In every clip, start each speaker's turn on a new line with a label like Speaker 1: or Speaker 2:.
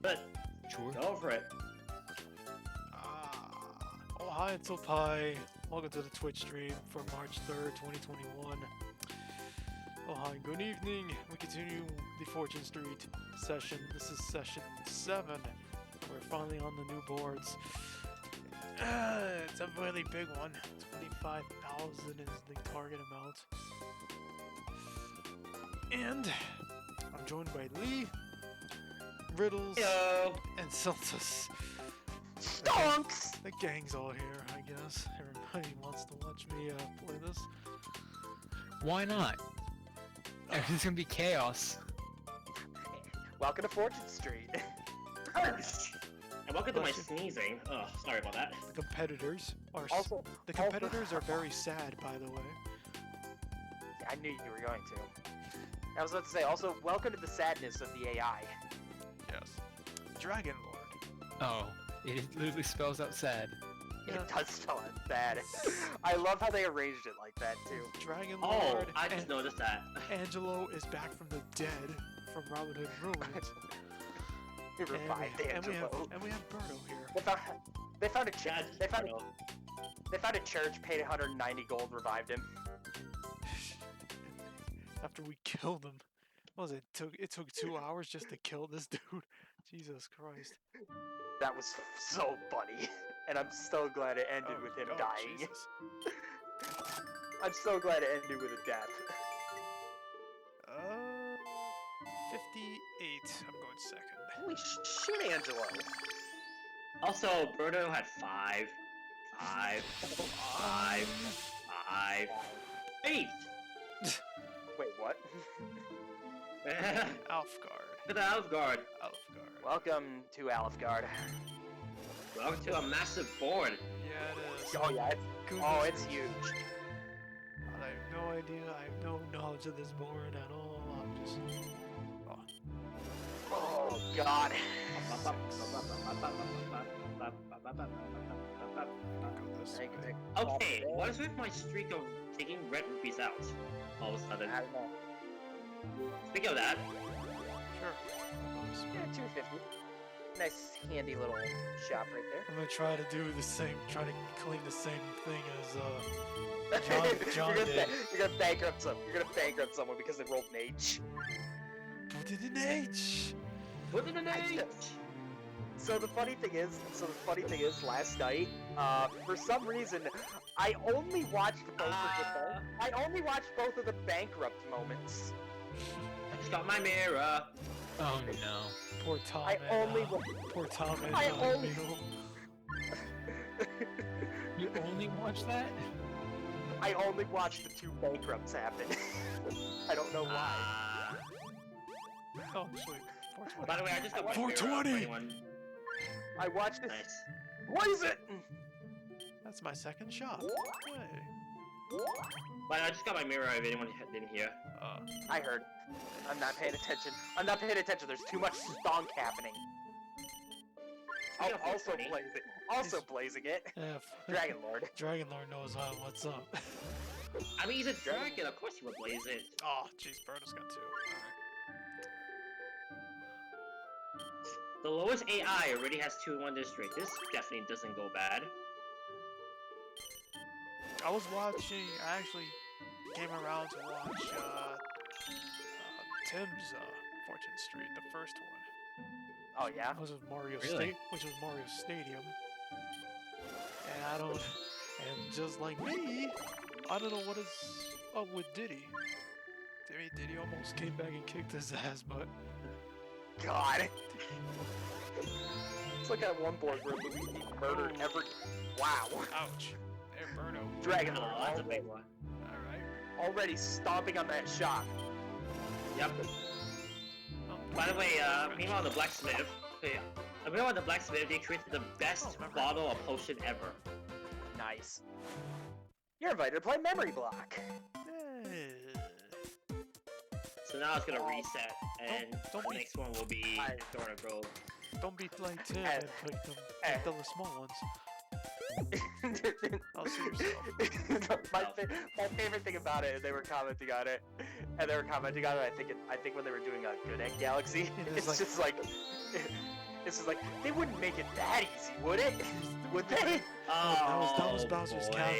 Speaker 1: it.
Speaker 2: Sure.
Speaker 1: Go for it.
Speaker 3: Oh, hi, it's Oppai. Welcome to the Twitch stream for March 3rd, 2021. Oh, hi, good evening. We continue the Fortune Street session. This is session 7. We're finally on the new boards. It's a really big one. 25,000 is the target amount. And I'm joined by Lee, Riddles,
Speaker 1: Hello.
Speaker 3: and Celtus.
Speaker 4: Stonks!
Speaker 3: The gang's all here, I guess. Everybody wants to watch me play this.
Speaker 2: Why not? Everything's gonna be chaos.
Speaker 4: Welcome to Fortune Street.
Speaker 1: And welcome to my sneezing. Oh, sorry about that.
Speaker 3: The competitors are
Speaker 4: Also,
Speaker 3: the competitors are very sad, by the way.
Speaker 4: I knew you were going to. I was about to say, also, welcome to the sadness of the AI.
Speaker 3: Yes. Dragon Lord.
Speaker 2: Oh, it literally spells out sad.
Speaker 3: Yeah.
Speaker 4: It does spell out bad. I love how they arranged it like that, too.
Speaker 3: Dragon
Speaker 1: Oh,
Speaker 3: Lord.
Speaker 1: I just noticed that.
Speaker 3: Angelo is back from the dead from Robin Hood Ruins.
Speaker 4: He revived Angelo.
Speaker 3: And we have Birdo here.
Speaker 4: They found a church.
Speaker 1: Yeah,
Speaker 4: They found a church, paid 190 gold, revived him.
Speaker 3: After we killed him. What was it? It took 2 hours just to kill this dude. Jesus Christ.
Speaker 4: That was so funny. And I'm so glad it ended with him dying.
Speaker 3: Jesus.
Speaker 4: I'm so glad it ended with a death.
Speaker 3: 58. I'm going second.
Speaker 4: Holy shit, Angelo.
Speaker 1: Also, Birdo had 5, 8.
Speaker 4: Wait, what?
Speaker 3: Alfgard.
Speaker 1: To the Alfgard.
Speaker 3: Alfgard.
Speaker 4: Welcome to Alfgard.
Speaker 1: Welcome to a massive board.
Speaker 3: Yeah, it is.
Speaker 4: Oh yeah, it's
Speaker 3: Goodness
Speaker 4: huge.
Speaker 3: gracious. I have no idea. I have no knowledge of this board at all. I'm just. Oh.
Speaker 4: Oh god.
Speaker 3: Go this way.
Speaker 1: Okay, what is with my streak of taking red rupees out all of a sudden?
Speaker 4: I don't know.
Speaker 1: Speaking of that,
Speaker 3: Sure. I'll go this way.
Speaker 4: Yeah, 250. Nice handy little shop right there.
Speaker 3: I'm gonna try to do the same. Try to claim the same thing as John
Speaker 4: you're,
Speaker 3: did.
Speaker 4: you're gonna bankrupt some. You're gonna bankrupt someone because they rolled an H.
Speaker 3: Put it in H.
Speaker 1: put it in
Speaker 4: I
Speaker 1: H.
Speaker 4: did. So the funny thing is, last night, for some reason, I only watched both of the bankrupt moments.
Speaker 1: I just got my mirror.
Speaker 2: Oh no.
Speaker 3: Poor Tom.
Speaker 4: I only
Speaker 3: Poor Tom and
Speaker 4: I only-
Speaker 3: Miguel.
Speaker 2: You only watch that?
Speaker 4: I only watched the two bankrupts happen. I don't know why.
Speaker 3: Oh, sweet. 420.
Speaker 1: By the way, I just got my
Speaker 3: 420.
Speaker 1: mirror. For anyone.
Speaker 4: I watched it.
Speaker 1: Nice.
Speaker 4: What is it?
Speaker 3: That's my second shot. Hey.
Speaker 1: But I just got my mirror if anyone didn't hear.
Speaker 4: I heard. I'm not paying attention. I'm not paying attention. There's too much stonk happening.
Speaker 1: Speaking of
Speaker 4: Also
Speaker 1: 420,
Speaker 4: blazing. Also blazing it.
Speaker 3: Yeah,
Speaker 4: Dragon Lord.
Speaker 3: Dragon Lord knows what's up.
Speaker 1: I mean, he's a dragon. Of course he would blaze it.
Speaker 3: Oh, jeez, Birdo's got 2. Alright.
Speaker 1: The lowest AI already has 2 in one district. This definitely doesn't go bad.
Speaker 3: I was watching. I actually came around to watch Tim's Fortune Street, the first one.
Speaker 4: Oh yeah.
Speaker 3: Which was Mario
Speaker 1: Really?
Speaker 3: Which was Mario Stadium. And I don't. And just like me, I don't know what is up with Diddy. Diddy almost came back and kicked his ass, but
Speaker 4: God. It's like that one board where Luigi murdered every. Wow.
Speaker 3: ouch. There, Birdo.
Speaker 4: Dragon
Speaker 1: Oh,
Speaker 4: Lord
Speaker 1: that's a big one.
Speaker 3: All right.
Speaker 4: already stomping on that shop.
Speaker 1: Yep.
Speaker 3: Oh,
Speaker 1: By the way, meanwhile the blacksmith, meanwhile the blacksmith, they created the best bottle of potion ever.
Speaker 4: Nice. You're invited to play Memory Block.
Speaker 1: So now it's gonna reset, and
Speaker 3: Don't
Speaker 1: the
Speaker 3: be-
Speaker 1: next one will be Dora Grove.
Speaker 3: Don't be like Tim and pick the small ones. I'll see yourself.
Speaker 4: my favorite thing about it is they were commenting on it, I think when they were doing a Good Egg Galaxy,
Speaker 3: It is
Speaker 4: it's
Speaker 3: like-
Speaker 4: just like this is like, they wouldn't make it that easy, would it? Would they?
Speaker 3: that was Bowser's
Speaker 1: boy.
Speaker 3: count.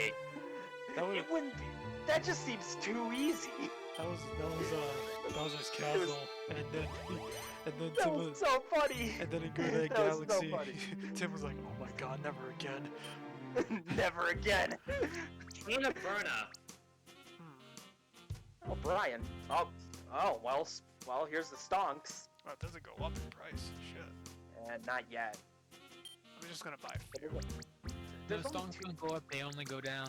Speaker 3: That was
Speaker 4: It wouldn't be. That just seems too easy.
Speaker 3: Bowser's
Speaker 4: was-
Speaker 3: Castle, and then
Speaker 4: That
Speaker 3: Tim
Speaker 4: was so funny.
Speaker 3: and then in Good Egg
Speaker 4: That was so
Speaker 3: Galaxy,
Speaker 4: funny.
Speaker 3: Tim was like, "Oh my God, never again."
Speaker 4: Never again.
Speaker 1: Train of Burner.
Speaker 4: Oh, Brian. Well, here's the stonks.
Speaker 3: Oh, it doesn't go up in price. Shit.
Speaker 4: And not yet.
Speaker 3: I'm just gonna buy 50.
Speaker 2: Those
Speaker 4: There's only
Speaker 2: songs don't go up, they only go down.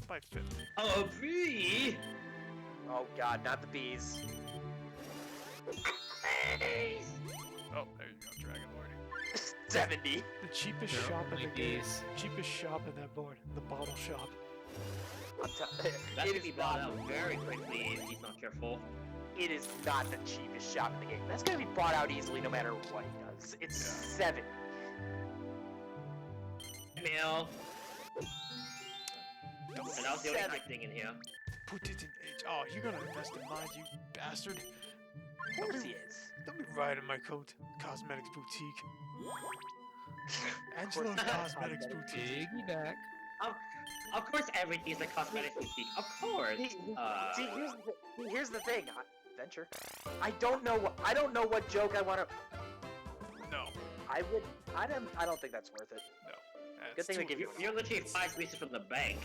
Speaker 3: Buy 50.
Speaker 1: Oh, bee.
Speaker 4: Oh God, not the bees.
Speaker 3: Oh, there you go, Dragon Lord.
Speaker 4: 70.
Speaker 3: The cheapest
Speaker 2: They're
Speaker 3: shop in
Speaker 2: only
Speaker 3: the game.
Speaker 2: bees.
Speaker 3: Cheapest shop in that board. The bottle shop.
Speaker 1: That
Speaker 4: It
Speaker 1: could
Speaker 4: is
Speaker 1: be bought
Speaker 4: not.
Speaker 1: out very quickly if he's not careful.
Speaker 4: It is not the cheapest shop in the game. That's gonna be bought out easily no matter what he does. It's 70.
Speaker 1: Mail.
Speaker 3: Don't
Speaker 1: And that was the only
Speaker 4: Seven.
Speaker 1: hype thing in here.
Speaker 3: put it in H. Oh, you're gonna invest in mine, you bastard.
Speaker 4: Of course he is.
Speaker 3: Don't be riding my coat. Cosmetics Boutique. Angelo's
Speaker 4: not.
Speaker 3: Cosmetics Boutique.
Speaker 2: Piggyback.
Speaker 1: Of course, everything's a cosmetic boutique. Of course.
Speaker 4: See, here's the thing. Venture. I don't know what joke I want to.
Speaker 3: No.
Speaker 4: I don't think that's worth it. Good
Speaker 3: That's
Speaker 4: thing they
Speaker 3: too
Speaker 4: give you.
Speaker 1: You're literally 5 pieces from the bank.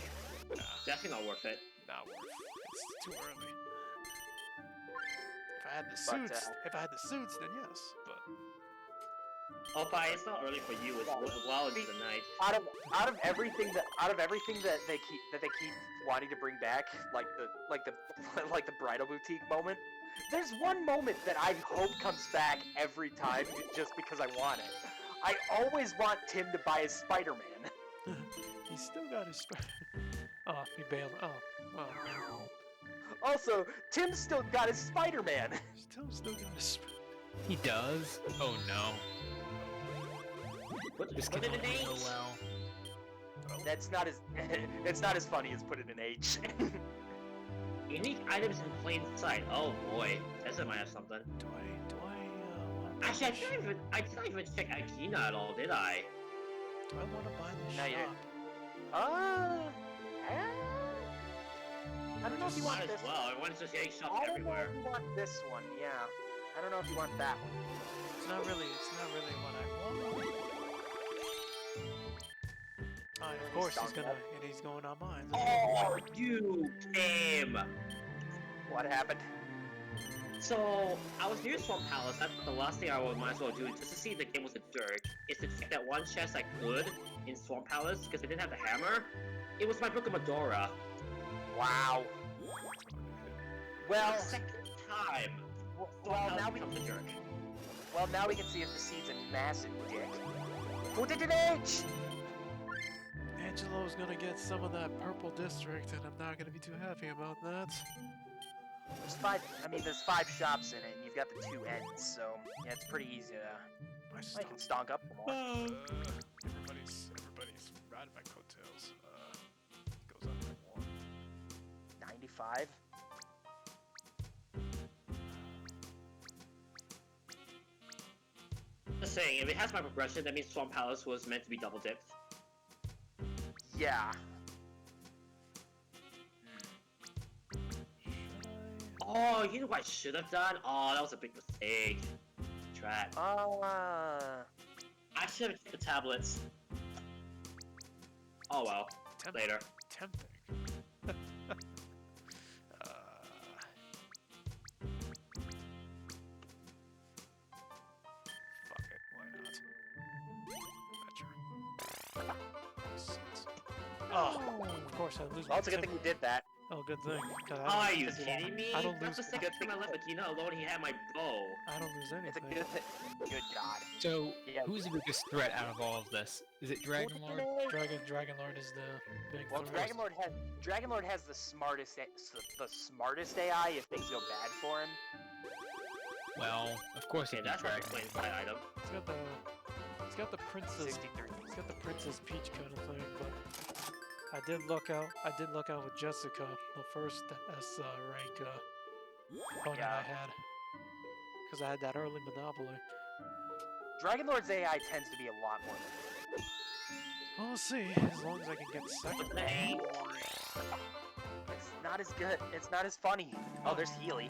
Speaker 3: Nah,
Speaker 1: Definitely not worth it.
Speaker 3: not worth it. It's too early. If I had the
Speaker 4: But,
Speaker 3: suits, then yes. But
Speaker 1: Oppai, it's not early for you. It's well into the night.
Speaker 4: Out of everything that they keep wanting to bring back, like the bridal boutique moment. There's one moment that I hope comes back every time, just because I want it. I always want Tim to buy his Spider-Man.
Speaker 3: he's still got his. Oh, he bailed. Oh, well.
Speaker 4: Also, Tim's still got his Spider-Man.
Speaker 3: Still got his.
Speaker 2: He does? Oh no. This
Speaker 1: Put
Speaker 2: can
Speaker 1: it in
Speaker 2: only go
Speaker 1: H.
Speaker 2: well.
Speaker 4: That's not as it's not as funny as put it in H.
Speaker 1: Unique items in plain sight. Oh boy, Tessa might have something.
Speaker 3: Do I? Want
Speaker 1: Actually,
Speaker 3: this?
Speaker 1: I didn't even check Akina at all, did I?
Speaker 3: Do I want to buy the
Speaker 4: No, you
Speaker 3: shop?
Speaker 4: I don't know if you want
Speaker 1: Might
Speaker 4: this.
Speaker 1: as well. Everyone's just getting shops
Speaker 4: I don't know
Speaker 1: everywhere.
Speaker 4: if you want this one. Yeah, I don't know if you want that one.
Speaker 3: It's not really what I want. Oh, and of course he's going on mine.
Speaker 1: Oh, you came!
Speaker 4: What happened?
Speaker 1: So, I was near Swamp Palace. That's the last thing I might as well do, just to see if the game was a jerk, is to check that one chest I could in Swamp Palace, because I didn't have the hammer. It was my Book of Medora.
Speaker 4: Wow. Well,
Speaker 1: Second time.
Speaker 4: well now we
Speaker 1: becomes a jerk.
Speaker 4: can see if the seed's a massive dick. Put it in H.
Speaker 3: Angelo's gonna get some of that purple district, and I'm not gonna be too happy about that.
Speaker 4: There's 5 shops in it, and you've got the 2 ends, so yeah, it's pretty easy to.
Speaker 3: My
Speaker 4: I can stonk up more.
Speaker 3: everybody's riding my coattails. Goes up by 1.
Speaker 4: 95.
Speaker 1: Just saying, if it has my progression, that means Swamp Palace was meant to be double dipped.
Speaker 4: Yeah.
Speaker 1: Oh, you know what I should have done? Oh, that was a big mistake. Trap. I should have checked the tablets. Oh well. Later.
Speaker 3: Tempting. Fuck it, why not? Venture. Oh, of course I lose.
Speaker 4: Well, it's a good thing you did that.
Speaker 3: Oh, good thing. 'cause
Speaker 1: Are you kidding me?
Speaker 3: I don't
Speaker 1: That's the
Speaker 3: lose-
Speaker 1: second time I left Akina alone. He had my bow.
Speaker 3: I don't lose
Speaker 4: It's a
Speaker 3: anything.
Speaker 4: good thing. Good God.
Speaker 2: So,
Speaker 4: Yeah.
Speaker 2: who's the biggest threat out of all of this? Is it Dragon Lord?
Speaker 3: Dragon Lord is the big
Speaker 4: Well,
Speaker 3: threat.
Speaker 4: Dragon Lord has the smartest AI if things go bad for him.
Speaker 2: Well, of course
Speaker 1: Okay,
Speaker 2: it'd be
Speaker 1: that's not
Speaker 2: Dragon
Speaker 1: the plain
Speaker 2: Lord.
Speaker 1: sight item.
Speaker 3: It's got the princess.
Speaker 4: 63.
Speaker 3: It's got the Princess Peach kind of thing, but I did luck out with Jessica, the first S rank opponent
Speaker 4: Yeah.
Speaker 3: I had, because I had that early monopoly.
Speaker 4: Dragon Lord's AI tends to be a lot more.
Speaker 3: Well, we'll see. As long as I can get second.
Speaker 1: Hey.
Speaker 4: It's not as good. It's not as funny. Oh, there's Healy.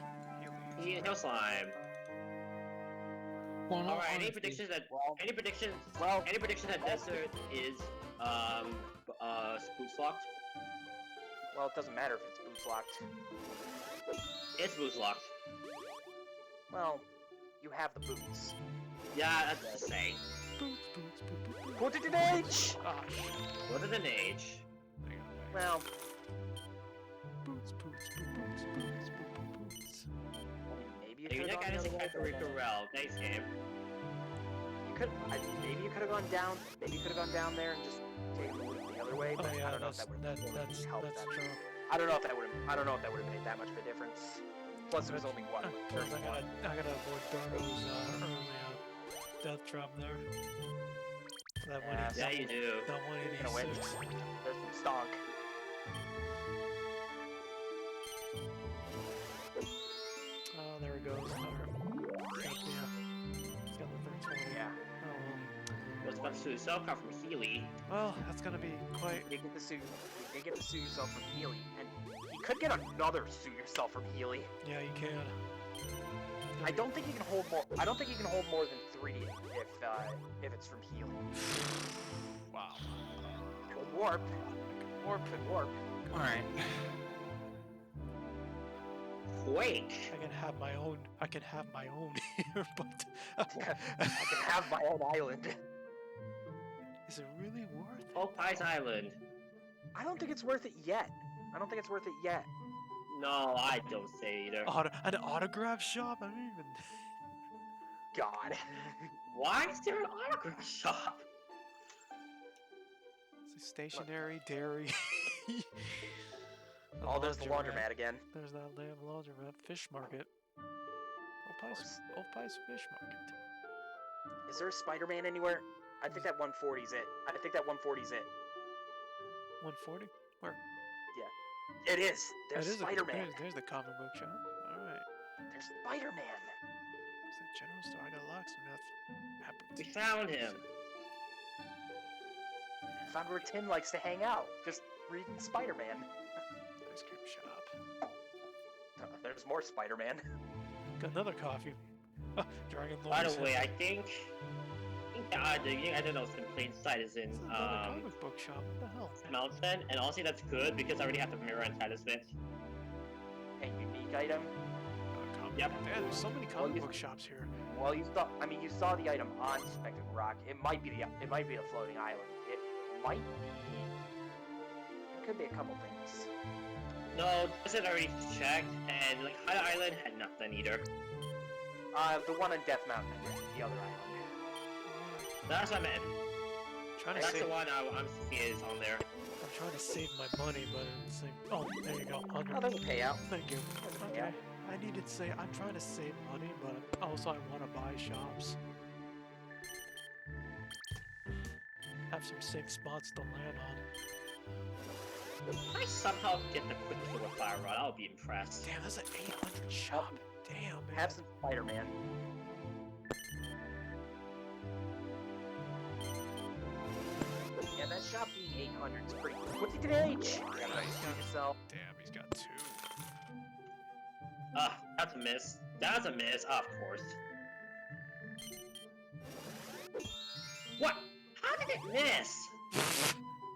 Speaker 1: Heal slime.
Speaker 2: Well, no,
Speaker 1: Alright, any
Speaker 2: honestly,
Speaker 1: predictions that
Speaker 4: Well,
Speaker 1: any predictions
Speaker 4: well,
Speaker 1: any prediction that Desert is boots locked?
Speaker 4: well, it doesn't matter if it's boots locked.
Speaker 1: It's boots locked.
Speaker 4: Well, you have the boots.
Speaker 1: Yeah, that's the same.
Speaker 3: Boots, boots, boots, boots.
Speaker 4: Put it in H!
Speaker 3: Ah, shit.
Speaker 1: What is an age?
Speaker 3: Hang on, hang on.
Speaker 4: Well,
Speaker 3: Boots, boots, boots, boots, boots, boots.
Speaker 4: maybe you
Speaker 1: You're
Speaker 4: could
Speaker 1: not
Speaker 4: have
Speaker 1: gonna
Speaker 4: gone
Speaker 1: say
Speaker 4: the other way.
Speaker 1: Kakariko Rel. Thanks, game.
Speaker 4: Maybe you could have gone down. Maybe you could have gone down there and just taken the loop the other way.
Speaker 3: Oh
Speaker 4: But I
Speaker 3: yeah,
Speaker 4: don't know if
Speaker 3: that's
Speaker 4: that would
Speaker 3: that's
Speaker 4: helped that.
Speaker 3: true.
Speaker 4: I don't know if that would have. I don't know if that would have made that much of a difference. Plus, it was only one.
Speaker 3: Plus, I gotta avoid Darno's early death drop there. That
Speaker 4: Yeah,
Speaker 1: Yeah, you do.
Speaker 3: That
Speaker 4: Gonna win.
Speaker 3: 186.
Speaker 4: There's some stonk.
Speaker 3: Oh, there it goes. It's got the 320.
Speaker 4: Yeah.
Speaker 3: Oh
Speaker 1: What's about to sue yourself come from Healy?
Speaker 3: well, that's gonna be quite.
Speaker 4: You did get the sue. You did get the sue yourself from Healy, and you could get another sue yourself from Healy.
Speaker 3: Yeah, you can.
Speaker 4: I don't think you can hold more. I don't think you can hold more than 3 if it's from Healy.
Speaker 3: Wow.
Speaker 4: Could warp. Could warp.
Speaker 2: Alright.
Speaker 1: Quake.
Speaker 3: I can have my own. I can have my own here, but
Speaker 4: I can have my own island.
Speaker 3: is it really worth it?
Speaker 1: Oppai's Island.
Speaker 4: I don't think it's worth it yet. I don't think it's worth it yet.
Speaker 1: No, I don't say either.
Speaker 3: An autograph shop? I don't even.
Speaker 4: God.
Speaker 1: Why is there an autograph shop?
Speaker 3: It's like stationery, dairy.
Speaker 4: Oh, there's the laundromat again.
Speaker 3: There's that damn laundromat. Fish market. Oppai's fish market.
Speaker 4: Is there a Spider-Man anywhere? I think that 140's it. I think that 140's it.
Speaker 3: 140? Where?
Speaker 4: It is. There's
Speaker 3: That is
Speaker 4: Spider-Man.
Speaker 3: There's the comic book shop. Alright.
Speaker 4: There's Spider-Man.
Speaker 3: It's the general store. I got a locksmith.
Speaker 1: We
Speaker 3: Happens.
Speaker 1: found him.
Speaker 4: Found where Tim likes to hang out. Just reading Spider-Man.
Speaker 3: Ice cream shop.
Speaker 4: There's more Spider-Man.
Speaker 3: Got another coffee. Dragon Lord.
Speaker 1: By the way, I think I don't know, in plain sight is in
Speaker 3: Another comic book shop. What the hell?
Speaker 1: Mountain, and honestly that's good because I already have the mirror and talisman.
Speaker 4: A unique item.
Speaker 1: Yep.
Speaker 3: Man, there's so many comic book shops here.
Speaker 4: Well, you saw the item on Spectacle Rock. It might be a floating island. It might be. It could be a couple things.
Speaker 1: No, this is already checked, and like High Island had nothing either.
Speaker 4: The one on Death Mountain, the other island.
Speaker 1: That's what I meant.
Speaker 3: Trying to
Speaker 1: That's
Speaker 3: save.
Speaker 1: the one I'm seeing is on there.
Speaker 3: I'm trying to save my money, but it's like, oh, there you go, 100.
Speaker 4: Oh, there's a payout.
Speaker 3: Thank you. Okay.
Speaker 4: Yeah.
Speaker 3: I needed to say I'm trying to save money, but also I want to buy shops. Have some safe spots to land on.
Speaker 1: If I somehow get the quick kill with Fire Rod, I'll be impressed.
Speaker 3: Damn, that's an 800 shop. Damn, man.
Speaker 4: Have some Spider-Man. Yeah, that shop being 800 is pretty cool. What's he did H? Yeah, nice. Yourself.
Speaker 3: Damn, he's got 2.
Speaker 1: That's a miss. That's a miss, of course. What? How did it miss?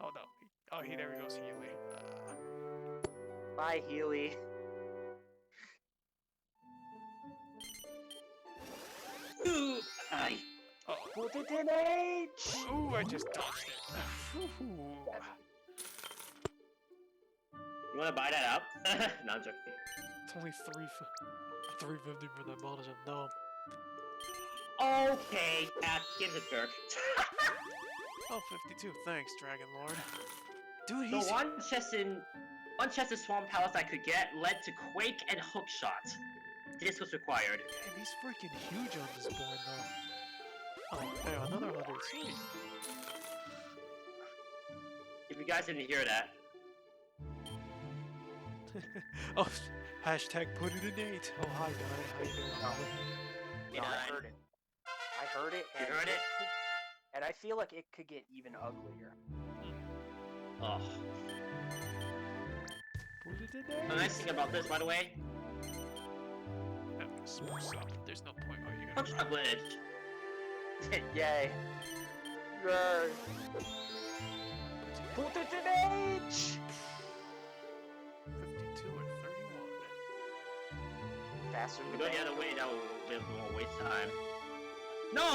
Speaker 3: Oh no. Oh, there he goes, Healy.
Speaker 4: Bye, Healy.
Speaker 1: Ooh, aye.
Speaker 4: Put it in H!
Speaker 3: Ooh, I just dodged it. Ooh.
Speaker 1: You wanna buy that up? No, I'm joking.
Speaker 3: It's only 350 for that bonus. No.
Speaker 1: Okay, give it a jerk.
Speaker 3: Oh, 52. Thanks, Dragon Lord. Dude,
Speaker 1: The
Speaker 3: he's
Speaker 1: one chest of Swamp Palace I could get led to Quake and Hookshot. This was required.
Speaker 3: damn, he's freaking huge on this board, though. Oh, there, another 100. Sweet.
Speaker 1: If you guys didn't hear that.
Speaker 3: Oh, hashtag put it in 8. Oh, hi, guy. How you doing?
Speaker 4: No. No, I
Speaker 1: Nine.
Speaker 4: heard it. I heard it,
Speaker 1: You
Speaker 4: and
Speaker 1: heard it?
Speaker 4: and I feel like it could get even uglier.
Speaker 1: Oh.
Speaker 3: Put it in
Speaker 1: The
Speaker 3: there.
Speaker 1: nice thing about this, by the way,
Speaker 2: That was spruce up. There's no point. Oh, you're
Speaker 1: punch
Speaker 2: gonna
Speaker 1: glitch.
Speaker 4: Yay! Yay! Put it in H!
Speaker 2: 52 or 31.
Speaker 4: Faster
Speaker 1: We
Speaker 4: than
Speaker 1: go the
Speaker 4: that.
Speaker 1: other way, that will more waste time. No!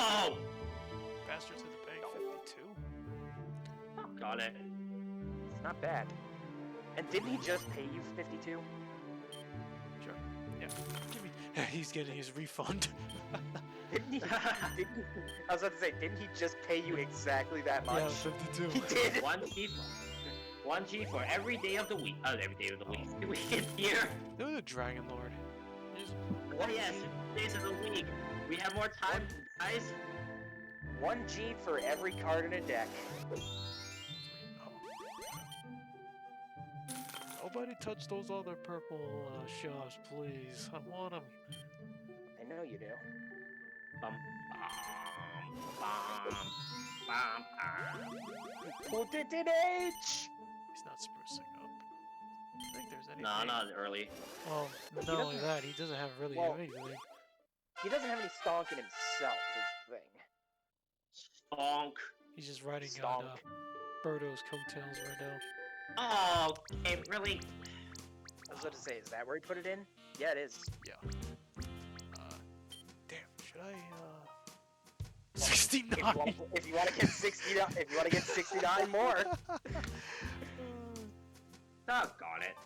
Speaker 2: Faster to the bank. 52.
Speaker 1: Got it.
Speaker 4: It's not bad. And didn't he just pay you 52?
Speaker 2: Sure. Yeah.
Speaker 3: Give me. He's getting his refund.
Speaker 4: Didn't he? I was about to say, didn't he just pay you exactly that much?
Speaker 3: Yeah, 52.
Speaker 4: He did.
Speaker 1: 1G for every day of the week. Every day of the week. We get here.
Speaker 3: They're the Dragon Lord.
Speaker 1: Oh yes, days of the week. We have more time, guys.
Speaker 4: 1G for every card in a deck.
Speaker 3: Nobody touch those other purple shops, please. I want them.
Speaker 4: I know you do.
Speaker 1: Bum, bum, bum, bum.
Speaker 4: Put it in H!
Speaker 2: He's not sprucing up. I think there's anything.
Speaker 1: No, not early.
Speaker 3: Well, not
Speaker 4: doesn't-
Speaker 3: only that, he doesn't have really
Speaker 4: Well-
Speaker 3: anything.
Speaker 4: He doesn't have any stonk in himself, is the thing.
Speaker 1: Stonk.
Speaker 3: He's just riding
Speaker 4: Stonk.
Speaker 3: on Birdo's coattails right now.
Speaker 1: Oh, okay, really?
Speaker 4: I was about to say, is that where he put it in? Yeah, it is.
Speaker 2: Damn.
Speaker 3: Should I,
Speaker 4: If
Speaker 3: 69!
Speaker 4: you want to get 69, if you want to get 69 more,
Speaker 1: Doggone it.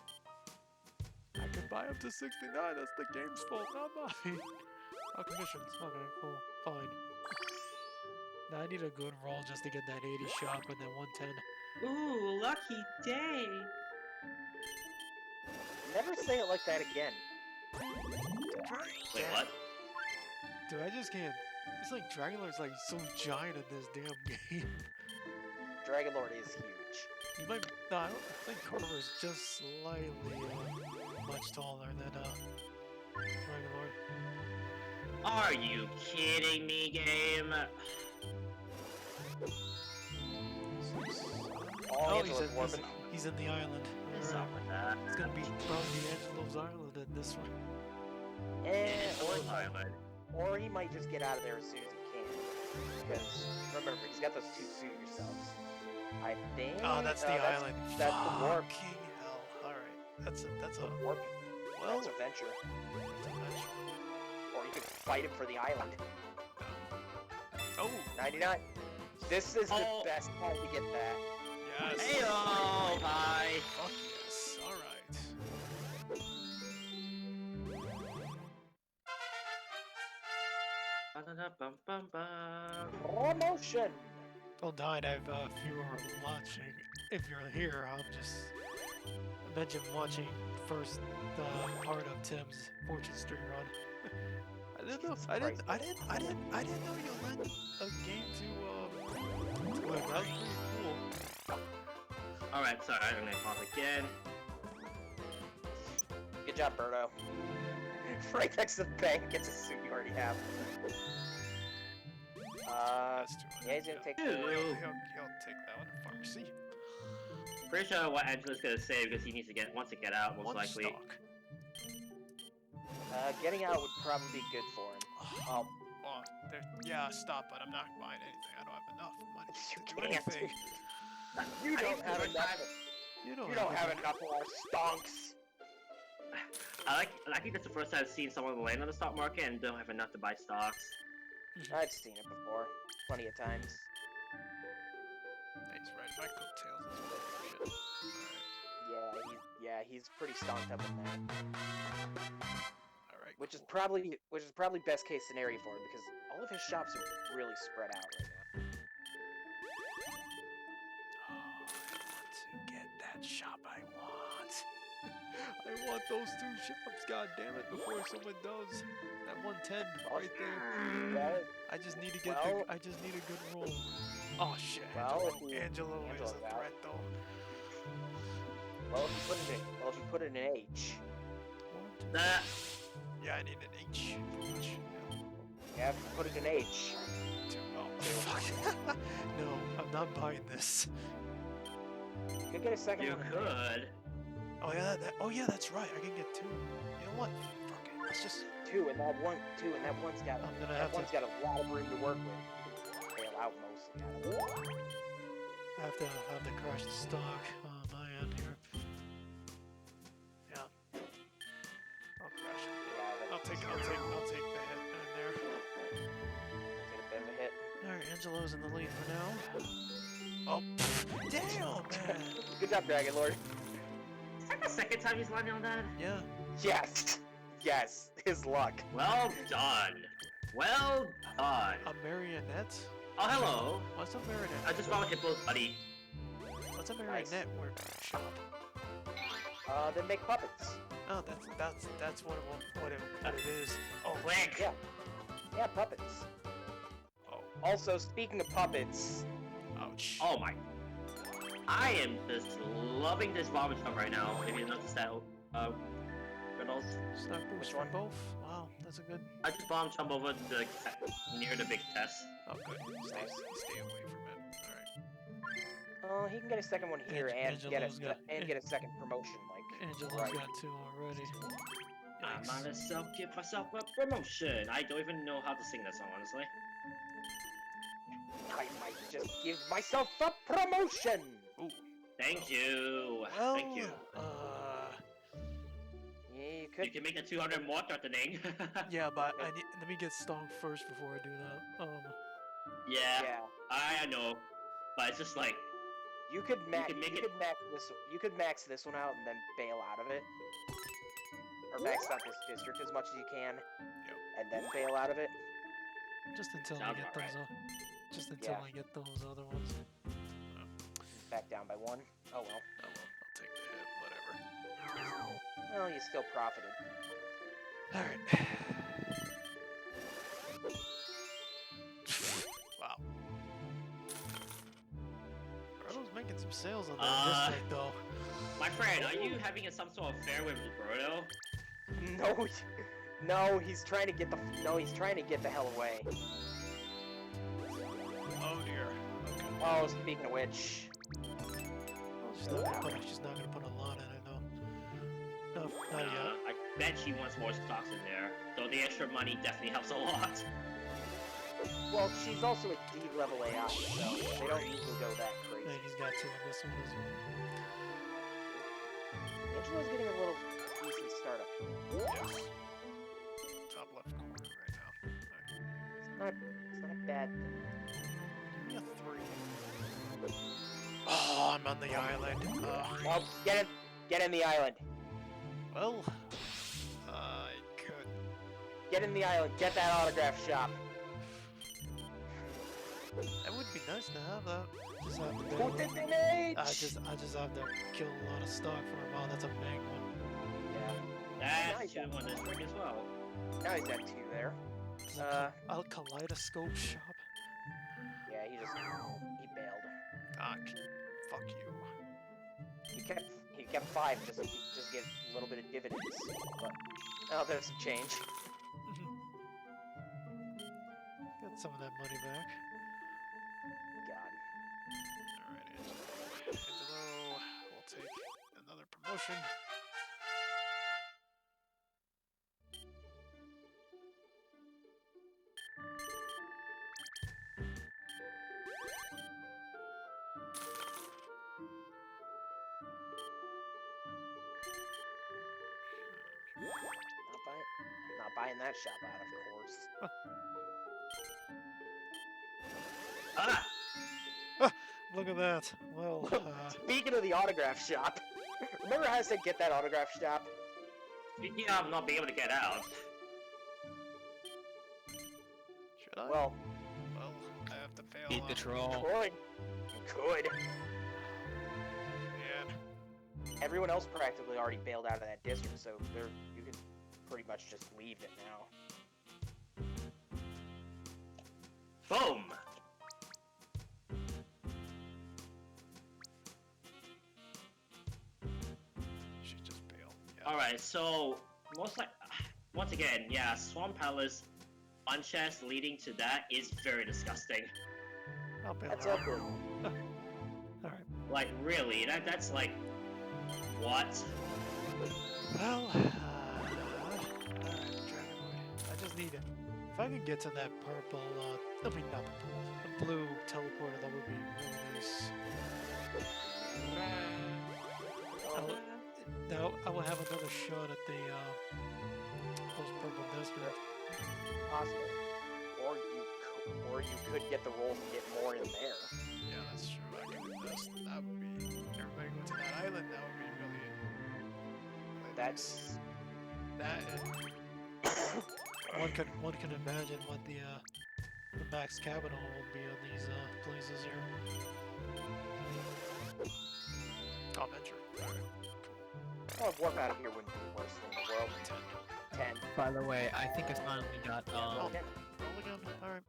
Speaker 3: I can buy up to 69, that's the game's fault, not mine. Oh, commissions. Okay, cool. Fine. Now I need a good roll just to get that 80 shop and then 110.
Speaker 1: Ooh, lucky day.
Speaker 4: never say it like that again.
Speaker 1: Wait, what?
Speaker 3: Dude, I just can't. It's like Dragon Lord's like so giant in this damn game.
Speaker 4: Dragon Lord is huge.
Speaker 3: He might. No, I think Carver's just slightly much taller than Dragon Lord.
Speaker 1: Are you kidding me, game?
Speaker 4: All
Speaker 3: he's
Speaker 4: Angela's warping.
Speaker 3: in the island.
Speaker 1: What's
Speaker 3: Alright.
Speaker 1: up with that?
Speaker 3: It's gonna be probably Angelo's island in this one.
Speaker 4: Or he might just get out of there as soon as he can. Because remember, he's got those two suit yourselves. I think.
Speaker 3: Oh, that's the island.
Speaker 4: That's the warp.
Speaker 3: Fucking hell. Alright. That's a
Speaker 4: Warp.
Speaker 3: well.
Speaker 4: That's a venture.
Speaker 3: That's a venture.
Speaker 4: Or you could fight him for the island.
Speaker 3: Oh,
Speaker 4: 99. This is the
Speaker 1: Oh.
Speaker 4: best time to get that.
Speaker 3: yes.
Speaker 1: Heyo, bye.
Speaker 3: Fuck yes. Alright.
Speaker 4: Promotion.
Speaker 3: Well, Nine, if you are watching, if you're here, I'll just mention watching first part of Tim's Fortune Street run. I didn't know. I didn't know you lent a game to him. That was pretty cool.
Speaker 1: Alright, sorry, I'm gonna pause again.
Speaker 4: Good job, Birdo. Right next to the bank gets a suit you already have.
Speaker 3: That's too
Speaker 4: Yeah, he's gonna take.
Speaker 1: Ew.
Speaker 3: He'll take that one. Pharmacy.
Speaker 1: Pretty sure what Angela's gonna say because he needs to wants to get out, most
Speaker 3: One
Speaker 1: likely.
Speaker 3: stock.
Speaker 4: Getting out would probably be good for him.
Speaker 3: Oh, yeah, stop, but I'm not buying anything. I don't have enough money
Speaker 4: You
Speaker 3: to do
Speaker 4: can't.
Speaker 3: anything.
Speaker 4: You don't have enough.
Speaker 3: You
Speaker 4: You don't have enough of our stonks.
Speaker 1: I think that's the first time I've seen someone land on the stock market and don't have enough to buy stocks.
Speaker 4: I've seen it before, plenty of times.
Speaker 2: He's riding my coattails as well. Shit.
Speaker 4: He's pretty stonked up in that.
Speaker 2: Alright.
Speaker 4: Which is probably best case scenario for him because all of his shops are really spread out right now.
Speaker 3: Oh, I want to get that shop I want. I want those two shops, god damn it, before someone does. That 110 right there.
Speaker 4: Well,
Speaker 3: I just need to get
Speaker 4: Well-
Speaker 3: I just need a good roll. Oh shit,
Speaker 4: Well, if you-
Speaker 3: Angelo is
Speaker 4: Angelo's
Speaker 3: a
Speaker 4: out.
Speaker 3: threat though.
Speaker 4: if you put it in H,
Speaker 1: That
Speaker 3: Yeah, I need an H. Pretty much.
Speaker 4: yeah, if you put it in H,
Speaker 3: Fuck. No, I'm not buying this.
Speaker 4: You could get a second
Speaker 1: You
Speaker 4: one. in there.
Speaker 1: could.
Speaker 3: Oh yeah, oh yeah, that's right. I can get 2. You know what? Fuck it. Let's just.
Speaker 4: Two, and that one's got.
Speaker 3: I'm gonna
Speaker 4: That
Speaker 3: have to.
Speaker 4: one's got a lot of room to work with. You can bail out mostly out of it.
Speaker 3: I have to crash the stock on my end here. Yeah. I'll crash it.
Speaker 4: Yeah,
Speaker 3: I'll take the hit in there.
Speaker 4: Take a bit of a hit.
Speaker 3: Alright, Angelo's in the lead for now. Oh, pff, damn, man.
Speaker 4: Good job, Dragon Lord.
Speaker 1: Is that the second time he's landing on that?
Speaker 3: Yeah.
Speaker 4: Yes. Yes. His luck.
Speaker 1: Well done. Well done.
Speaker 3: A marionette?
Speaker 1: Oh, hello.
Speaker 3: What's a marionette?
Speaker 1: I just found Hippo's buddy.
Speaker 3: What's a marionette workshop?
Speaker 4: They make puppets.
Speaker 3: Oh, that's what it is. Oh,
Speaker 1: Quick.
Speaker 4: Yeah. Yeah, puppets.
Speaker 3: Oh.
Speaker 4: Also, speaking of puppets,
Speaker 3: Ouch.
Speaker 1: Oh my. I am just loving this bomb jump right now. If you notice that, Riddles.
Speaker 3: Snap boost
Speaker 4: Which
Speaker 3: from
Speaker 4: one?
Speaker 3: both. Wow, that's a good.
Speaker 1: I just bomb jump over the near the big test.
Speaker 3: Oh, good. Stay away from it. All right.
Speaker 4: he can get a second one here and
Speaker 3: Angelo's got-
Speaker 4: get a second promotion. Like,
Speaker 3: Angelo's
Speaker 4: right.
Speaker 3: got 2 already.
Speaker 1: I
Speaker 3: Yikes.
Speaker 1: might as well give myself a promotion. I don't even know how to sing that song, honestly.
Speaker 4: I might just give myself a promotion.
Speaker 3: Ooh.
Speaker 1: Thank you.
Speaker 3: Well,
Speaker 1: Thank you.
Speaker 4: Yeah, you
Speaker 1: You
Speaker 4: could.
Speaker 1: can make it 200 more threatening.
Speaker 3: Yeah, but let me get stung first before I do that.
Speaker 1: Yeah,
Speaker 4: Yeah.
Speaker 1: I know. But it's just like,
Speaker 4: You could max.
Speaker 1: can make
Speaker 4: You
Speaker 1: it-
Speaker 4: could max this. You could max this one out and then bail out of it, or max out this district as much as you can, and then bail out of it.
Speaker 3: just until I
Speaker 1: Sounds
Speaker 3: get
Speaker 1: about
Speaker 3: those.
Speaker 1: right.
Speaker 3: Just until
Speaker 4: Yeah.
Speaker 3: I get those other ones.
Speaker 4: Back down by 1. Oh well.
Speaker 3: Oh well, I'll take the hit. Whatever.
Speaker 4: Well, you still profited.
Speaker 3: All right. Wow. Roto's making some sales on that district, though.
Speaker 1: my friend, are you having some sort of affair with Roberto?
Speaker 4: No, no, he's trying to get the. No, he's trying to get the hell away.
Speaker 3: Oh dear. Okay.
Speaker 4: Oh, speaking of which,
Speaker 3: Well, she's not gonna put a lot in it, though. No, not yet.
Speaker 1: I bet she wants more stocks in there. Though the extra money definitely helps a lot.
Speaker 4: well, she's also a D level AI, so they don't usually go that
Speaker 3: I
Speaker 4: crazy.
Speaker 3: think he's got 2 on this one as well.
Speaker 4: Angela's getting a little decent start up here.
Speaker 3: Yes. Top left corner right now. Alright.
Speaker 4: It's not a bad thing.
Speaker 3: Give me a 3. Oh, I'm on the island.
Speaker 4: Well, get in the island.
Speaker 3: Well, I could.
Speaker 4: Get in the island. Get that autograph shop.
Speaker 3: It would be nice to have that. Just have to
Speaker 4: Put
Speaker 3: go.
Speaker 4: it in H.
Speaker 3: I just have to kill a lot of stock for him. Oh, that's a big one.
Speaker 4: Yeah.
Speaker 1: That's two on this ring as well.
Speaker 4: Now he's at 2 there.
Speaker 3: Is it a kaleidoscope shop?
Speaker 4: Yeah, he bailed.
Speaker 3: Ah, fuck you.
Speaker 4: He kept 5 just get a little bit of dividends. But, oh, there's some change.
Speaker 3: Get some of that money back.
Speaker 4: God.
Speaker 3: Alright, Angelo. Angelo will take another promotion.
Speaker 4: Not buying that shop out, of course.
Speaker 1: Ah!
Speaker 3: Look at that. Well,
Speaker 4: Speaking of the autograph shop, remember how I said get that autograph shop?
Speaker 1: Speaking of not being able to get out,
Speaker 3: should I?
Speaker 2: Well,
Speaker 4: Well,
Speaker 2: I have to fail.
Speaker 5: Eat the troll.
Speaker 4: could.
Speaker 3: Man.
Speaker 4: Everyone else practically already bailed out of that district, so you could pretty much just leave it now.
Speaker 1: boom!
Speaker 3: She just bailed. Yeah.
Speaker 1: Alright, so, most like, once again, yeah, Swamp Palace, one chest leading to that is very disgusting.
Speaker 3: I'll bail
Speaker 4: That's
Speaker 3: her out.
Speaker 4: okay.
Speaker 3: Alright.
Speaker 1: Like, really? That's like... What?
Speaker 3: Well, alright, Dragonoid. I just need it. If I can get to that purple, I mean not the purple, the blue teleporter, that would be really nice. Now I will have another shot at the those purple district.
Speaker 4: Possible. Or you could get the rolls and get more in there.
Speaker 3: Yeah, that's true. I can invest. That would be everybody go to that island. That would be really.
Speaker 4: That's
Speaker 3: That. One can imagine what the max capital will be on these places here. Oh, venture. Alright.
Speaker 4: oh, warp out of here wouldn't be the worst thing in the world. 10.
Speaker 5: By the way, I think I finally got
Speaker 3: Roll again. Alright.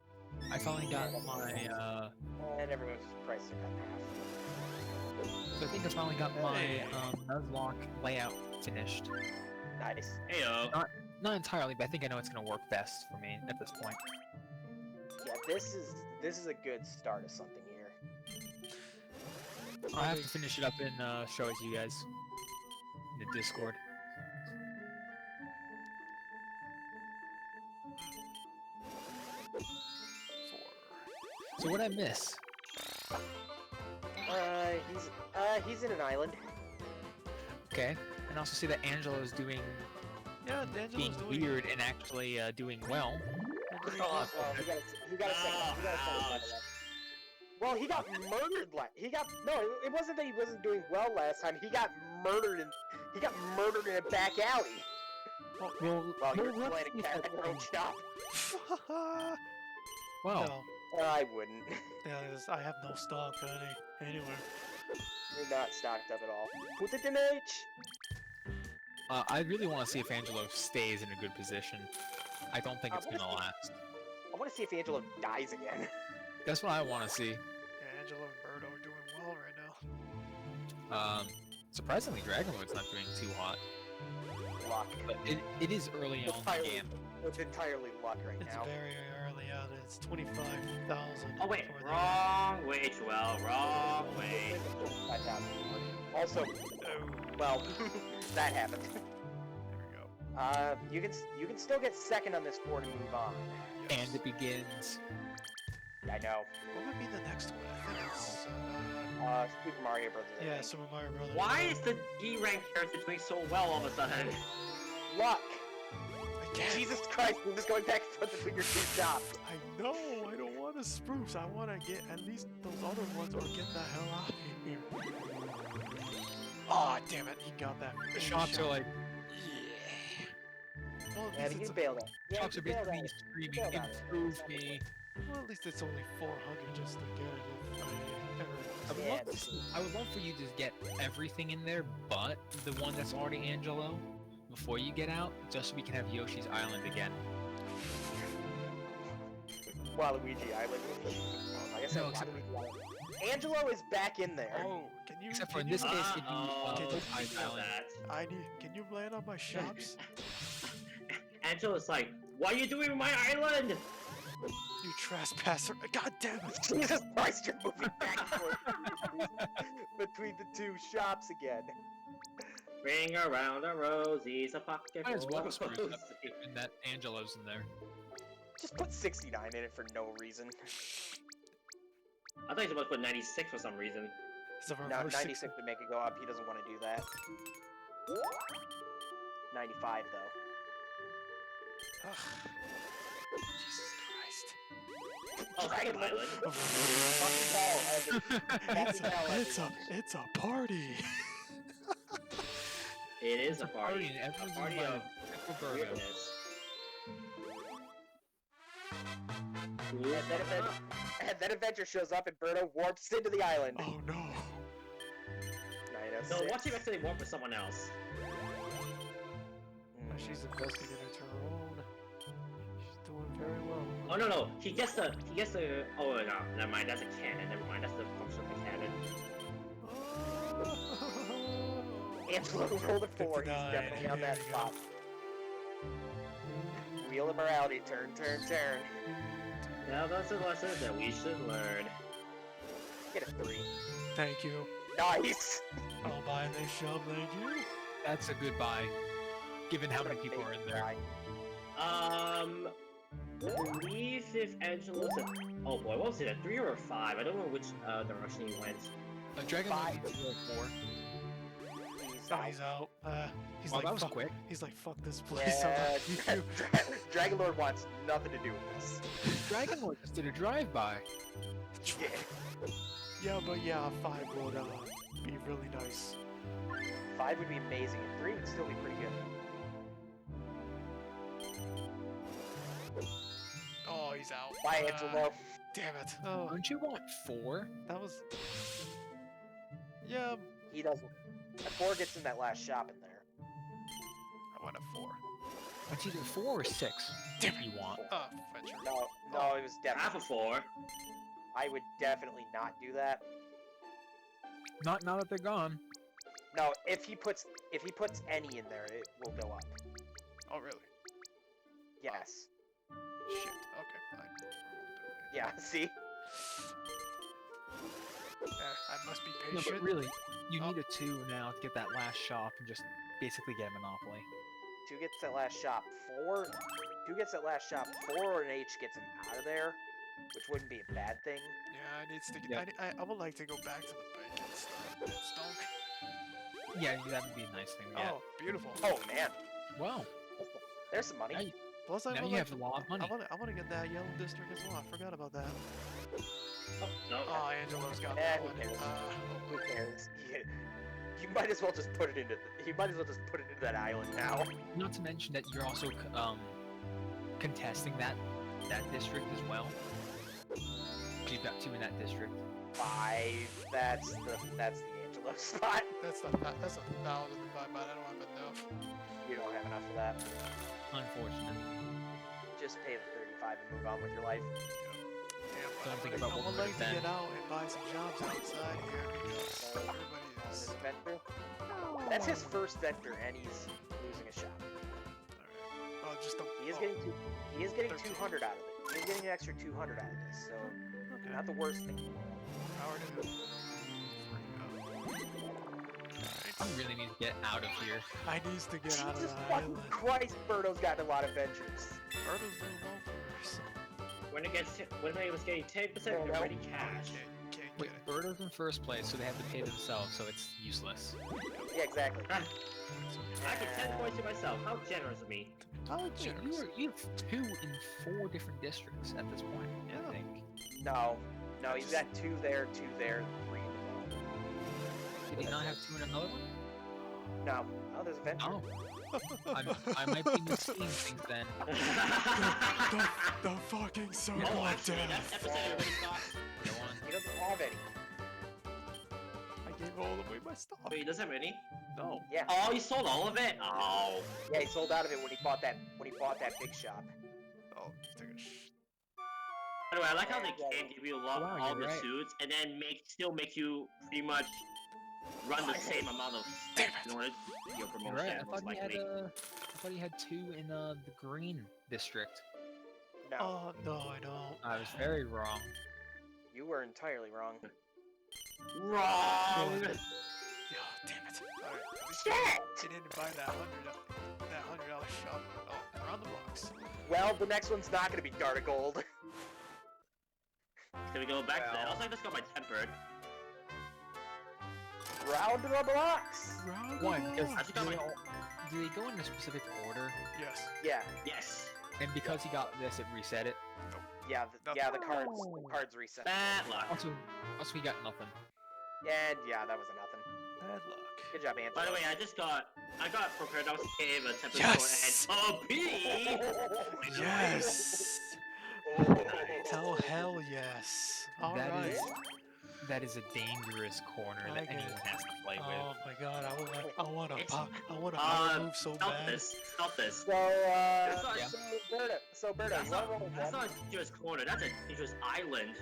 Speaker 5: I finally got my
Speaker 4: And everyone's prices are cut in
Speaker 5: so I think I finally got my
Speaker 3: Hey.
Speaker 5: Nuzlocke layout finished.
Speaker 4: half. Nice.
Speaker 1: Heyo.
Speaker 5: Not entirely, but I think I know it's gonna work best for me at this point.
Speaker 4: Yeah, this is a good start of something here.
Speaker 5: I have to finish it up and show it to you guys in the Discord. So what I miss?
Speaker 4: He's in an island.
Speaker 5: Okay, and also see that Angela's doing
Speaker 3: Yeah, D'Angelo's
Speaker 5: being
Speaker 3: doing
Speaker 5: weird and actually doing well.
Speaker 3: doing
Speaker 4: Oh,
Speaker 3: awesome.
Speaker 4: he got a second. He got a second.
Speaker 1: ouch.
Speaker 4: Well, he got murdered it wasn't that he wasn't doing well last time. He got murdered in a back alley.
Speaker 5: Well,
Speaker 4: Well, you're
Speaker 5: let's
Speaker 4: playing
Speaker 5: see
Speaker 4: a
Speaker 5: if
Speaker 4: cat
Speaker 5: that-
Speaker 4: in your own shop.
Speaker 5: Wow.
Speaker 3: No,
Speaker 4: I wouldn't.
Speaker 3: yeah, I have no stock anywhere.
Speaker 4: You're not stocked up at all. Put it in H.
Speaker 5: I really want to see if Angelo stays in a good position. I don't think it's
Speaker 4: what is
Speaker 5: gonna
Speaker 4: he-
Speaker 5: last.
Speaker 4: I want to see if Angelo dies again.
Speaker 5: That's what I want to see.
Speaker 3: Yeah, Angelo and Birdo are doing well right now.
Speaker 5: Surprisingly, Dragonlord's not doing too hot,
Speaker 4: Luck.
Speaker 5: but it is early on in the game.
Speaker 4: It's entirely luck right
Speaker 3: It's
Speaker 4: now.
Speaker 3: very early out. It's 25,000.
Speaker 1: Oh wait,
Speaker 3: for the-
Speaker 1: wrong way, Joel, wrong way.
Speaker 4: 5,000. Also,
Speaker 3: Oh,
Speaker 4: well, that happened.
Speaker 3: there we go.
Speaker 4: You can still get second on this score to move on.
Speaker 3: Yes.
Speaker 5: And it begins.
Speaker 4: I know.
Speaker 3: What would be the next one? I think it's
Speaker 4: Super Mario Brothers. I
Speaker 3: yeah,
Speaker 4: think.
Speaker 3: Super Mario Brothers.
Speaker 1: Why is the D-rank character doing so well all of a sudden?
Speaker 4: Luck.
Speaker 3: I can't.
Speaker 4: Jesus Christ, we're just going back and forth between your two shops.
Speaker 3: I know. I don't want to spruce. I want to get at least those other ones or get the hell out of here. Oh, damn it! He got that.
Speaker 5: The shops are like,
Speaker 3: Yeah. Well,
Speaker 4: Yeah,
Speaker 3: at
Speaker 4: but
Speaker 3: least
Speaker 4: you
Speaker 3: it's
Speaker 4: bailed out. Yeah,
Speaker 5: shops are
Speaker 4: you bailed
Speaker 5: basically
Speaker 4: out.
Speaker 5: screaming,
Speaker 4: Bailed out.
Speaker 5: improve me.
Speaker 3: well, at least it's only 400 just to get it. If I ever.
Speaker 5: I would,
Speaker 4: Yeah,
Speaker 5: love to, I would love for you to get everything in there, but the one that's already Angelo, before you get out, just so we can have Yoshi's Island again.
Speaker 4: Waluigi Island. Like I said,
Speaker 5: No, except-
Speaker 4: Waluigi Island. Angelo is back in there.
Speaker 3: Oh, can you?
Speaker 5: Except for
Speaker 3: can
Speaker 5: in this
Speaker 3: you,
Speaker 5: case, if you,
Speaker 1: Uh-oh,
Speaker 3: can you
Speaker 5: Oppai
Speaker 1: speaking of
Speaker 5: Island.
Speaker 1: that,
Speaker 3: I need. Can you land on my shops?
Speaker 1: Angela's like, what are you doing with my island?
Speaker 3: You trespasser! God damn it!
Speaker 4: Jesus Christ, you're moving back and forth between the two shops again.
Speaker 1: Ring around the rosies, a pocket
Speaker 5: Might as
Speaker 1: full
Speaker 5: well
Speaker 1: of
Speaker 5: spruce
Speaker 1: roses.
Speaker 5: up and that Angelo's in there.
Speaker 4: Just put 69 in it for no reason.
Speaker 1: I thought you were supposed to put 96 for some reason.
Speaker 3: It's a
Speaker 4: No,
Speaker 3: reverse
Speaker 4: 96 would make it go up. He doesn't want to do that. 95 though.
Speaker 3: Ugh. Jesus Christ!
Speaker 1: Oh,
Speaker 4: Dragon
Speaker 1: Dragon Island.
Speaker 3: It's a party.
Speaker 1: It is a
Speaker 5: It's
Speaker 1: party.
Speaker 5: and
Speaker 1: A
Speaker 5: everyone's
Speaker 1: party
Speaker 5: invited.
Speaker 1: of
Speaker 5: Except for Virgo.
Speaker 1: weirdness.
Speaker 4: And then Adventure shows up and Birdo warps into the island.
Speaker 3: Oh no!
Speaker 4: 906.
Speaker 1: No, watch him actually work with someone else.
Speaker 3: She's investing in her own. She's doing very well.
Speaker 1: Oh no, he gets the oh no, never mind, that's a cannon, never mind, that's the function of the cannon.
Speaker 4: Angelo rolled a 4. He's
Speaker 3: 59,
Speaker 4: definitely on that
Speaker 3: there you
Speaker 4: spot. Wheel of morality. Turn, turn, turn.
Speaker 1: Now that's a lesson that we should learn.
Speaker 4: Get a 3.
Speaker 3: Thank you.
Speaker 4: Nice.
Speaker 3: I'll buy a nice shop, thank you.
Speaker 5: That's a good buy, given how many people are in there.
Speaker 1: I believe if Angela's a... Oh boy, what was it, a 3 or a 5? I don't know which direction he went.
Speaker 5: Dragon Lord
Speaker 4: 5.
Speaker 5: needs to go 4.
Speaker 3: Oh, he's out. He's
Speaker 5: Well,
Speaker 3: like,
Speaker 5: that was
Speaker 3: fuck.
Speaker 5: quick.
Speaker 3: He's like, fuck this place.
Speaker 4: Yeah,
Speaker 3: I'm out.
Speaker 4: Dragon Lord wants nothing to do with this.
Speaker 5: Dragon Lord just did a drive-by.
Speaker 4: Yeah.
Speaker 3: Yeah, but yeah, 5 would be really nice.
Speaker 4: 5 would be amazing, and 3 would still be pretty good.
Speaker 3: Oh, he's out.
Speaker 4: Bye, Angelo.
Speaker 3: Damn it. Oh,
Speaker 5: Don't you want 4?
Speaker 3: that was. Yeah,
Speaker 4: He doesn't. A 4 gets in that last shop in there.
Speaker 3: I want a 4.
Speaker 5: It's either 4 or 6.
Speaker 3: Damn
Speaker 5: you want.
Speaker 3: Oh, venture.
Speaker 4: No, it was
Speaker 1: Half a
Speaker 4: definitely.
Speaker 1: 4.
Speaker 4: I would definitely not do that.
Speaker 5: Not now that they're gone.
Speaker 4: No, if he puts any in there, it will go up.
Speaker 3: Oh, really?
Speaker 4: Yes.
Speaker 3: Shit. Okay, fine. I won't do it.
Speaker 4: Yeah. See.
Speaker 3: I must be
Speaker 5: No,
Speaker 3: patient.
Speaker 5: but really, you
Speaker 3: Oh.
Speaker 5: need a 2 now to get that last shop and just basically get a monopoly.
Speaker 4: 2 gets that last shop. 4. 2 gets that last shop. 4 or an H gets him out of there, which wouldn't be a bad thing.
Speaker 3: Yeah, I need to.
Speaker 5: Yep.
Speaker 3: I would like to go back to the bank and stuff. It stunk.
Speaker 5: Yeah, that would be a nice thing to get.
Speaker 3: Oh, beautiful.
Speaker 4: Oh man,
Speaker 5: Well,
Speaker 4: there's some money.
Speaker 5: Now you-
Speaker 3: Plus, I
Speaker 5: now
Speaker 3: would
Speaker 5: you
Speaker 3: like
Speaker 5: have a lot of money.
Speaker 3: I want to get that yellow district as well. I forgot about that.
Speaker 1: Oh, no.
Speaker 3: Oh, Angelo's got
Speaker 4: Eh,
Speaker 3: that
Speaker 4: who
Speaker 3: one.
Speaker 4: cares?
Speaker 3: Oh,
Speaker 4: Who cares? You might as well just put it into. You might as well just put it into that island now.
Speaker 5: Not to mention that you're also contesting that district as well. You've got 2 in that district.
Speaker 4: 5. That's the Angelo spot.
Speaker 3: that's a 1,000 to buy, but I don't have enough.
Speaker 4: You don't have enough for that.
Speaker 5: Unfortunate.
Speaker 4: Just pay the 35 and move on with your life.
Speaker 3: Damn, but
Speaker 5: Don't think
Speaker 3: I
Speaker 5: about
Speaker 3: would
Speaker 5: what
Speaker 3: like
Speaker 5: we've
Speaker 3: to
Speaker 5: done.
Speaker 3: get out and buy some jobs outside here because everybody
Speaker 4: This
Speaker 3: is.
Speaker 4: venture. That's his first venture, and he's losing a shop.
Speaker 3: Alright. Oh, just a.
Speaker 4: He is
Speaker 3: oh,
Speaker 4: getting he is getting
Speaker 3: 13.
Speaker 4: 200 out of it. He is getting an extra 200 out of this, so
Speaker 3: Okay.
Speaker 4: not the worst thing in the world.
Speaker 3: Power to him.
Speaker 5: I really need to get out of here.
Speaker 3: I needs to get out of
Speaker 4: Jesus
Speaker 3: the
Speaker 4: fucking
Speaker 3: island.
Speaker 4: Christ, Birdo's gotten a lot of ventures.
Speaker 3: Birdo's doing well for us.
Speaker 1: When it was getting 10% of your ready cash.
Speaker 3: Can't
Speaker 5: Wait,
Speaker 3: get it.
Speaker 5: Birdo's in first place, so they have to pay themselves, so it's useless.
Speaker 4: Yeah, exactly.
Speaker 1: I get 10 points to myself. How generous of me.
Speaker 3: How
Speaker 5: Wait,
Speaker 3: generous.
Speaker 5: you have 2 in 4 different districts at this point,
Speaker 3: Yeah.
Speaker 5: I think.
Speaker 4: No, he's got 2 there, 2 there, 3 in the middle.
Speaker 5: Did he not have 2 in another one?
Speaker 4: No, there's a venture.
Speaker 5: Oh. I might be misseeing things then.
Speaker 3: The fucking circle
Speaker 1: Oh,
Speaker 3: of
Speaker 1: actually,
Speaker 3: death.
Speaker 1: that's episode everybody thought.
Speaker 5: Go on.
Speaker 4: He doesn't have any.
Speaker 3: I gave all away my stuff.
Speaker 1: Wait, he doesn't have any?
Speaker 3: No.
Speaker 4: Yeah,
Speaker 1: Oh, he sold all of it? Oh.
Speaker 4: yeah, he sold out of it when he bought that big shop.
Speaker 3: Oh, take a sh.
Speaker 1: By the way, I like how they can give you
Speaker 5: Wow,
Speaker 1: all
Speaker 5: you're
Speaker 1: the
Speaker 5: right.
Speaker 1: suits and then still make you pretty much run the same amount of steps in order to get your
Speaker 5: You're
Speaker 1: promotion,
Speaker 5: right. I
Speaker 1: most
Speaker 5: thought
Speaker 1: likely.
Speaker 5: he had 2 in the green district.
Speaker 4: No,
Speaker 3: Oh, no, I don't.
Speaker 5: I was very wrong.
Speaker 4: you were entirely wrong.
Speaker 1: Wrong!
Speaker 3: Oh, damn it. Alright, at least
Speaker 4: Shit!
Speaker 3: he didn't buy that $100 shop. Oh, around the blocks.
Speaker 4: Well, the next one's not gonna be Dart of Gold.
Speaker 1: Can we go back to that?
Speaker 4: Well.
Speaker 1: Also, I just got my tempered.
Speaker 4: Round of the blocks.
Speaker 3: Round
Speaker 5: Why?
Speaker 3: the
Speaker 5: Because
Speaker 3: blocks.
Speaker 1: just got my-
Speaker 5: do they go in a specific order?
Speaker 3: Yes.
Speaker 4: Yeah,
Speaker 1: Yes.
Speaker 5: And because he got this, it reset it.
Speaker 4: yeah, the cards reset.
Speaker 1: Bad luck.
Speaker 5: Also he got nothing.
Speaker 4: And yeah, that was a nothing.
Speaker 3: Bad luck.
Speaker 4: Good job, Anthony.
Speaker 1: By the way, I got prepared. I was gave a tempered
Speaker 3: Yes!
Speaker 1: sword and OP!
Speaker 3: Yes!
Speaker 4: Oh.
Speaker 3: Hell yes.
Speaker 5: That
Speaker 3: Alright.
Speaker 5: That is a dangerous corner
Speaker 3: I
Speaker 5: that
Speaker 3: get
Speaker 5: anyone
Speaker 3: it.
Speaker 5: has to play
Speaker 3: Oh my god, I want
Speaker 1: It's-
Speaker 3: a power move so
Speaker 1: Stop
Speaker 3: bad.
Speaker 1: this. Stop this.
Speaker 4: So,
Speaker 5: Yeah.
Speaker 4: so Berta,
Speaker 1: That's
Speaker 4: you wanna
Speaker 1: not,
Speaker 4: roll
Speaker 1: that's
Speaker 4: one?
Speaker 1: not a dangerous corner. That's a dangerous island.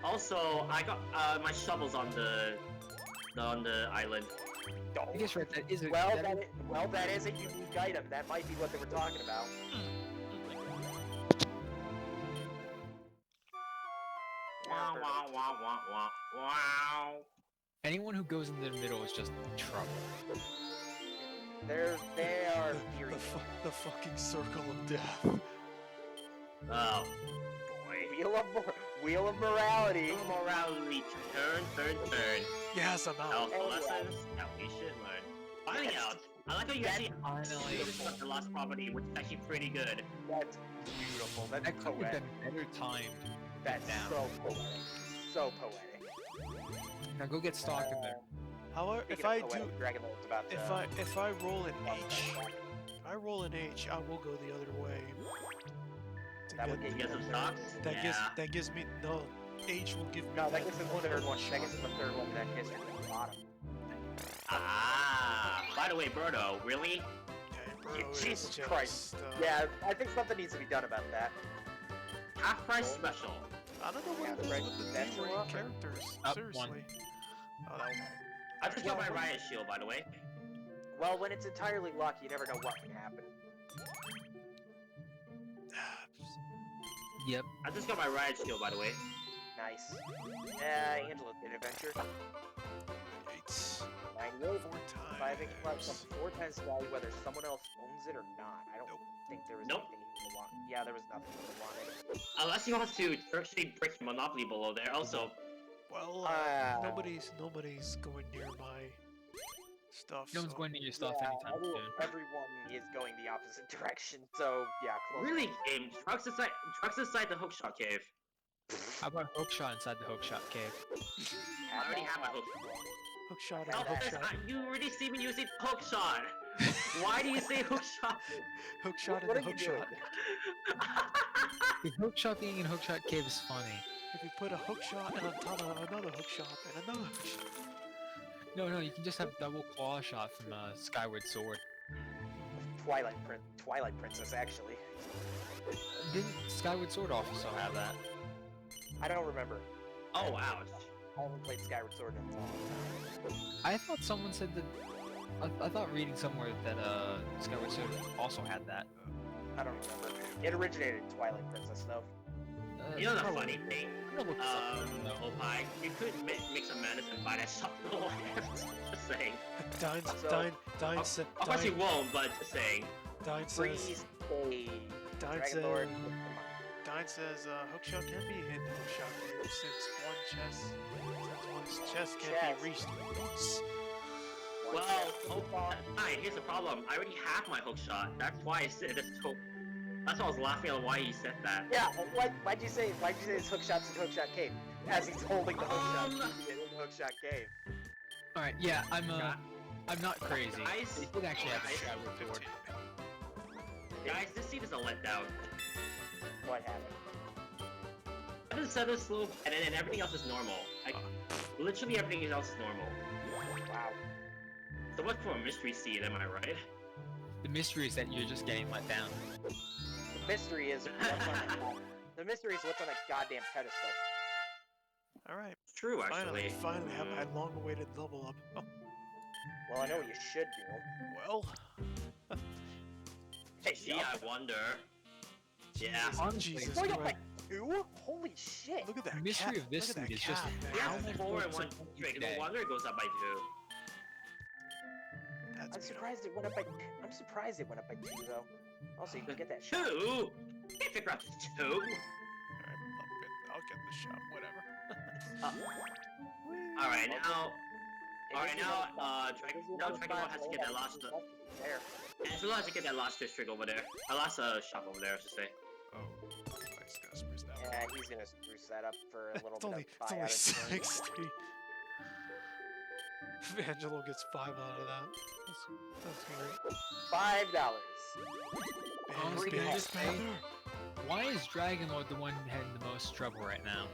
Speaker 1: Also, I got my shovels on the island.
Speaker 5: I guess right, that is a
Speaker 4: Well,
Speaker 5: that
Speaker 4: that is a unique item. That might be what they were talking about.
Speaker 1: Wow, wow, wow, wow, wow, wow.
Speaker 5: Anyone who goes into the middle is just trouble.
Speaker 4: They are very
Speaker 3: The fucking circle of death.
Speaker 1: Oh, boy.
Speaker 4: wheel of morality.
Speaker 1: No morality. Turn.
Speaker 3: Yes, I'm out.
Speaker 1: Also,
Speaker 4: And
Speaker 1: lessons that we should learn. Finding
Speaker 4: Yes.
Speaker 1: out. I like how you actually
Speaker 5: Finally.
Speaker 1: noticed the lost property, which is actually pretty good.
Speaker 4: That's beautiful. That's
Speaker 5: That could have
Speaker 4: poetic.
Speaker 5: been better timed.
Speaker 4: That's
Speaker 5: down.
Speaker 4: so poetic. So poetic.
Speaker 5: Now go get stalked in there.
Speaker 3: However,
Speaker 4: Speaking
Speaker 3: if
Speaker 4: of
Speaker 3: I
Speaker 4: poetic,
Speaker 3: do,
Speaker 4: Dragon Lord's about to.
Speaker 3: if I roll an H, I will go the other way. To
Speaker 4: That would
Speaker 1: You
Speaker 4: get
Speaker 1: get some stocks?
Speaker 3: that gives me no. H will give me.
Speaker 4: No, that gets him the third one.
Speaker 3: shot.
Speaker 4: That gets him the third one. That gets him to the bottom.
Speaker 1: Ah. By the way, Birdo, really?
Speaker 3: Okay, bro,
Speaker 4: Jesus
Speaker 3: it's just,
Speaker 4: Christ. Yeah, I think something needs to be done about that.
Speaker 1: Half price special.
Speaker 3: I don't know what
Speaker 4: Yeah,
Speaker 3: it is
Speaker 4: right,
Speaker 3: with the
Speaker 4: that's
Speaker 3: D-rank
Speaker 4: rough.
Speaker 3: characters.
Speaker 5: Up
Speaker 3: Seriously.
Speaker 5: one.
Speaker 3: Oh, that one.
Speaker 1: I just got my riot shield, by the way.
Speaker 4: Well, when it's entirely luck, you never know what can happen.
Speaker 5: Yep.
Speaker 1: I just got my riot shield, by the way.
Speaker 4: Nice. Angela did adventure. 98.
Speaker 3: 4 times.
Speaker 4: But I think it's something 4 times the value, whether someone else owns it or not. I don't
Speaker 3: Nope.
Speaker 4: think there was
Speaker 1: Nope.
Speaker 4: anything he would want. Yeah, there was nothing he would wanted.
Speaker 1: Unless he wants to actually break the monopoly below there. Also,
Speaker 3: Well, nobody's going near my stuff.
Speaker 5: No one's
Speaker 3: so-
Speaker 5: going to your stuff
Speaker 4: Yeah,
Speaker 5: anytime soon.
Speaker 4: everyone is going the opposite direction, so yeah, close.
Speaker 1: really, game trucks inside the hookshot cave.
Speaker 5: How about hookshot inside the hookshot cave?
Speaker 1: I already have my hook.
Speaker 3: Hookshot and
Speaker 1: Elvis,
Speaker 3: hookshot.
Speaker 1: you already see me using hookshot. Why do you say hookshot?
Speaker 3: Hookshot
Speaker 4: What
Speaker 3: and
Speaker 4: are you doing?
Speaker 3: hookshot.
Speaker 5: The hookshot being in hookshot cave is funny.
Speaker 3: If you put a hookshot and on top of another hookshot and another hookshot.
Speaker 5: No, you can just have double claw shot from Skyward Sword.
Speaker 4: Twilight Princess, actually.
Speaker 5: Didn't Skyward Sword also have that?
Speaker 4: I don't remember.
Speaker 1: Oh, ouch.
Speaker 4: I haven't played Skyward Sword in a long time.
Speaker 5: I thought someone said that. I thought reading somewhere that Skyward Sword also had that.
Speaker 4: I don't remember. It originated in Twilight Princess, though.
Speaker 1: You know the
Speaker 5: probably-
Speaker 1: funny thing?
Speaker 5: I'll look this up.
Speaker 1: Oppai, you could mix some madness and buy that shop to the left. Just saying.
Speaker 3: Dine
Speaker 1: Of course you won't, but just saying.
Speaker 3: Dine says,
Speaker 4: Freeze a
Speaker 3: Dine
Speaker 4: Dragon Lord.
Speaker 3: says, hookshot can be hit in hookshot cave since one's chest can't be reached with boots.
Speaker 1: Well, Oppai, here's the problem. I already have my hookshot. That's why I said this. That's why I was laughing at why he said that.
Speaker 4: Yeah, why'd you say it's hookshot's in Hookshot Cave? As he's holding the hookshot in Hookshot Cave.
Speaker 5: All right, yeah, I'm not crazy.
Speaker 1: Guys,
Speaker 5: They did actually have a
Speaker 1: guys,
Speaker 5: Skyward Sword.
Speaker 1: Guys, this scene is a letdown.
Speaker 4: What happened?
Speaker 1: I just said this slow and everything else is normal. Like, literally everything else is normal.
Speaker 4: Wow.
Speaker 1: So much for a mystery scene, am I right?
Speaker 5: The mystery is that you're just getting let down.
Speaker 4: The mystery is what's on that goddamn pedestal.
Speaker 3: Alright,
Speaker 1: True, actually.
Speaker 3: finally have my long-awaited level up. Oh,
Speaker 4: Well, I know what you should do.
Speaker 3: well.
Speaker 4: Hey,
Speaker 1: Gee, I wonder. Yeah.
Speaker 5: Honestly,
Speaker 3: Jesus
Speaker 4: Oh, you got
Speaker 3: Christ.
Speaker 4: like 2? Holy shit!
Speaker 3: Look at that
Speaker 5: The mystery
Speaker 3: cat.
Speaker 5: of this
Speaker 3: Look at
Speaker 5: league
Speaker 3: that
Speaker 5: is just
Speaker 3: cat, man.
Speaker 1: We
Speaker 5: how
Speaker 1: have
Speaker 5: much
Speaker 1: 4
Speaker 5: work
Speaker 1: and 1
Speaker 5: someone
Speaker 1: drink.
Speaker 5: today.
Speaker 1: No wonder it goes up by 2.
Speaker 3: That's
Speaker 4: I'm surprised it went up by 2 though. Also, you can get that
Speaker 1: 2?
Speaker 4: shot.
Speaker 1: Can't figure out 2.
Speaker 3: Alright, I'll get the shot, whatever.
Speaker 1: Alright, now...
Speaker 4: It
Speaker 1: Alright,
Speaker 4: gives you
Speaker 1: now,
Speaker 4: another spot. It gives you
Speaker 1: now
Speaker 4: another
Speaker 1: Dragon Lord
Speaker 4: spot
Speaker 1: has to
Speaker 4: to
Speaker 1: get that
Speaker 4: hold
Speaker 1: last...
Speaker 4: up. There.
Speaker 1: And so has to get that last district over there. Last shop over there, I should say.
Speaker 3: Oh, I just gotta spruce that
Speaker 4: Yeah,
Speaker 3: one.
Speaker 4: he's gonna spruce that up for a little
Speaker 3: It's
Speaker 4: bit
Speaker 3: only,
Speaker 4: of
Speaker 3: it's
Speaker 4: buyout
Speaker 3: only
Speaker 4: insurance.
Speaker 3: 60. Angelo gets 5 out of that. That's great.
Speaker 4: $5.
Speaker 5: Honestly, can I just say,
Speaker 3: Banner.
Speaker 5: why is Dragon Lord the one having the most trouble right now?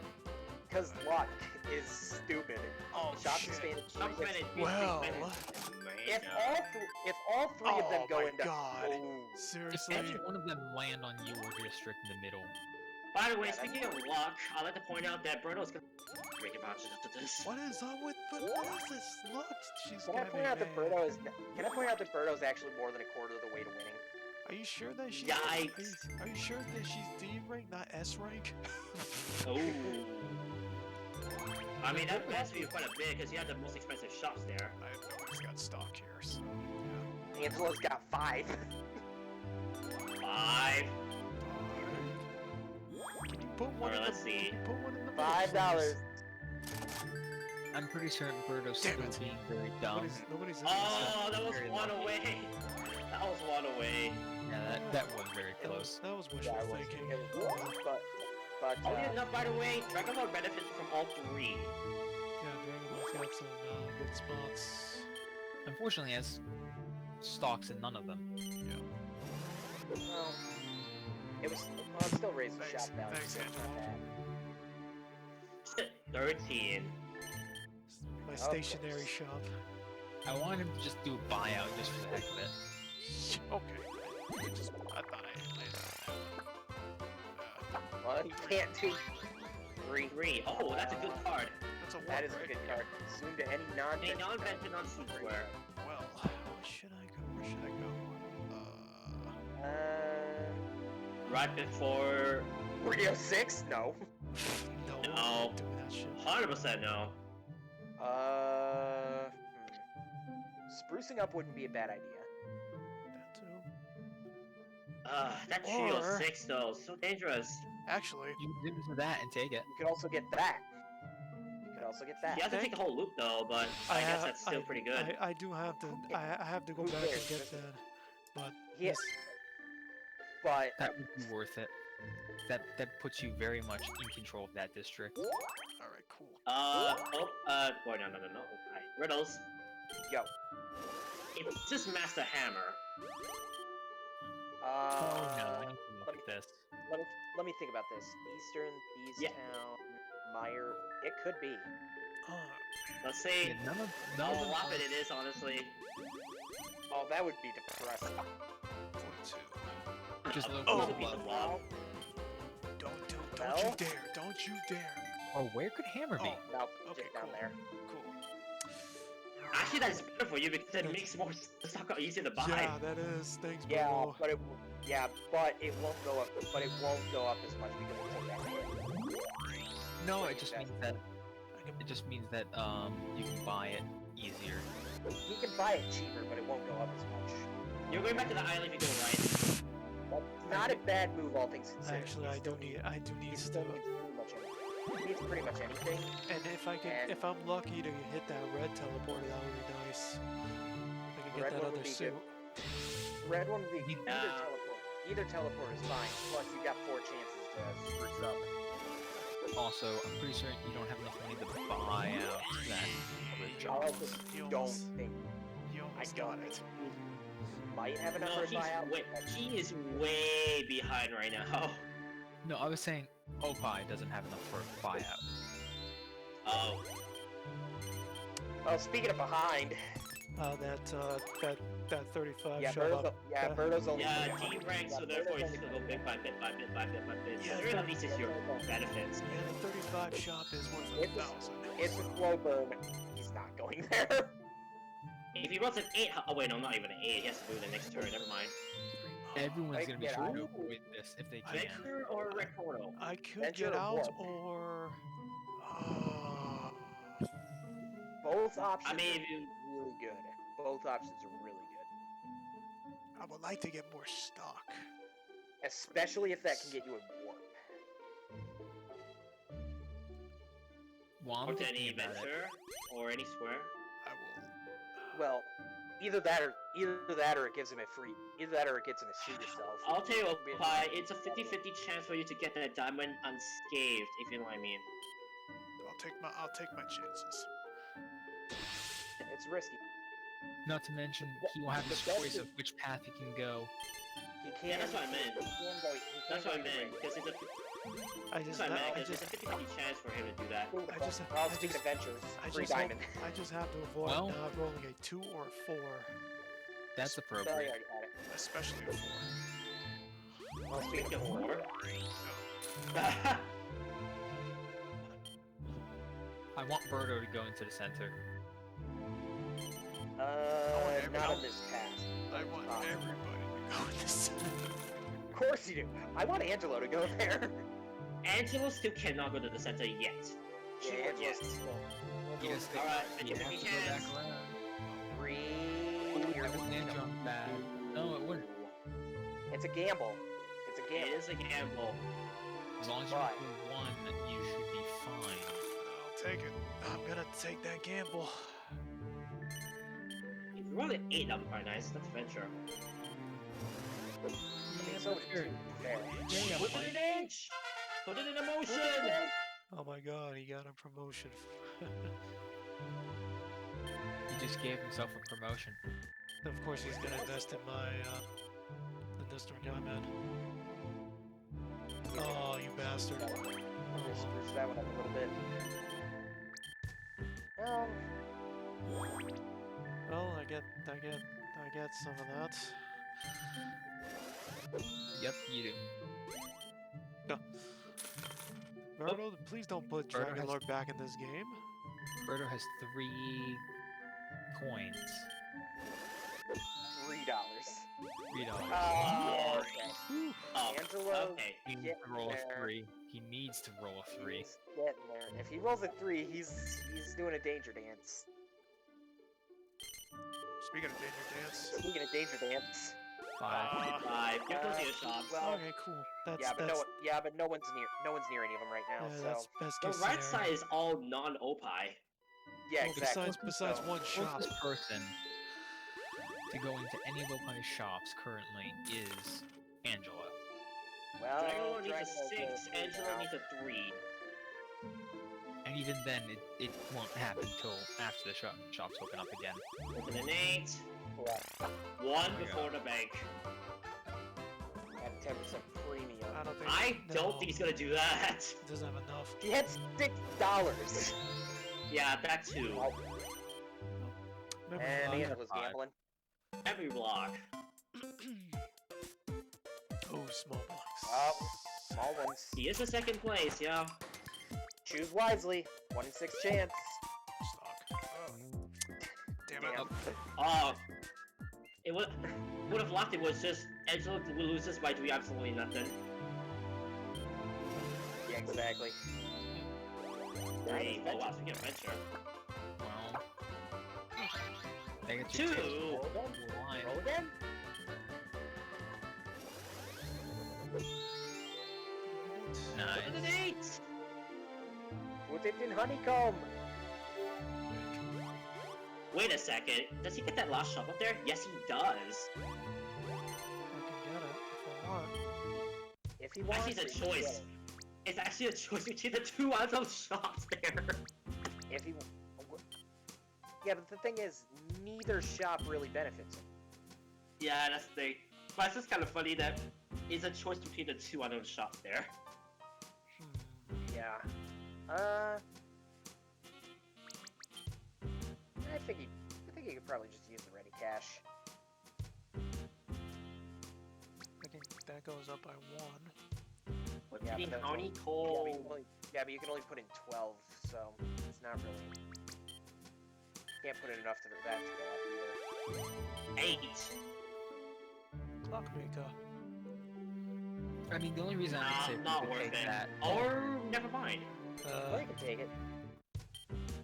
Speaker 4: Because luck is stupid.
Speaker 3: Oh,
Speaker 4: Shots
Speaker 3: shit.
Speaker 4: expanded.
Speaker 1: Shop spending
Speaker 3: Well,
Speaker 4: If all three of them
Speaker 3: Oh
Speaker 4: go
Speaker 3: my
Speaker 4: into
Speaker 3: God.
Speaker 4: oh,
Speaker 5: If
Speaker 3: Seriously?
Speaker 5: any one of them land on your district in the middle,
Speaker 1: By the way,
Speaker 4: Yeah, that's
Speaker 1: speaking of luck, I'd like to point out that Bruno's gonna make a bunch of this.
Speaker 3: What is up with what is this? Look, she's
Speaker 4: can I
Speaker 3: gonna
Speaker 4: point
Speaker 3: be
Speaker 4: out that
Speaker 3: mad.
Speaker 4: Birdo's actually more than a quarter of the way to winning?
Speaker 3: Are you sure that she's?
Speaker 1: Yikes.
Speaker 3: Are you sure that she's D rank, not S rank?
Speaker 1: Oh. I mean, that costs you quite a bit because you have the most expensive shops there.
Speaker 3: Nobody's got stock here, so
Speaker 4: Angela's got 5.
Speaker 1: 5.
Speaker 3: can you put one?
Speaker 1: Alright,
Speaker 3: in
Speaker 1: let's
Speaker 3: the,
Speaker 1: see.
Speaker 3: Can you put one in the
Speaker 4: $5.
Speaker 5: I'm pretty certain Birdo's
Speaker 3: Damn
Speaker 5: still
Speaker 3: it.
Speaker 5: being very dumb.
Speaker 3: Nobody's in
Speaker 1: Oh, that was
Speaker 5: Very
Speaker 1: one
Speaker 5: lucky.
Speaker 1: away. That was one away.
Speaker 5: Yeah, that was very
Speaker 3: this.
Speaker 5: close.
Speaker 3: That was wishful
Speaker 4: Yeah, it was,
Speaker 3: thinking.
Speaker 4: it was, but
Speaker 1: Oh, yeah, enough, by the way. Dragon Ball benefits from all 3.
Speaker 3: Yeah, Dragon Ball's got some good spots.
Speaker 5: Unfortunately, it has stocks in none of them.
Speaker 4: well, it still raised the
Speaker 3: Thanks,
Speaker 4: shop value.
Speaker 3: thanks,
Speaker 4: so it's
Speaker 3: Angela.
Speaker 4: not bad.
Speaker 1: 13.
Speaker 3: My
Speaker 4: Of
Speaker 3: stationary
Speaker 4: course.
Speaker 3: shop.
Speaker 5: I wanted him to just do a buyout just for the heck of it.
Speaker 3: Okay. I thought I
Speaker 4: Well, you can't do 3.
Speaker 1: 3. Oh, that's a good card.
Speaker 3: that's a one,
Speaker 4: That is a
Speaker 3: right?
Speaker 4: good card. Zoom to any
Speaker 1: A
Speaker 4: non-venture.
Speaker 1: non-venture, non-square.
Speaker 3: Well, where should I go? Where should I go?
Speaker 1: Right before...
Speaker 4: Radio 6? No.
Speaker 3: No.
Speaker 1: No.
Speaker 3: I'm not doing that shit.
Speaker 1: 100% no.
Speaker 4: Uh, Sprucing up wouldn't be a bad idea.
Speaker 3: That too.
Speaker 1: That trio
Speaker 3: Or-
Speaker 1: 6 though, so dangerous.
Speaker 3: Actually,
Speaker 5: You can do that and take it.
Speaker 4: You could also get that. You could also get that.
Speaker 1: You have to take the whole loop though, but I guess that's still pretty good.
Speaker 3: I do have to. I have to go
Speaker 4: Who
Speaker 3: back and
Speaker 4: cares?
Speaker 3: get that. But
Speaker 4: Yes.
Speaker 3: this-
Speaker 4: But
Speaker 5: That would be worth it. That puts you very much in control of that district.
Speaker 3: all right, cool.
Speaker 1: Wait, no. Okay. Riddles.
Speaker 4: yo,
Speaker 1: It's just Master Hammer.
Speaker 5: Oh no, I need to look
Speaker 4: let
Speaker 5: at this.
Speaker 4: let me think about this. Eastern Thieves
Speaker 1: Yeah.
Speaker 4: Town, Meyer. It could be.
Speaker 1: Let's see
Speaker 5: Yeah, none of
Speaker 1: how
Speaker 5: them
Speaker 1: whopping it is, honestly.
Speaker 4: Oh, that would be depressing.
Speaker 3: 42.
Speaker 5: just look
Speaker 1: Oh,
Speaker 5: at the
Speaker 1: piece of
Speaker 5: level.
Speaker 1: love.
Speaker 3: Don't you
Speaker 4: Well?
Speaker 3: dare! Don't you dare!
Speaker 5: Oh, where could Hammer be?
Speaker 3: Oh.
Speaker 4: No,
Speaker 3: Okay,
Speaker 4: just down
Speaker 3: cool.
Speaker 4: there.
Speaker 3: Cool.
Speaker 1: Actually, that's better for you because it makes more stock easier to buy.
Speaker 3: Yeah, that is. Thanks,
Speaker 4: Yeah,
Speaker 3: Bobo.
Speaker 4: but it won't go up. But it won't go up as much because it took that hit.
Speaker 5: No,
Speaker 4: Wait,
Speaker 5: it just
Speaker 4: that's-
Speaker 5: means that
Speaker 3: I can-
Speaker 5: it just means that you can buy it easier.
Speaker 4: You can buy it cheaper, but it won't go up as much.
Speaker 1: You're going back to the island if you go right.
Speaker 4: That's not a bad move, all things considered.
Speaker 3: Actually, I do need. I do need
Speaker 4: He
Speaker 3: to.
Speaker 4: still needs pretty much anything. He needs pretty much anything.
Speaker 3: And if I can,
Speaker 4: and-
Speaker 3: if I'm lucky to hit that red teleporter, that would be nice. If I can get
Speaker 4: Red
Speaker 3: that
Speaker 4: one would
Speaker 3: other
Speaker 4: be
Speaker 3: suit.
Speaker 4: Red one would be
Speaker 5: He-
Speaker 4: either teleport. Either teleport is fine. Plus, you got 4 chances to spruce up.
Speaker 5: Also, I'm pretty sure you don't have enough money to buy out that other
Speaker 4: I
Speaker 5: job.
Speaker 4: also
Speaker 3: You
Speaker 4: don't
Speaker 3: almost-
Speaker 4: think
Speaker 3: You almost
Speaker 4: don't
Speaker 3: got it.
Speaker 4: he might have enough
Speaker 1: No,
Speaker 4: for a
Speaker 1: he's
Speaker 4: buyout.
Speaker 1: he is way behind right now.
Speaker 5: No, I was saying Oppai doesn't have enough for a buyout.
Speaker 1: Oh,
Speaker 4: Well, speaking of behind,
Speaker 3: That 35
Speaker 4: yeah,
Speaker 3: shut up.
Speaker 4: Birdo's only.
Speaker 1: yeah,
Speaker 4: only
Speaker 1: D
Speaker 4: 100.
Speaker 1: rank, so
Speaker 4: Yeah,
Speaker 1: therefore
Speaker 4: Birdo's
Speaker 1: it's
Speaker 4: only
Speaker 1: gonna go bit by bit by bit by bit by bit.
Speaker 3: Yeah,
Speaker 1: So there at least is your benefits.
Speaker 3: Yeah, the 35 shop is worth
Speaker 4: It's a-
Speaker 3: 1,000.
Speaker 4: It's a slow burn. He's not going there.
Speaker 1: If he runs an 8, oh wait, no, not even an 8. He has to move the next turn. Never mind.
Speaker 5: Everyone's
Speaker 4: Like,
Speaker 5: gonna be
Speaker 4: get
Speaker 5: trying to
Speaker 4: out.
Speaker 5: avoid this if they can.
Speaker 1: Venture or Recordo?
Speaker 3: I could
Speaker 4: Venture
Speaker 3: get
Speaker 4: or
Speaker 3: out
Speaker 4: what?
Speaker 3: or.
Speaker 4: Both options
Speaker 1: I mean,
Speaker 4: are
Speaker 1: if you,
Speaker 4: really good. Both options are really good.
Speaker 3: I would like to get more stock.
Speaker 4: Especially if that can get you a warp.
Speaker 5: Well, I'm
Speaker 1: or
Speaker 5: thinking
Speaker 1: any
Speaker 5: about it.
Speaker 1: venture or any square.
Speaker 3: I will.
Speaker 4: Well, either that or it gives him a free. Either that or it gets him to shoot yourself.
Speaker 1: I'll tell you what, Pi, it's a 50-50 chance for you to get that diamond unscathed, if you know what I mean.
Speaker 3: I'll take my chances.
Speaker 4: It's risky.
Speaker 5: Not to mention, he will have his
Speaker 4: The best
Speaker 5: choice
Speaker 4: is-
Speaker 5: of which path he can go.
Speaker 4: He can.
Speaker 1: Yeah, that's what I meant.
Speaker 4: He can go. He can
Speaker 1: That's
Speaker 4: go
Speaker 1: what I
Speaker 4: either
Speaker 1: meant,
Speaker 4: way.
Speaker 1: because it's a
Speaker 3: I
Speaker 1: that's
Speaker 3: just,
Speaker 1: what I meant,
Speaker 3: I
Speaker 1: because it's
Speaker 3: just,
Speaker 1: a 50-50 chance for him to do that.
Speaker 4: Ooh,
Speaker 3: I just-
Speaker 4: well,
Speaker 3: I
Speaker 4: speaking
Speaker 3: just-
Speaker 4: of ventures,
Speaker 3: I
Speaker 4: free
Speaker 3: just hope,
Speaker 4: diamond.
Speaker 3: I just have to avoid
Speaker 5: Well-
Speaker 3: not rolling a 2 or a 4,
Speaker 5: That's
Speaker 4: Sorry, I
Speaker 5: appropriate.
Speaker 4: already had it.
Speaker 3: especially a 4.
Speaker 4: Well, speaking of
Speaker 1: Four.
Speaker 4: four,
Speaker 5: I want Birdo to go into the center.
Speaker 4: not on this path.
Speaker 3: I want everybody to go in this.
Speaker 4: Of course you do. I want Angelo to go there.
Speaker 1: Angelo still cannot go to the center yet. She
Speaker 4: Yeah,
Speaker 1: would,
Speaker 4: Angela's
Speaker 1: yes.
Speaker 5: You just think
Speaker 1: Alright,
Speaker 5: you
Speaker 1: give
Speaker 5: have
Speaker 1: me
Speaker 5: to go back
Speaker 1: chance.
Speaker 5: around.
Speaker 4: 3.
Speaker 5: That wouldn't end on bad. No, it wouldn't.
Speaker 4: It's a gamble. It's a
Speaker 1: It
Speaker 4: gamble.
Speaker 1: is a gamble.
Speaker 5: As long as you
Speaker 4: But-
Speaker 5: don't go 1, you should be fine.
Speaker 3: I'll take it. I'm gonna take that gamble.
Speaker 1: If you roll an 8, that would be quite nice. That's adventure.
Speaker 4: I mean, so would it too. Fair.
Speaker 5: Yeah,
Speaker 1: Put
Speaker 5: but
Speaker 1: it in H! Put it in emotion!
Speaker 3: Oh my god, he got a promotion.
Speaker 5: he just gave himself a promotion.
Speaker 3: Of course, he's gonna invest in my the district I'm in. Oh, you bastard!
Speaker 4: Just
Speaker 3: Oh,
Speaker 4: spruce that one up a little bit.
Speaker 3: well, I get some of that.
Speaker 5: Yep, you do.
Speaker 3: Birdo, please don't put
Speaker 5: Birdo
Speaker 3: Dragon
Speaker 5: has-
Speaker 3: Lord back in this game.
Speaker 5: Birdo has 3 coins.
Speaker 4: $3.
Speaker 5: $3.
Speaker 4: Oh, okay.
Speaker 1: Oh,
Speaker 4: Angelo,
Speaker 1: okay.
Speaker 5: He needs
Speaker 4: get
Speaker 5: to roll
Speaker 4: there.
Speaker 5: a 3. He needs to roll a 3.
Speaker 4: He's getting there. If he rolls a 3, he's doing a danger dance.
Speaker 3: Speaking of danger dance.
Speaker 4: Speaking of danger dance.
Speaker 5: 5.
Speaker 1: 5. Give those to your shops.
Speaker 4: well,
Speaker 3: Okay, cool. That's
Speaker 4: yeah, but
Speaker 3: that's
Speaker 4: no one's near any of them right now.
Speaker 3: yeah,
Speaker 4: so
Speaker 3: that's best
Speaker 1: The
Speaker 3: case
Speaker 1: right
Speaker 3: scenario.
Speaker 1: side is all non-Oppai.
Speaker 4: yeah,
Speaker 3: Well,
Speaker 4: exactly.
Speaker 3: besides
Speaker 4: So,
Speaker 3: one shop.
Speaker 5: Closest person to go into any of Oppai's shops currently is Angela.
Speaker 4: well,
Speaker 1: Dragon Lord needs a
Speaker 4: Dragon Lord's
Speaker 1: 6,
Speaker 4: a
Speaker 1: Angela
Speaker 4: now.
Speaker 1: needs a 3.
Speaker 5: And even then, it won't happen till after the shops open up again.
Speaker 1: Open an 8.
Speaker 4: Correct.
Speaker 1: 1
Speaker 5: my
Speaker 1: before the bank.
Speaker 4: At 10% premium.
Speaker 3: I don't think.
Speaker 1: I don't
Speaker 3: no,
Speaker 1: think he's gonna do that.
Speaker 3: he doesn't have enough.
Speaker 4: He had $6.
Speaker 1: Yeah, that too.
Speaker 4: Oh,
Speaker 3: Remember
Speaker 4: and
Speaker 3: Vlad?
Speaker 4: Angela's gambling.
Speaker 1: Every block.
Speaker 3: Oh, small blocks.
Speaker 4: Oh, small ones.
Speaker 1: He is in second place, yeah.
Speaker 4: Choose wisely. 1 in 6 chance.
Speaker 3: Stock. Damn it.
Speaker 4: Damn.
Speaker 1: Oh. It would have locked it was just Angela loses by doing absolutely nothing.
Speaker 4: Yeah, exactly.
Speaker 1: 3. Oh wow, speaking of adventure.
Speaker 5: Well, they get your
Speaker 1: 2.
Speaker 5: tips.
Speaker 4: Roll again.
Speaker 5: Line.
Speaker 4: Roll again.
Speaker 1: Open an 8.
Speaker 4: Put it in honeycomb.
Speaker 1: Wait a second. Does he get that last shop up there? Yes, he does.
Speaker 3: I can get it if I want.
Speaker 4: If he wants
Speaker 1: Actually,
Speaker 4: it,
Speaker 1: it's a
Speaker 4: he can get
Speaker 1: choice.
Speaker 4: it.
Speaker 1: It's actually a choice between the 2 out of those shops there.
Speaker 4: If he. Yeah, but the thing is, neither shop really benefits him.
Speaker 1: Yeah, that's the thing. But it's just kind of funny that it's a choice between the 2 out of those shops there.
Speaker 4: Yeah. I think he could probably just use the ready cash.
Speaker 3: I think that goes up by 1.
Speaker 1: What
Speaker 4: Yeah,
Speaker 1: do you mean,
Speaker 4: but that's
Speaker 1: Honey
Speaker 4: Yeah,
Speaker 1: Cole?
Speaker 4: but you can only put in 12, so it's not really. Can't put in enough to that to go up either.
Speaker 1: 8.
Speaker 3: Clockmaker.
Speaker 5: I mean, the only reason I would say
Speaker 1: Not
Speaker 5: we could
Speaker 1: worth
Speaker 5: take
Speaker 1: it.
Speaker 5: that.
Speaker 1: Or never mind.
Speaker 4: Well, you can take it.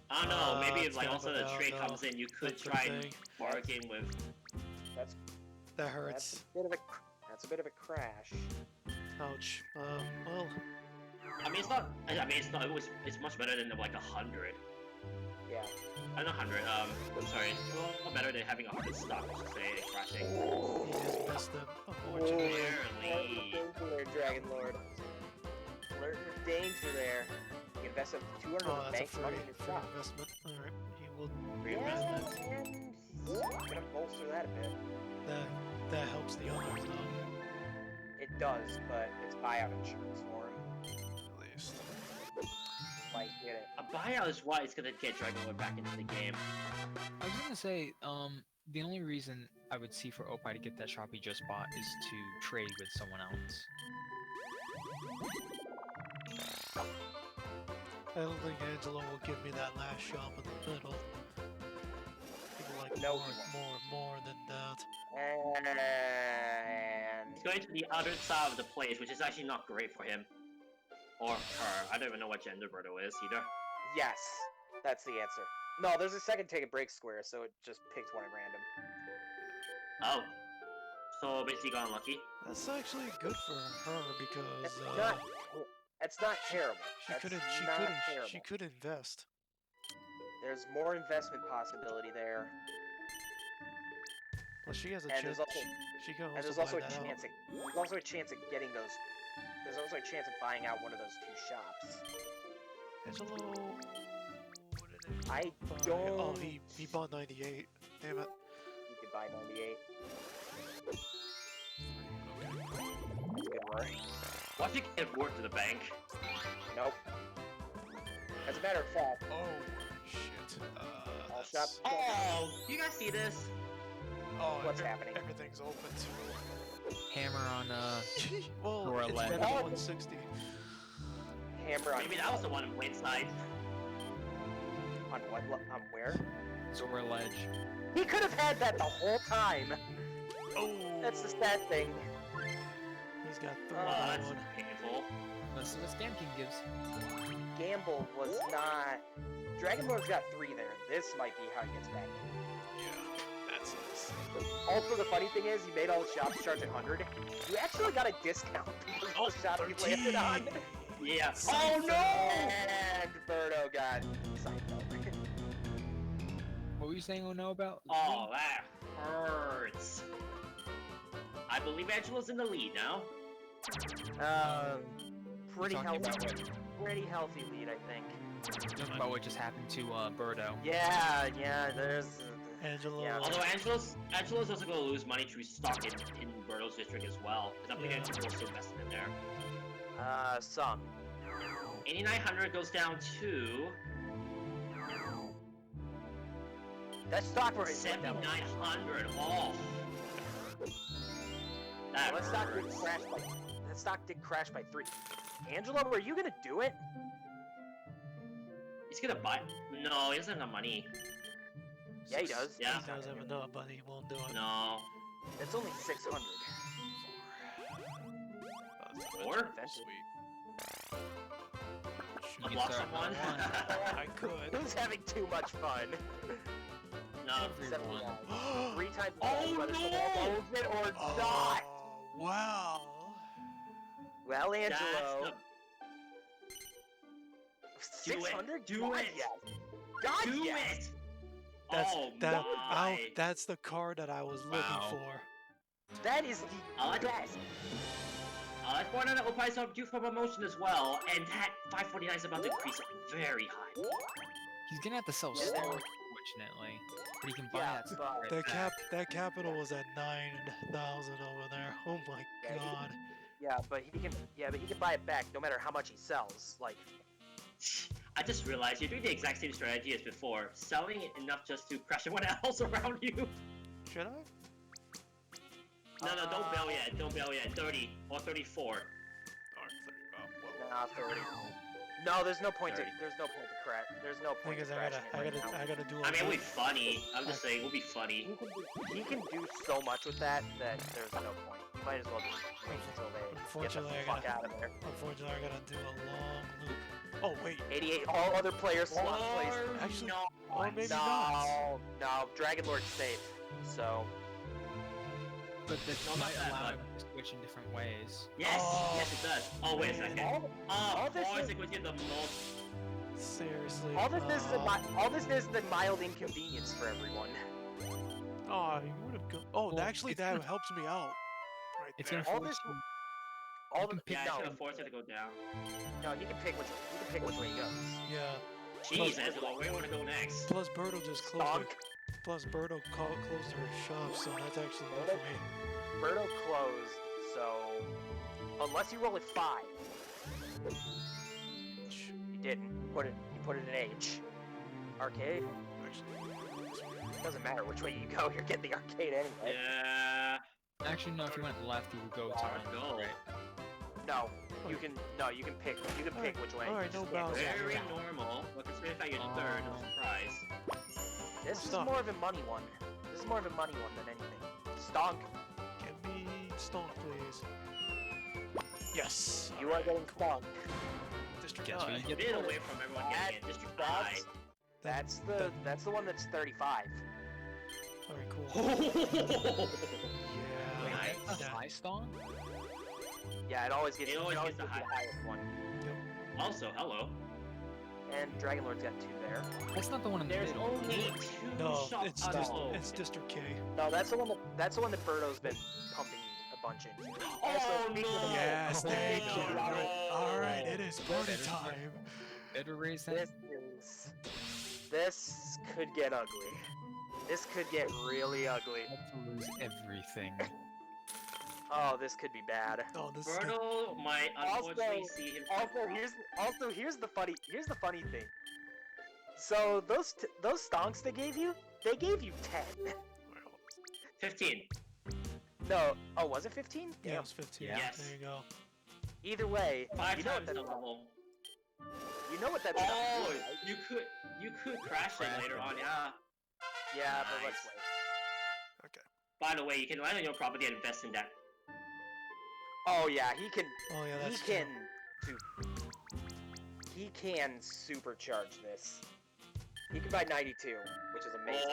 Speaker 1: I don't know. Maybe if
Speaker 3: it's
Speaker 1: like
Speaker 3: kind
Speaker 1: also
Speaker 3: of
Speaker 1: the
Speaker 3: a
Speaker 1: trade
Speaker 3: no,
Speaker 1: comes in, you could
Speaker 3: That's the
Speaker 1: try and
Speaker 3: thing.
Speaker 1: bargain with.
Speaker 4: That's
Speaker 3: That hurts.
Speaker 4: that's a bit of a crash.
Speaker 3: Ouch. Well,
Speaker 1: I mean, it's not. I mean, it's not. It's much better than like 100.
Speaker 4: Yeah.
Speaker 1: Not 100. I'm sorry. It's a lot better than having 100 stock. I should say crashing.
Speaker 3: he just missed them, unfortunately.
Speaker 1: Barely.
Speaker 4: Danger there, Dragon Lord. Flirting with danger there. You can invest up to 200
Speaker 3: Oh,
Speaker 4: in the
Speaker 3: that's a
Speaker 4: bank
Speaker 3: free,
Speaker 4: money in your
Speaker 3: free
Speaker 4: shop.
Speaker 3: investment. Alright, he will.
Speaker 1: Free
Speaker 4: Yeah,
Speaker 1: investment.
Speaker 4: and he's gonna bolster that a bit.
Speaker 3: That helps the others, though.
Speaker 4: It does, but it's buyout insurance for him.
Speaker 3: At least.
Speaker 4: Might get it.
Speaker 1: A buyout is why it's gonna get Dragon Lord back into the game.
Speaker 5: I was gonna say, the only reason I would see for Oppai to get that shop he just bought is to trade with someone else.
Speaker 3: I don't think Angelo will give me that last shop in the middle. People like
Speaker 4: No,
Speaker 3: more,
Speaker 4: he won't.
Speaker 3: more than that.
Speaker 4: And
Speaker 1: He's going to the other side of the place, which is actually not great for him. Or her. I don't even know what gender Birdo is either.
Speaker 4: Yes, that's the answer. No, there's a second take a break square, so it just picked one at random.
Speaker 1: Oh. So basically got unlucky.
Speaker 3: That's actually good for her because
Speaker 4: It's not terrible.
Speaker 3: she
Speaker 4: That's
Speaker 3: could
Speaker 4: not terrible.
Speaker 3: she could invest.
Speaker 4: There's more investment possibility there,
Speaker 3: Plus she has a
Speaker 4: and
Speaker 3: chance.
Speaker 4: there's also
Speaker 3: She can
Speaker 4: and
Speaker 3: also
Speaker 4: there's
Speaker 3: buy
Speaker 4: also a
Speaker 3: that out.
Speaker 4: chance. There's also a chance of getting those. There's also a chance of buying out one of those two shops.
Speaker 3: Angelo. What did he
Speaker 4: I
Speaker 3: buy?
Speaker 4: don't.
Speaker 3: Oh, he bought 98. Damn it.
Speaker 4: You could buy 98. Good work.
Speaker 1: Why should you get work to the bank?
Speaker 4: Nope. As a matter of fact,
Speaker 3: Oh shit.
Speaker 4: all
Speaker 3: That's-
Speaker 4: shops.
Speaker 1: Oh, you guys see this?
Speaker 3: Oh,
Speaker 4: What's happening?
Speaker 3: Everything's open too.
Speaker 5: Hammer on
Speaker 3: Well,
Speaker 5: Or a
Speaker 3: it's
Speaker 5: ledge.
Speaker 3: better than 160.
Speaker 4: Hammer on.
Speaker 1: Maybe that was the one in plain sight.
Speaker 4: On what? On where?
Speaker 5: Zora Ledge.
Speaker 4: He could have had that the whole time.
Speaker 3: Oh.
Speaker 4: That's the sad thing.
Speaker 3: He's got 3
Speaker 1: Oh,
Speaker 3: on
Speaker 1: that's
Speaker 3: one.
Speaker 1: painful.
Speaker 5: Let's see what Scam King gives.
Speaker 4: Gamble was not. Dragon Lord's got 3 there. This might be how he gets back in.
Speaker 3: Yeah, that's nice.
Speaker 4: Also, the funny thing is, he made all the shops charge 100. You actually got a discount because
Speaker 3: Oh,
Speaker 4: the shop you landed on.
Speaker 1: Yeah.
Speaker 4: Oh no! And Birdo got psycho.
Speaker 5: What were you saying? Oh no about?
Speaker 1: Oh, that hurts. I believe Angela's in the lead now.
Speaker 4: Pretty
Speaker 5: talking
Speaker 4: healthy.
Speaker 5: about what?
Speaker 4: Pretty healthy lead, I think.
Speaker 5: Talking about what just happened to Birdo.
Speaker 4: Yeah, there's.
Speaker 3: Angelo.
Speaker 4: Yeah.
Speaker 1: Although Angela's also going to lose money to restock it in Birdo's district as well, because I'm thinking people still invested in there.
Speaker 4: Some.
Speaker 1: 8,900 goes down to
Speaker 4: That stock rate.
Speaker 1: 7,900. Oh, that
Speaker 4: That stock did
Speaker 1: hurts.
Speaker 4: crash by. That stock did crash by 3. Angelo, were you gonna do it?
Speaker 1: He's gonna buy. No, he doesn't have enough money.
Speaker 4: Yeah, he does.
Speaker 1: Yeah.
Speaker 3: He does have enough, but he won't do it.
Speaker 1: No.
Speaker 4: It's only 600.
Speaker 1: Four?
Speaker 4: Sweet.
Speaker 1: A
Speaker 5: You
Speaker 1: block
Speaker 5: start
Speaker 1: someone?
Speaker 5: at
Speaker 3: I could.
Speaker 4: Who's having too much fun?
Speaker 1: No.
Speaker 5: Everyone.
Speaker 4: 3 times.
Speaker 1: Oh,
Speaker 4: whether
Speaker 1: no!
Speaker 4: someone owns it or not.
Speaker 3: Oh, wow.
Speaker 4: Well,
Speaker 1: That's
Speaker 4: Angelo.
Speaker 1: the- Do it.
Speaker 4: 600?
Speaker 1: Do
Speaker 4: God,
Speaker 1: it.
Speaker 4: yes. God,
Speaker 1: Do
Speaker 4: yes.
Speaker 1: it!
Speaker 3: That's
Speaker 1: Oh
Speaker 3: that.
Speaker 1: my!
Speaker 3: That's the card that I was
Speaker 5: Wow.
Speaker 3: looking for.
Speaker 4: That is the
Speaker 1: I like
Speaker 4: best.
Speaker 1: Let's point out that Oppai's up due for promotion as well, and that 549 is about to increase very high.
Speaker 5: He's gonna have to sell
Speaker 4: Yeah.
Speaker 5: stock, unfortunately. But he can buy
Speaker 4: Yeah,
Speaker 5: that stock
Speaker 4: but-
Speaker 5: right
Speaker 3: That
Speaker 5: back.
Speaker 3: capital was at 9,000 over there. Oh my
Speaker 4: Yeah,
Speaker 3: god.
Speaker 4: Yeah, but he can buy it back no matter how much he sells. Like,
Speaker 1: I just realized you're doing the exact same strategy as before, selling it enough just to crush everyone else around you.
Speaker 3: Should I?
Speaker 1: No, don't bail yet. Don't bail yet. 30 or 34.
Speaker 4: nah, 30. No, there's no point to
Speaker 1: 30.
Speaker 4: there's no point to crash. There's no point
Speaker 3: Because
Speaker 4: to
Speaker 3: I
Speaker 4: crashing
Speaker 3: gotta,
Speaker 4: it right now.
Speaker 3: I gotta do.
Speaker 1: I mean, it'll be
Speaker 3: a
Speaker 1: funny. I'm just saying, it'll be funny.
Speaker 4: He can do so much with that there's no point. You might as well just wait until they get the
Speaker 3: Unfortunately, I
Speaker 4: fuck
Speaker 3: gotta-
Speaker 4: out of there.
Speaker 3: Unfortunately, I gotta do a long loop. Oh wait.
Speaker 4: 88. All other players slot plays.
Speaker 3: Actually,
Speaker 1: no.
Speaker 3: or maybe not.
Speaker 4: No, Dragon Lord's safe. So
Speaker 5: But this
Speaker 1: No, not
Speaker 5: might
Speaker 1: that,
Speaker 5: allow
Speaker 1: but-
Speaker 5: him to switch in different ways.
Speaker 1: Yes,
Speaker 3: Oh,
Speaker 1: yes, it does. Oh, wait a second.
Speaker 4: all this
Speaker 1: boys
Speaker 4: is-
Speaker 1: are going to get the most.
Speaker 3: Seriously.
Speaker 4: all this is a mild inconvenience for everyone.
Speaker 3: Oh, you would have gone. Oh,
Speaker 5: Well,
Speaker 3: actually,
Speaker 5: it's
Speaker 3: that
Speaker 5: gonna-
Speaker 3: helps me out. Right
Speaker 5: It's
Speaker 3: there.
Speaker 5: gonna
Speaker 4: All
Speaker 5: force
Speaker 4: this-
Speaker 5: you.
Speaker 4: All
Speaker 5: can
Speaker 4: the
Speaker 5: pick
Speaker 1: Yeah, I
Speaker 4: no,
Speaker 1: should have forced it to go down.
Speaker 4: no, he can pick which way he goes.
Speaker 3: Yeah.
Speaker 1: Jeez, Angelo, where do you want to go next?
Speaker 3: Plus, Birdo just closed.
Speaker 4: Stonk.
Speaker 3: Plus, Birdo closed her shop, so that's actually good for me.
Speaker 4: Birdo closed, so unless you roll a 5, he didn't. He put it in H. Arcade.
Speaker 3: Actually,
Speaker 4: Doesn't matter which way you go, you're getting the arcade anyway.
Speaker 1: Yeah.
Speaker 5: Actually, no. If you went left, you would go to
Speaker 1: Alright, go.
Speaker 5: right.
Speaker 4: No, you can pick. You can pick which way.
Speaker 3: Alright,
Speaker 4: You
Speaker 3: no
Speaker 4: just can't go
Speaker 3: Bowser.
Speaker 4: back
Speaker 1: Very
Speaker 4: down.
Speaker 1: normal, but considering that you're third, no surprise.
Speaker 4: This is
Speaker 3: Stonk.
Speaker 4: more of a money one. This is more of a money one than anything. Stonk.
Speaker 3: Get me Stonk, please. Yes.
Speaker 4: You are getting stonked.
Speaker 3: District
Speaker 5: Guess
Speaker 3: I.
Speaker 5: we
Speaker 1: A
Speaker 5: get
Speaker 1: bit away from everyone getting it. District I.
Speaker 4: That's the one that's 35.
Speaker 3: Alright, cool.
Speaker 1: Oh,
Speaker 3: Yeah.
Speaker 1: Nice.
Speaker 5: That's a
Speaker 3: that-
Speaker 5: high stone?
Speaker 4: Yeah, it always gets
Speaker 1: It always
Speaker 4: gives
Speaker 1: gets the
Speaker 4: you the highest one.
Speaker 1: Also, hello.
Speaker 4: And Dragon Lord's got 2 there.
Speaker 5: That's not the one in the
Speaker 1: There's
Speaker 5: middle.
Speaker 1: only 2
Speaker 3: No,
Speaker 1: shops
Speaker 3: it's
Speaker 1: unlocked.
Speaker 3: it's District K.
Speaker 4: No, that's the one that Birdo's been pumping a bunch into.
Speaker 1: Oh
Speaker 4: speaking of-
Speaker 1: no!
Speaker 3: Yes, there you go.
Speaker 4: Oh,
Speaker 3: Alright,
Speaker 1: no.
Speaker 3: alright, it is party
Speaker 5: Better start.
Speaker 3: time.
Speaker 5: Better raise that.
Speaker 4: This could get ugly. This could get really ugly.
Speaker 5: Have to lose everything.
Speaker 4: Oh, this could be bad.
Speaker 3: Oh, this is good.
Speaker 1: Birdo might unfortunately see him.
Speaker 4: Here's the funny thing. So those stonks they gave you 10.
Speaker 1: 15.
Speaker 4: No, oh, was it 15?
Speaker 3: Yeah, it was 15.
Speaker 5: Yeah.
Speaker 1: Yes.
Speaker 3: There you go.
Speaker 4: Either way,
Speaker 1: 5
Speaker 4: you know what
Speaker 1: times the
Speaker 4: that's
Speaker 1: level.
Speaker 4: You know what that's
Speaker 1: Oh,
Speaker 4: right?
Speaker 1: you could crash it
Speaker 5: Crash
Speaker 1: later
Speaker 5: it.
Speaker 1: on, yeah.
Speaker 4: Yeah, but let's
Speaker 1: Nice.
Speaker 4: wait.
Speaker 3: Okay.
Speaker 1: By the way, you can land on your property and invest in that.
Speaker 4: Oh yeah, he can.
Speaker 3: Oh yeah,
Speaker 4: He
Speaker 3: that's
Speaker 4: can.
Speaker 3: true.
Speaker 4: He can supercharge this. He can buy 92, which is amazing.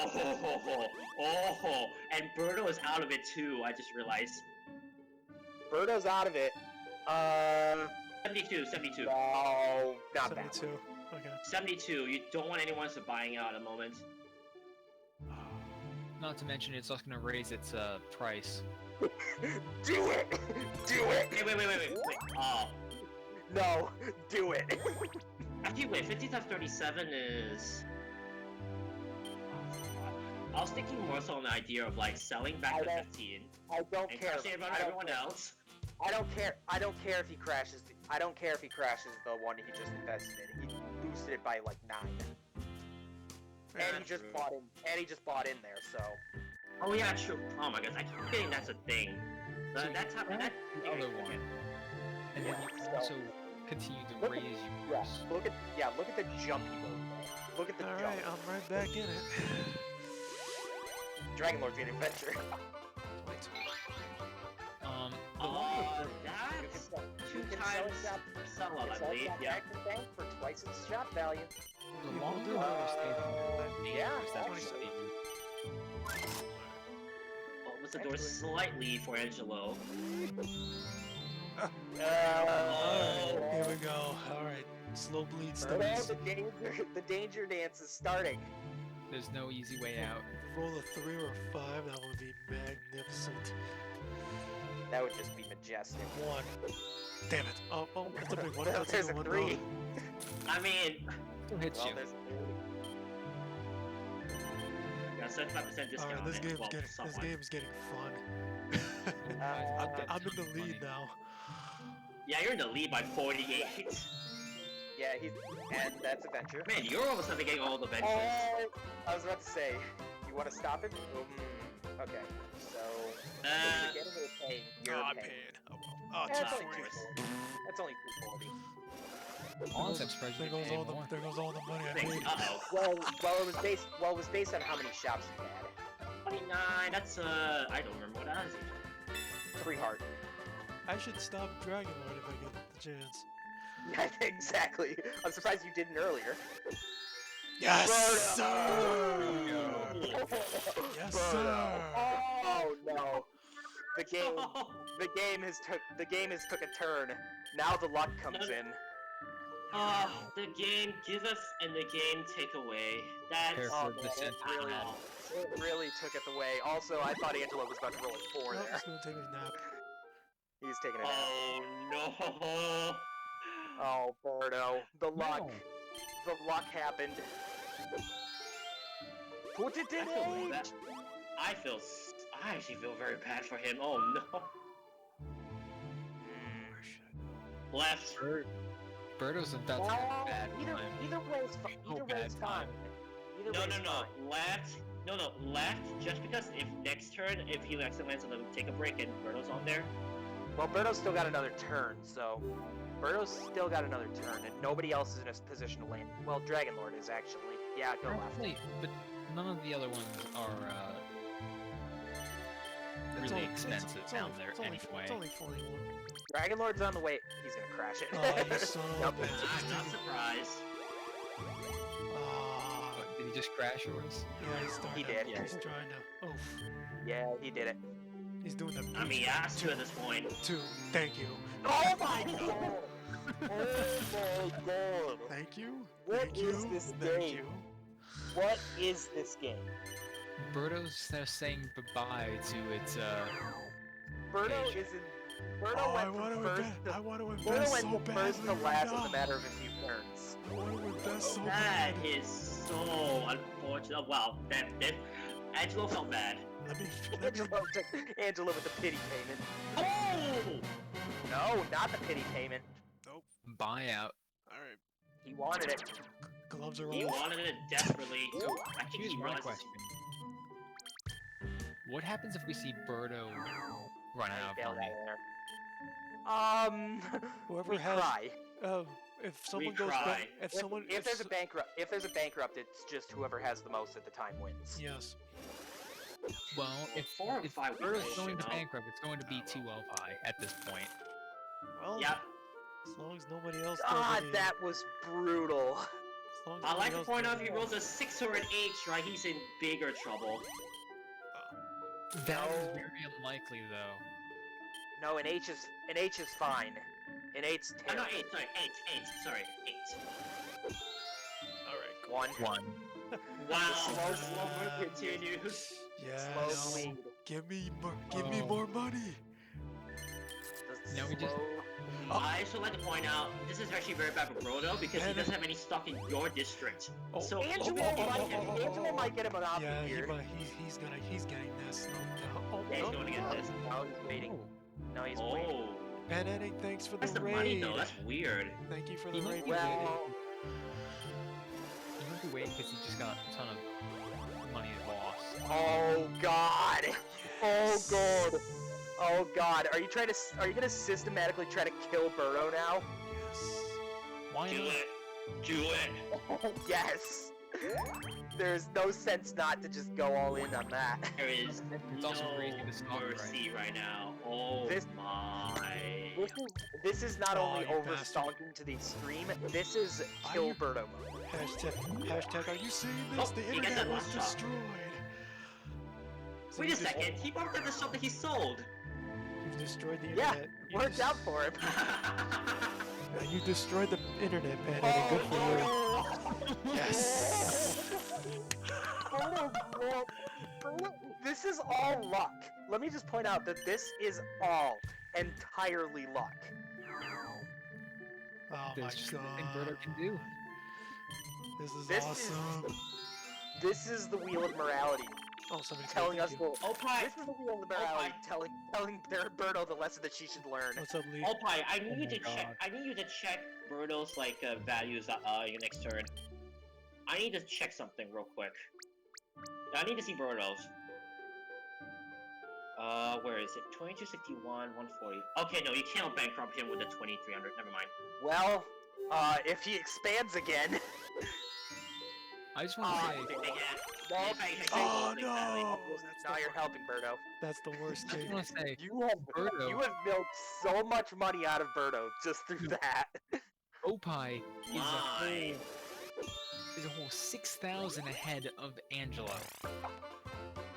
Speaker 1: Oh, and Birdo is out of it too, I just realized.
Speaker 4: Birdo's out of it.
Speaker 1: 72, 72.
Speaker 4: No, not that
Speaker 3: 72. Okay.
Speaker 1: 72, you don't want anyone else buying out at the moment.
Speaker 5: Not to mention, it's also gonna raise its price.
Speaker 4: one. Do it! Do it!
Speaker 1: Wait. Oh.
Speaker 4: No, do it!
Speaker 1: Actually, wait, 50 times 37 is... I was thinking more so on the idea of like selling back
Speaker 4: I
Speaker 1: the
Speaker 4: don't
Speaker 1: 15
Speaker 4: I don't
Speaker 1: and
Speaker 4: care.
Speaker 1: crashing it on
Speaker 4: I don't
Speaker 1: everyone
Speaker 4: care.
Speaker 1: else.
Speaker 4: I don't care. I don't care if he crashes. I don't care if he crashes the one he just invested in. He boosted it by like 9, and he just
Speaker 1: true.
Speaker 4: bought in. And he just bought in there. So
Speaker 1: Oh yeah, true. Oh my gosh, I keep forgetting that's a thing.
Speaker 5: So
Speaker 1: That's how
Speaker 5: you
Speaker 1: that.
Speaker 5: the other one, and then you can also continue to
Speaker 4: Look at-
Speaker 5: raise
Speaker 4: yeah,
Speaker 5: yours.
Speaker 4: look at the jump he made. Look at the
Speaker 3: Alright,
Speaker 4: jump.
Speaker 3: I'm right back in it.
Speaker 4: Dragon Lord's getting adventure.
Speaker 5: The one
Speaker 1: Oh,
Speaker 5: with
Speaker 1: that's
Speaker 4: You
Speaker 1: 2
Speaker 4: can
Speaker 1: times
Speaker 4: sell it
Speaker 1: sell
Speaker 4: You
Speaker 1: I
Speaker 4: can sell
Speaker 1: believe.
Speaker 4: it
Speaker 1: Yeah.
Speaker 4: back to the bank for twice its shop value.
Speaker 5: the longer roller skating, the
Speaker 4: yeah,
Speaker 5: dangerous that
Speaker 4: actually.
Speaker 5: should be.
Speaker 1: Opens the door
Speaker 4: Actually.
Speaker 1: slightly for Angelo.
Speaker 3: Alright, here we go. Alright, slow bleed
Speaker 4: Well,
Speaker 3: studies.
Speaker 4: the danger dance is starting.
Speaker 5: There's no easy way out.
Speaker 3: Roll a 3 or a 5, that would be magnificent.
Speaker 4: That would just be majestic.
Speaker 3: 1. Damn it. Oh, that's a big one. That's
Speaker 4: There's
Speaker 3: a
Speaker 4: a
Speaker 3: good one.
Speaker 4: 3.
Speaker 1: I mean,
Speaker 5: Still hits
Speaker 4: Well,
Speaker 5: you.
Speaker 4: there's
Speaker 1: got 75% discount.
Speaker 3: Alright, this
Speaker 1: and,
Speaker 3: game's
Speaker 1: well,
Speaker 3: getting
Speaker 1: somewhat.
Speaker 3: getting fun.
Speaker 4: Uh,
Speaker 3: I'm in the lead now.
Speaker 1: Yeah, you're in the lead by 48.
Speaker 4: yeah, and that's adventure.
Speaker 1: Man, you're almost not getting all the benches.
Speaker 4: I was about to say, you want to stop him? Okay, so
Speaker 1: Uh,
Speaker 4: you're getting or paying? You're
Speaker 3: Oh, I'm
Speaker 4: paying.
Speaker 3: paying. Oh well. Oh,
Speaker 4: Yeah, that's,
Speaker 3: 240.
Speaker 4: only 240. That's only 240.
Speaker 5: Honestly, I'm surprised you
Speaker 3: There
Speaker 5: didn't
Speaker 3: goes
Speaker 5: pay
Speaker 3: all
Speaker 5: more.
Speaker 3: the money I
Speaker 1: thanks.
Speaker 3: made.
Speaker 1: Uh-oh.
Speaker 4: Well, it was based on how many shops you had.
Speaker 1: 29, that's, I don't remember what that is.
Speaker 4: 3 heart.
Speaker 3: I should stop Dragon Lord if I get the chance.
Speaker 4: Yeah, exactly. I'm surprised you didn't earlier.
Speaker 3: Yes,
Speaker 4: Birdo!
Speaker 3: sir. Yes,
Speaker 4: Birdo.
Speaker 3: sir.
Speaker 4: Oh no. The game has took a turn. Now the luck comes in.
Speaker 1: The game give us and the game take away. That's...
Speaker 5: Careful.
Speaker 4: Oh,
Speaker 5: For the
Speaker 4: man,
Speaker 5: cent-
Speaker 4: really, it really took it away. Also, I thought Angelo was about to roll a 4
Speaker 3: Nope,
Speaker 4: there.
Speaker 3: just gonna take a nap.
Speaker 4: He's taking a nap.
Speaker 1: Oh no!
Speaker 4: Oh, Birdo. The luck.
Speaker 5: No.
Speaker 4: The luck happened. Put it in
Speaker 1: I feel really
Speaker 4: H!
Speaker 1: bad. I actually feel very bad for him. Oh no!
Speaker 3: Where should I go?
Speaker 1: Left.
Speaker 5: Birdo's about to have a bad time.
Speaker 4: Either way is fine.
Speaker 5: Oh,
Speaker 4: Either way
Speaker 5: bad
Speaker 4: is fine.
Speaker 5: time.
Speaker 4: Either
Speaker 1: No,
Speaker 4: way
Speaker 1: no,
Speaker 4: is
Speaker 1: no.
Speaker 4: fine.
Speaker 1: Left. No, left. Just because if next turn, if he accidentally lands on the take a break and Birdo's on there.
Speaker 4: Well, Birdo's still got another turn, so... Birdo's still got another turn, and nobody else is in a position to land. Well, Dragon Lord is actually. Yeah, go left.
Speaker 5: Actually, but none of the other ones are
Speaker 3: It's
Speaker 5: really
Speaker 3: only-
Speaker 5: expensive
Speaker 3: it's
Speaker 5: down
Speaker 3: only-
Speaker 5: there
Speaker 3: it's only,
Speaker 5: anyway.
Speaker 3: It's only 41.
Speaker 4: Dragon Lord's on the way. He's gonna crash it.
Speaker 3: Oh, you son of a
Speaker 4: Yep.
Speaker 3: bitch.
Speaker 1: I'm not surprised.
Speaker 3: Ah,
Speaker 5: What, did he just crash yours?
Speaker 3: yeah, he's starting
Speaker 4: He
Speaker 3: to,
Speaker 4: did.
Speaker 3: He's trying to. Oof.
Speaker 4: Yeah, he did it.
Speaker 3: He's doing the.
Speaker 1: I mean, he has to at this point.
Speaker 3: Two. Thank you.
Speaker 4: Oh my god! Oh my god!
Speaker 3: Thank you.
Speaker 4: What
Speaker 3: Thank
Speaker 4: is
Speaker 3: you.
Speaker 4: this
Speaker 3: Thank
Speaker 4: game?
Speaker 3: you.
Speaker 4: What is this game?
Speaker 5: Birdo's there saying goodbye to its
Speaker 4: Birdo
Speaker 5: Page.
Speaker 4: is in. Birdo
Speaker 3: Oh, I
Speaker 4: went
Speaker 3: want
Speaker 4: from
Speaker 3: to
Speaker 4: first
Speaker 3: invest.
Speaker 4: to.
Speaker 3: I want to
Speaker 4: Birdo
Speaker 3: invest
Speaker 4: went
Speaker 3: so
Speaker 4: from first
Speaker 3: badly
Speaker 4: to
Speaker 3: right
Speaker 4: last in
Speaker 3: now.
Speaker 4: a matter of a few turns.
Speaker 3: I want to invest so
Speaker 1: That
Speaker 3: bad.
Speaker 1: is so unfortunate. Well, that Angelo felt bad.
Speaker 3: Let me.
Speaker 4: Angela with the pity payment.
Speaker 1: Oh!
Speaker 4: No, not the pity payment.
Speaker 5: buyout.
Speaker 3: All right.
Speaker 4: He wanted it.
Speaker 3: Gloves are
Speaker 1: He
Speaker 3: off.
Speaker 1: wanted it desperately. I think
Speaker 5: Here's
Speaker 1: he
Speaker 5: my
Speaker 1: realizes.
Speaker 5: question. What happens if we see Birdo run out of
Speaker 4: Bailed
Speaker 5: money?
Speaker 4: out of there.
Speaker 3: Whoever
Speaker 4: We
Speaker 3: has.
Speaker 4: cry.
Speaker 3: If someone
Speaker 1: We
Speaker 3: goes
Speaker 1: cry.
Speaker 3: back, if someone,
Speaker 4: If there's a bankrupt, it's just whoever has the most at the time wins.
Speaker 3: yes.
Speaker 5: Well, if
Speaker 1: 4 or
Speaker 5: if
Speaker 1: 5
Speaker 5: Birdo's
Speaker 1: weeks,
Speaker 5: going to
Speaker 1: you know?
Speaker 5: bankrupt, it's going to be too Oppai at this point.
Speaker 3: Well,
Speaker 1: Yep.
Speaker 3: as long as nobody else.
Speaker 4: God,
Speaker 3: does any-
Speaker 4: that was brutal.
Speaker 3: as long as
Speaker 1: I like
Speaker 3: nobody
Speaker 1: to
Speaker 3: else
Speaker 1: point
Speaker 3: does
Speaker 1: out if he
Speaker 3: any-
Speaker 1: rolls a 6 or an 8, right, he's in bigger trouble.
Speaker 5: That is
Speaker 4: No.
Speaker 5: very unlikely, though.
Speaker 4: No, an H is fine. An 8's
Speaker 1: Oh, no,
Speaker 4: terrible.
Speaker 1: 8, sorry, 8, sorry, 8.
Speaker 3: All right.
Speaker 5: One.
Speaker 1: Wow,
Speaker 4: slow
Speaker 1: slow continues.
Speaker 3: Yes.
Speaker 4: Slow bleed.
Speaker 3: Give me more. Give me
Speaker 5: Oh.
Speaker 3: more money.
Speaker 4: The
Speaker 5: No, we just-
Speaker 4: slow
Speaker 1: I should like to point out, this is actually very bad for Brodo because he doesn't have any stock in your district.
Speaker 3: Oh,
Speaker 1: So
Speaker 4: Angela might get him an option
Speaker 3: Yeah,
Speaker 4: here.
Speaker 3: he's getting this. No doubt. Oh,
Speaker 1: Yeah, he's
Speaker 3: no.
Speaker 1: going to get this.
Speaker 4: No, he's waiting.
Speaker 5: Oh,
Speaker 4: No, he's waiting.
Speaker 1: Oh,
Speaker 3: Panetic, thanks for the
Speaker 1: that's the
Speaker 3: raid.
Speaker 1: money though, that's weird.
Speaker 3: Thank you for
Speaker 5: He
Speaker 3: the
Speaker 5: might
Speaker 3: raid.
Speaker 5: be
Speaker 3: Panetic.
Speaker 4: Well,
Speaker 5: he might be waiting because he just got a ton of money lost.
Speaker 4: oh god. Oh god. Oh god. Are you gonna systematically try to kill Birdo now?
Speaker 3: Yes.
Speaker 5: Why
Speaker 1: Do
Speaker 5: not?
Speaker 1: it. Do it.
Speaker 4: Yes. There's no sense not to just go all in on that.
Speaker 1: There is
Speaker 5: It's
Speaker 1: no
Speaker 5: also crazy the stock
Speaker 1: mercy right now. Oh
Speaker 4: This-
Speaker 1: my.
Speaker 4: This is not
Speaker 3: Oh,
Speaker 4: only
Speaker 3: you
Speaker 4: over
Speaker 3: bastard.
Speaker 4: stalking to the extreme, this is
Speaker 3: Are
Speaker 4: kill
Speaker 3: you-
Speaker 4: Birdo mode.
Speaker 3: Hashtag, are you seeing this?
Speaker 1: Oh,
Speaker 3: The
Speaker 1: he gets
Speaker 3: internet
Speaker 1: that
Speaker 3: was
Speaker 1: last shot.
Speaker 3: destroyed. So
Speaker 1: Wait
Speaker 3: you
Speaker 1: a second, he bought up the shop that he sold.
Speaker 3: You've destroyed the
Speaker 4: Yeah,
Speaker 3: internet. You
Speaker 4: worked
Speaker 3: des-
Speaker 4: out for him.
Speaker 3: You destroyed the internet, Panetic. Good for you. Yes.
Speaker 4: This is all luck. Let me just point out that this is all entirely luck.
Speaker 3: Oh my
Speaker 5: There's just nothing
Speaker 3: god.
Speaker 5: Birdo can do.
Speaker 3: This is
Speaker 4: This is-
Speaker 3: awesome.
Speaker 4: This is the wheel of morality,
Speaker 3: Oh, somebody's
Speaker 4: telling
Speaker 3: thank
Speaker 4: us
Speaker 3: you.
Speaker 4: the.
Speaker 1: Oppai,
Speaker 4: This is the wheel of morality, telling Birdo the lesson that she should learn.
Speaker 3: What's up, Lee?
Speaker 1: Oppai, I need
Speaker 5: Oh
Speaker 1: you to
Speaker 5: my
Speaker 1: check.
Speaker 5: God.
Speaker 1: I need you to check Birdo's values your next turn. I need to check something real quick. I need to see Birdo's. Where is it? 2261, 140. Okay, no, you can't bankrupt him with the 2300. Never mind.
Speaker 4: Well, if he expands again.
Speaker 5: I just want to say,
Speaker 1: Yeah.
Speaker 3: Oh
Speaker 1: Exactly.
Speaker 3: no!
Speaker 4: Now you're helping Birdo.
Speaker 3: That's the worst
Speaker 5: I just
Speaker 3: case.
Speaker 5: want to say,
Speaker 4: You have
Speaker 5: Birdo,
Speaker 4: milked so much money out of Birdo just through that.
Speaker 5: Oppai is
Speaker 1: My.
Speaker 5: a whole 6,000 ahead of Angelo.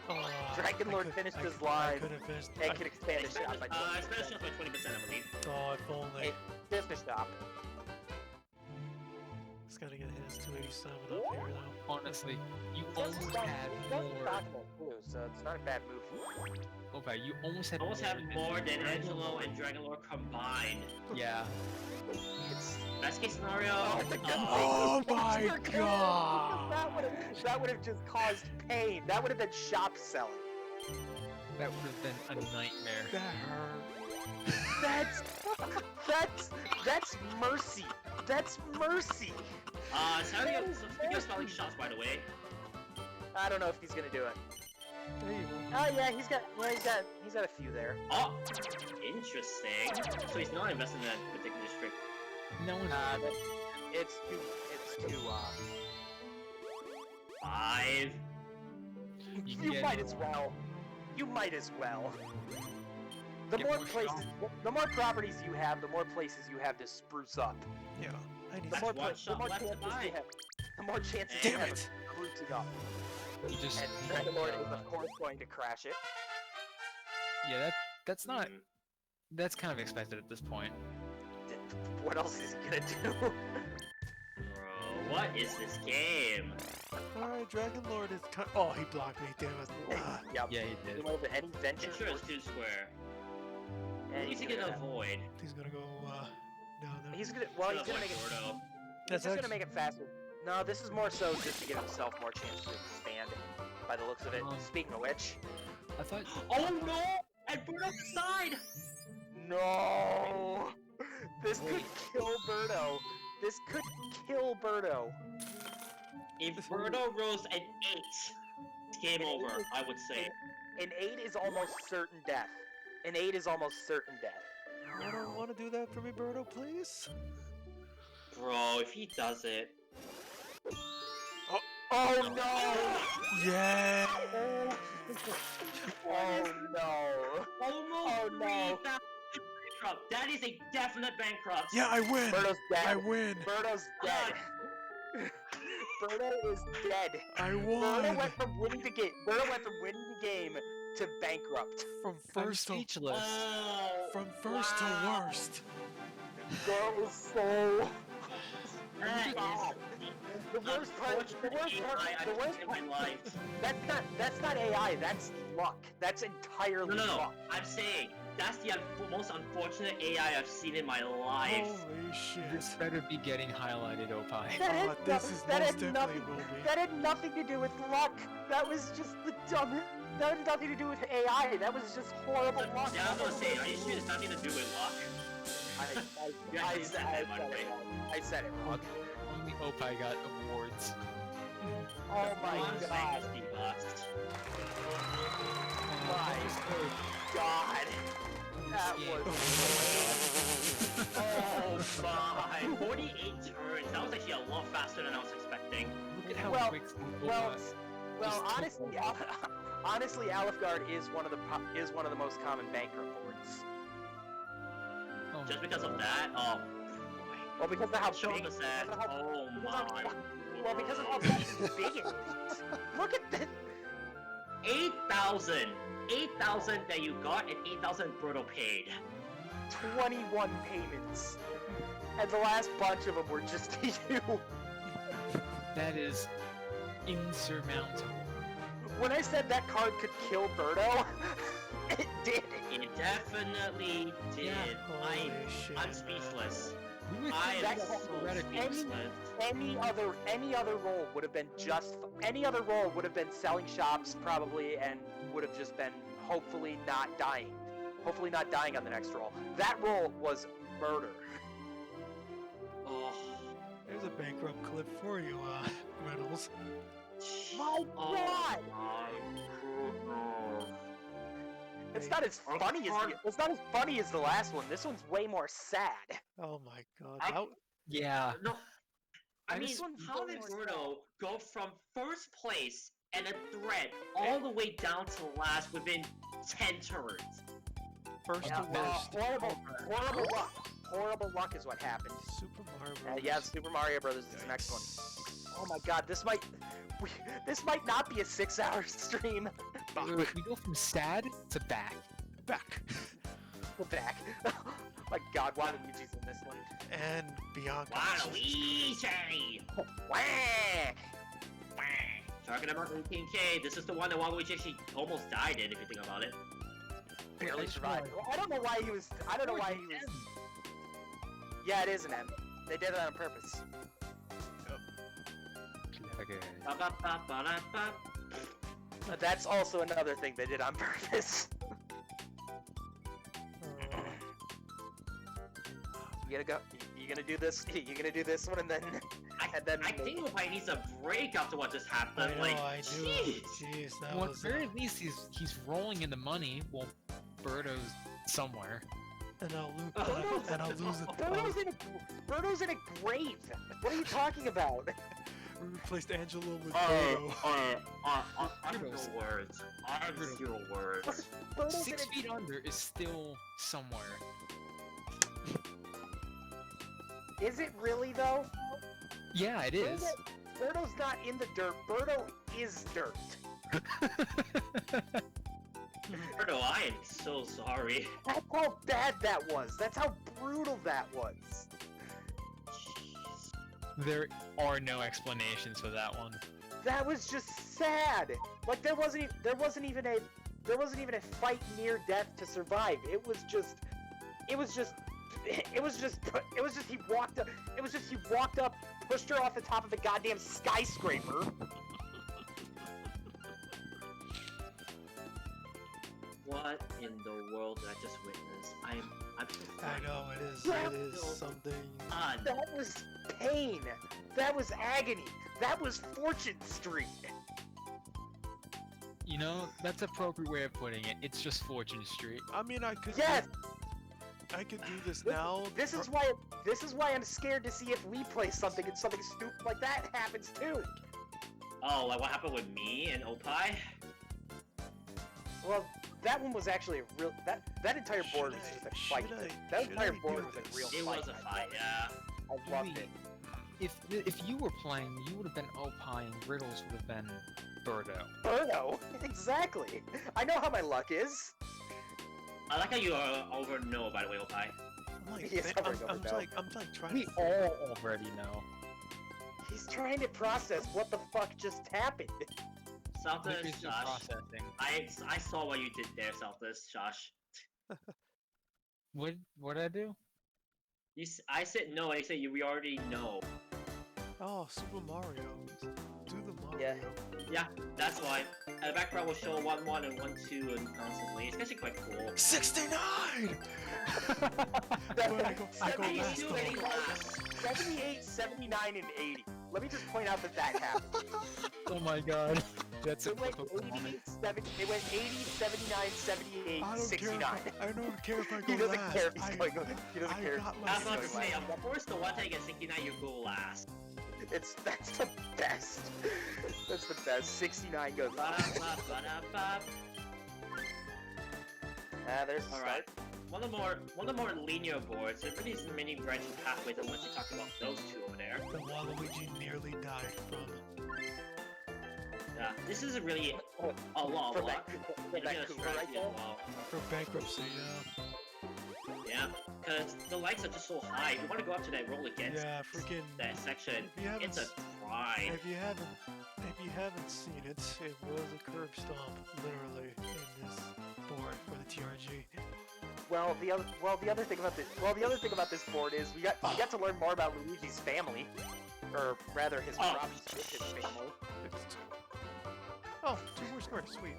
Speaker 3: Oh,
Speaker 4: Dragon Lord finished his
Speaker 3: I
Speaker 4: line
Speaker 3: could have finished.
Speaker 4: and can expand his shop by
Speaker 1: I spent
Speaker 4: 20%.
Speaker 1: by 20%, I believe.
Speaker 3: Oh, if only.
Speaker 4: Hey, business shop.
Speaker 3: It's gotta get his 287 up here though.
Speaker 5: Honestly, you almost had more.
Speaker 4: Too, so it's not a bad move.
Speaker 5: Oppai, you almost had
Speaker 1: Almost have more than
Speaker 5: Dragon
Speaker 1: Angelo
Speaker 5: Lord.
Speaker 1: and Dragon Lord combined.
Speaker 5: Yeah.
Speaker 4: It's
Speaker 1: Best case scenario.
Speaker 4: it's a good
Speaker 3: Oh
Speaker 4: thing.
Speaker 3: my
Speaker 4: You're good,
Speaker 3: god!
Speaker 4: because that would have just caused pain. That would have been shop selling.
Speaker 5: That would have been a nightmare.
Speaker 3: That hurt.
Speaker 4: That's mercy. That's mercy.
Speaker 1: Speaking of spelling shots, by the way.
Speaker 4: I don't know if he's gonna do it.
Speaker 3: There you go.
Speaker 4: Oh yeah, he's got a few there.
Speaker 1: Oh, interesting. So he's not investing in that particular district.
Speaker 5: No one's
Speaker 4: It's too
Speaker 1: 5.
Speaker 5: You can
Speaker 4: You
Speaker 5: get-
Speaker 4: might as well. You might as well. The
Speaker 5: Get
Speaker 4: more
Speaker 5: more
Speaker 4: places, the more properties you have, the more places you have to spruce up.
Speaker 3: Yeah, I need
Speaker 4: The
Speaker 1: That's
Speaker 4: more,
Speaker 1: one
Speaker 4: the
Speaker 1: shot
Speaker 4: more
Speaker 1: left to
Speaker 4: chances
Speaker 1: buy.
Speaker 4: you have. The more chances
Speaker 3: Damn
Speaker 4: you have
Speaker 3: it.
Speaker 4: of sprucing up.
Speaker 5: You just
Speaker 4: And
Speaker 5: need,
Speaker 4: Dragon Lord is of course going to crash it.
Speaker 5: yeah, that's not.
Speaker 1: Mm.
Speaker 5: That's kind of expected at this point.
Speaker 4: What else is he gonna do?
Speaker 1: Bro, what is this game?
Speaker 3: Alright, Dragon Lord is oh, he blocked me, damn it. Ah,
Speaker 4: Yep.
Speaker 5: Yeah, he did.
Speaker 4: You know, any venture
Speaker 1: It sure is too square.
Speaker 4: and
Speaker 1: He's
Speaker 4: he's
Speaker 1: gonna
Speaker 4: gonna,
Speaker 1: avoid.
Speaker 3: he's gonna go, down there.
Speaker 4: he's gonna, well, he's
Speaker 1: Gonna
Speaker 4: gonna make
Speaker 1: avoid
Speaker 4: it.
Speaker 1: Gordo.
Speaker 4: He's
Speaker 3: That's
Speaker 4: just gonna
Speaker 3: actually-
Speaker 4: make it faster. No, this is more so just to give himself more chance to expand. By the looks of it. Speaking of which,
Speaker 5: I thought.
Speaker 1: Oh no! I burned up the side!
Speaker 4: no, this could kill Birdo. This could kill Birdo.
Speaker 1: If Birdo rolls an 8, it's game over, I would say.
Speaker 4: An 8 is almost certain death. An 8 is almost certain death.
Speaker 3: I don't want to do that for me, Birdo, please.
Speaker 1: Bro, if he does it...
Speaker 4: Oh no!
Speaker 3: Yeah!
Speaker 4: Oh no!
Speaker 1: Almost
Speaker 4: Oh, no.
Speaker 1: 3,000 bankrupt. That is a definite bankrupt.
Speaker 3: Yeah, I win!
Speaker 4: Birdo's dead.
Speaker 3: I win!
Speaker 4: Birdo's dead. Birdo is dead.
Speaker 3: I
Speaker 4: Birdo
Speaker 3: won!
Speaker 4: went from winning the game. Birdo went from winning the game to bankrupt.
Speaker 3: From
Speaker 5: I'm
Speaker 3: first to
Speaker 5: speechless.
Speaker 1: Oh,
Speaker 3: from first to
Speaker 1: wow.
Speaker 3: worst.
Speaker 4: That was so.
Speaker 1: That is
Speaker 4: The worst part. The worst part.
Speaker 1: I've
Speaker 4: The worst
Speaker 1: seen
Speaker 4: part.
Speaker 1: in my life.
Speaker 4: That's not AI. That's luck. That's entirely
Speaker 1: No.
Speaker 4: luck.
Speaker 1: I'm saying that's the most unfortunate AI I've seen in my life.
Speaker 3: Holy shit.
Speaker 5: This better be getting highlighted, Oppai.
Speaker 4: That had,
Speaker 3: This is
Speaker 4: that
Speaker 3: most
Speaker 4: had
Speaker 3: definitely
Speaker 4: nothing.
Speaker 3: will be.
Speaker 4: That had nothing to do with luck. That was just the dumbest. That had nothing to do with AI. That was just horrible luck.
Speaker 1: Yeah, I was gonna say, are you sure it's nothing to do with luck?
Speaker 4: I said it wrong.
Speaker 5: Only Oppai got awards.
Speaker 4: Oh my
Speaker 1: One
Speaker 4: god.
Speaker 1: Majesty bust.
Speaker 4: My god. That was.
Speaker 1: Oh my! 48 turns. That was actually a lot faster than I was expecting.
Speaker 5: Look at how
Speaker 4: Well-
Speaker 5: quick
Speaker 4: Well,
Speaker 5: was.
Speaker 4: well,
Speaker 5: Just took
Speaker 4: honestly, Alfgard is one of the most common bankrupt boards.
Speaker 5: Oh
Speaker 1: Just
Speaker 5: my
Speaker 1: because of
Speaker 5: God.
Speaker 1: that? Oh
Speaker 4: Well, because of how
Speaker 1: Show
Speaker 4: big.
Speaker 1: us that.
Speaker 4: because of how-
Speaker 1: Oh my.
Speaker 4: Well, because of how big it is. Look at this.
Speaker 1: 8,000! 8,000 that you got and 8,000 Bruto paid.
Speaker 4: 21 payments. And the last bunch of them were just to you.
Speaker 5: That is insurmountable.
Speaker 4: When I said that card could kill Birdo, it did.
Speaker 1: It definitely did.
Speaker 5: Yeah.
Speaker 3: Holy shit.
Speaker 1: I'm speechless.
Speaker 5: We would
Speaker 1: I
Speaker 5: think
Speaker 1: am
Speaker 4: that's
Speaker 1: so
Speaker 5: theoretically
Speaker 1: speechless.
Speaker 4: Any other role would have been any other role would have been selling shops probably, and would have just been hopefully not dying on the next roll. That roll was murder.
Speaker 1: Oh.
Speaker 3: There's a bankrupt clip for you, Reynolds.
Speaker 4: My
Speaker 1: Oh
Speaker 4: god!
Speaker 1: my goodness.
Speaker 4: It's not as funny as the last one. This one's way more sad.
Speaker 3: Oh my god.
Speaker 1: I-
Speaker 3: How-
Speaker 5: Yeah.
Speaker 1: No. I
Speaker 5: And
Speaker 1: mean,
Speaker 5: this
Speaker 4: one's
Speaker 1: how did
Speaker 4: more
Speaker 1: Bruno go from first place and a threat all the way down to last within 10 turns?
Speaker 3: First
Speaker 4: Yeah,
Speaker 3: to worst.
Speaker 4: horrible luck. Horrible luck is what happened.
Speaker 3: Super Mario Bros.
Speaker 4: Yeah, Super Mario Brothers is the next one. Oh my god, this might not be a 6-hour stream.
Speaker 5: We go from sad to back.
Speaker 3: Back.
Speaker 4: Go back. Oh my god, Waluigi's in this one.
Speaker 3: And Bianca.
Speaker 1: Waluigi!
Speaker 4: Whack!
Speaker 1: Talking about 18K, this is the one that Waluigi actually almost died in, if you think about it.
Speaker 4: Barely survived. Well, I don't know why he was. Yeah, it is an M. They did that on purpose.
Speaker 5: Okay.
Speaker 1: Ba-ba-ba-ba-da-ba.
Speaker 4: But that's also another thing they did on purpose. You gotta go. You gonna do this? You gonna do this one and then?
Speaker 1: I think Oppai needs a break after what just
Speaker 3: I
Speaker 1: happened.
Speaker 3: know,
Speaker 1: Like,
Speaker 3: I do.
Speaker 1: jeez.
Speaker 3: Jeez, that
Speaker 5: Well, at
Speaker 3: was.
Speaker 5: the very least, he's rolling in the money. Well, Birdo's somewhere.
Speaker 3: And I'll lose.
Speaker 1: Birdo's-
Speaker 3: And I'll lose it.
Speaker 4: Birdo's in a grave. What are you talking about?
Speaker 3: we replaced Angelo with
Speaker 1: I
Speaker 3: Birdo.
Speaker 1: have no words. I have zero words.
Speaker 4: Birdo's in
Speaker 5: 6
Speaker 4: it.
Speaker 5: feet under is still somewhere.
Speaker 4: Is it really though?
Speaker 5: Yeah, it is.
Speaker 4: Birdo's not in the dirt. Birdo is dirt.
Speaker 1: Birdo, I am so sorry.
Speaker 4: That's how bad that was. That's how brutal that was.
Speaker 1: Jeez.
Speaker 5: There are no explanations for that one.
Speaker 4: That was just sad. Like there wasn't even a fight near death to survive. It was just he walked up, pushed her off the top of a goddamn skyscraper.
Speaker 1: What in the world did I just witness? I'm so
Speaker 3: I know, it is something.
Speaker 4: That was pain. That was agony. That was Fortune Street.
Speaker 5: You know, that's an appropriate way of putting it. It's just Fortune Street.
Speaker 3: I mean, I could
Speaker 4: Yes.
Speaker 3: I could do this now.
Speaker 4: This is why I'm scared to see if we play something and something stupid like that happens too.
Speaker 1: Oh, like what happened with me and Oppai?
Speaker 4: Well, that one was actually a real. That entire board was just a fight. That entire board was a real
Speaker 1: It
Speaker 4: fight.
Speaker 1: was a fight, yeah.
Speaker 4: I loved it.
Speaker 5: If you were playing, you would have been Oppai and Riddles would have been Birdo.
Speaker 4: Birdo, exactly. I know how my luck is.
Speaker 1: I like how you over know, by the way, Oppai.
Speaker 3: I'm like,
Speaker 4: Yes,
Speaker 3: I'm like trying
Speaker 5: We
Speaker 3: to.
Speaker 5: all already know.
Speaker 4: He's trying to process what the fuck just happened.
Speaker 5: There
Speaker 1: Saltus,
Speaker 5: is no
Speaker 1: Josh.
Speaker 5: processing.
Speaker 1: I saw what you did there, Saltus, Josh.
Speaker 5: What did I do?
Speaker 1: I said no, and you said we already know.
Speaker 3: Oh, Super Mario. Do the Mario.
Speaker 4: Yeah.
Speaker 1: Yeah, that's why. And the background will show 1-1 and 1-2 and constantly. It's actually quite cool.
Speaker 3: 69. I go
Speaker 1: He's
Speaker 3: last.
Speaker 1: still
Speaker 3: though.
Speaker 1: getting last.
Speaker 4: 78, 79, and 80. Let me just point out that happened.
Speaker 5: Oh my god. That's a
Speaker 4: It went
Speaker 5: typical
Speaker 4: 80,
Speaker 5: moment.
Speaker 4: 79, 78,
Speaker 3: I don't
Speaker 4: 69.
Speaker 3: I don't care if I go
Speaker 4: He doesn't
Speaker 3: last.
Speaker 4: care if he's going. He doesn't
Speaker 3: I
Speaker 4: care.
Speaker 3: got
Speaker 1: I was
Speaker 3: my
Speaker 1: about to say,
Speaker 3: second.
Speaker 1: I'm forced to one take at 69, you go last.
Speaker 4: That's the best. That's the best. 69 goes.
Speaker 1: Ba-da-ba-ba-da-ba.
Speaker 4: There's the
Speaker 1: Alright. One of the more linear boards. There really isn't many branching pathways unless you talk about those two over there.
Speaker 3: The Waluigi nearly died from.
Speaker 1: Yeah, this is really a lot
Speaker 4: For
Speaker 1: of luck.
Speaker 4: that
Speaker 1: And a bit of
Speaker 4: Vancouver
Speaker 1: strategy
Speaker 4: right
Speaker 1: as
Speaker 4: there?
Speaker 1: well.
Speaker 3: For bankruptcy, yeah.
Speaker 1: Yeah, because the lights are just so high. If you want to go up to that roll against
Speaker 3: Yeah, freaking.
Speaker 1: that section,
Speaker 3: If you haven't
Speaker 1: it's a grind.
Speaker 3: If you haven't seen it, it was a curb stomp, literally, in this board for the TRG.
Speaker 4: the other thing about this board is we got to learn more about Luigi's family, or rather his
Speaker 1: Oh.
Speaker 4: his family.
Speaker 3: It's oh, 2 more squares, sweet.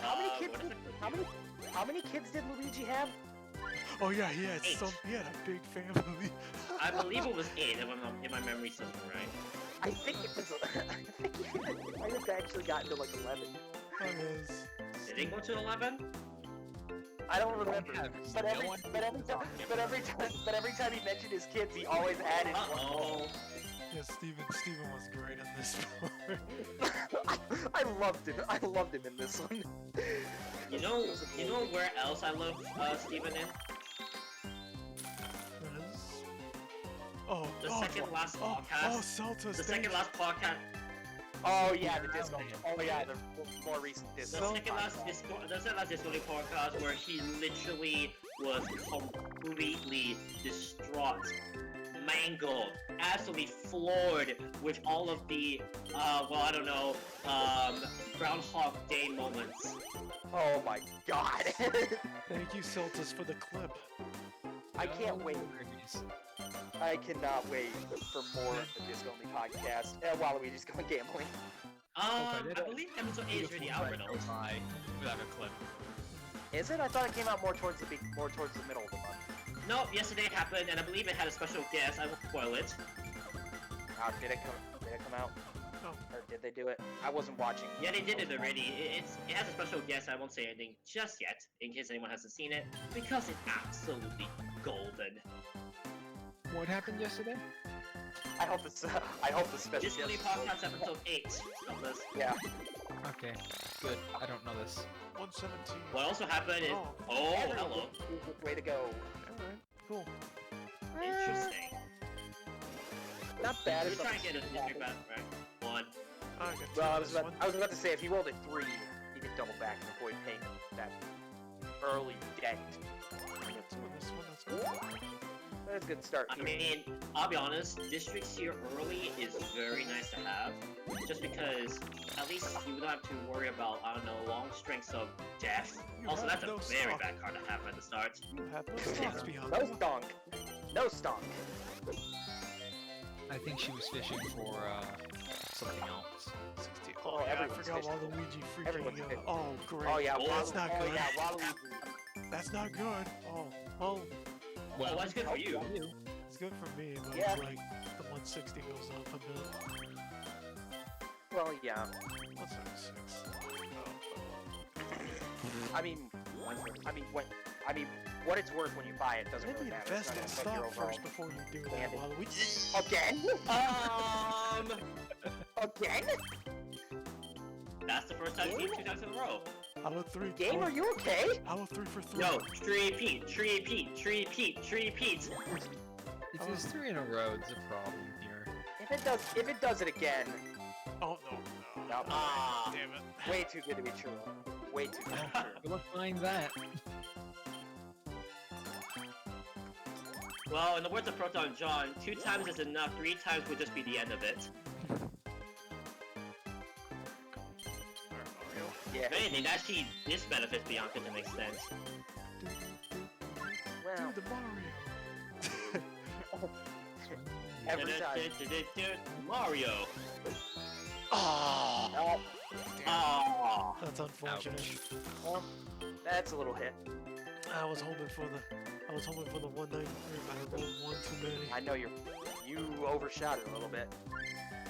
Speaker 4: How many kids?
Speaker 1: What is it?
Speaker 4: How many kids did Luigi have?
Speaker 3: Oh yeah, he had
Speaker 1: 8.
Speaker 3: he had a big family.
Speaker 1: I believe it was 8 if my memory serves me right.
Speaker 4: I think it was. I think it might have actually gotten to like 11.
Speaker 3: Oh, yes.
Speaker 1: Did it go to 11?
Speaker 4: I don't remember.
Speaker 5: have
Speaker 4: But
Speaker 5: no
Speaker 4: every
Speaker 5: idea.
Speaker 4: time he mentioned his kids, he always added.
Speaker 1: Uh-oh.
Speaker 3: Yeah, Steven was great on this board.
Speaker 4: I loved him. I loved him in this one.
Speaker 1: You know where else I love Steven in?
Speaker 3: Oh,
Speaker 1: The
Speaker 3: oh,
Speaker 1: second last
Speaker 3: oh,
Speaker 1: podcast.
Speaker 3: oh, Celta's
Speaker 1: The second last podcast.
Speaker 4: Oh yeah, the disco. Oh yeah, the more recent
Speaker 1: The
Speaker 4: disco.
Speaker 1: second last Disco League podcast where he literally was completely distraught, mangled, absolutely floored with all of the, Groundhog Day moments.
Speaker 4: Oh my god.
Speaker 3: Thank you, Celtas, for the clip.
Speaker 4: I can't wait.
Speaker 5: worries.
Speaker 4: I cannot wait for more of the Disco Only podcast. Waluigi's going gambling.
Speaker 1: I believe episode 8 is already out, Reynolds.
Speaker 5: Oppai without a clip.
Speaker 4: Is it? I thought it came out more towards the middle of the month.
Speaker 1: No, yesterday it happened, and I believe it had a special guest. I won't spoil it.
Speaker 4: Did it come out?
Speaker 3: No.
Speaker 4: Or did they do it? I wasn't watching.
Speaker 1: Yeah, they did it already. It has a special guest. I won't say anything just yet, in case anyone hasn't seen it, because it's absolutely golden.
Speaker 5: What happened yesterday?
Speaker 4: I hope this special
Speaker 1: Just really
Speaker 4: guest.
Speaker 1: podcast episode 8 of this.
Speaker 4: Yeah.
Speaker 5: Okay, good. I don't know this.
Speaker 3: 117.
Speaker 1: What also happened is...
Speaker 3: Oh.
Speaker 1: Oh, hello.
Speaker 4: Way to go.
Speaker 3: Alright, cool.
Speaker 1: Interesting.
Speaker 4: Not bad.
Speaker 1: We're
Speaker 4: as
Speaker 1: trying to get a district back, right? 1.
Speaker 3: I got two
Speaker 4: Well,
Speaker 3: on this one.
Speaker 4: I was about to say if he rolled a 3, he could double back and avoid paying that early dent.
Speaker 3: I got two on this one, that's good.
Speaker 4: That's a good start.
Speaker 1: I mean, I'll be honest, districts here early is very nice to have. Just because at least you don't have to worry about, I don't know, long strings of death.
Speaker 3: You
Speaker 1: Also,
Speaker 3: have
Speaker 1: that's a
Speaker 3: no
Speaker 1: very
Speaker 3: stock.
Speaker 1: bad card to have at the start.
Speaker 3: You have no stocks beyond
Speaker 4: No
Speaker 3: that.
Speaker 4: stonk. No stonk.
Speaker 5: I think she was fishing for something else.
Speaker 3: 60.
Speaker 4: Oh,
Speaker 3: Oh, yeah, I
Speaker 4: everyone's
Speaker 3: forgot
Speaker 4: fishing.
Speaker 3: Waluigi
Speaker 4: Everyone's
Speaker 3: freaking.
Speaker 4: fishing.
Speaker 3: Oh, great.
Speaker 4: Oh yeah,
Speaker 1: That's
Speaker 3: not
Speaker 4: Oh
Speaker 3: good.
Speaker 4: yeah, Waluigi.
Speaker 3: That's not good. Oh,
Speaker 1: Well, what's good for you?
Speaker 3: it's good for me, but
Speaker 4: Yeah.
Speaker 3: it's like the 160 goes up a bit.
Speaker 4: Well, yeah.
Speaker 3: 176.
Speaker 4: I mean, what it's worth when you buy it doesn't
Speaker 3: Maybe
Speaker 4: really matter.
Speaker 3: invest in
Speaker 4: It's not gonna
Speaker 3: stock
Speaker 4: affect your
Speaker 3: first before you do that,
Speaker 4: standing.
Speaker 3: Waluigi.
Speaker 4: Again? Again?
Speaker 1: That's the first time you've 2 times in a row.
Speaker 3: Hollow 3.
Speaker 4: Game, are you okay?
Speaker 3: Hollow 3 for 3.
Speaker 1: No, tree Pete, tree Pete, tree Pete, tree Pete.
Speaker 5: If there's 3 in a row, it's a problem here.
Speaker 4: If it does it again,
Speaker 3: Oh, no.
Speaker 4: no.
Speaker 1: Ah.
Speaker 3: Damn it.
Speaker 4: Way too good to be true. Way too good to be true.
Speaker 5: Good luck finding that.
Speaker 1: Well, in the words of Proton John, 2 times is enough, 3 times would just be the end of it.
Speaker 4: Yeah.
Speaker 1: If anything, that actually disbenefits Bianca to an extent.
Speaker 4: Well,
Speaker 3: Do the Mario.
Speaker 4: every time.
Speaker 1: Mario.
Speaker 3: Oh,
Speaker 4: Oh,
Speaker 1: Ah.
Speaker 3: that's unfortunate.
Speaker 4: well, that's a little hit.
Speaker 3: I was hoping for the 193, but I rolled one too many.
Speaker 4: I know you overshot it a little bit.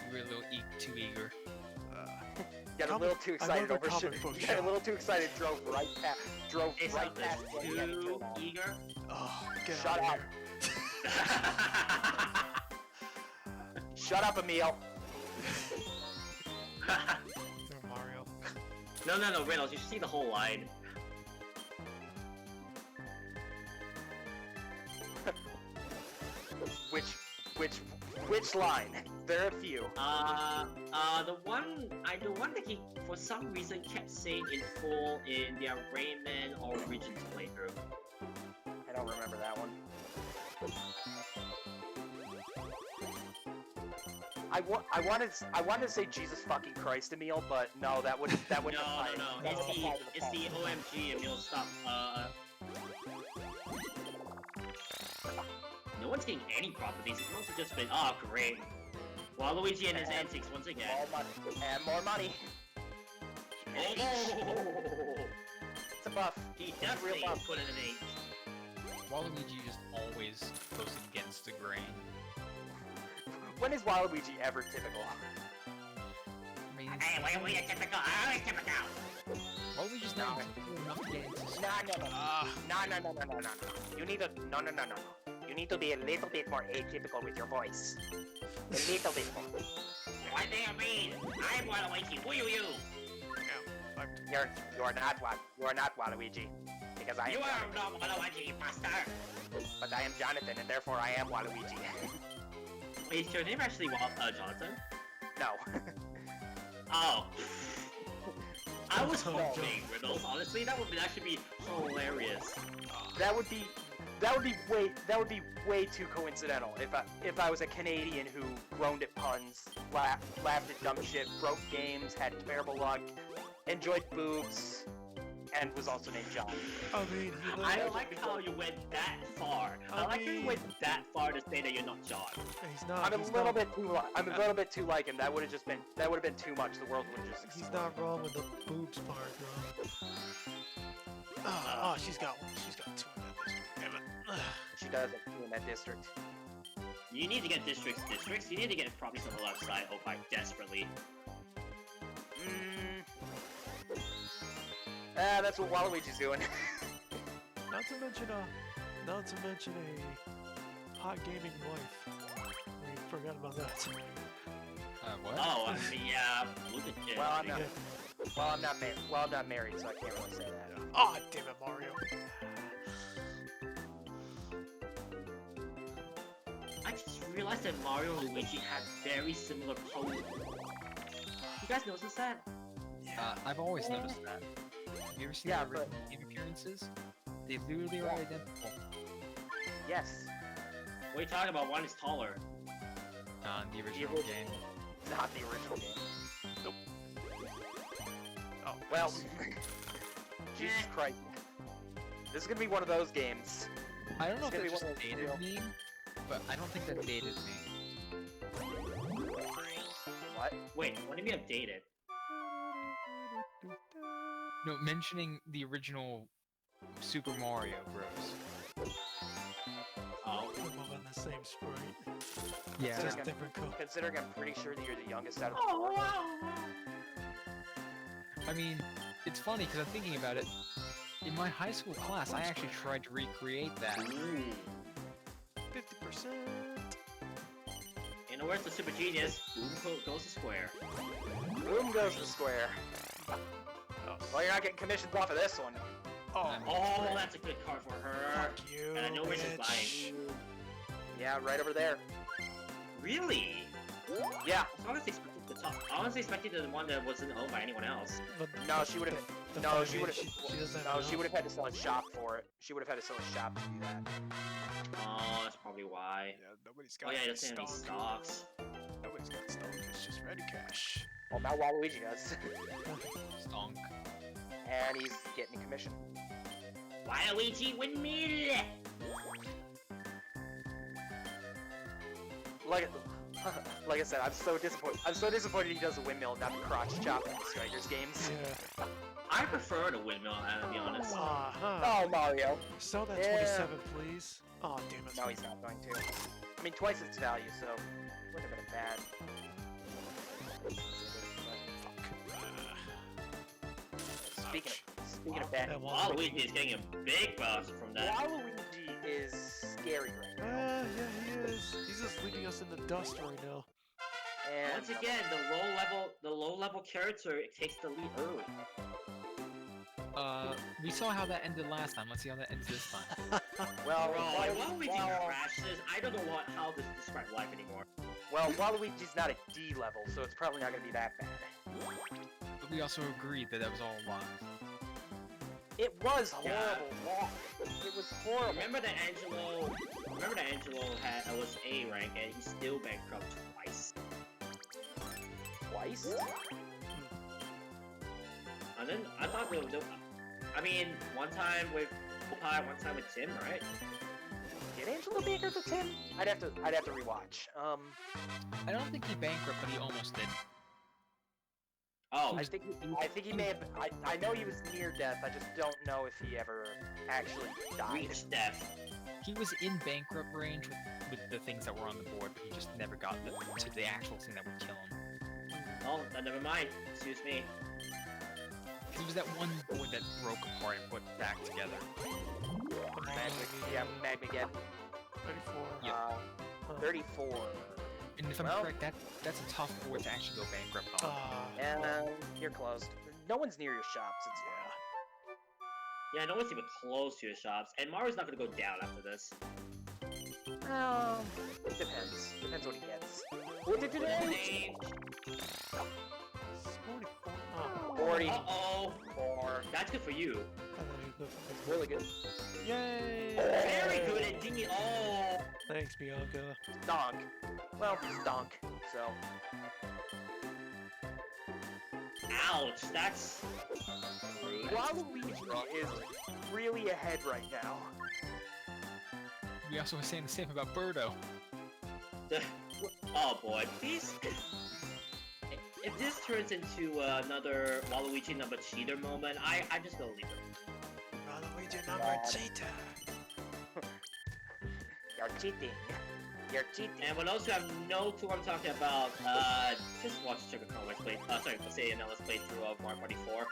Speaker 5: You were a little too eager.
Speaker 4: Got a
Speaker 3: Comic-
Speaker 4: little too excited.
Speaker 3: another comic book
Speaker 4: Got a
Speaker 3: shot.
Speaker 4: little too excited. Drove right past.
Speaker 1: It's
Speaker 4: right
Speaker 1: not
Speaker 4: past.
Speaker 1: this
Speaker 4: what he had to
Speaker 1: too
Speaker 4: turn on.
Speaker 1: eager.
Speaker 3: Oh, get
Speaker 4: Shut
Speaker 3: out of
Speaker 4: up.
Speaker 3: here.
Speaker 4: Shut up, Emil.
Speaker 3: There, Mario.
Speaker 1: No, Reynolds, you should see the whole line.
Speaker 4: Which line? There are a few.
Speaker 1: The one that he, for some reason, kept saying in full in their Rayman Origins playthrough.
Speaker 4: I don't remember that one. I wanted to say Jesus fucking Christ, Emil, but no, that wouldn't
Speaker 1: No,
Speaker 4: apply.
Speaker 1: no.
Speaker 4: That wouldn't apply to the
Speaker 1: It's the
Speaker 4: problem.
Speaker 1: OMG Emil stop. No one's getting any properties. It's mostly just been, oh great. Waluigi and his antics once again.
Speaker 4: More money. And more money.
Speaker 1: Oh!
Speaker 4: It's a buff.
Speaker 1: He
Speaker 4: It's a
Speaker 1: definitely
Speaker 4: real buff.
Speaker 1: put in an 8.
Speaker 5: Waluigi just always goes against the grain.
Speaker 4: When is Waluigi ever typical?
Speaker 5: I mean,
Speaker 1: Hey, wait, wait, typical. I always typical.
Speaker 5: Waluigi's not typical enough to get into
Speaker 4: No.
Speaker 3: Ah,
Speaker 4: No. You need to no. You need to be a little bit more atypical with your voice. A little bit more.
Speaker 1: What do you mean? I'm Waluigi. Who are you?
Speaker 4: You're not Waluigi. Because I am
Speaker 1: You are
Speaker 4: Jonathan.
Speaker 1: not Waluigi, master.
Speaker 4: But I am Jonathan, and therefore I am Waluigi.
Speaker 1: Is your name actually Jonathan?
Speaker 4: No.
Speaker 1: Oh. I was
Speaker 3: Oh,
Speaker 1: hoping, Riddles. Honestly, that would actually be hilarious.
Speaker 4: That would be way too coincidental if I was a Canadian who groaned at puns, laughed at dumb shit, broke games, had terrible luck, enjoyed boobs, and was also named John.
Speaker 3: I mean, he
Speaker 1: I
Speaker 3: lived,
Speaker 1: like how you went that far. I like how you went that far to say that you're not John.
Speaker 3: he's not.
Speaker 4: I'm a
Speaker 3: he's
Speaker 4: little
Speaker 3: not,
Speaker 4: bit too like him. That would have been too much. The world would have just
Speaker 3: He's
Speaker 4: exploded.
Speaker 3: not wrong with the boobs part, though. Oh, she's got one. She's got two in that district. Damn it.
Speaker 4: She does have two in that district.
Speaker 1: You need to get districts. You need to get properties on the left side, Oppai, desperately.
Speaker 4: That's what Waluigi's doing.
Speaker 3: Not to mention a hot gaming wife. We forgot about that.
Speaker 5: What?
Speaker 1: Oh, I mean, yeah, look at it.
Speaker 4: Well, I'm not.
Speaker 3: Yeah.
Speaker 4: Well, I'm not married. Well, I'm not married, so I can't really say that.
Speaker 3: Oh, damn it, Mario.
Speaker 1: I just realized that Mario and Luigi had very similar poses. You guys notice that?
Speaker 5: I've always noticed that. Have you ever seen
Speaker 4: Yeah,
Speaker 5: their original game appearances? They literally are identical.
Speaker 4: Yes.
Speaker 1: What are you talking about? One is taller.
Speaker 5: The original
Speaker 4: original-
Speaker 5: game.
Speaker 4: Not the original game.
Speaker 3: Nope. Oh,
Speaker 4: Well,
Speaker 3: yes.
Speaker 4: Jesus Christ. This is gonna be one of those games.
Speaker 5: I don't know if
Speaker 4: It's
Speaker 5: that
Speaker 4: gonna
Speaker 5: just
Speaker 4: be one of those
Speaker 5: dated
Speaker 4: real-
Speaker 5: me, but I don't think that dated me.
Speaker 4: What?
Speaker 1: Wait, what do you mean updated?
Speaker 5: No, mentioning the original Super Mario Bros.
Speaker 1: Oh,
Speaker 3: We're moving the same sprite.
Speaker 5: Yeah.
Speaker 3: Just
Speaker 4: Okay.
Speaker 3: different color.
Speaker 4: Considering I'm pretty sure that you're the youngest out of
Speaker 1: Oh,
Speaker 4: the four.
Speaker 1: wow.
Speaker 5: I mean, it's funny because I'm thinking about it. In my high school class, I actually tried to recreate that.
Speaker 1: Ooh.
Speaker 3: 50%.
Speaker 1: You know where's the super genius? Boom goes to square.
Speaker 4: Boom goes the square.
Speaker 3: Oh,
Speaker 4: Well, you're not getting commissions off of this one.
Speaker 3: oh,
Speaker 1: Oh, that's a good card for her.
Speaker 3: fuck you,
Speaker 1: And I know where she's
Speaker 3: bitch.
Speaker 1: buying.
Speaker 4: Yeah, right over there.
Speaker 1: Really?
Speaker 4: Yeah.
Speaker 1: I was honestly expecting the top. I honestly expected the one that wasn't owned by anyone else.
Speaker 3: But
Speaker 4: No, she would have.
Speaker 3: the
Speaker 4: No,
Speaker 3: funny
Speaker 4: she
Speaker 3: thing,
Speaker 4: would have.
Speaker 3: She doesn't
Speaker 4: No,
Speaker 3: have
Speaker 4: she would have
Speaker 3: enough.
Speaker 4: had to sell a shop for it. She would have had to sell a shop to do that.
Speaker 1: Oh, that's probably why.
Speaker 3: Yeah, nobody's
Speaker 1: Oh yeah, it doesn't have any stocks.
Speaker 3: Nobody's got stock. It's just ready cash.
Speaker 4: Well, now Waluigi does,
Speaker 5: Stonk.
Speaker 4: and he's getting a commission.
Speaker 1: Waluigi windmill!
Speaker 4: Like, like I said, I'm so disappointed. I'm so disappointed he does a windmill, not the crotch chop in the Strikers games.
Speaker 3: Yeah.
Speaker 1: I prefer the windmill, to be honest.
Speaker 3: Uh-huh.
Speaker 4: Oh, Mario.
Speaker 3: Sell that
Speaker 4: Yeah.
Speaker 3: 27, please. Oh, damn it.
Speaker 4: No, he's not going to. I mean, twice its value, so wouldn't have been bad. Speaking of bad,
Speaker 3: That
Speaker 1: Waluigi is getting a big buff from that.
Speaker 4: Waluigi is scary right now.
Speaker 3: Yeah, he is. He's just leaving us in the dust right now.
Speaker 4: And
Speaker 1: Once again, the low level character takes the lead early.
Speaker 5: We saw how that ended last time. Let's see how that ends this time.
Speaker 4: well,
Speaker 1: Waluigi crashes. I don't know how to describe life anymore.
Speaker 4: well, Waluigi's not a D level, so it's probably not going to be that bad.
Speaker 5: But we also agreed that that was all a lie.
Speaker 4: It was
Speaker 1: Yeah.
Speaker 4: horrible. It was horrible.
Speaker 1: Remember that Angelo was A rank and he still bankrupt twice.
Speaker 4: Twice?
Speaker 1: And then I thought they would do. I mean, one time with Oppai, one time with Tim, right?
Speaker 4: Did Angelo bankrupt with Tim? I'd have to rewatch.
Speaker 5: I don't think he bankrupt, but he almost did.
Speaker 1: Oh,
Speaker 4: I think he may have. I know he was near death. I just don't know if he ever actually died.
Speaker 1: reached death.
Speaker 5: He was in bankrupt range with the things that were on the board, but he just never got to the actual thing that would kill him.
Speaker 1: Oh, never mind. Excuse me.
Speaker 5: It was that one board that broke apart and put back together.
Speaker 4: Magmageddon.
Speaker 3: 34.
Speaker 5: Yeah.
Speaker 3: Huh.
Speaker 4: 34.
Speaker 5: And if I'm
Speaker 4: Well-
Speaker 5: correct, that's a tough board to actually go bankrupt on.
Speaker 4: And you're closed. No one's near your shops. It's
Speaker 1: Yeah, no one's even close to his shops, and Mario's not gonna go down after this.
Speaker 4: well, it depends. Depends what he gets. What did you do?
Speaker 1: Change.
Speaker 3: It's 44. Oh.
Speaker 1: Uh-oh.
Speaker 4: 44.
Speaker 1: That's good for you.
Speaker 3: I thought he was good for
Speaker 4: It's really good.
Speaker 3: me. Yay!
Speaker 1: Very good at dinging. Oh.
Speaker 3: Thanks, Bianca.
Speaker 4: Stonk. Well, stonk. So,
Speaker 1: Ouch. That's.
Speaker 4: Waluigi is really ahead right now.
Speaker 5: We also were saying the same about Birdo.
Speaker 1: Oh boy, please. If this turns into another Waluigi number cheater moment, I just gonna leave it.
Speaker 3: Waluigi number cheater.
Speaker 4: You're cheating. You're cheating.
Speaker 1: And for those who have no clue what I'm talking about, just watch Sugar Conway's play. Sorry, let's say Anella's playthrough of Mario Party 4.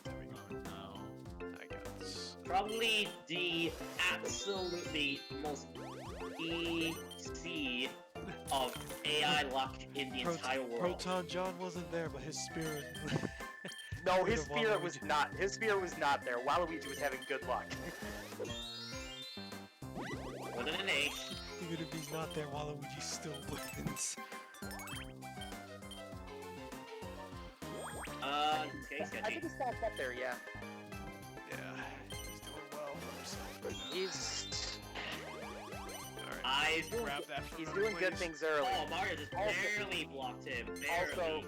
Speaker 5: Oh no.
Speaker 3: I got this.
Speaker 1: probably the absolutely most easy of AI luck in the entire world.
Speaker 3: Proton John wasn't there, but his spirit.
Speaker 4: No,
Speaker 3: Rid
Speaker 4: his
Speaker 3: of
Speaker 4: spirit was
Speaker 3: Waluigi.
Speaker 4: not. His spirit was not there. Waluigi was having good luck.
Speaker 1: More than an H.
Speaker 3: Even if he's not there, Waluigi still wins.
Speaker 1: Okay,
Speaker 4: I
Speaker 1: sketchy.
Speaker 4: think he's back up there. Yeah.
Speaker 3: Yeah, he's doing well for himself right now.
Speaker 4: He's
Speaker 1: I
Speaker 3: Grab that from
Speaker 4: he's
Speaker 3: him,
Speaker 4: doing good
Speaker 3: please.
Speaker 4: things early.
Speaker 1: Oh, Mario just
Speaker 4: Also-
Speaker 1: barely blocked him. Barely.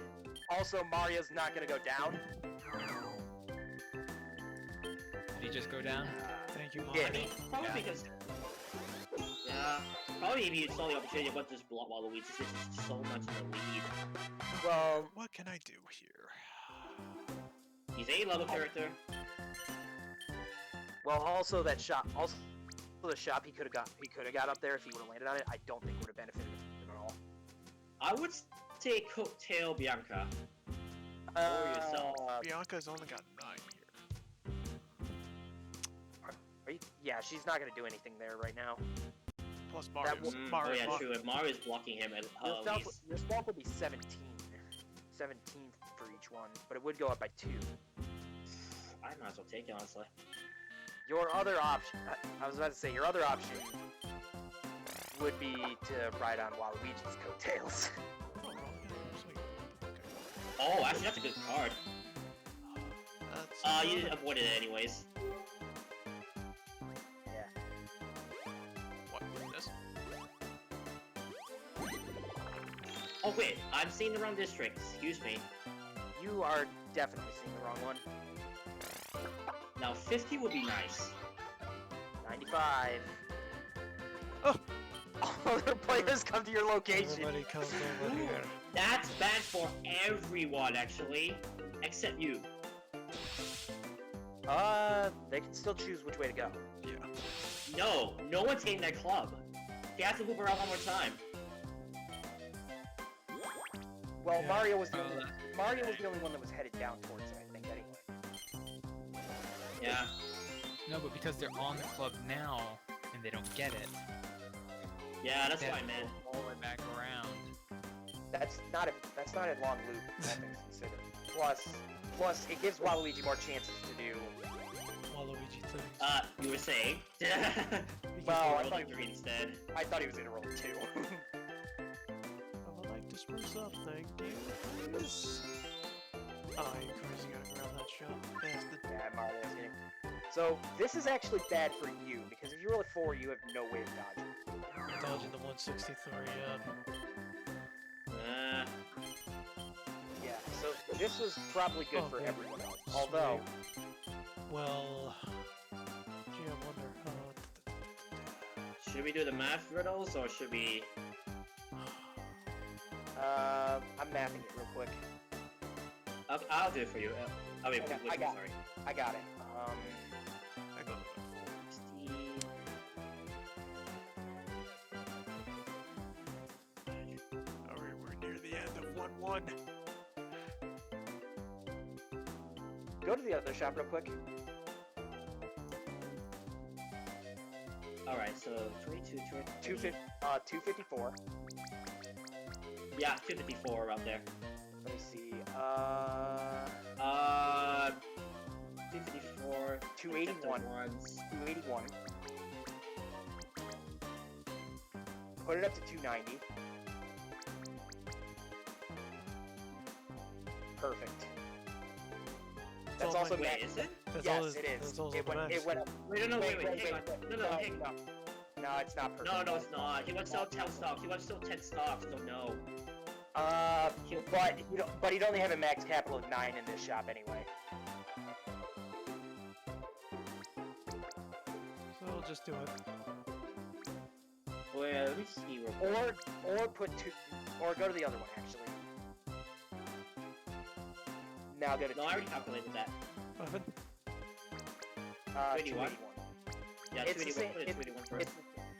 Speaker 4: Also, Mario's not gonna go down.
Speaker 5: Did he just go down?
Speaker 3: Thank you,
Speaker 4: Yeah.
Speaker 3: Mario.
Speaker 1: Probably
Speaker 5: Yeah.
Speaker 1: because. Yeah. Probably if you saw the opportunity, but just block Waluigi. This is so much in the lead.
Speaker 4: Well,
Speaker 3: What can I do here?
Speaker 1: He's a level character.
Speaker 4: also that shot. Also, the shot he could have got up there if he would have landed on it. I don't think would have benefited him at all.
Speaker 1: I would say Coattail Bianca. Or yourself.
Speaker 3: Bianca's only got 9 here.
Speaker 4: Yeah, she's not gonna do anything there right now.
Speaker 3: Plus Mario's.
Speaker 1: Oh
Speaker 3: Mario.
Speaker 1: yeah, true. If Mario's blocking him, at least.
Speaker 4: Your swamp would be 17. 17 for each one, but it would go up by 2.
Speaker 1: I might as well take it, honestly.
Speaker 4: Your other option, I was about to say, your other option would be to ride on Waluigi's coattails.
Speaker 3: Oh, wrong guy. Sweet. Okay.
Speaker 1: Oh, actually, that's a good card.
Speaker 3: That's
Speaker 1: You avoided it anyways.
Speaker 4: Yeah.
Speaker 3: What? This?
Speaker 1: Oh wait, I'm seeing the wrong district. Excuse me.
Speaker 4: You are definitely seeing the wrong one.
Speaker 1: Now 50 would be nice.
Speaker 4: 95.
Speaker 3: Oh.
Speaker 4: All other players come to your location.
Speaker 3: Everybody comes over here.
Speaker 1: That's bad for everyone, actually, except you.
Speaker 4: They can still choose which way to go.
Speaker 3: Yeah.
Speaker 1: No one's getting that club. You have to move around one more time.
Speaker 4: Well,
Speaker 3: Yeah.
Speaker 4: Mario was the only one that was headed down towards it, I think, anyway.
Speaker 1: Yeah.
Speaker 5: No, but because they're on the club now and they don't get it,
Speaker 1: Yeah, that's
Speaker 5: they
Speaker 1: what I
Speaker 5: have to
Speaker 1: meant.
Speaker 5: go all the way back around.
Speaker 4: That's not a long loop, all things considered. Plus, it gives Waluigi more chances to do.
Speaker 3: Waluigi things.
Speaker 1: You were saying?
Speaker 4: Well, I
Speaker 1: roll
Speaker 4: thought-
Speaker 1: the green instead.
Speaker 4: I thought he was gonna roll 2.
Speaker 3: I would like to spruce up, thank you. Please. Oh, you crazy, gotta grab that shot. Bastard.
Speaker 4: Yeah, Mario's hitting. So this is actually bad for you because if you roll a 4, you have no way of dodging.
Speaker 3: Dodging the 163,
Speaker 4: Yeah. So this was probably good for
Speaker 3: Okay.
Speaker 4: everyone else. Although,
Speaker 3: Well, gee, I wonder.
Speaker 1: Should we do the math riddles, or should we...
Speaker 4: I'm mapping it real quick.
Speaker 1: I'll do it for you. I mean,
Speaker 4: Okay,
Speaker 1: wait,
Speaker 4: I got
Speaker 1: sorry.
Speaker 4: I got it.
Speaker 3: I go to
Speaker 1: 60...
Speaker 3: Oh, we're near the end of 1-1.
Speaker 4: Go to the other shop real quick.
Speaker 1: Alright, so 22,
Speaker 4: 254.
Speaker 1: Yeah, 254 around there.
Speaker 4: Let me see.
Speaker 1: 254...
Speaker 4: 281. 281. Put it up to 290. Perfect. That's
Speaker 3: all
Speaker 4: also
Speaker 3: my-
Speaker 1: Wait,
Speaker 4: max.
Speaker 1: is it?
Speaker 3: That's
Speaker 4: Yes,
Speaker 3: all his,
Speaker 4: it is.
Speaker 3: That's also
Speaker 4: It
Speaker 3: the
Speaker 4: went,
Speaker 3: max.
Speaker 4: it went up.
Speaker 1: Wait, no, wait, hang on. No, hang on.
Speaker 4: No, it's not perfect.
Speaker 1: No, it's not. He wants to sell 10 stocks. He wants to sell 10 stocks, so no.
Speaker 4: But he'd only have a max capital of 9 in this shop anyway.
Speaker 3: So we'll just do it.
Speaker 1: Wait, let me see real quick.
Speaker 4: Or put 2, or go to the other one actually. Now go to
Speaker 1: No, I already calculated that.
Speaker 3: Weapon?
Speaker 1: 281.
Speaker 4: 281.
Speaker 1: Yeah,
Speaker 4: It's the
Speaker 1: 281.
Speaker 4: same-
Speaker 1: Put it 281 first.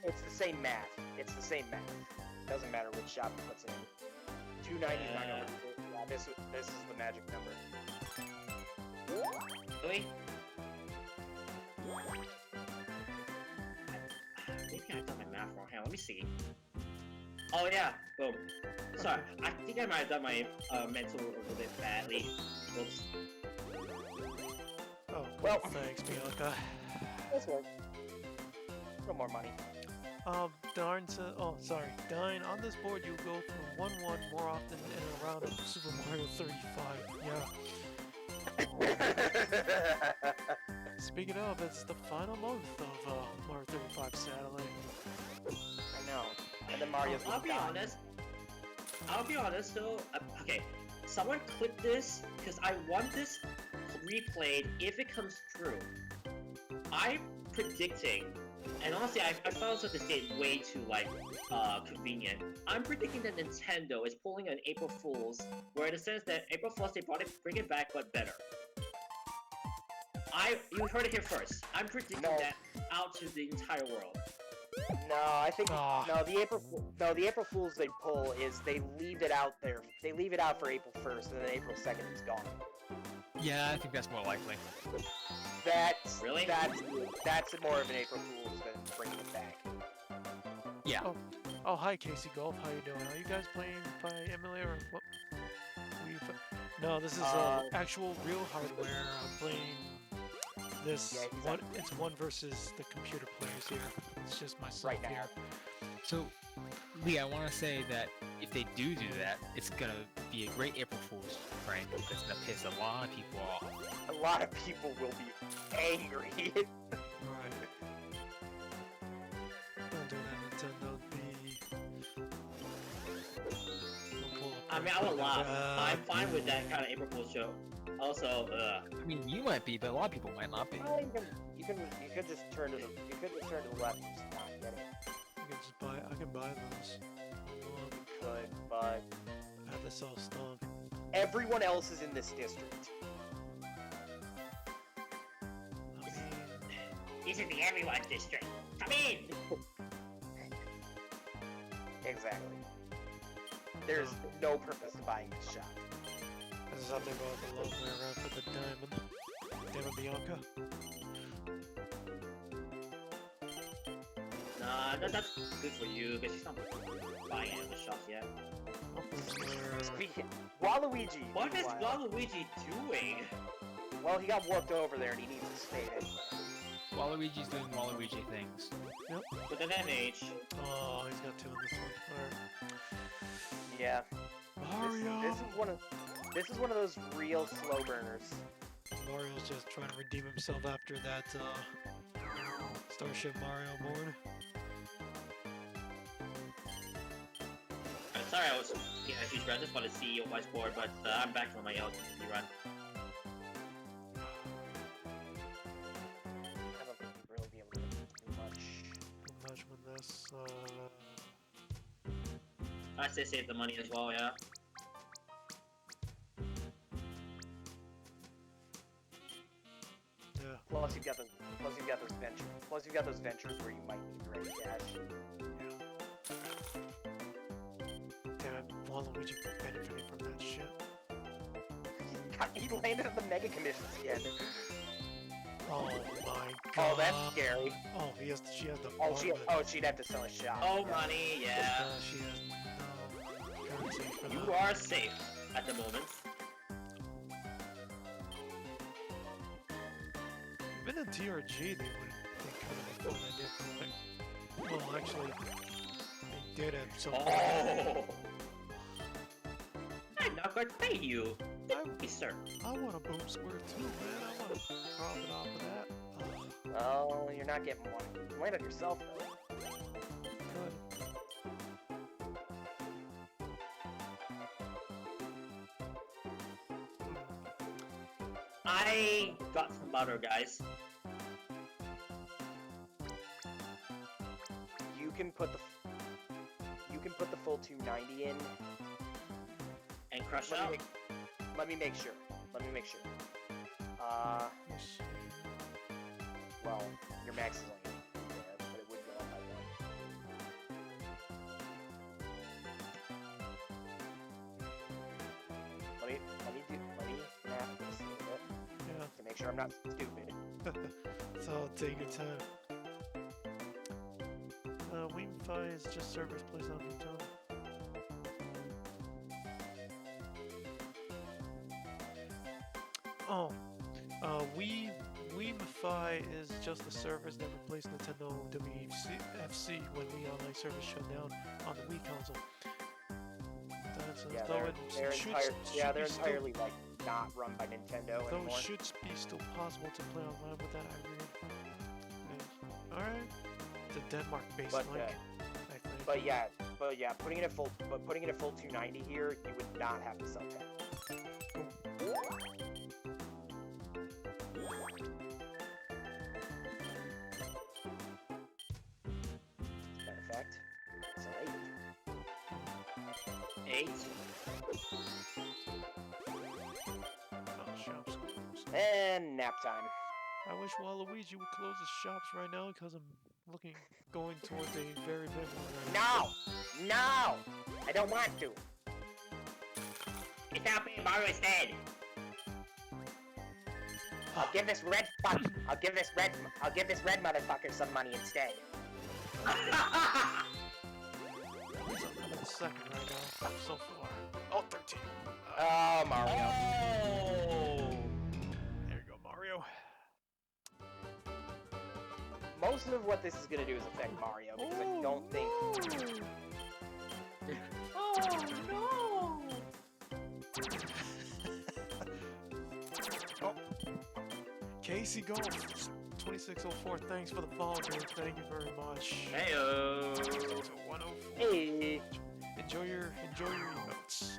Speaker 4: It's the same math. It's the same math. Doesn't matter which shop he puts it in. 290 is not gonna work. Yeah, this is the magic number.
Speaker 1: Really? Let me see. Oh yeah, boom. Sorry, I think I might have done my mental a little bit badly. Oops.
Speaker 3: Oh,
Speaker 4: Well-
Speaker 3: thanks, Bianca.
Speaker 4: That's right. No more money.
Speaker 3: Darn says, oh, sorry. Dine, on this board you go for 1-1 more often in a round of Super Mario 35. Yeah. Speaking of, it's the final month of Mario 35 sadly.
Speaker 4: I know. And then Mario's
Speaker 1: I'll be honest. Though. Okay, someone clip this because I want this replayed if it comes true. I'm predicting, and honestly, I found this game way too convenient. I'm predicting that Nintendo is pulling an April Fool's, where in the sense that April Fool's they bring it back but better. You heard it here first. I'm predicting that out to the entire world.
Speaker 4: No, I think no. The April Fools they pull is they leave it out there. They leave it out for April 1st, and then April 2nd it's gone.
Speaker 5: Yeah, I think that's more likely.
Speaker 4: That's
Speaker 1: Really?
Speaker 4: That's more of an April Fools than bringing it back.
Speaker 5: Yeah.
Speaker 3: Oh, hi Casey Golf, how you doing? Are you guys playing by emulator or what? No, this is actual real hardware. I'm playing this one. It's one versus the computer players here. It's just myself
Speaker 4: Right now.
Speaker 3: here.
Speaker 5: So, Lee, I want to say that if they do that, it's gonna be a great April Fool's prank. That's gonna piss a lot of people off.
Speaker 4: A lot of people will be angry.
Speaker 3: Right. Don't do that, Nintendo.
Speaker 1: I mean, I would laugh. I'm fine with that kind of April Fool's joke. Also,
Speaker 5: I mean, you might be, but a lot of people might not be.
Speaker 4: Well, you could just turn to the left and just not get it.
Speaker 3: I can buy those.
Speaker 4: You could, but
Speaker 3: I have this all stunk.
Speaker 4: everyone else is in this district.
Speaker 1: this is the everyone district. Come in.
Speaker 4: Exactly. There's no purpose to buying this shop.
Speaker 3: This is how they go the long way around for the diamond. Damn it, Bianca.
Speaker 1: Nah, that's good for you, because she's not buying any of the shops yet.
Speaker 4: Speaking, Waluigi.
Speaker 1: What is
Speaker 4: meanwhile-
Speaker 1: Waluigi doing?
Speaker 4: Well, he got warped over there and he needs to stay there.
Speaker 5: Waluigi's doing Waluigi things.
Speaker 1: With an MH.
Speaker 3: Oh, he's got two on this one. Alright.
Speaker 4: Yeah.
Speaker 3: Mario!
Speaker 4: This is one of those real slow burners.
Speaker 3: Mario's just trying to redeem himself after that, Starship Mario board.
Speaker 1: I'm sorry I was a huge run. I just wanted to see Oppai's board, but I'm back on my LTC run.
Speaker 4: I don't think we'll really be able to do much.
Speaker 3: Too much with this,
Speaker 1: I say save the money as well, yeah.
Speaker 3: yeah.
Speaker 4: Plus you've got those ventures. Plus you've got those ventures where you might need ready cash.
Speaker 3: Damn it, Waluigi benefiting from that shit.
Speaker 4: He landed at the mega commissions again.
Speaker 3: Oh my god.
Speaker 4: Oh, that's scary.
Speaker 3: Oh, she has the
Speaker 4: She'd have to sell a shop.
Speaker 1: Oh, money, yeah.
Speaker 3: She has no currency for
Speaker 1: You
Speaker 3: that.
Speaker 1: are safe at the moment.
Speaker 3: Even in TRG, they could have done that differently. Well, actually, they did it, so...
Speaker 1: Oh! I'm not going to pay you. Hey, sir.
Speaker 3: I want a boom square too, man. I want to profit off of that.
Speaker 4: Oh, you're not getting one. You landed yourself though.
Speaker 3: Good.
Speaker 1: I got some butter, guys.
Speaker 4: You can put the full 290 in.
Speaker 1: And crush
Speaker 4: Let
Speaker 1: out.
Speaker 4: me make sure. Let me make sure.
Speaker 3: Let's see.
Speaker 4: Well, your max is only there, but it would go up by one. Let me math this a little bit
Speaker 3: Yeah,
Speaker 4: to make sure I'm not stupid.
Speaker 3: so take your time. Waiting Oppai is just servers placed on Nintendo. Oh, Weemify is just the servers that replaced Nintendo WFC when Wii Online service shut down on the Wii console. That's
Speaker 4: Yeah,
Speaker 3: though
Speaker 4: they're,
Speaker 3: it should,
Speaker 4: they're
Speaker 3: be still,
Speaker 4: entirely like not run by Nintendo
Speaker 3: though
Speaker 4: anymore.
Speaker 3: it should be still possible to play online with that. I read. Alright, the Denmark-based
Speaker 4: But,
Speaker 3: link. I think.
Speaker 4: But yeah, putting it at full 290 here, you would not have to sell tech. Matter of fact, it's an
Speaker 1: 8.
Speaker 3: Oh, shops closed.
Speaker 4: 8. And nap time.
Speaker 3: I wish Waluigi would close his shops right now because I'm going towards a very big one right now.
Speaker 4: No! No! I don't want to.
Speaker 1: It's not being Mario instead.
Speaker 4: I'll give this red motherfucker some money instead.
Speaker 3: He's on the second right now, so far. Oh, 13.
Speaker 4: Oh, Mario.
Speaker 1: Oh!
Speaker 3: There you go, Mario.
Speaker 4: Most of what this is gonna do is affect Mario, because I don't think...
Speaker 1: Oh, no!
Speaker 3: Oh. Casey Golf, 2604, thanks for the follow, dude. Thank you very much.
Speaker 1: Heyo!
Speaker 3: To 104.
Speaker 4: Hey!
Speaker 3: Enjoy your emotes.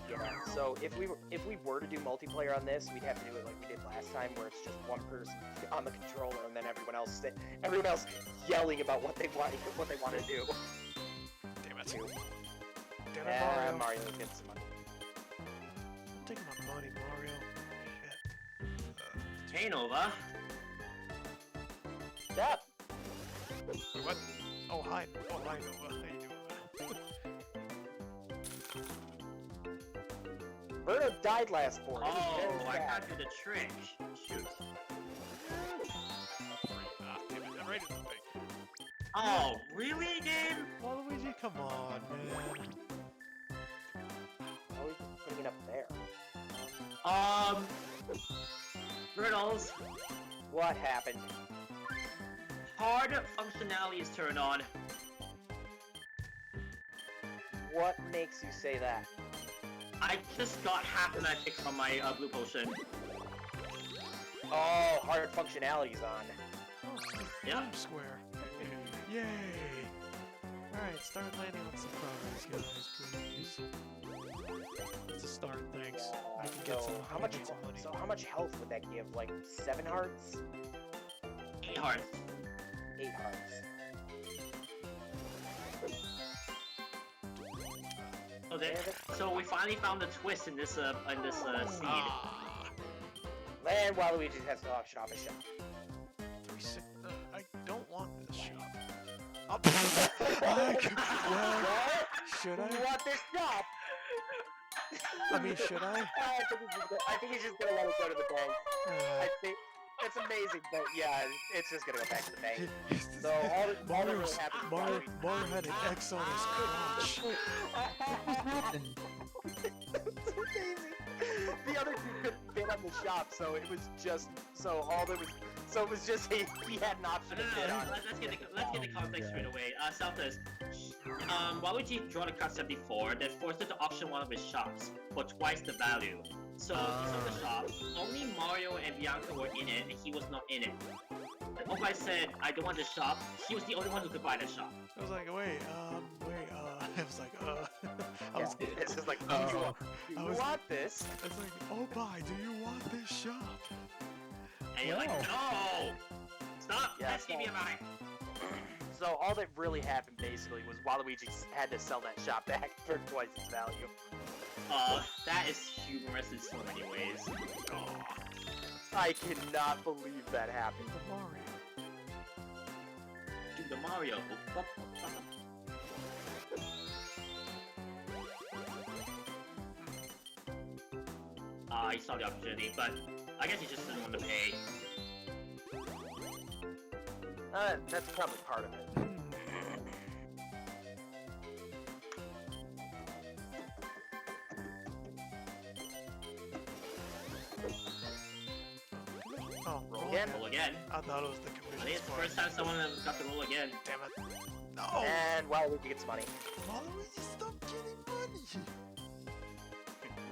Speaker 4: Yeah, so if we were to do multiplayer on this, we'd have to do it like we did last time, where it's just one person on the controller and then everyone else yelling about what they want to do.
Speaker 3: Damn it. Damn it,
Speaker 4: Yeah,
Speaker 3: Mario.
Speaker 4: Mario gets some money.
Speaker 3: I'm taking my money, Mario. Shit.
Speaker 1: Chain over.
Speaker 4: Stop!
Speaker 3: Wait, what? Oh, hi. Oh, hi, Nova. How you doing?
Speaker 4: Birdo died last sport.
Speaker 1: Oh, I can't do the trick. Shoot.
Speaker 3: Damn it. I'm ready to think.
Speaker 1: Oh, really, game?
Speaker 3: Waluigi, come on, man.
Speaker 4: Oh, he's putting it up there.
Speaker 1: Riddles.
Speaker 4: What happened?
Speaker 1: Hard functionality is turned on.
Speaker 4: What makes you say that?
Speaker 1: I just got half the magic from my blue potion.
Speaker 4: Oh, hard functionality's on.
Speaker 3: Oh,
Speaker 1: Yeah.
Speaker 3: Time Square. Yay! Alright, start landing on some progress, guys, please. It's a start, thanks. I can get some,
Speaker 4: how much health would that give? Like 7 hearts?
Speaker 1: 8 hearts.
Speaker 4: 8 hearts.
Speaker 1: Okay, so we finally found the twist in this seed.
Speaker 4: And Waluigi has to auction off his shop.
Speaker 3: I don't want this shop. Well, should
Speaker 4: You
Speaker 3: I?
Speaker 4: want this shop?
Speaker 3: I mean, should I?
Speaker 4: I think he's just gonna let it go to the bank. I think it's amazing, but yeah, it's just gonna go back to the bank. So all that really happens.
Speaker 3: Mario had an X on his crotch.
Speaker 4: It's amazing. The other two couldn't bid on the shop, so it was just he had an option to bid on.
Speaker 1: Let's get the context straight away. Selfless. Waluigi drawn a card 74, then forced it to auction one of his shops for twice the value. So he sold the shop. Only Mario and Bianca were in it, and he was not in it. And Oppai said, "I don't want this shop." He was the only one who could buy the shop.
Speaker 3: I was like, wait, I was like,
Speaker 4: It's just like, do you want this?
Speaker 3: It's like, Oppai, do you want this shop?
Speaker 1: And you're like, "No! Stop
Speaker 4: Yeah,
Speaker 1: asking me about it."
Speaker 4: So all that really happened basically was Waluigi had to sell that shop back for twice its value.
Speaker 1: That is humorous in so many ways.
Speaker 4: I cannot believe that happened.
Speaker 3: The Mario.
Speaker 1: Dude, the Mario. He saw the opportunity, but I guess he just didn't want to pay.
Speaker 4: That's probably part of it.
Speaker 3: Oh,
Speaker 4: Roll again.
Speaker 1: Roll again.
Speaker 3: I thought it was the
Speaker 1: I
Speaker 3: commission
Speaker 1: think it's the
Speaker 3: squad.
Speaker 1: first time someone got to roll again.
Speaker 3: Damn it. No!
Speaker 4: And Waluigi gets money.
Speaker 3: Waluigi, stop getting money!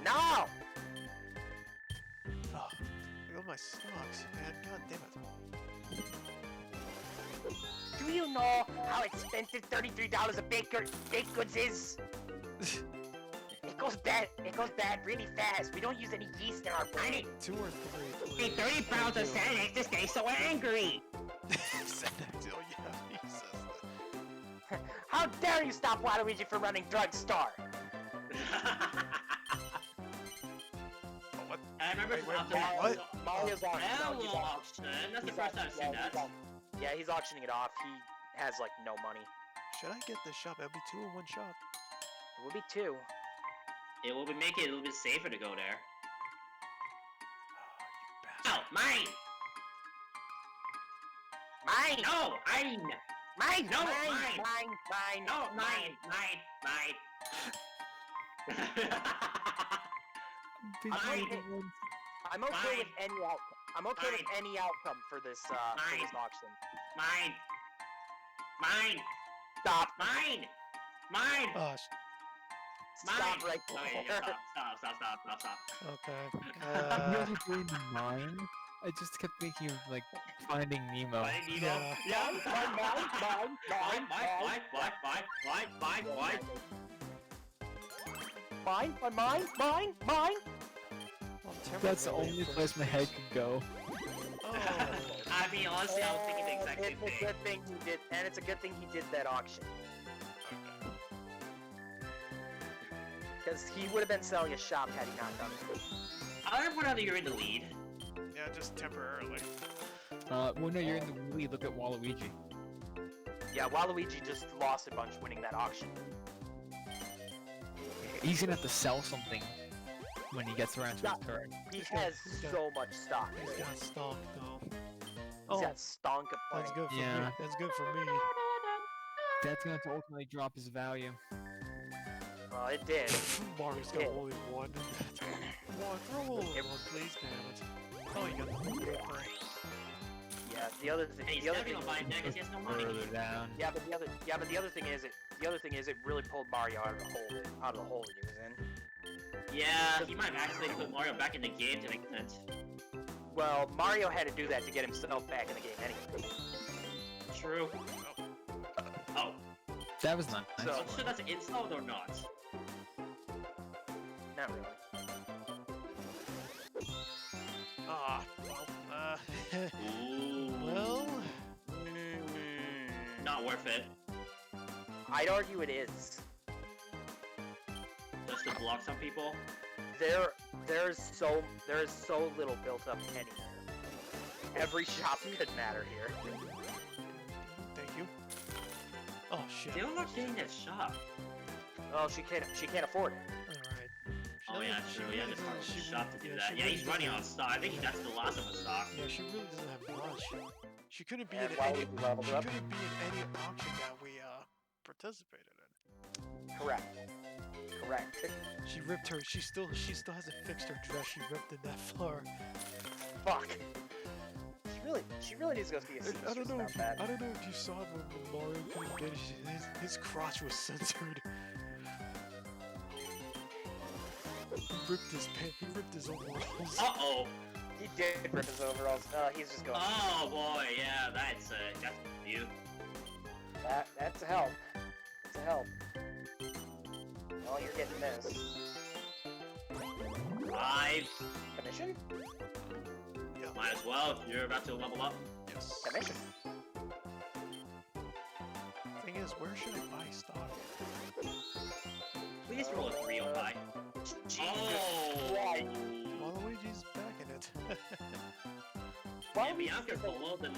Speaker 4: No!
Speaker 3: Oh, I got my socks, man. God damn it.
Speaker 4: Do you know how expensive $33 of baked goods is? It goes bad really fast. We don't use any yeast in our bread.
Speaker 3: 2 or 3,
Speaker 1: Hey,
Speaker 3: please.
Speaker 1: 30 pounds of Xanax, this guy's so angry!
Speaker 3: Xanax, oh yeah, he says that.
Speaker 4: How dare you stop Waluigi from running drugstore?
Speaker 3: Oh, what?
Speaker 1: I remember
Speaker 3: Wait,
Speaker 1: after
Speaker 3: wait,
Speaker 1: that
Speaker 3: what?
Speaker 4: Mario's auction.
Speaker 1: Hello auction. That's the first time I've seen that.
Speaker 4: Yeah, he's auctioning it off. He has like no money.
Speaker 3: Should I get this shop? It'll be 2 in 1 shop.
Speaker 4: It would be 2.
Speaker 1: It will make it a little bit safer to go there.
Speaker 3: Oh, you
Speaker 1: Oh, mine!
Speaker 4: Mine!
Speaker 1: No, mine!
Speaker 4: Mine!
Speaker 1: No,
Speaker 4: mine!
Speaker 1: mine.
Speaker 4: Mine!
Speaker 1: No, mine!
Speaker 4: I'm okay with
Speaker 1: Mine.
Speaker 4: any outcome. I'm okay with
Speaker 1: Mine.
Speaker 4: any outcome for this
Speaker 1: Mine.
Speaker 4: auction.
Speaker 1: Mine! Mine!
Speaker 4: Stop!
Speaker 1: Mine! Mine!
Speaker 3: Oh,
Speaker 1: Mine!
Speaker 4: Stop right
Speaker 1: Oh, yeah,
Speaker 4: there.
Speaker 1: stop.
Speaker 3: okay.
Speaker 5: You guys are doing mine? I just kept thinking of like Finding Nemo.
Speaker 1: Finding Nemo?
Speaker 3: Yeah.
Speaker 1: Yeah.
Speaker 4: Mine!
Speaker 3: Well, Timber's
Speaker 5: That's the
Speaker 3: really
Speaker 5: only
Speaker 3: impressed
Speaker 5: place my head could go.
Speaker 3: Oh.
Speaker 1: I mean, honestly, I was thinking the exact same
Speaker 4: It's a
Speaker 1: thing.
Speaker 4: good thing he did, and it's a good thing he did that auction. Because he would have been selling his shop had he not done it.
Speaker 1: I don't know how you're in the lead.
Speaker 3: Yeah, just temporarily.
Speaker 5: Well, no, you're in the lead. Look at Waluigi.
Speaker 4: Yeah, Waluigi just lost a bunch winning that auction.
Speaker 5: He's gonna have to sell something when he gets around to his turn.
Speaker 4: He
Speaker 3: He's got-
Speaker 4: has
Speaker 3: he's got-
Speaker 4: so much stock.
Speaker 3: He's got stonk though.
Speaker 4: He's
Speaker 3: Oh,
Speaker 4: got stonk of
Speaker 3: that's
Speaker 4: plenty.
Speaker 3: good for me.
Speaker 5: Yeah.
Speaker 3: That's good for me.
Speaker 5: That's gonna have to ultimately drop his value.
Speaker 4: Well, it did.
Speaker 3: Mario's got
Speaker 4: Yeah.
Speaker 3: only 1. Come on, throw only 1, please, damn it. Oh, you got the
Speaker 4: Yeah, the other thing.
Speaker 1: And he's
Speaker 4: The other
Speaker 1: never
Speaker 4: thing.
Speaker 1: gonna buy it because he has no money.
Speaker 5: Further down.
Speaker 4: Yeah, but the other thing is it really pulled Mario out of the hole that he was in.
Speaker 1: Yeah, he might have actually put Mario back in the game to make sense.
Speaker 4: Well, Mario had to do that to get himself back in the game anyway.
Speaker 1: True. Oh,
Speaker 5: That was not nice.
Speaker 4: So-
Speaker 1: I'm sure that's installed or not.
Speaker 4: Not really.
Speaker 3: Ah, well,
Speaker 1: Ooh.
Speaker 3: well,
Speaker 1: Not worth it.
Speaker 4: I'd argue it is.
Speaker 1: Just to block some people.
Speaker 4: There is so little built up anywhere. Every shop could matter here.
Speaker 3: thank you. Oh shit.
Speaker 1: They don't like getting that shop.
Speaker 4: Well, she can't afford it.
Speaker 3: Alright.
Speaker 1: Oh yeah, true. Yeah,
Speaker 3: really
Speaker 1: just hard
Speaker 3: doesn't-
Speaker 1: for the
Speaker 3: she
Speaker 1: shop
Speaker 3: really-
Speaker 1: to do
Speaker 3: yeah,
Speaker 1: that.
Speaker 3: she
Speaker 1: Yeah,
Speaker 3: really
Speaker 1: he's running
Speaker 3: doesn't
Speaker 1: out of stock. I think that's the last of the stock.
Speaker 3: Yeah, she really doesn't have much. She couldn't be
Speaker 4: And
Speaker 3: in
Speaker 4: why
Speaker 3: any.
Speaker 4: would you level
Speaker 3: She
Speaker 4: up?
Speaker 3: couldn't be in any auction that we participated in.
Speaker 4: Correct.
Speaker 3: She ripped her. She still hasn't fixed her dress. She ripped it that far.
Speaker 4: Fuck. She really needs to go see a
Speaker 3: I
Speaker 4: seamstress
Speaker 3: don't know.
Speaker 4: about that.
Speaker 3: I don't know if you saw it when Mario couldn't get it. His crotch was censored. He ripped his pants. He ripped his overalls.
Speaker 1: Uh-oh.
Speaker 4: He did rip his overalls. He's just going.
Speaker 1: Oh boy, yeah, that's you.
Speaker 4: That's a help. That's a help. Oh, you're getting this.
Speaker 1: 5.
Speaker 4: Commission?
Speaker 1: Might as well if you're about to level up.
Speaker 3: Yes.
Speaker 4: Commission.
Speaker 3: Thing is, where should I buy stock?
Speaker 1: Please roll a 3 on by. Oh!
Speaker 4: Christ.
Speaker 3: Waluigi's back in it.
Speaker 1: And Bianca's below the.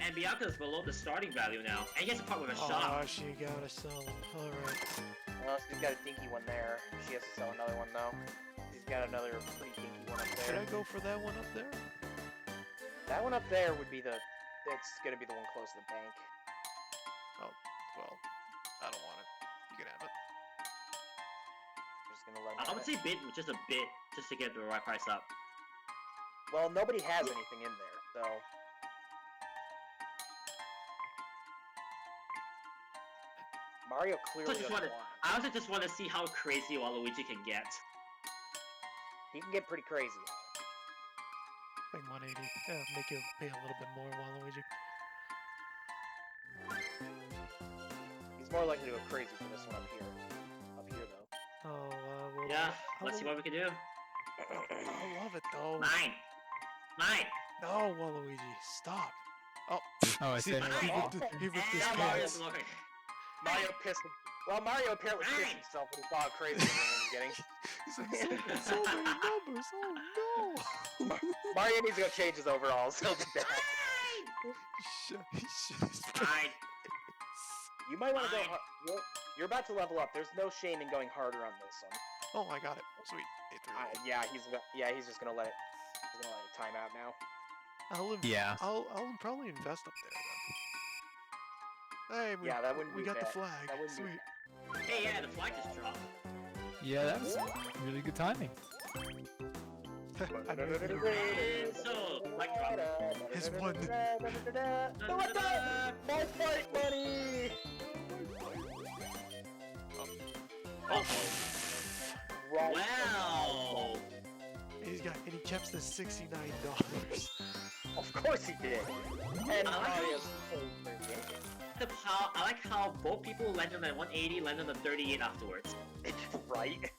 Speaker 1: And Bianca's below the starting value now. And he has a part with a shop.
Speaker 3: Oh, she gotta sell them. Alright.
Speaker 4: Well, she's got a dinky one there. She has to sell another one though. She's got another pretty dinky one up
Speaker 3: Should
Speaker 4: there.
Speaker 3: I go for that one up there?
Speaker 4: That one up there would be the It's gonna be the one close to the bank.
Speaker 3: Well, I don't want it. You can have it.
Speaker 4: Just gonna let him
Speaker 1: I
Speaker 4: have
Speaker 1: would
Speaker 4: it.
Speaker 1: say bid just a bit, just to get the right price up.
Speaker 4: Well, nobody has anything in there, so. Mario clearly doesn't want it.
Speaker 1: I also just want to see how crazy Waluigi can get.
Speaker 4: He can get pretty crazy.
Speaker 3: Like 180. Yeah, make you pay a little bit more, Waluigi.
Speaker 4: He's more likely to go crazy for this one up here. Up here, though.
Speaker 3: Oh, well,
Speaker 1: Yeah,
Speaker 3: I
Speaker 1: let's see
Speaker 3: will-
Speaker 1: what we can do.
Speaker 3: I love it though.
Speaker 1: Mine! Mine!
Speaker 3: No, Waluigi, stop. Oh,
Speaker 5: Oh, I
Speaker 3: see,
Speaker 5: said
Speaker 3: he
Speaker 1: Mine.
Speaker 3: ripped, he ripped his
Speaker 1: Now
Speaker 4: Mario-
Speaker 1: Mario's
Speaker 3: pants.
Speaker 1: looking.
Speaker 4: Mario pissed. Well, Mario apparently pissed
Speaker 1: Mine.
Speaker 4: himself when he saw how crazy everyone was getting.
Speaker 3: He's like, so many numbers. Oh no.
Speaker 4: Mario needs to go change his overalls. He'll be back.
Speaker 3: He shit his
Speaker 1: Mine!
Speaker 4: You might want to go.
Speaker 1: Mine.
Speaker 4: You're about to level up. There's no shame in going harder on this one.
Speaker 3: Oh, I got it. Sweet.
Speaker 4: Yeah, he's just gonna let it. He's gonna let it time out now.
Speaker 5: Yeah.
Speaker 3: I'll probably invest up there then. Hey,
Speaker 4: Yeah, that wouldn't
Speaker 3: we
Speaker 4: be
Speaker 3: got the
Speaker 4: bad.
Speaker 3: flag.
Speaker 4: That wouldn't be
Speaker 3: Sweet.
Speaker 1: Hey, yeah, the flag just dropped.
Speaker 5: Yeah, that was really good timing.
Speaker 3: I know you're
Speaker 1: And so, flag drop.
Speaker 3: His one.
Speaker 4: What the? My fight money!
Speaker 1: Oh,
Speaker 4: Right.
Speaker 1: wow!
Speaker 3: and he kept the $69.
Speaker 4: Of course he did. And
Speaker 1: I like
Speaker 4: Mario's
Speaker 1: I like how both people landed on 180, landed on 38 afterwards.
Speaker 4: right.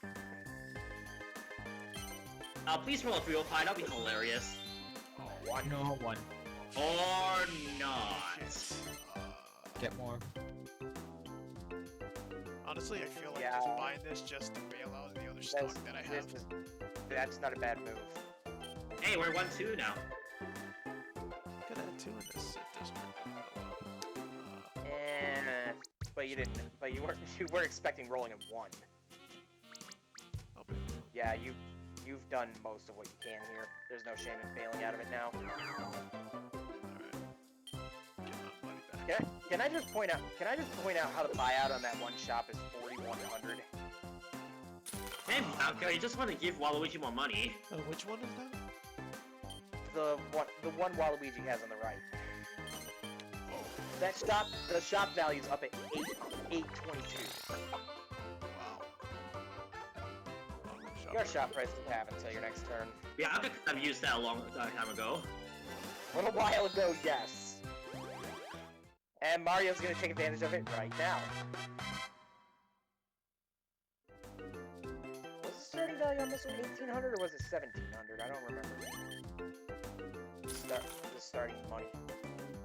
Speaker 1: Please roll a 305, that'll be hilarious.
Speaker 5: Oh, no, one.
Speaker 1: Or not.
Speaker 5: Get more.
Speaker 3: Honestly, I feel like
Speaker 4: Yeah.
Speaker 3: just buying this just to bail out the other stock that I have.
Speaker 4: That's not a bad move.
Speaker 1: Hey, we're 1-2 now.
Speaker 3: Could add 2 in this district.
Speaker 4: But you didn't. But you weren't expecting rolling a 1.
Speaker 3: I'll be-
Speaker 4: Yeah, you've done most of what you can here. There's no shame in failing out of it now.
Speaker 3: Alright. Get my money back.
Speaker 4: Can I just point out? Can I just point out how the buyout on that one shop is 4,100?
Speaker 1: Hey, Bianca, you just want to give Waluigi more money.
Speaker 3: Which one is that?
Speaker 4: The one Waluigi has on the right.
Speaker 3: Oh,
Speaker 4: The shop value's up at 822.
Speaker 3: wow.
Speaker 4: Your shop price doesn't have until your next turn.
Speaker 1: Bianca could have used that a long time ago.
Speaker 4: A little while ago, yes. And Mario's gonna take advantage of it right now. Was the starting value on this one 1,800 or was it 1,700? I don't remember. The starting money.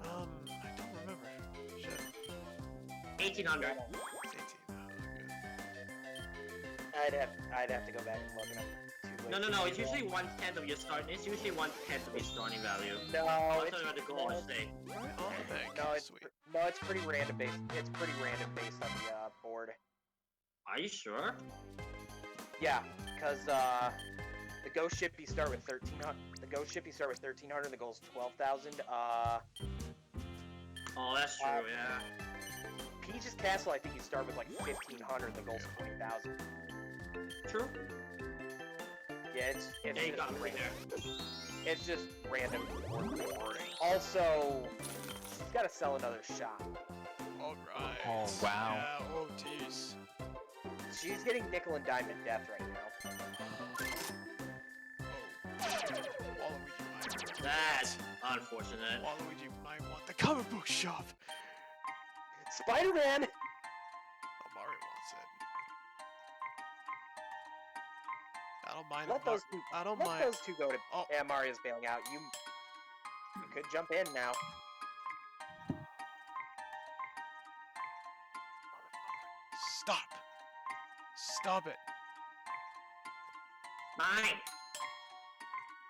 Speaker 3: I don't remember. Shit.
Speaker 1: 1800.
Speaker 3: It's 18. Oh,
Speaker 4: I'd have to go back and look it up.
Speaker 1: No, it's usually 1/10 of your start. It's usually 1/10 of your starting value.
Speaker 4: No,
Speaker 1: That's
Speaker 4: it's
Speaker 1: what the goal is today.
Speaker 3: good. Right on the bank.
Speaker 4: no, it's
Speaker 3: Sweet.
Speaker 4: no, it's pretty random based. It's pretty random based on the board.
Speaker 1: Are you sure?
Speaker 4: Yeah, because the ghost ship you start with 1,300. The ghost ship you start with 1,300. The goal's 12,000.
Speaker 1: Oh, that's true, yeah.
Speaker 4: Peach's Castle, I think you start with like 1,500. The goal's 20,000.
Speaker 1: True.
Speaker 4: Yeah, it's
Speaker 1: Yeah, you
Speaker 4: just
Speaker 1: got it right
Speaker 4: random.
Speaker 1: there.
Speaker 4: It's just random. Also, he's got to sell another shop.
Speaker 3: Alright.
Speaker 5: Oh, wow.
Speaker 3: Yeah, oh, jeez.
Speaker 4: She's getting nickel and diamond death right now.
Speaker 3: Waluigi might.
Speaker 1: That's unfortunate.
Speaker 3: Waluigi might want the comic book shop.
Speaker 4: Spider-Man.
Speaker 3: Oh, Mario wants it. I don't mind.
Speaker 4: Let those two.
Speaker 3: I don't
Speaker 4: Let
Speaker 3: mind.
Speaker 4: those two go to.
Speaker 3: Oh.
Speaker 4: Yeah, Mario's bailing out. You could jump in now.
Speaker 3: Stop. Stop it.
Speaker 1: Mine!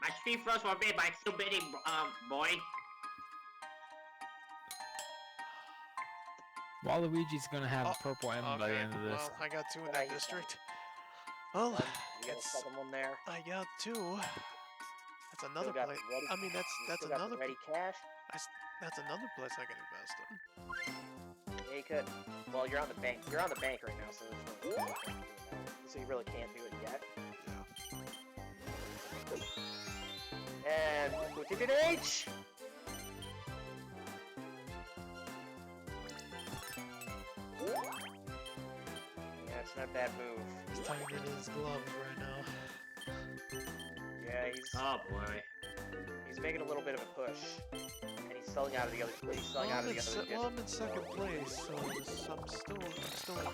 Speaker 1: My street first were made by still bidding, boy.
Speaker 5: Waluigi's gonna have
Speaker 3: Oh,
Speaker 5: a purple M by the
Speaker 3: Okay,
Speaker 5: end of this.
Speaker 3: well, I got 2 in
Speaker 4: Yeah,
Speaker 3: that
Speaker 4: you got it.
Speaker 3: district. Well,
Speaker 4: You got a
Speaker 3: it's,
Speaker 4: second one there.
Speaker 3: I got 2. That's another
Speaker 4: Still got
Speaker 3: place.
Speaker 4: the ready.
Speaker 3: I mean,
Speaker 4: you
Speaker 3: that's
Speaker 4: still got the
Speaker 3: another.
Speaker 4: ready cash.
Speaker 3: That's another place I can invest in.
Speaker 4: Yeah, you could. Well, you're on the bank. You're on the bank right now, so there's really so you really can't do it yet.
Speaker 3: Yeah.
Speaker 4: And Lieutenant H. Yeah, it's not a bad move.
Speaker 3: He's tightening his gloves right now.
Speaker 4: Yeah,
Speaker 1: Oh boy.
Speaker 4: he's making a little bit of a push, and he's selling out of the other. He's selling out of the other.
Speaker 3: Well, I'm in second place, so I'm still in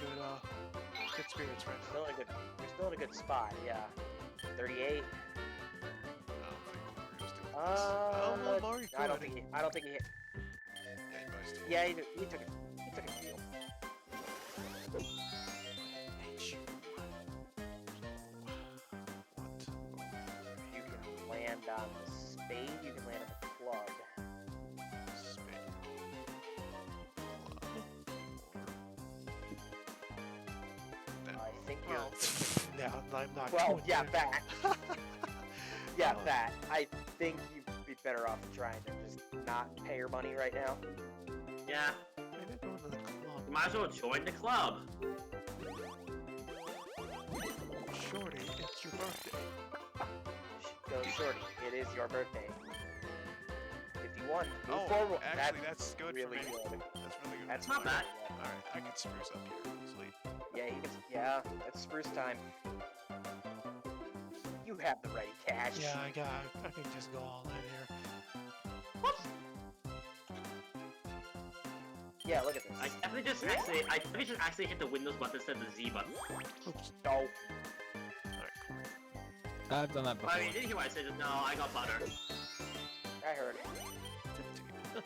Speaker 3: good spirits right now.
Speaker 4: You're still in a good spot. Yeah. 38.
Speaker 3: Well, Mario
Speaker 4: I don't
Speaker 3: could.
Speaker 4: think he hit.
Speaker 3: Yeah,
Speaker 4: Yeah,
Speaker 3: he buzzed.
Speaker 4: he took it. He took a deal. You can land on the spade. You can land on the plug. I think you're.
Speaker 3: Well, yeah, I'm not
Speaker 4: Well,
Speaker 3: going
Speaker 4: yeah,
Speaker 3: there.
Speaker 4: that. Yeah,
Speaker 3: Oh.
Speaker 4: that. I think you'd be better off trying to just not pay your money right now.
Speaker 1: Yeah.
Speaker 3: Maybe go to the club.
Speaker 1: You might as well join the club.
Speaker 3: Shorty, it's your birthday.
Speaker 4: Go, Shorty. It is your birthday. If you want, move
Speaker 3: Oh,
Speaker 4: forward.
Speaker 3: actually, that's good
Speaker 4: really
Speaker 3: for me.
Speaker 4: good.
Speaker 3: That's really good.
Speaker 4: That's
Speaker 1: not bad.
Speaker 3: Alright, I can spruce up here easily.
Speaker 4: Yeah, yeah, it's spruce time. You have the ready cash.
Speaker 3: Yeah, I can just go all in here.
Speaker 4: Yeah, look at this.
Speaker 1: I definitely just actually hit the Windows button instead of the Z button.
Speaker 3: Oops.
Speaker 4: No.
Speaker 3: Alright, cool.
Speaker 5: I've done that before.
Speaker 1: I mean, did you hear what I said? No, I got butter.
Speaker 4: I heard.
Speaker 3: 15.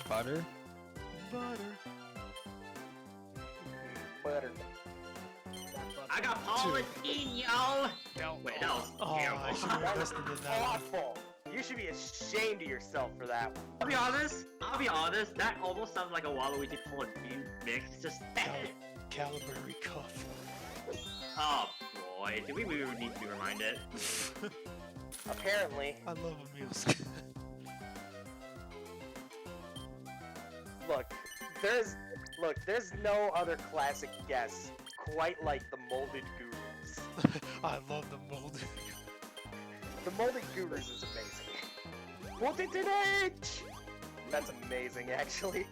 Speaker 5: Butter?
Speaker 3: Butter.
Speaker 4: Butter.
Speaker 1: I got jalapeno.
Speaker 3: No.
Speaker 1: Wait, that was
Speaker 3: Oh,
Speaker 1: terrible.
Speaker 3: I should have invested in that one.
Speaker 4: Awful. You should be ashamed of yourself for that one.
Speaker 1: I'll be honest, that almost sounds like a Waluigi Jalapeno mix. It's just
Speaker 3: Calibri cuff.
Speaker 1: oh boy, do we really need to be reminded?
Speaker 4: Apparently,
Speaker 3: I love a meals.
Speaker 4: there's no other classic guess quite like the molded gurus.
Speaker 3: I love the molded.
Speaker 4: The molded gurus is amazing. Molded H! That's amazing, actually.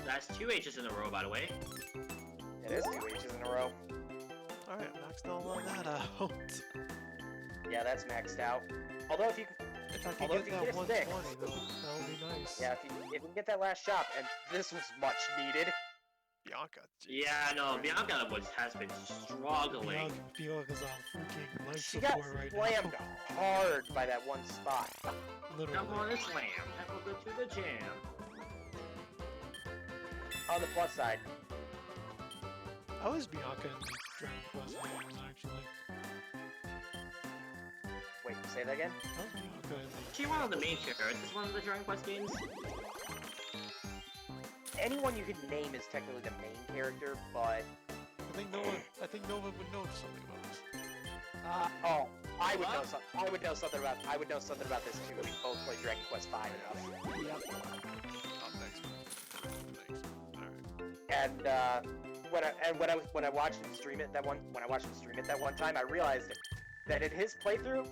Speaker 1: That's 2 H's in a row, by the way.
Speaker 4: It is 2 H's in a row.
Speaker 3: Alright, maxed all of that out.
Speaker 4: Yeah, that's maxed out. Although if you
Speaker 3: If I
Speaker 4: Although
Speaker 3: could
Speaker 4: if
Speaker 3: get
Speaker 4: you
Speaker 3: that
Speaker 4: get a six.
Speaker 3: 120 though, that would be nice.
Speaker 4: yeah, if you can get that last shop, and this was much needed.
Speaker 3: Bianca.
Speaker 1: Yeah, no, Bianca has been struggling.
Speaker 3: Bianca's on freaking life
Speaker 4: She got
Speaker 3: support right
Speaker 4: slammed
Speaker 3: now.
Speaker 4: hard by that one spot.
Speaker 3: Literally.
Speaker 1: Come on, it's slam. Have a good to the jam.
Speaker 4: On the plus side,
Speaker 3: How is Bianca in the Dragon Quest games, actually?
Speaker 4: wait, say that again?
Speaker 3: How's Bianca in the...
Speaker 1: She one of the main characters, one of the Dragon Quest games.
Speaker 4: Anyone you can name is technically the main character, but
Speaker 3: I think Nova would know something about this.
Speaker 4: oh, I would know
Speaker 1: What?
Speaker 4: something. I would know something about this too. We both played Dragon Quest V enough.
Speaker 3: Oh, thanks. Thanks. Alright.
Speaker 4: And when I watched him stream it that one time, I realized that in his playthrough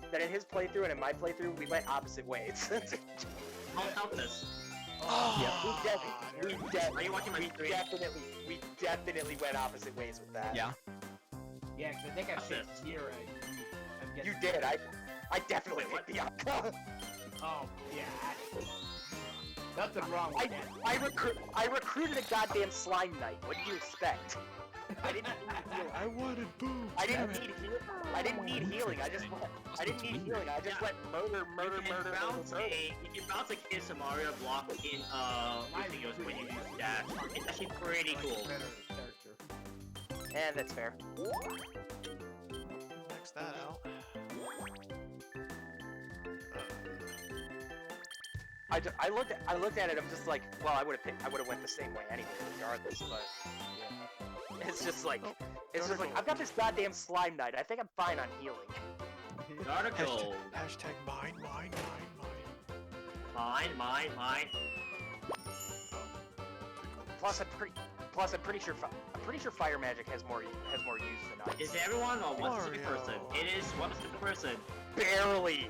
Speaker 4: and in my playthrough, we went opposite ways.
Speaker 1: I'll help this.
Speaker 4: we
Speaker 1: Are you watching my stream?
Speaker 4: definitely went opposite ways with that.
Speaker 5: Yeah.
Speaker 6: Yeah, 'cause I think I
Speaker 1: What's
Speaker 6: picked
Speaker 1: this?
Speaker 6: Zero.
Speaker 4: You did. I definitely
Speaker 1: Wait, what?
Speaker 4: picked Bianca.
Speaker 6: Oh, yeah. Nothing wrong with that.
Speaker 4: I recruited a goddamn slime knight. What did you expect? I didn't need healing.
Speaker 3: I wanted boobs.
Speaker 4: I
Speaker 3: damn
Speaker 4: didn't
Speaker 3: it.
Speaker 4: need healing. I just went murder.
Speaker 1: You can bounce a Kiss Mario block in videos when you use dash. It's actually pretty cool.
Speaker 6: Character.
Speaker 4: And that's fair.
Speaker 3: Max that out.
Speaker 4: I looked at it. I'm just like, well, I would have went the same way anyway, regardless. But it's just like, I've got this goddamn slime knight. I think I'm fine on healing.
Speaker 1: Article.
Speaker 3: Hashtag mine.
Speaker 1: Mine.
Speaker 4: Plus, I'm pretty sure fire magic has more use than ice.
Speaker 1: Is it everyone or one specific
Speaker 3: Mario.
Speaker 1: person? It is one specific person.
Speaker 4: Barely.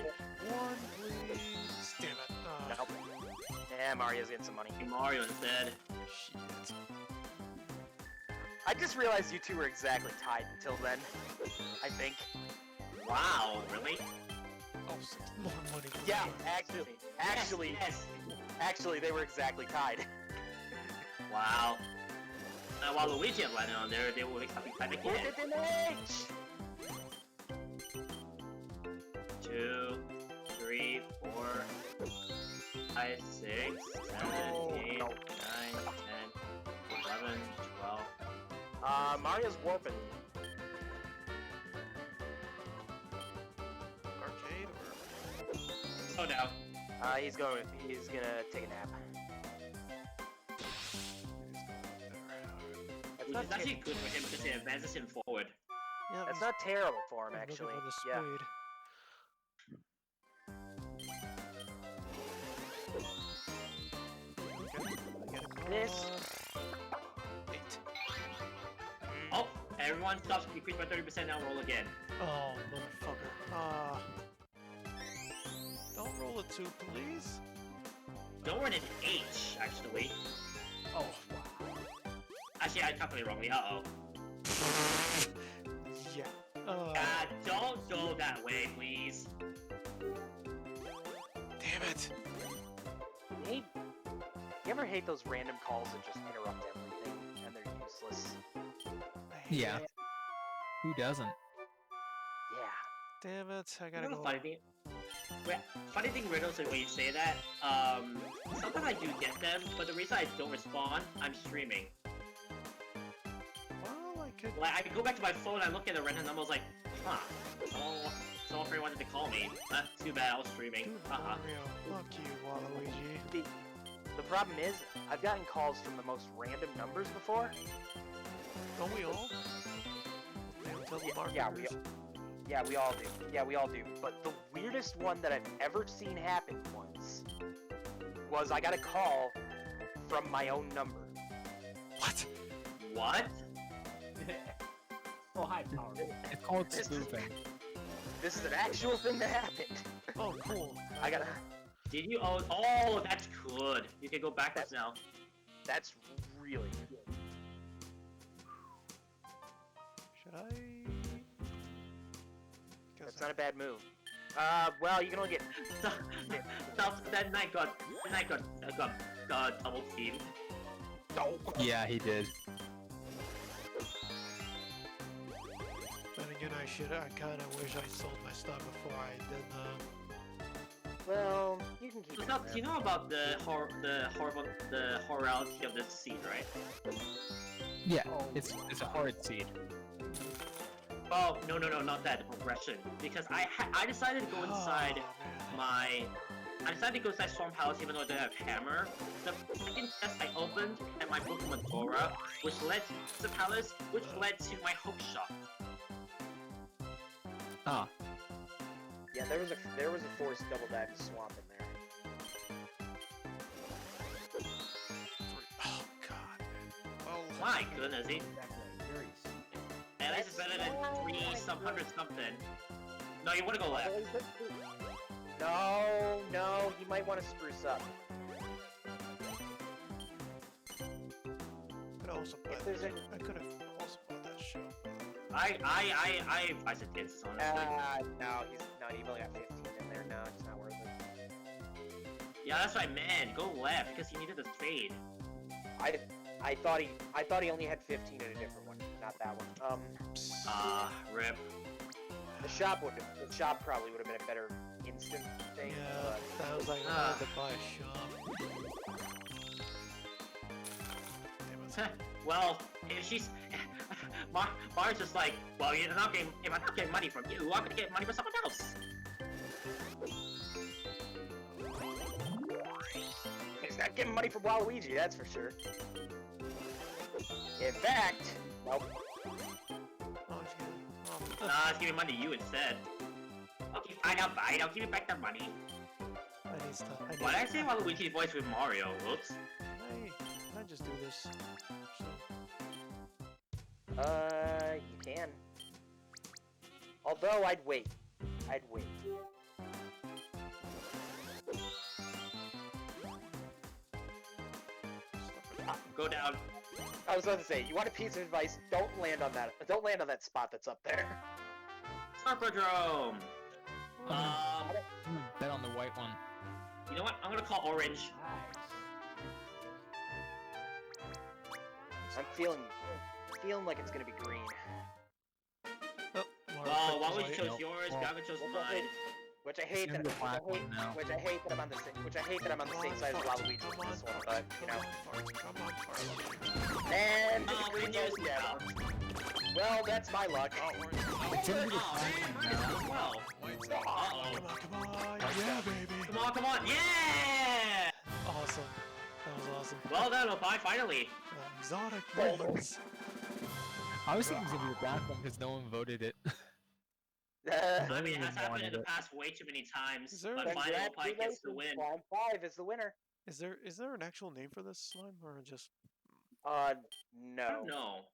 Speaker 3: One, please. Damn it.
Speaker 4: Nope. Yeah, Mario's getting some money.
Speaker 1: Mario instead.
Speaker 3: Shit.
Speaker 4: I just realized you two were exactly tied until then. I think.
Speaker 1: Wow, really?
Speaker 3: Oh, so more money. for
Speaker 4: Yeah,
Speaker 3: me.
Speaker 1: Yes.
Speaker 4: actually, they were exactly tied.
Speaker 1: Wow. While Luigi had landed on there, they will make something time
Speaker 4: Put
Speaker 1: again.
Speaker 4: it in H!
Speaker 1: 2, 3, 4, 5, 6, 7,
Speaker 4: Oh,
Speaker 1: 8,
Speaker 4: no.
Speaker 1: 9, 10, 11, 12.
Speaker 4: Mario's warping.
Speaker 3: Arcade or?
Speaker 1: Oh no.
Speaker 4: He's gonna take a nap. That's
Speaker 1: Which
Speaker 4: not,
Speaker 1: is actually good for him because it advances him forward.
Speaker 3: Yeah,
Speaker 4: that's
Speaker 3: he's
Speaker 4: not terrible for him,
Speaker 3: looking
Speaker 4: actually.
Speaker 3: for the
Speaker 4: Yeah.
Speaker 3: spade. I get a call.
Speaker 4: This-
Speaker 3: 8.
Speaker 1: Oh, everyone stops. Increase by 30%. Now roll again.
Speaker 3: Oh, motherfucker. Don't roll a 2, please.
Speaker 1: Don't run an H, actually.
Speaker 6: Oh, wow.
Speaker 1: Actually, I calculated wrongly. Uh-oh.
Speaker 3: Yeah.
Speaker 1: Don't go that way, please.
Speaker 3: Damn it.
Speaker 4: You ever hate those random calls that just interrupt everything and they're useless?
Speaker 3: I hate
Speaker 5: Yeah.
Speaker 3: it.
Speaker 5: Who doesn't?
Speaker 4: Yeah.
Speaker 3: Damn it. I
Speaker 1: You
Speaker 3: gotta
Speaker 1: know
Speaker 3: go.
Speaker 1: the funny thing? Wait, funny thing, Riddles, when you say that, sometimes I do get them, but the reason I don't respond, I'm streaming.
Speaker 3: Well, I could.
Speaker 1: Like, I go back to my phone, I look at the random number, I was like, huh, someone probably wanted to call me. Too bad, I was streaming.
Speaker 3: Dude,
Speaker 1: Haha.
Speaker 3: Mario. Fuck you, Waluigi.
Speaker 4: The problem is, I've gotten calls from the most random numbers before.
Speaker 3: Don't we all? Damn telemarketers.
Speaker 4: Yeah, we all do. Yeah, we all do. But the weirdest one that I've ever seen happen once was I got a call from my own number.
Speaker 3: What?
Speaker 1: What?
Speaker 6: Oh, high power.
Speaker 5: It's called spoofing.
Speaker 4: This is an actual thing that happened.
Speaker 3: Oh, cool.
Speaker 4: I gotta.
Speaker 1: Did you? Oh, that's good. You can go backwards now.
Speaker 4: That's really good.
Speaker 3: Should I?
Speaker 4: That's not a bad move. Well, you can only get.
Speaker 1: That night got double teamed.
Speaker 4: No.
Speaker 5: Yeah, he did.
Speaker 3: Then again, I kind of wish I sold my stuff before I did the.
Speaker 4: Well, you can keep it.
Speaker 1: So, you know about the horrorality of this seed, right?
Speaker 5: Yeah, it's a hard seed.
Speaker 1: Oh, no, not that, the progression. Because I decided to go inside I decided to go inside Storm Palace even though I didn't have hammer. The second chest I opened at my book Medora, which led to the palace, which led to my hook shop.
Speaker 5: Ah,
Speaker 4: Yeah, there was a forced double dive swamp in there.
Speaker 3: Oh god. Well,
Speaker 1: My goodness,
Speaker 6: Exactly. Very
Speaker 1: at least it's better than 300 something. No, you wanna go left.
Speaker 4: No, you might want to spruce up.
Speaker 3: could also buy
Speaker 4: If there's
Speaker 3: that.
Speaker 4: any-
Speaker 3: I could have also bought that shop.
Speaker 1: I advise against this, honestly.
Speaker 4: No, you've only got 15 in there. No, it's not worth it.
Speaker 1: Yeah, that's what I meant. Go left because he needed the trade.
Speaker 4: I thought he only had 15 in a different one, not that one.
Speaker 1: Rip.
Speaker 4: The shop probably would have been a better instant thing.
Speaker 3: Yeah,
Speaker 4: But
Speaker 3: that was like I had to buy a shop. Damn it.
Speaker 1: Well, if she's Mar's just like, well, if I'm not getting money from you, I'm gonna get money from someone else.
Speaker 4: he's not getting money from Waluigi, that's for sure. In fact, nope.
Speaker 3: Oh, it's good. Oh,
Speaker 1: Nah, it's giving money to you instead. Okay, fine, I'll buy it. I'll give you back the money.
Speaker 3: That's the. I
Speaker 1: Why did I
Speaker 3: need-
Speaker 1: say Waluigi voice with Mario? Whoops.
Speaker 3: Can I just do this?
Speaker 4: You can. Although I'd wait. I'd wait.
Speaker 1: Go down.
Speaker 4: I was about to say, you want a piece of advice? Don't land on that. Don't land on that spot that's up there.
Speaker 1: Sarcodrome!
Speaker 5: I'm gonna bet on the white one.
Speaker 1: You know what? I'm gonna call orange.
Speaker 4: I'm feeling like it's gonna be green.
Speaker 3: Oh,
Speaker 1: Oh,
Speaker 3: Mario
Speaker 1: Waluigi
Speaker 3: picked
Speaker 1: chose
Speaker 5: Nope.
Speaker 1: yours,
Speaker 5: Well,
Speaker 1: Gavin chose mine.
Speaker 4: Which I hate that.
Speaker 5: It's the black one now.
Speaker 4: Which I hate that I'm on the same side as Waluigi with this one, but you know. And
Speaker 1: Oh, we didn't use it.
Speaker 4: yeah. Well, that's my luck.
Speaker 5: It's gonna be the
Speaker 1: Oh,
Speaker 5: black
Speaker 1: man,
Speaker 5: one
Speaker 1: mine is
Speaker 5: now.
Speaker 1: as well. Uh-oh.
Speaker 3: Come on, yeah, baby.
Speaker 1: Come on, yeah!
Speaker 3: Awesome. That was awesome.
Speaker 1: Well done, Oppai, finally.
Speaker 3: Exotic moments.
Speaker 5: I was thinking it was gonna be the black one because no one voted it.
Speaker 1: I mean, it has
Speaker 5: Everyone
Speaker 1: happened in the
Speaker 5: wanted it.
Speaker 1: past way too many times,
Speaker 3: Is there
Speaker 1: but
Speaker 3: a-
Speaker 1: finally Oppai gets the win.
Speaker 4: Slime 5 is the winner.
Speaker 3: Is there an actual name for this slime or just?
Speaker 1: I
Speaker 4: No.
Speaker 1: don't know.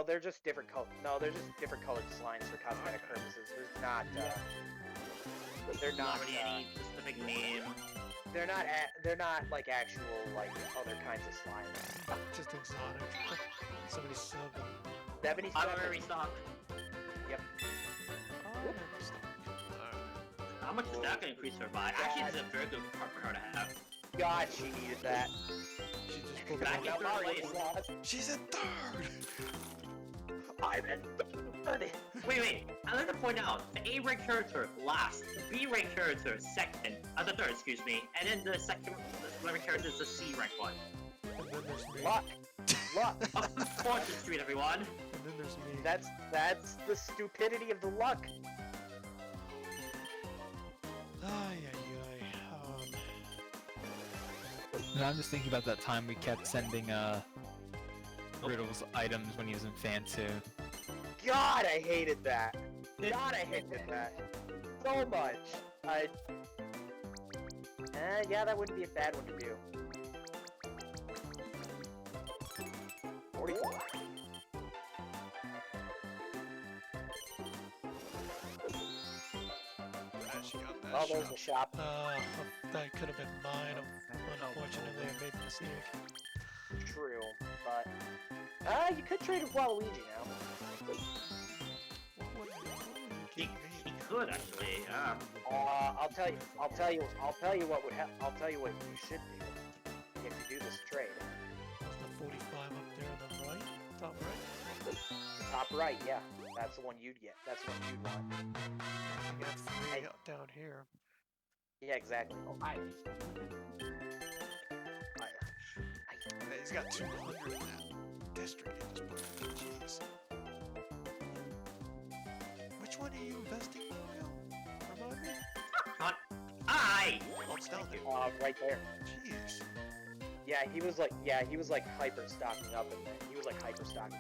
Speaker 4: They're just different color. No, they're just different colored slimes for cosmetic purposes. There's not. They're not.
Speaker 1: Not really any specific name.
Speaker 4: They're not like actual like other kinds of slimes.
Speaker 3: Just exotic. 77.
Speaker 4: 77.
Speaker 1: I'm gonna restock.
Speaker 4: Yep.
Speaker 3: Oh, Alright.
Speaker 1: How much is that gonna increase her by? Actually, it's a very good part for her to have.
Speaker 4: God, she needed that.
Speaker 3: She just put
Speaker 1: Back
Speaker 3: it
Speaker 1: in
Speaker 3: on.
Speaker 1: third place.
Speaker 3: She's in third.
Speaker 4: I'm in third.
Speaker 1: Wait. I'd like to point out the A-rank character last, the B-rank character second, the third, excuse me, and then the second rank character is the C-rank one.
Speaker 3: And then there's me.
Speaker 4: Luck. Luck.
Speaker 1: Of course, the street, everyone.
Speaker 3: And then there's me.
Speaker 4: That's the stupidity of the luck.
Speaker 3: Ay, ay, ay.
Speaker 5: And I'm just thinking about that time we kept sending Riddle's items when he was in Fan 2.
Speaker 4: God, I hated that. God, I hated that so much. Yeah, that wouldn't be a bad one to do. 44. Oh, there's the shop.
Speaker 3: That could have been mine. Unfortunately, I made a mistake.
Speaker 4: True, but you could trade with Waluigi now.
Speaker 3: What
Speaker 1: He,
Speaker 3: me?
Speaker 1: he could actually, yeah.
Speaker 4: I'll tell you what you should do if you do this trade.
Speaker 3: That's the 45 up there on the right? Top right?
Speaker 4: Top right, yeah, that's the one you'd get. That's the one you'd want.
Speaker 3: I got 3
Speaker 4: Hey.
Speaker 3: down here.
Speaker 4: Yeah, exactly.
Speaker 3: He's got 200 in that district. He just put. Jeez. Which one are you investing in, Mario? Remind me?
Speaker 1: Aye!
Speaker 3: Oh, it's down there.
Speaker 4: Right there.
Speaker 3: Jeez.
Speaker 4: Yeah, he was like hyper stocking up in there. He was like hyper stocking.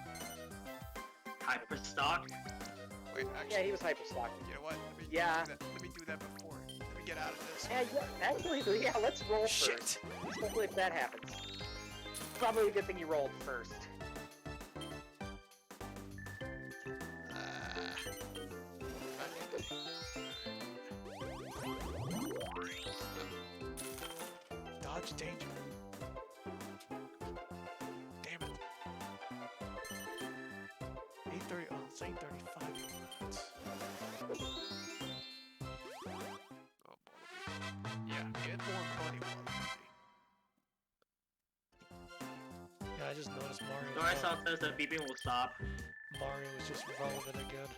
Speaker 1: Hyperstock?
Speaker 3: Wait,
Speaker 4: Yeah, he was hyper stocking.
Speaker 3: You know what?
Speaker 4: Yeah.
Speaker 3: Let me do that before. Let me get out of this.
Speaker 4: Actually, yeah, let's roll first.
Speaker 3: Shit!
Speaker 4: Especially if that happens. Probably a good thing you rolled first.
Speaker 3: Dodge danger. Damn it. 8:30. Oh, it's 8:35. Oh, yeah, get more money, Waluigi. Yeah, I just noticed Mario.
Speaker 1: Doris says that beeping will stop.
Speaker 3: Mario was just relevant again.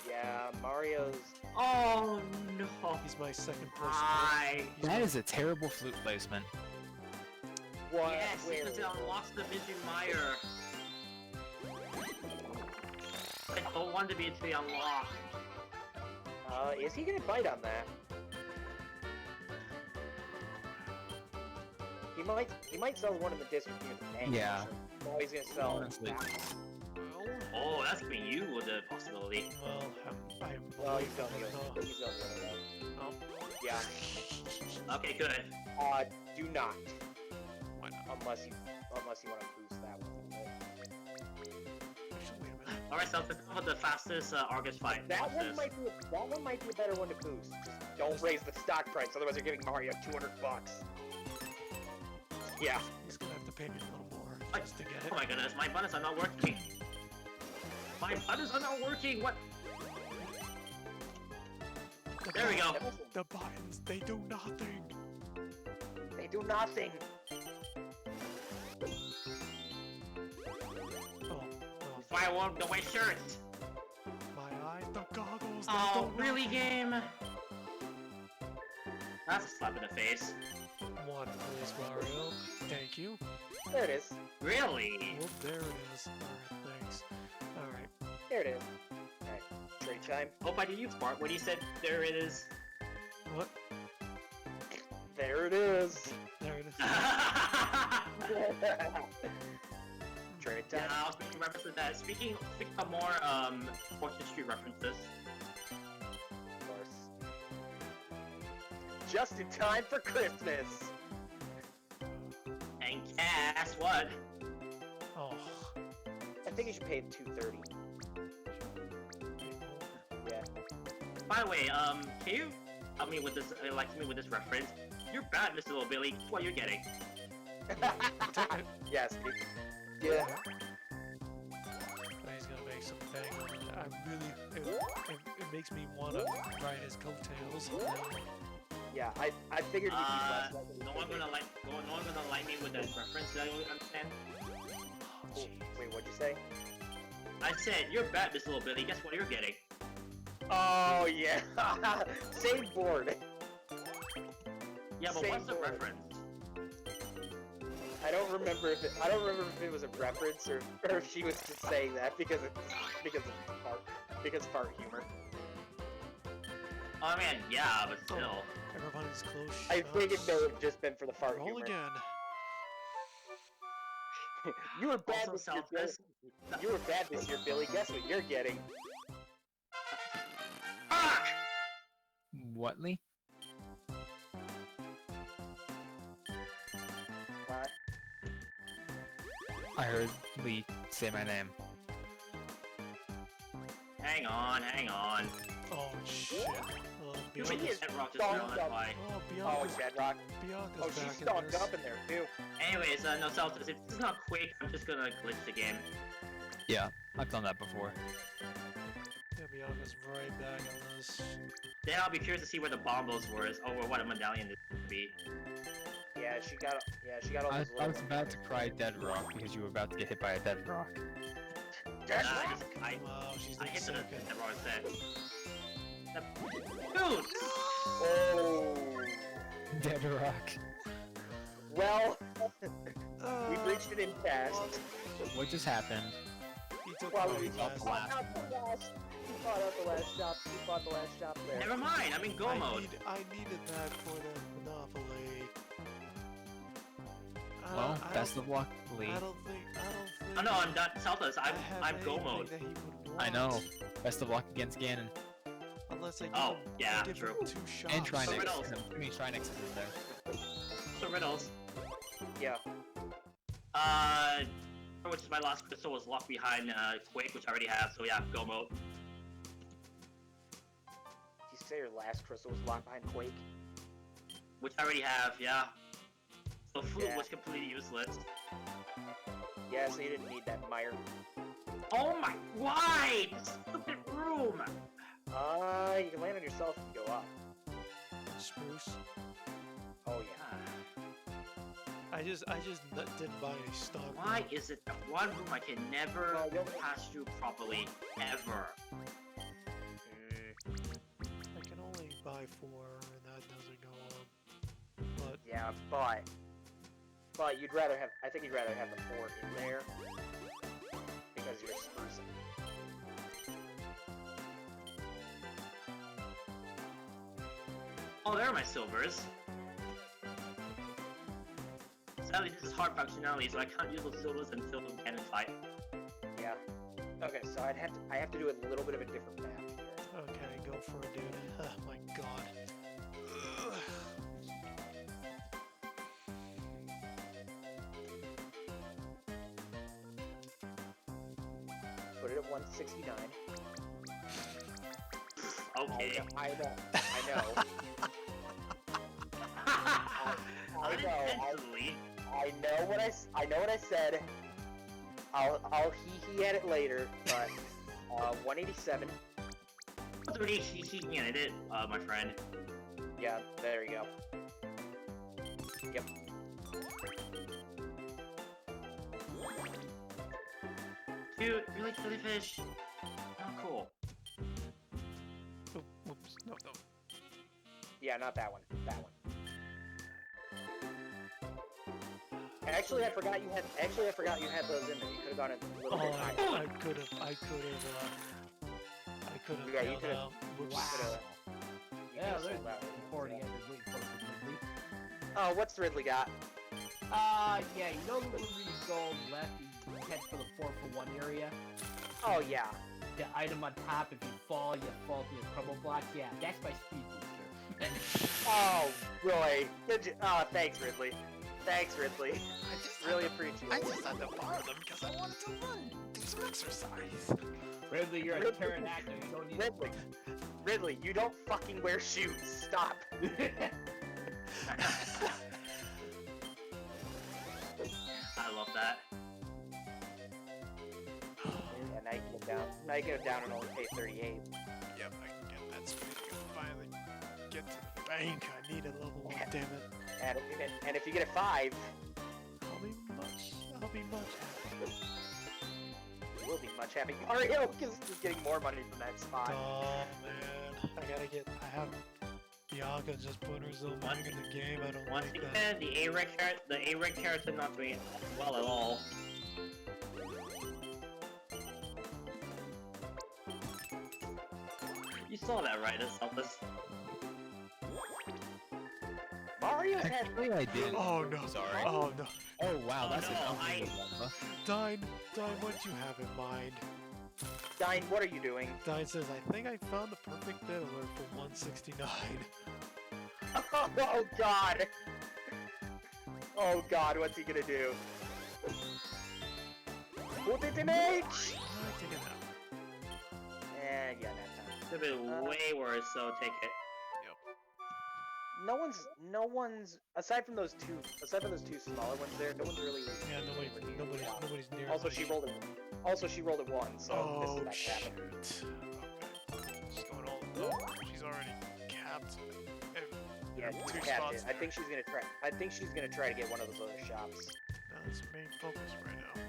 Speaker 4: Yeah, Mario's.
Speaker 1: Oh no.
Speaker 3: He's my second place.
Speaker 1: Aye.
Speaker 5: That is a terrible flute placement.
Speaker 4: What?
Speaker 1: Yes,
Speaker 4: Wait,
Speaker 1: because it unlocks the Vision Mire. I don't want to be to be unlocked.
Speaker 4: Is he gonna bite on that? He might sell one in the district near the bank.
Speaker 5: Yeah.
Speaker 4: Oh, he's gonna sell.
Speaker 5: Honestly.
Speaker 1: Oh, that's giving you the possibility.
Speaker 3: Well, I'm
Speaker 4: Well, he's
Speaker 3: believing
Speaker 4: going the
Speaker 3: in
Speaker 4: other way. He's going the other way.
Speaker 3: No.
Speaker 4: Yeah.
Speaker 1: Okay, good.
Speaker 4: Do not.
Speaker 2: Why not?
Speaker 4: Unless you want to boost that one a little bit.
Speaker 3: Actually, wait a minute.
Speaker 1: Alright, so let's go with the fastest Argus fight.
Speaker 4: That
Speaker 1: Watch
Speaker 4: one
Speaker 1: this.
Speaker 4: might be a better one to boost. Just don't raise the stock price, otherwise you're giving Mario $200. Yeah.
Speaker 3: He's gonna have to pay me a little more
Speaker 1: What?
Speaker 3: just to get
Speaker 1: Oh
Speaker 3: it.
Speaker 1: my goodness, my buttons are not working. My buttons are not working. What?
Speaker 3: The
Speaker 1: There we go.
Speaker 3: The buttons, they do nothing.
Speaker 4: They do nothing.
Speaker 3: Oh,
Speaker 1: That's why I won't the white shirt.
Speaker 3: my eyes, the goggles, they
Speaker 1: Oh,
Speaker 3: do
Speaker 1: really,
Speaker 3: nothing.
Speaker 1: game? That's a slap in the face.
Speaker 3: One, please, Mario. Thank you.
Speaker 4: There it is.
Speaker 1: Really?
Speaker 3: Oh, there it is. Alright, thanks. Alright.
Speaker 4: There it is. Alright, trade time.
Speaker 1: Oppai, did you fart when you said there it is?
Speaker 3: What?
Speaker 4: There it is.
Speaker 3: There it is.
Speaker 4: Trade
Speaker 1: Yeah,
Speaker 4: time.
Speaker 1: I was making reference to that. Speaking of more Fortune Street references.
Speaker 4: Of course. Just in time for Christmas.
Speaker 1: And guess what?
Speaker 3: Oh.
Speaker 4: I think you should pay $230. Yeah.
Speaker 1: By the way, can you help me with this? Like me with this reference? You're bad, Mr. Little Billy. What you're getting?
Speaker 4: Yes. Yeah.
Speaker 3: He's gonna make some bang on it. I really, it makes me wanna ride his coattails.
Speaker 4: Yeah. I figured you'd be less likely.
Speaker 1: No one gonna like me with that reference. I don't understand.
Speaker 3: Oh, jeez.
Speaker 4: Wait, what'd you say?
Speaker 1: I said you're bad, Mr. Little Billy. Guess what you're getting?
Speaker 4: Oh yeah. Same board.
Speaker 1: Yeah, but
Speaker 4: Same
Speaker 1: what's the
Speaker 4: board.
Speaker 1: reference?
Speaker 4: I don't remember if it was a reference or if she was just saying that because of fart humor.
Speaker 1: Oh man, yeah, but still.
Speaker 3: Everybody's close.
Speaker 4: I think it may have just been for the fart
Speaker 3: Roll
Speaker 4: humor.
Speaker 3: again.
Speaker 4: You were bad
Speaker 1: Also
Speaker 4: this year, Billy.
Speaker 1: selfless.
Speaker 4: You were bad this year, Billy. Guess what you're getting?
Speaker 1: Ah!
Speaker 5: What, Lee?
Speaker 4: What?
Speaker 5: I heard Lee say my name.
Speaker 1: Hang on, hang on.
Speaker 3: Oh shit.
Speaker 1: You
Speaker 3: Bianca's,
Speaker 1: made
Speaker 4: She
Speaker 1: this
Speaker 4: is
Speaker 1: head rock just
Speaker 4: thumbed
Speaker 1: now, that's
Speaker 4: up.
Speaker 1: why.
Speaker 3: oh,
Speaker 4: Oh,
Speaker 3: Bianca's,
Speaker 4: Bedrock.
Speaker 3: Bianca's
Speaker 4: Oh, she's
Speaker 3: back in
Speaker 4: stomped
Speaker 3: this.
Speaker 4: up in there too.
Speaker 1: Anyways, no selfless. If this is not quick, I'm just gonna glitch the game.
Speaker 5: Yeah, I've done that before.
Speaker 3: Yeah, Bianca's right back in this.
Speaker 1: Then I'll be curious to see where the bombos were, or what a medallion this would be.
Speaker 4: Yeah, she got all
Speaker 5: I
Speaker 4: those
Speaker 5: was
Speaker 4: little
Speaker 5: about to cry Dead Rock because you were about to get hit by a Dead Rock.
Speaker 4: Dead
Speaker 1: Nah,
Speaker 4: Rock?
Speaker 3: Wow, she's
Speaker 1: I
Speaker 3: the
Speaker 1: hit the
Speaker 3: second.
Speaker 1: that wrong set. Dude!
Speaker 4: Oh.
Speaker 5: Dead Rock.
Speaker 4: Well, we reached an impasse.
Speaker 5: What just happened?
Speaker 3: He took
Speaker 4: Well,
Speaker 3: my
Speaker 4: we
Speaker 3: last
Speaker 1: fought
Speaker 3: lap.
Speaker 4: out the last. We fought out the last shop. We fought the last shop there.
Speaker 1: Never mind, I'm in go mode.
Speaker 3: I needed that for the Monopoly.
Speaker 5: Well,
Speaker 3: I
Speaker 5: best
Speaker 3: don't,
Speaker 5: of luck, Lee.
Speaker 3: I don't think.
Speaker 1: Oh no, I'm not selfless.
Speaker 3: I
Speaker 1: I'm
Speaker 3: have
Speaker 1: go
Speaker 3: anything
Speaker 1: mode.
Speaker 3: that he would
Speaker 5: I
Speaker 3: want.
Speaker 5: know. Best of luck against Ganon.
Speaker 3: Unless I give
Speaker 1: Oh,
Speaker 3: him,
Speaker 1: yeah,
Speaker 3: I give
Speaker 1: true.
Speaker 3: him 2 shots.
Speaker 5: And Trinex.
Speaker 1: riddles.
Speaker 5: I mean, Trinex is in there.
Speaker 1: So riddles.
Speaker 4: Yeah.
Speaker 1: Which is my last crystal was locked behind Quake, which I already have. So yeah, go mode.
Speaker 4: Did you say your last crystal was locked behind Quake?
Speaker 1: Which I already have. Yeah. So food
Speaker 4: Yeah.
Speaker 1: was completely useless.
Speaker 4: Yeah, so you didn't need that mire.
Speaker 1: Oh my! Why? This stupid room.
Speaker 4: You can land on yourself and go up.
Speaker 3: Spruce.
Speaker 4: Oh yeah.
Speaker 3: I just didn't buy any stock.
Speaker 1: Why is it that one room I can never
Speaker 4: Well, you'll-
Speaker 1: pass through properly ever?
Speaker 3: I can only buy 4, and that doesn't go on. But
Speaker 4: Yeah, but you'd rather have. I think you'd rather have the 4 in there because you're sprucing.
Speaker 1: Oh, there are my silvers. Sadly, this is hard functionality, so I can't use those silvers until the cannon fight.
Speaker 4: Yeah. Okay, so I have to do a little bit of a different map here.
Speaker 3: okay, go for it, dude. Oh my god.
Speaker 4: 169.
Speaker 1: Okay.
Speaker 4: I know.
Speaker 1: Unintentionally.
Speaker 4: I know what I said. I'll he at it later, but 187.
Speaker 1: Already she at it, my friend.
Speaker 4: Yeah, there you go. Yep.
Speaker 1: Dude, you like jellyfish? Oh, cool.
Speaker 3: Oh, whoops. No, no.
Speaker 4: Yeah, not that one. That one. Actually, I forgot you had those in there. You could have gone a little bit higher.
Speaker 3: I could have.
Speaker 4: Yeah, you
Speaker 3: bailed
Speaker 4: could've-
Speaker 3: out. Whoops.
Speaker 6: Wow.
Speaker 4: You
Speaker 6: Yeah,
Speaker 4: could've
Speaker 6: there's
Speaker 4: sold out.
Speaker 6: before the end of week for Ridley.
Speaker 4: Oh, what's Ridley got?
Speaker 6: Yeah, you know the where you go left, you head for the 4-for-1 area?
Speaker 4: Oh yeah.
Speaker 6: The item on top, if you fall to your crumble block. Yeah, that's my speed booster.
Speaker 4: Oh, Roy. Thanks, Ridley. Thanks, Ridley.
Speaker 7: I just
Speaker 4: Really
Speaker 7: had to,
Speaker 4: appreciate
Speaker 7: I
Speaker 4: it.
Speaker 7: just had to borrow them because I wanted to run, do some exercise.
Speaker 6: Ridley, you're a
Speaker 4: Ridley-
Speaker 6: pterodactyl, you don't need
Speaker 4: Ridley. Ridley, you don't fucking wear shoes. Stop.
Speaker 1: I love that.
Speaker 4: Yeah, now you can get down. Now you can get down and only pay 38.
Speaker 3: Yep, I can get that speed. I can finally get to the bank. I need a level 1, damn it.
Speaker 4: And if you get a 5,
Speaker 3: I'll be much happy.
Speaker 4: you will be much happy. Mario is getting more money from that spot.
Speaker 3: Oh man, I have Bianca just put herself
Speaker 1: Once-
Speaker 3: back in the game. I don't
Speaker 1: Once
Speaker 3: like that.
Speaker 1: again, the A-Reg character not doing well at all. You saw that, right? It's helpless.
Speaker 4: Mario had
Speaker 5: Actually, I did.
Speaker 3: Oh no.
Speaker 5: Sorry.
Speaker 3: Oh no.
Speaker 5: Oh wow,
Speaker 1: Oh,
Speaker 5: that's
Speaker 1: no,
Speaker 5: an
Speaker 1: I-
Speaker 5: ugly one.
Speaker 3: Dine, what do you have in mind?
Speaker 4: Dine, what are you doing?
Speaker 3: Dine says, I think I found the perfect bit alert for 169.
Speaker 4: Oh god! Oh god, what's he gonna do? Put it in H!
Speaker 3: I take it out.
Speaker 4: And yeah, that time.
Speaker 1: Could have been way worse, so take it.
Speaker 4: No one's aside from those two smaller ones there, no one's really.
Speaker 3: Yeah, nobody's near.
Speaker 4: Also, she rolled it. Also, she rolled it 1, so
Speaker 3: Oh
Speaker 4: this is not gonna happen.
Speaker 3: shoot. Okay. She's going all low. She's already capped.
Speaker 4: Yeah,
Speaker 3: Two
Speaker 4: she capped
Speaker 3: spots
Speaker 4: it. I think she's gonna try to get one of those other shops.
Speaker 3: That's her main focus right now.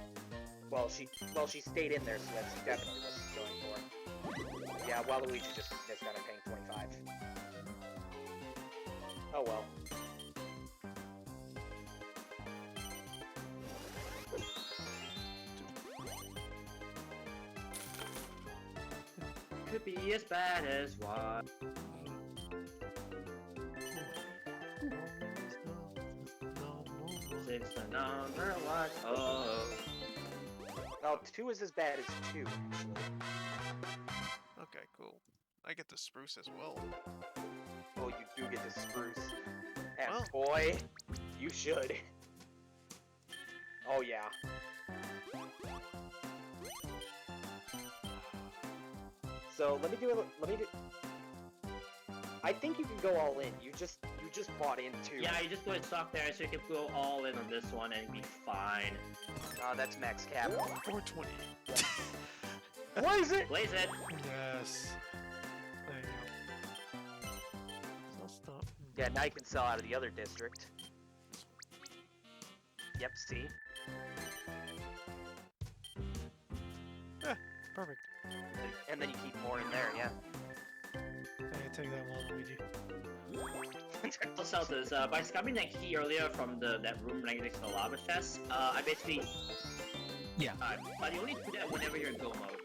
Speaker 4: Well, she stayed in there, so that's definitely what she's going for. Yeah, Waluigi just missed out on paying 25. Oh well.
Speaker 1: Could be as bad as what? Six the number one. Oh.
Speaker 4: No, 2 is as bad as 2.
Speaker 3: Okay, cool. I get the spruce as well.
Speaker 4: Oh, you do get the spruce. And
Speaker 3: Well.
Speaker 4: boy, you should. Oh yeah. So let me do. I think you can go all in. You just bought in 2.
Speaker 1: Yeah, you just go and stock there so you can go all in on this one and be fine.
Speaker 4: That's max cap.
Speaker 3: 420.
Speaker 4: What is it?
Speaker 1: Blaze it!
Speaker 3: Yes. There you go. So I'll stop.
Speaker 4: Yeah, now you can sell out of the other district. Yep, see?
Speaker 3: Perfect.
Speaker 4: And then you keep more in there, yeah.
Speaker 3: Hey, take that Waluigi.
Speaker 1: Also, this, by scamming that key earlier from that room right next to the lava chest, I basically...
Speaker 5: Yeah.
Speaker 1: But you only do that whenever you're in go mode.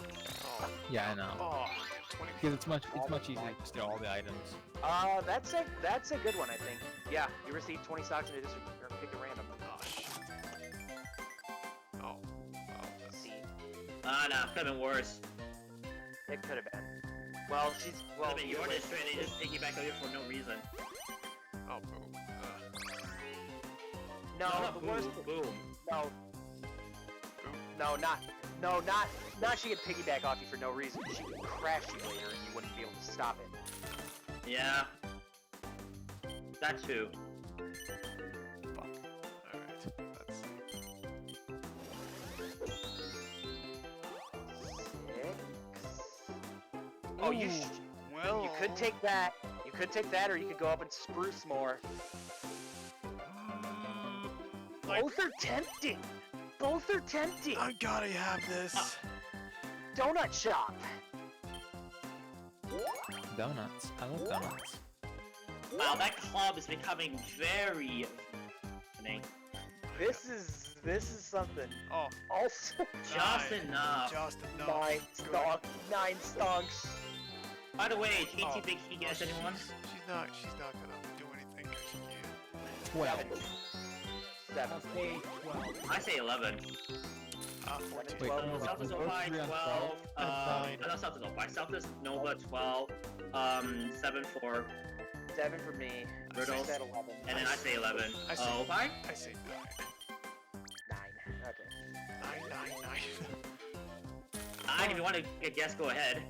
Speaker 3: Oh,
Speaker 5: Yeah, I know.
Speaker 3: oh, 20.
Speaker 5: Because it's much easier to just get all the items.
Speaker 4: That's a good one, I think. Yeah, you receive 20 stocks in a district, or pick a random.
Speaker 3: Oh, shit. Oh, that's...
Speaker 4: See,
Speaker 1: Ah, nah, could've been worse.
Speaker 4: it could have been. Well,
Speaker 1: Could've been your district, they just piggyback on you for no reason.
Speaker 3: Oh, boom.
Speaker 4: no, the worst.
Speaker 1: Boom.
Speaker 4: No, no, not. No, not she can piggyback off you for no reason. She can crash you later and you wouldn't be able to stop it.
Speaker 1: Yeah. That too.
Speaker 3: Fuck. Alright, let's see.
Speaker 4: 6. Oh, you
Speaker 3: Well,
Speaker 4: you could take that. You could take that, or you could go up and spruce more. Both are tempting. Both are tempting.
Speaker 3: I gotta have this.
Speaker 4: Donut shop.
Speaker 5: Donuts. I love donuts.
Speaker 1: Wow, that club is becoming very...
Speaker 4: This is something.
Speaker 3: Oh,
Speaker 4: Also,
Speaker 1: Just enough.
Speaker 3: just enough.
Speaker 4: 9 stonks.
Speaker 1: By the way,
Speaker 3: Oh,
Speaker 1: GT Big Key guess anyone?
Speaker 3: She's not gonna do anything 'cause she can't.
Speaker 5: 12.
Speaker 4: 7.
Speaker 6: I'll say 12.
Speaker 1: I say 11.
Speaker 3: 14.
Speaker 5: Wait,
Speaker 4: 12.
Speaker 5: no,
Speaker 1: South is
Speaker 5: both
Speaker 1: Oppai,
Speaker 5: three on
Speaker 1: 12.
Speaker 3: And 9.
Speaker 1: No, South is Oppai. South is Nova, 12. 7 for...
Speaker 4: 7 for me.
Speaker 1: Riddles.
Speaker 4: I said 11.
Speaker 1: And then I say 11.
Speaker 3: I say-
Speaker 1: Oppai?
Speaker 3: I say
Speaker 4: 9. Okay.
Speaker 3: 9. 9.
Speaker 1: 9, if you want to guess, go ahead.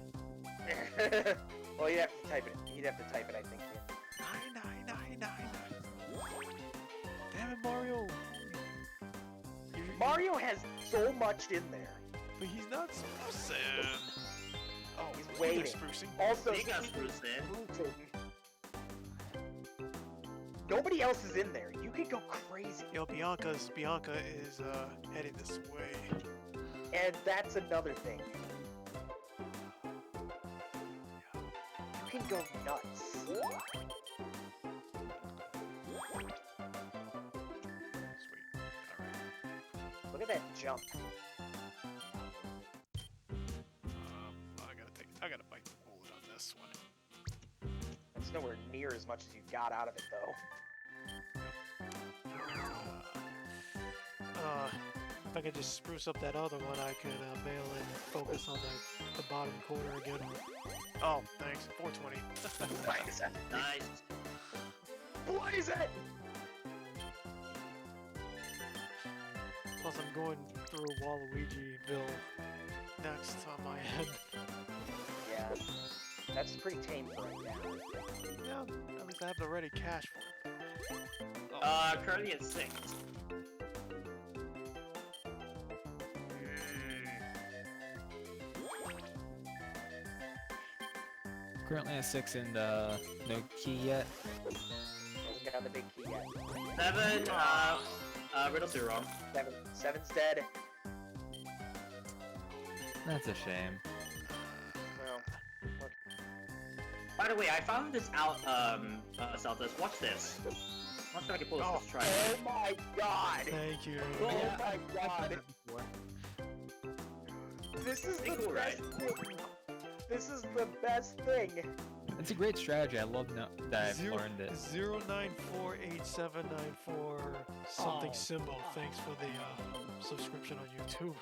Speaker 4: Well, you'd have to type it. You'd have to type it, I think.
Speaker 3: 9. Damn it, Mario.
Speaker 4: Mario has so much in there.
Speaker 3: But he's not sprucing. Oh,
Speaker 4: He's
Speaker 3: speaking of
Speaker 4: waiting.
Speaker 3: sprucing.
Speaker 4: Also,
Speaker 1: They got
Speaker 4: speaking
Speaker 1: spruced in.
Speaker 4: of sprucing, nobody else is in there. You could go crazy.
Speaker 3: Yo, Bianca is headed this way.
Speaker 4: And that's another thing. You can go nuts.
Speaker 3: Sweet. Alright.
Speaker 4: Look at that jump.
Speaker 3: I gotta bite the bullet on this one.
Speaker 4: That's nowhere near as much as you got out of it, though.
Speaker 3: If I could just spruce up that other one, I could mail in and focus on the bottom corner again. Oh, thanks. 420.
Speaker 4: Blaze it.
Speaker 1: Nice.
Speaker 4: Blaze it!
Speaker 3: Plus, I'm going through Waluigiville next on my end.
Speaker 4: Yeah. That's pretty tame for right now.
Speaker 3: Yeah, at least I have the ready cash for it.
Speaker 1: Currently at 6.
Speaker 5: Currently at 6 and no key yet.
Speaker 4: Hasn't got the big key yet.
Speaker 1: 7, Riddles, you're wrong.
Speaker 4: 7's dead.
Speaker 5: That's a shame.
Speaker 4: Well,
Speaker 1: By the way, I found this out, Celtus. Watch this. I'm not sure I can pull this. Let's try
Speaker 4: oh
Speaker 1: it.
Speaker 4: my god!
Speaker 3: Thank you.
Speaker 4: Oh
Speaker 5: Yeah,
Speaker 4: my god!
Speaker 5: Before.
Speaker 4: This is
Speaker 1: Pretty
Speaker 4: the
Speaker 1: cool,
Speaker 4: best
Speaker 1: right?
Speaker 4: thing! This is the best thing!
Speaker 5: It's a great strategy. I love that I've learned it.
Speaker 3: 0948794 something
Speaker 6: Oh.
Speaker 3: symbol. Thanks for the subscription on YouTube.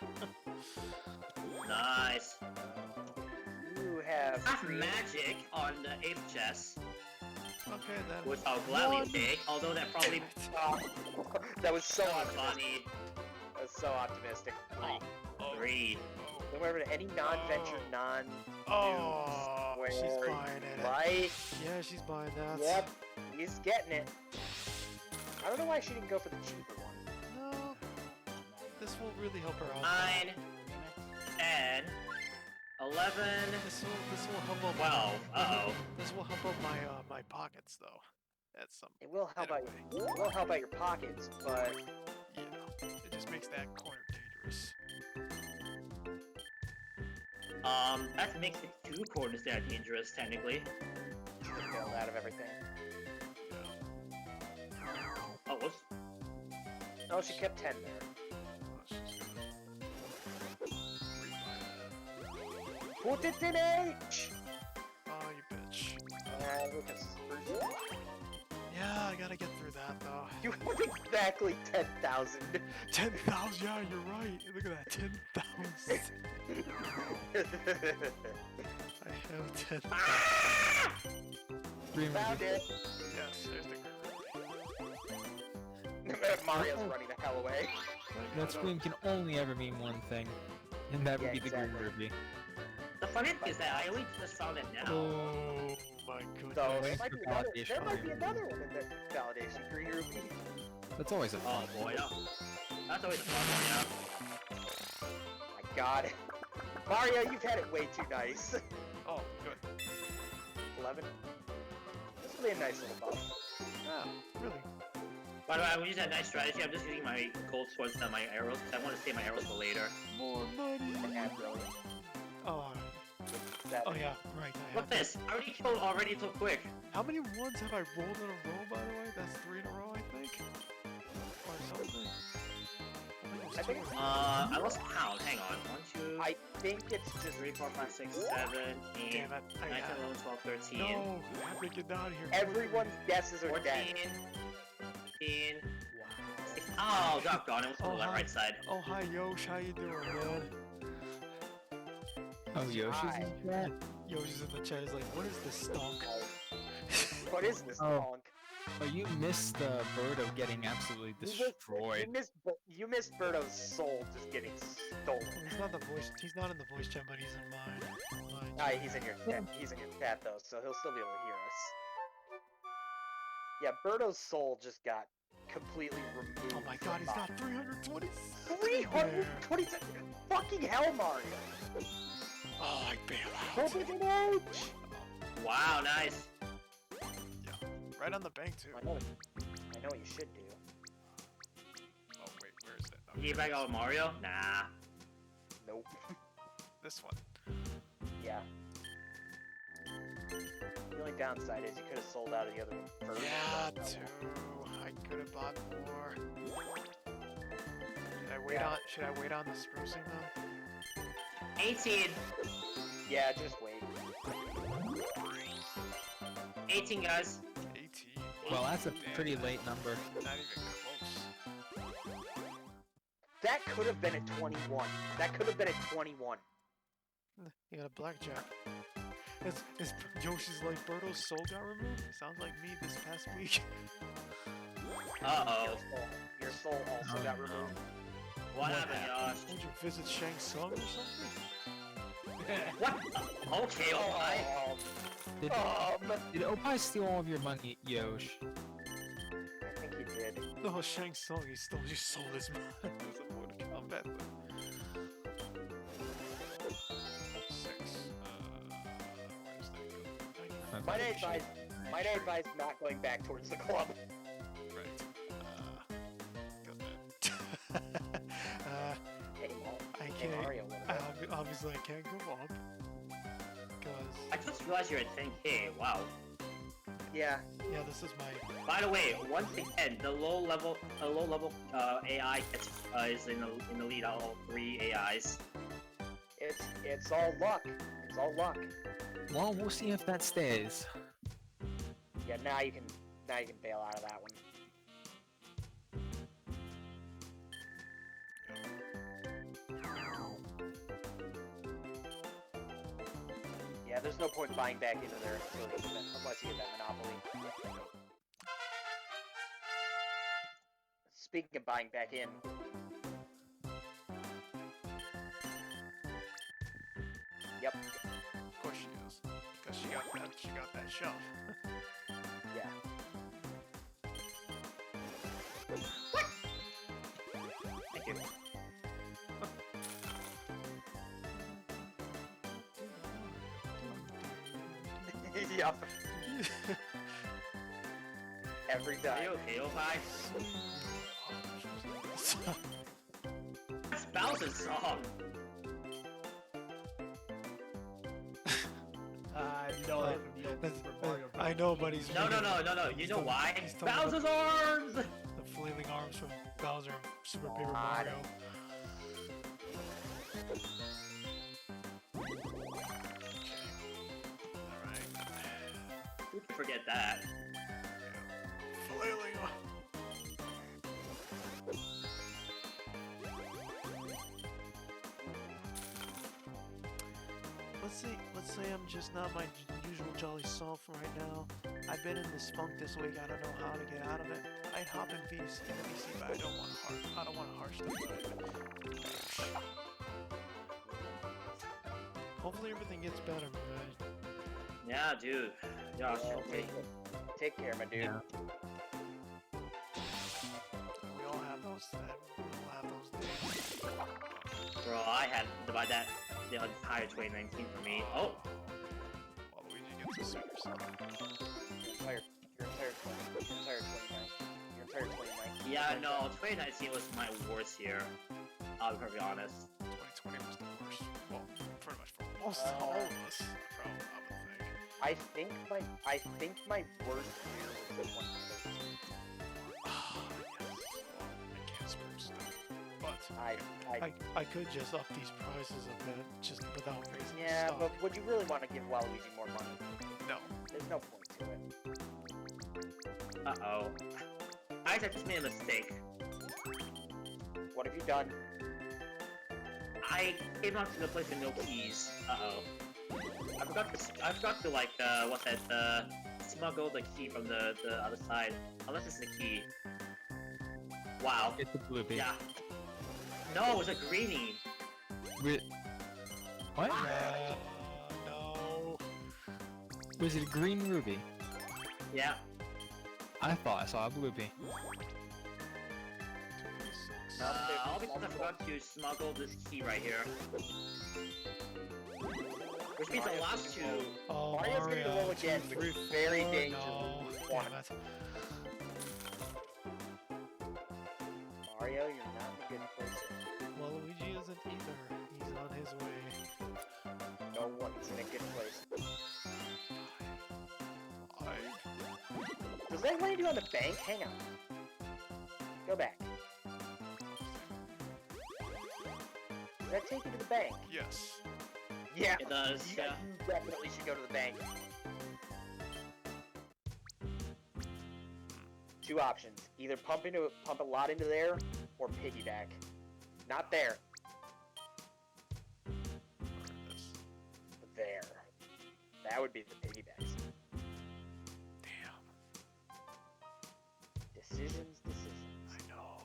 Speaker 1: Nice.
Speaker 4: You have
Speaker 1: Half magic on the 8th chest,
Speaker 3: Okay, then.
Speaker 1: which I'll gladly
Speaker 3: One.
Speaker 1: take, although that probably...
Speaker 4: that was so
Speaker 1: So
Speaker 4: optimistic.
Speaker 1: funny.
Speaker 4: That was so optimistic.
Speaker 1: Agreed.
Speaker 4: Remember, any non-venture,
Speaker 3: Oh,
Speaker 4: Where
Speaker 3: she's buying it.
Speaker 4: right?
Speaker 3: Yeah, she's buying that.
Speaker 4: Yep, he's getting it. I don't know why she didn't go for the cheaper one.
Speaker 3: No, this will really help her out.
Speaker 1: 9, 10, 11,
Speaker 3: This will help out.
Speaker 1: 12. Uh-oh.
Speaker 3: This will help out my pockets though. That's some.
Speaker 4: It will help out.
Speaker 3: Anyway.
Speaker 4: It will help out your pockets, but
Speaker 3: Yeah, it just makes that corner dangerous.
Speaker 1: That makes it 2 corners that are dangerous, technically.
Speaker 4: you can build out of everything.
Speaker 1: Oh, whoops.
Speaker 4: No, she kept 10 there.
Speaker 3: Oh, she's gonna rebuy that.
Speaker 4: Put it in H.
Speaker 3: Oh, you bitch.
Speaker 4: Lucas.
Speaker 3: Yeah, I gotta get through that though.
Speaker 4: You have exactly 10,000.
Speaker 3: 10,000. Yeah, you're right. Look at that. 10,000. I have 10,000.
Speaker 4: Found it.
Speaker 3: Yes, there's the
Speaker 4: Mario's running the hell away.
Speaker 5: That scream can only ever mean one thing. And that would
Speaker 4: Yeah,
Speaker 5: be the
Speaker 4: exactly.
Speaker 5: Green Ruby.
Speaker 1: The funny thing is that I only just found it now.
Speaker 3: Oh my goodness.
Speaker 4: So
Speaker 5: Wait
Speaker 4: there might
Speaker 5: for
Speaker 4: be another,
Speaker 5: validation
Speaker 4: there
Speaker 5: on
Speaker 4: might be
Speaker 5: Green
Speaker 4: another one in there. Validation, Green Ruby.
Speaker 5: That's always a
Speaker 1: Oh
Speaker 5: fun
Speaker 1: boy, no. That's always a fun one,
Speaker 4: My god. Mario, you've had it way too nice.
Speaker 3: Oh, good.
Speaker 4: 11. This will be a nice little buff.
Speaker 3: Ah, really?
Speaker 1: yeah. By the way, I'm using a nice strategy. I'm just using my gold swords and my arrows because I want to save my arrows for later.
Speaker 3: More money.
Speaker 4: And brilliant.
Speaker 3: Oh, oh yeah, right. I
Speaker 1: Look
Speaker 3: have
Speaker 1: at this. I already killed already so quick.
Speaker 3: How many ones have I rolled in a row, by the way? That's 3 in a row, I think? Or something?
Speaker 4: I think it's,
Speaker 1: I lost count. Hang on. 1, 2,
Speaker 4: I think it's just
Speaker 1: 3, 4, 5, 6, 7, 8,
Speaker 3: Damn it,
Speaker 1: 9, 10,
Speaker 3: I
Speaker 1: 11, 12, 13,
Speaker 3: No, I have to get down here.
Speaker 4: everyone's guesses are
Speaker 1: 14,
Speaker 4: dead.
Speaker 1: 15, 16. Oh, doggone, it was on the
Speaker 3: hi.
Speaker 1: right side.
Speaker 3: Oh, hi, Yosh. How you doing, man?
Speaker 5: Oh, Yoshi's
Speaker 4: Hi.
Speaker 5: in chat?
Speaker 3: Yoshi's in the chat. Is like, what is this stunk?
Speaker 4: What is this
Speaker 5: Oh.
Speaker 4: honk?
Speaker 5: Oh, you missed the Birdo getting absolutely destroyed.
Speaker 4: You missed Birdo's soul just getting stolen.
Speaker 3: He's not the voice. He's not in the voice chat, but he's in mine.
Speaker 4: He's in your chat. He's in your chat though, so he'll still be able to hear us. Yeah, Birdo's soul just got completely removed.
Speaker 3: Oh my god, he's got 320.
Speaker 4: 320 fucking hell, Mario!
Speaker 3: Oh, I bail out.
Speaker 4: Open an ouch!
Speaker 1: Wow, nice.
Speaker 3: Right on the bank too.
Speaker 4: I know what you should do.
Speaker 3: Oh wait, where is it?
Speaker 1: You get back out Mario? Nah.
Speaker 4: Nope.
Speaker 3: This one.
Speaker 4: Yeah. The only downside is you could have sold out of the other one first.
Speaker 3: Yeah,
Speaker 4: but,
Speaker 3: too. I could have bought more.
Speaker 4: Yeah.
Speaker 3: Should I wait on the sprucing though?
Speaker 1: 18.
Speaker 4: Yeah, just wait.
Speaker 1: 18, guys.
Speaker 3: 18.
Speaker 5: Well, that's a
Speaker 3: Damn,
Speaker 5: pretty late number.
Speaker 3: Not even close.
Speaker 4: That could have been at 21. That could have been at 21.
Speaker 3: You got a blackjack. Is Yoshi's like Birdo's soul got removed? Sounds like me this past week.
Speaker 1: Uh-oh.
Speaker 4: Your soul also
Speaker 5: Oh,
Speaker 4: got
Speaker 5: no.
Speaker 4: removed.
Speaker 1: What happened, Josh?
Speaker 3: Did you visit Shang Tsung or something?
Speaker 1: What? Okay, alright.
Speaker 5: Did, did Oppai steal all of your money, Yosh?
Speaker 4: I think he did.
Speaker 3: No, Shang Tsung, he stole your soul his mind. It's a Mortal Kombat thing. 6. Where's that?
Speaker 4: Might I advise not going back towards the club.
Speaker 3: Right. Got that.
Speaker 4: Hey,
Speaker 3: I
Speaker 4: hey,
Speaker 3: can't.
Speaker 4: Mario, what about-
Speaker 3: Obviously, I can't go up.
Speaker 1: I
Speaker 3: Because,
Speaker 1: just realized you're at 10k. Wow.
Speaker 4: Yeah,
Speaker 3: yeah, this is my.
Speaker 1: By the way, once again, the low level AI is in the lead out of all 3 AIs.
Speaker 4: it's all luck. It's all luck.
Speaker 5: Well, we'll see if that stays.
Speaker 4: Yeah, now you can bail out of that one. Yeah, there's no point buying back into there unless you get that monopoly. Speaking of buying back in, yep,
Speaker 3: Of course she is. Because she got that shelf.
Speaker 4: yeah.
Speaker 1: Thank you.
Speaker 4: Yep, every
Speaker 1: Are
Speaker 4: time.
Speaker 1: you okay, Oppai? That's Bowser's song.
Speaker 6: No,
Speaker 3: Uh,
Speaker 6: from the old Super Mario Bros.
Speaker 3: I know, but he's.
Speaker 1: No. You
Speaker 3: He's
Speaker 1: know
Speaker 3: talking-
Speaker 1: why?
Speaker 3: he's talking about
Speaker 1: Bowser's arms!
Speaker 3: The flailing arms from Bowser and Super Paper
Speaker 4: God.
Speaker 3: Mario. Alright.
Speaker 1: Who can forget that?
Speaker 3: Flailing arms. Let's say I'm just not my usual jolly self right now. I've been in this funk this week. I don't know how to get out of it. I'd hop in VC, but I don't want to harsh. I don't want to harsh them. hopefully everything gets better, man.
Speaker 1: Yeah, dude. Josh,
Speaker 4: Yeah,
Speaker 1: okay.
Speaker 4: Take care, my dude.
Speaker 5: Yeah.
Speaker 3: We all have those. We all have those days.
Speaker 1: Bro, I had by that the entire 2019 for me. Oh,
Speaker 2: Waluigi gets a super suck.
Speaker 4: Your entire 29. Your entire 29.
Speaker 1: yeah, no, 2019 was my worst year. I'll be perfectly honest.
Speaker 2: 2020 was the worst. Well, pretty much for most
Speaker 4: Uh,
Speaker 2: all of us. Probably, I would think.
Speaker 4: I think my worst year was 2013.
Speaker 2: I can't screw stuff. But
Speaker 3: I could just up these prices a bit, just without raising the
Speaker 4: yeah,
Speaker 3: stock.
Speaker 4: but would you really want to give Waluigi more money?
Speaker 2: no.
Speaker 4: There's no point to it.
Speaker 1: Uh-oh. I just made a mistake.
Speaker 4: What have you done?
Speaker 1: I came out to the place with no keys. Uh-oh. I forgot to like, what's that, smuggle the key from the other side. Unless it's the key. Wow.
Speaker 5: It's a Bloopy.
Speaker 1: Yeah. No, it's a greenie.
Speaker 5: What?
Speaker 3: No.
Speaker 5: Was it a green ruby?
Speaker 1: Yeah.
Speaker 5: I thought I saw a Bloopy.
Speaker 1: All because I forgot to smuggle this key right here. Which means the last two...
Speaker 3: Oh,
Speaker 4: Mario's gonna
Speaker 3: Mario,
Speaker 4: roll again,
Speaker 3: 2,
Speaker 4: which
Speaker 3: 3,
Speaker 4: is very
Speaker 3: 4,
Speaker 4: dangerous.
Speaker 3: No.
Speaker 4: One.
Speaker 3: Damn it.
Speaker 4: Mario, you're not in a good place.
Speaker 3: Waluigi isn't either. He's on his way.
Speaker 4: No one's in a good place. Does that land you on the bank? Hang on. Go back. Does that take you to the bank?
Speaker 2: Yes.
Speaker 4: Yeah.
Speaker 1: It does,
Speaker 4: You,
Speaker 1: yeah.
Speaker 4: you definitely should go to the bank. Two options. Either pump a lot into there, or piggyback. Not there. There. That would be the piggybacks.
Speaker 2: Damn.
Speaker 4: Decisions.
Speaker 2: I know.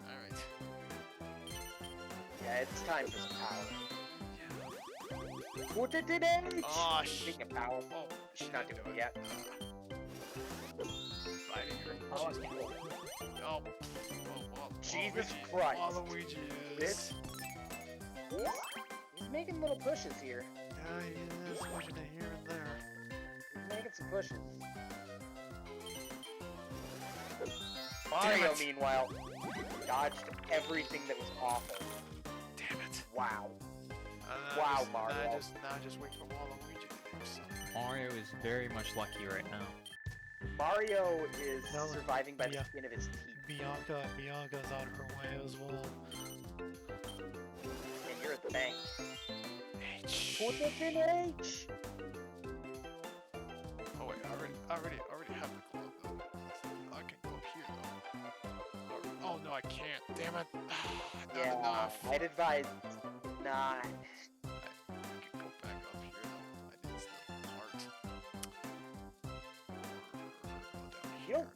Speaker 2: Alright.
Speaker 4: Yeah, it's time for some power. Put it in H!
Speaker 2: Oh,
Speaker 4: Speaking of power,
Speaker 2: Oh,
Speaker 4: she's not doing it yet.
Speaker 2: Fighting her.
Speaker 6: Oh,
Speaker 2: Oh. Well,
Speaker 4: Jesus
Speaker 2: Waluigi.
Speaker 4: Christ.
Speaker 2: Waluigi is.
Speaker 4: He's making little pushes here.
Speaker 3: Yeah, he is pushing it here and there.
Speaker 4: He's making some pushes.
Speaker 2: Damn
Speaker 4: Mario,
Speaker 2: it.
Speaker 4: meanwhile, dodged everything that was awful.
Speaker 2: Damn it.
Speaker 4: Wow.
Speaker 2: Wow,
Speaker 4: Mario.
Speaker 2: Now I just wait for Waluigi to do something.
Speaker 5: Mario is very much lucky right now.
Speaker 4: Mario is
Speaker 3: No,
Speaker 4: surviving by the
Speaker 3: yeah.
Speaker 4: skin of his teeth.
Speaker 3: Bianca's on her way as well.
Speaker 4: And you're at the bank.
Speaker 2: H.
Speaker 4: Put it in H!
Speaker 2: Oh wait, I already have the glove though. I can go up here though. Oh no, I can't. Damn it. Not
Speaker 4: Yeah,
Speaker 2: enough.
Speaker 4: I'd advise not.
Speaker 2: I can go back up here though. I think it's the heart.
Speaker 4: You don't,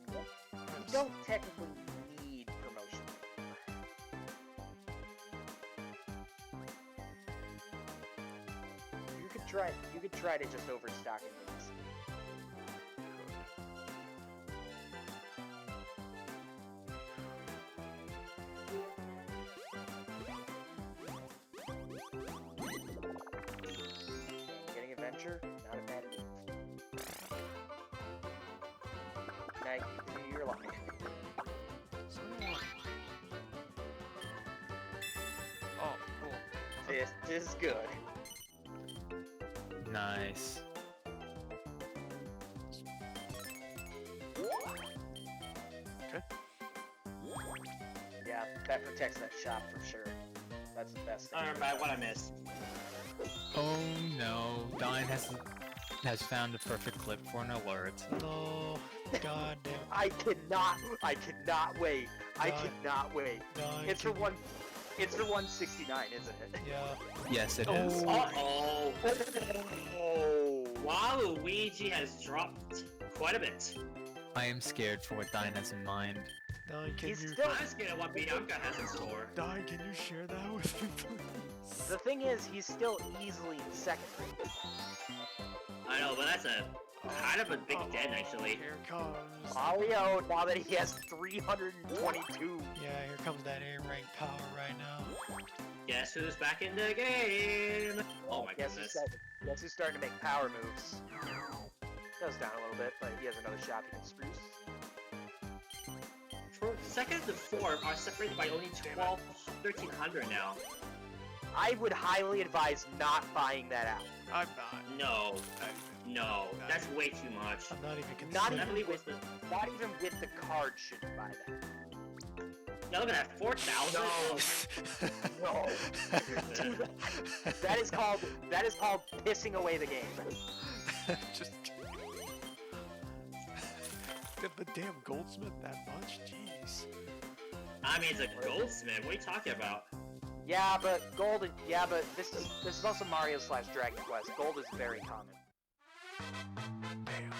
Speaker 4: you don't technically need promotion. You could try to just overstock in these. Getting adventure, not a bad move. Now you're lucky.
Speaker 2: Oh, cool.
Speaker 4: This is good.
Speaker 5: Nice.
Speaker 4: Yeah, that protects that shop for sure. That's the best thing.
Speaker 1: I don't remember what I missed.
Speaker 5: Oh no, Dine has found the perfect clip for an alert.
Speaker 3: No. God damn.
Speaker 4: I cannot wait. I
Speaker 3: God.
Speaker 4: cannot wait.
Speaker 3: God,
Speaker 4: It's for
Speaker 3: can
Speaker 4: one. It's for 169, isn't it?
Speaker 3: you- Yeah.
Speaker 5: Yes, it is.
Speaker 3: Oh.
Speaker 1: Uh-oh.
Speaker 4: Oh.
Speaker 1: Waluigi has dropped quite a bit.
Speaker 5: I am scared for what Dine has in mind.
Speaker 3: Dine, can
Speaker 4: He's
Speaker 3: you
Speaker 4: still-
Speaker 1: I'm scared of what Bianca has in store.
Speaker 3: Dine, can you share that with me, please?
Speaker 4: The thing is, he's still easily in second.
Speaker 1: I know, but that's a kind of a big dent, actually.
Speaker 3: Here comes.
Speaker 4: Mario, now that he has 322.
Speaker 3: Yeah, here comes that A rank power right now.
Speaker 1: Guess who's back in the game? Oh my goodness.
Speaker 4: Guess who's starting to make power moves. Goes down a little bit, but he has another shot he can spruce.
Speaker 1: Second and fourth are separated by only 1,300 now.
Speaker 4: I would highly advise not buying that out.
Speaker 2: I'm not.
Speaker 1: No,
Speaker 2: I'm
Speaker 1: no, that's way too much.
Speaker 3: I'm not even
Speaker 4: Not
Speaker 3: considering.
Speaker 1: Definitely with the.
Speaker 4: Not even with the card should you buy that.
Speaker 1: Now look at that, 4,000.
Speaker 4: No. Dude, that is called pissing away the game.
Speaker 3: Just kidding. The damn goldsmith that much? Jeez.
Speaker 1: I mean, it's a goldsmith. What are you talking about?
Speaker 4: Yeah, but gold. Yeah, but this is also Mario / Dragon Quest. Gold is very common.
Speaker 3: Damn.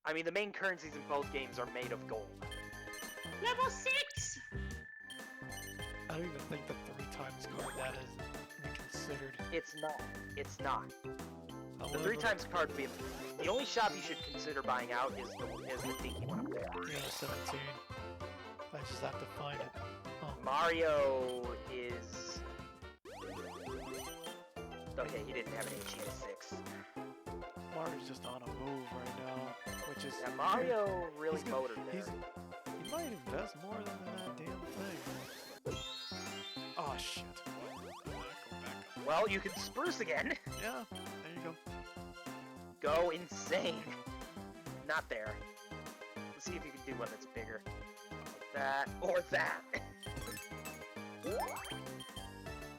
Speaker 4: I mean, the main currencies in both games are made of gold.
Speaker 1: Level 6.
Speaker 3: I don't even think the 3 times card that is even considered.
Speaker 4: It's not. It's not. The
Speaker 3: However,
Speaker 4: 3 times card would be the only shop you should consider buying out is the dinky one up there.
Speaker 3: Yeah, 17. I just have to find it. Oh,
Speaker 4: Mario is. Okay, he didn't have an HE of 6.
Speaker 3: Mario's just on a move right now, which is.
Speaker 4: Yeah, Mario really
Speaker 3: he's gonna-
Speaker 4: motored there.
Speaker 3: He might invest more than that damn thing. Oh shit.
Speaker 2: not going back up.
Speaker 4: Well, you can spruce again.
Speaker 3: Yeah, there you go.
Speaker 4: Go insane. Not there. Let's see if you can do one that's bigger. Like that, or that.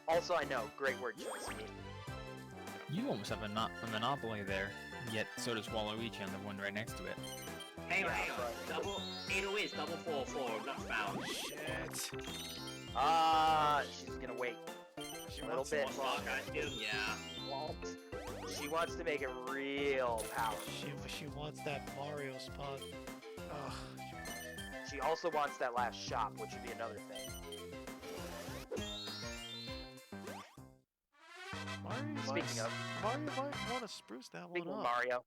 Speaker 4: Also, I know, great word choice.
Speaker 5: You almost have a monopoly there, yet so does Waluigi on the one right next to it.
Speaker 1: Hang on,
Speaker 4: Yeah,
Speaker 1: hang on.
Speaker 4: but-
Speaker 1: Double 808 is double 404, not found.
Speaker 3: Shit.
Speaker 4: She's gonna wait.
Speaker 3: She
Speaker 4: Little
Speaker 3: wants
Speaker 4: bit.
Speaker 3: it.
Speaker 1: One block costume, yeah.
Speaker 4: She wants to make it real powerful.
Speaker 3: She wants that Mario spot. Ugh.
Speaker 4: She also wants that last shop, which would be another thing. Speaking of,
Speaker 3: Mario might want to spruce that
Speaker 4: speaking
Speaker 3: one
Speaker 4: of
Speaker 3: up.
Speaker 4: Mario,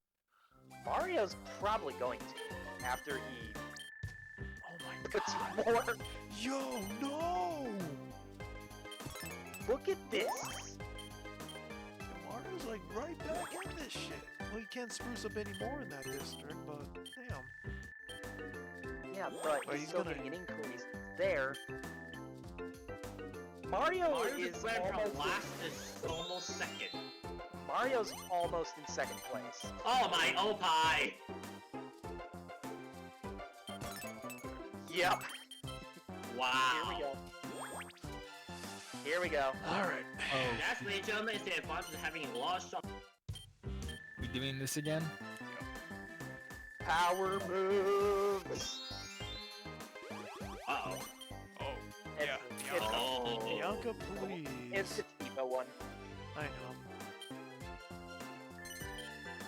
Speaker 4: Mario's probably going to after he
Speaker 3: Oh my
Speaker 4: puts
Speaker 3: god.
Speaker 4: more.
Speaker 3: Yo, no!
Speaker 4: Look at this.
Speaker 3: Mario's like right back in this shit. Well, you can't spruce up any more in that district, but damn.
Speaker 4: Yeah, but
Speaker 3: Well,
Speaker 4: he's
Speaker 3: he's
Speaker 4: still
Speaker 3: gonna-
Speaker 4: getting an increase there. Mario
Speaker 1: Mario's
Speaker 4: is
Speaker 1: went from
Speaker 4: almost,
Speaker 1: last to almost second.
Speaker 4: Mario's almost in second place.
Speaker 1: Oh my Oppai!
Speaker 4: Yep.
Speaker 1: Wow.
Speaker 4: Here we go. Here we go.
Speaker 3: Alright.
Speaker 5: Oh,
Speaker 1: That's, ladies and gentlemen, is the advantage of having a lot of shots.
Speaker 5: we doing this again?
Speaker 4: Power moves.
Speaker 1: Uh-oh.
Speaker 2: Oh,
Speaker 4: It's,
Speaker 2: yeah.
Speaker 4: it's,
Speaker 1: Oh.
Speaker 3: Bianca, please.
Speaker 4: it's the Tifa one.
Speaker 3: I know.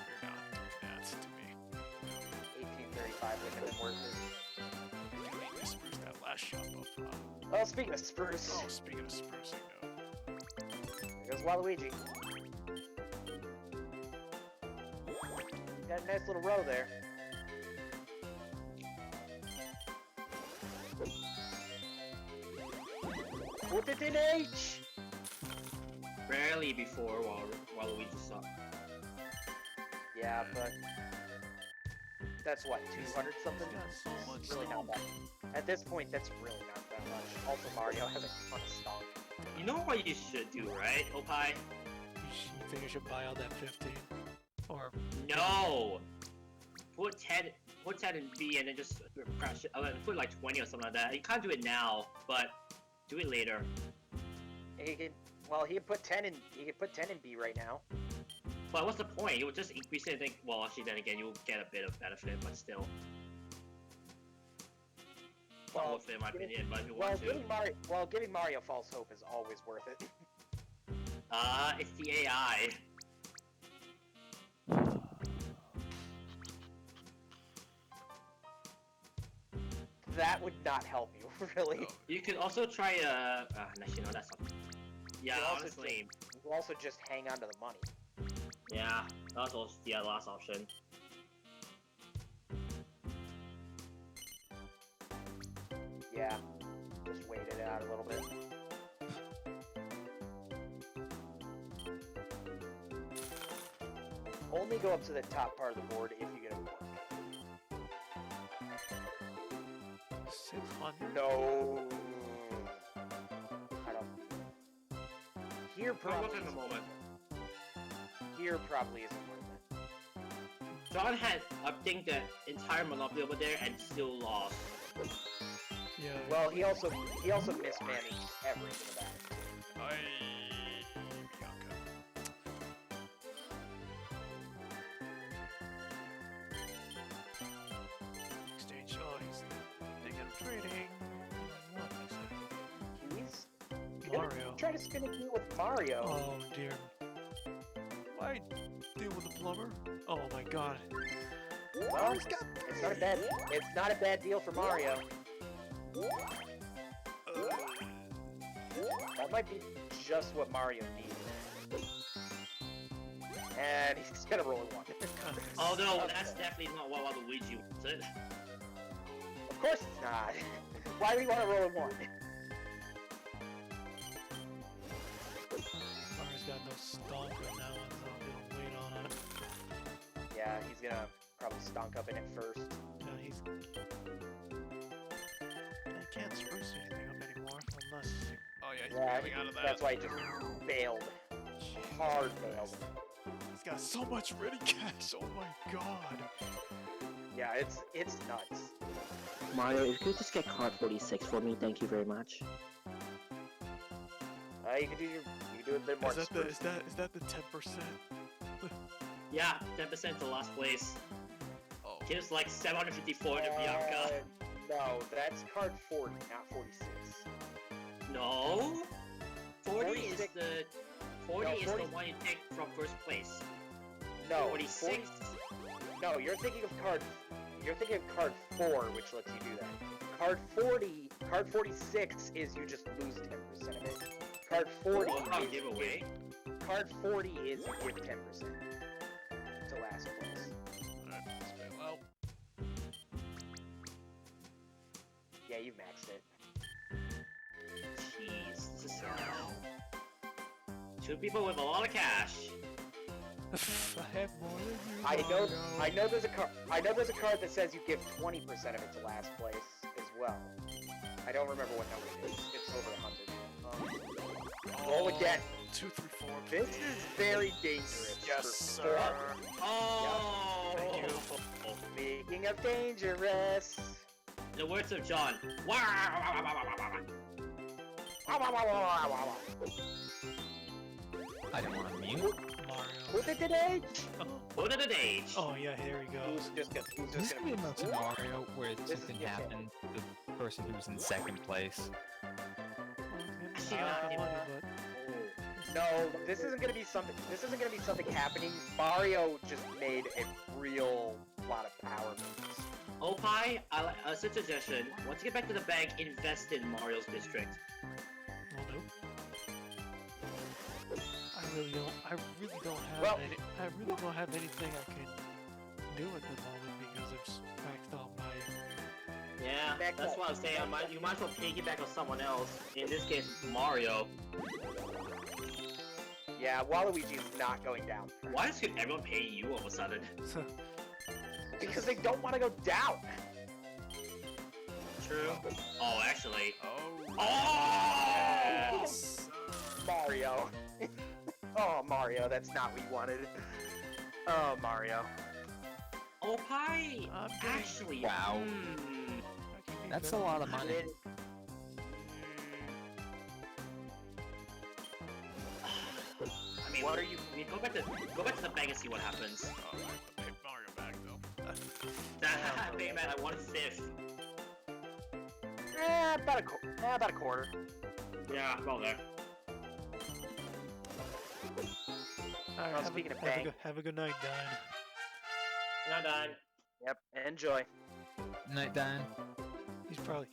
Speaker 2: You're not doing that to me.
Speaker 4: 1835 would have been worth it.
Speaker 2: You need to spruce that last shop up.
Speaker 4: Oh, speaking of spruce,
Speaker 2: Oh, speaking of sprucing, no.
Speaker 4: there goes Waluigi. Got a nice little row there. Put it in H!
Speaker 1: Rarely before Waluigi sucked.
Speaker 4: Yeah, but that's what, 200 something?
Speaker 3: He's got so much
Speaker 4: Really not
Speaker 3: stomp.
Speaker 4: that. At this point, that's really not that much. Also, Mario has a ton of stock.
Speaker 1: You know what you should do, right, Oppai?
Speaker 3: You think I should buy out that 15? Or
Speaker 1: No! Put 10 in B and then just crash it. Put like 20 or something like that. You can't do it now, but do it later.
Speaker 4: He could, well, he could put 10 in. He could put 10 in B right now.
Speaker 1: But what's the point? You will just increase it and think, well, actually, then again, you'll get a bit of benefit, but still. It's not
Speaker 4: Well,
Speaker 1: worth it in my opinion, but if you
Speaker 4: Well,
Speaker 1: want to.
Speaker 4: giving Mario false hope is always worth it.
Speaker 1: It's the AI.
Speaker 4: that would not help you, really.
Speaker 2: Oh,
Speaker 1: You could also try actually no, that's not. Yeah,
Speaker 4: You also
Speaker 1: honestly,
Speaker 4: You also just hang on to the money.
Speaker 1: yeah, that was also the last option.
Speaker 4: Yeah, just wait it out a little bit. Only go up to the top part of the board if you get a 1.
Speaker 3: 600.
Speaker 4: No. I don't. Here
Speaker 1: I'll look
Speaker 4: probably.
Speaker 1: in a moment.
Speaker 4: Here probably isn't worth it.
Speaker 1: John had, I think, the entire monopoly over there and still lost.
Speaker 3: Yeah.
Speaker 4: Well, he also mismanaged everything about it.
Speaker 2: Bianca.
Speaker 3: Exchange. Oh, he's thinking of trading. What is
Speaker 4: He's
Speaker 3: it?
Speaker 4: gonna
Speaker 3: Mario.
Speaker 4: try to spin a deal with Mario.
Speaker 3: Oh dear. Why deal with the plumber? Oh my god.
Speaker 4: Well, it's not a bad deal for Mario. That might be just what Mario needs. And he's gonna roll a 1.
Speaker 1: Oh no,
Speaker 4: Okay.
Speaker 1: that's definitely not what Luigi wanted.
Speaker 4: Of course it's not. Why do you want to roll a 1?
Speaker 3: Mario's got no stomp right now, and so I'm gonna wait on it.
Speaker 4: Yeah, he's gonna probably stonk up in it first.
Speaker 3: Yeah, he can't spruce anything up anymore unless.
Speaker 2: Oh yeah, he's
Speaker 4: Yeah,
Speaker 2: bailing out of that.
Speaker 4: that's why he just bailed. Hard bailed.
Speaker 3: He's got so much ready cash. Oh my god.
Speaker 4: Yeah, it's nuts.
Speaker 8: Mario, if you could just get card 46 for me, thank you very much.
Speaker 4: You can do a bit more.
Speaker 3: Is that the 10%?
Speaker 1: Yeah, 10% to last place.
Speaker 2: Oh.
Speaker 1: Gives like 754 to Bianca.
Speaker 4: No, that's card 40, not 46.
Speaker 1: No, 40 is
Speaker 4: 46.
Speaker 1: the 40
Speaker 4: No,
Speaker 1: is
Speaker 4: 40
Speaker 1: the one you take from first place.
Speaker 4: No,
Speaker 1: 46.
Speaker 4: No, you're thinking of card 4, which lets you do that. Card 46 is you just lose 10% of it. Card 40
Speaker 1: I'll
Speaker 4: is
Speaker 1: give away.
Speaker 4: Card 40 is you give 10% to last place.
Speaker 2: Alright, let's bail out.
Speaker 4: Yeah, you maxed it.
Speaker 1: Jeez, this is two people with a lot of cash.
Speaker 3: I have more than you.
Speaker 4: I
Speaker 3: Mario.
Speaker 4: know there's a card that says you give 20% of it to last place as well. I don't remember what number it is. It's over 100. Roll again.
Speaker 2: 2, 3, 4.
Speaker 4: This is very dangerous.
Speaker 2: Yes,
Speaker 4: for
Speaker 2: sir.
Speaker 1: Oh,
Speaker 3: Thank you.
Speaker 4: Speaking of dangerous.
Speaker 1: The words of John. Wow.
Speaker 5: I didn't want to mute.
Speaker 3: Mario.
Speaker 4: Who did today?
Speaker 1: What did it age?
Speaker 3: Oh yeah, here he goes.
Speaker 4: He's just
Speaker 5: This
Speaker 4: gonna
Speaker 5: be a scenario where
Speaker 4: This is
Speaker 5: something
Speaker 4: your
Speaker 5: happened to the person who was in second place.
Speaker 4: No, this isn't gonna be something. This isn't gonna be something happening. Mario just made a real lot of power moves.
Speaker 1: Oppai, a suggestion. Once you get back to the bank, invest in Mario's district.
Speaker 3: Will do. I really don't have
Speaker 4: Well-
Speaker 3: I really don't have anything I can do at the moment because I've maxed out my.
Speaker 1: Yeah,
Speaker 4: Back
Speaker 1: that's
Speaker 4: up.
Speaker 1: what I'm saying. You might as well piggyback on someone else. In this case, Mario.
Speaker 4: Yeah, Waluigi's not going down
Speaker 1: Why is everyone paying you all of a sudden?
Speaker 4: because they don't want to go down.
Speaker 1: True. Oh, actually.
Speaker 2: Oh.
Speaker 1: Oh!
Speaker 4: Mario. Oh, Mario, that's not what you wanted. Oh, Mario.
Speaker 1: Oppai!
Speaker 3: I'm getting-
Speaker 1: Actually,
Speaker 5: Wow.
Speaker 3: I can be
Speaker 5: That's a
Speaker 3: better.
Speaker 5: lot of money.
Speaker 1: I mean,
Speaker 4: What are you-
Speaker 1: I mean, go back to the bank and see what happens.
Speaker 2: Oh, I have to pay Mario back though.
Speaker 1: Hey man, I won 1/5.
Speaker 4: About a quarter.
Speaker 1: Yeah, well there.
Speaker 3: Alright,
Speaker 4: Well,
Speaker 3: have,
Speaker 4: speaking
Speaker 3: a,
Speaker 4: of
Speaker 3: have, a
Speaker 4: bank-
Speaker 3: good, have a good night, Dan.
Speaker 1: Not done.
Speaker 4: Yep, enjoy.
Speaker 5: Night, Dan.
Speaker 3: He probably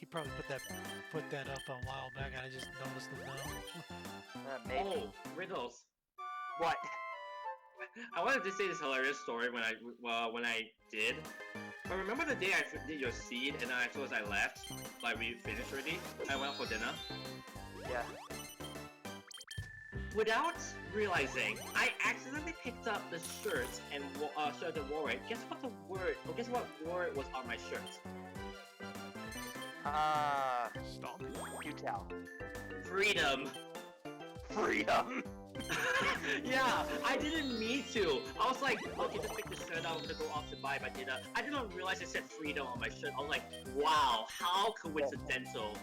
Speaker 3: put that up a while back and I just noticed it now.
Speaker 4: Maybe.
Speaker 1: Oh, riddles.
Speaker 4: What?
Speaker 1: I wanted to say this hilarious story when I did. But remember the day I did your seed and then as soon as I left, like we finished already, I went out for dinner.
Speaker 4: Yeah.
Speaker 1: Without realizing, I accidentally picked up the shirt and wore it. Guess what guess what word was on my shirt?
Speaker 2: Stomp.
Speaker 4: You tell.
Speaker 1: Freedom.
Speaker 4: Freedom.
Speaker 1: Yeah, I didn't mean to. I was like, okay, just pick the shirt out. I'm gonna go off to buy my dinner. I did not realize it said freedom on my shirt. I was like, wow, how coincidental.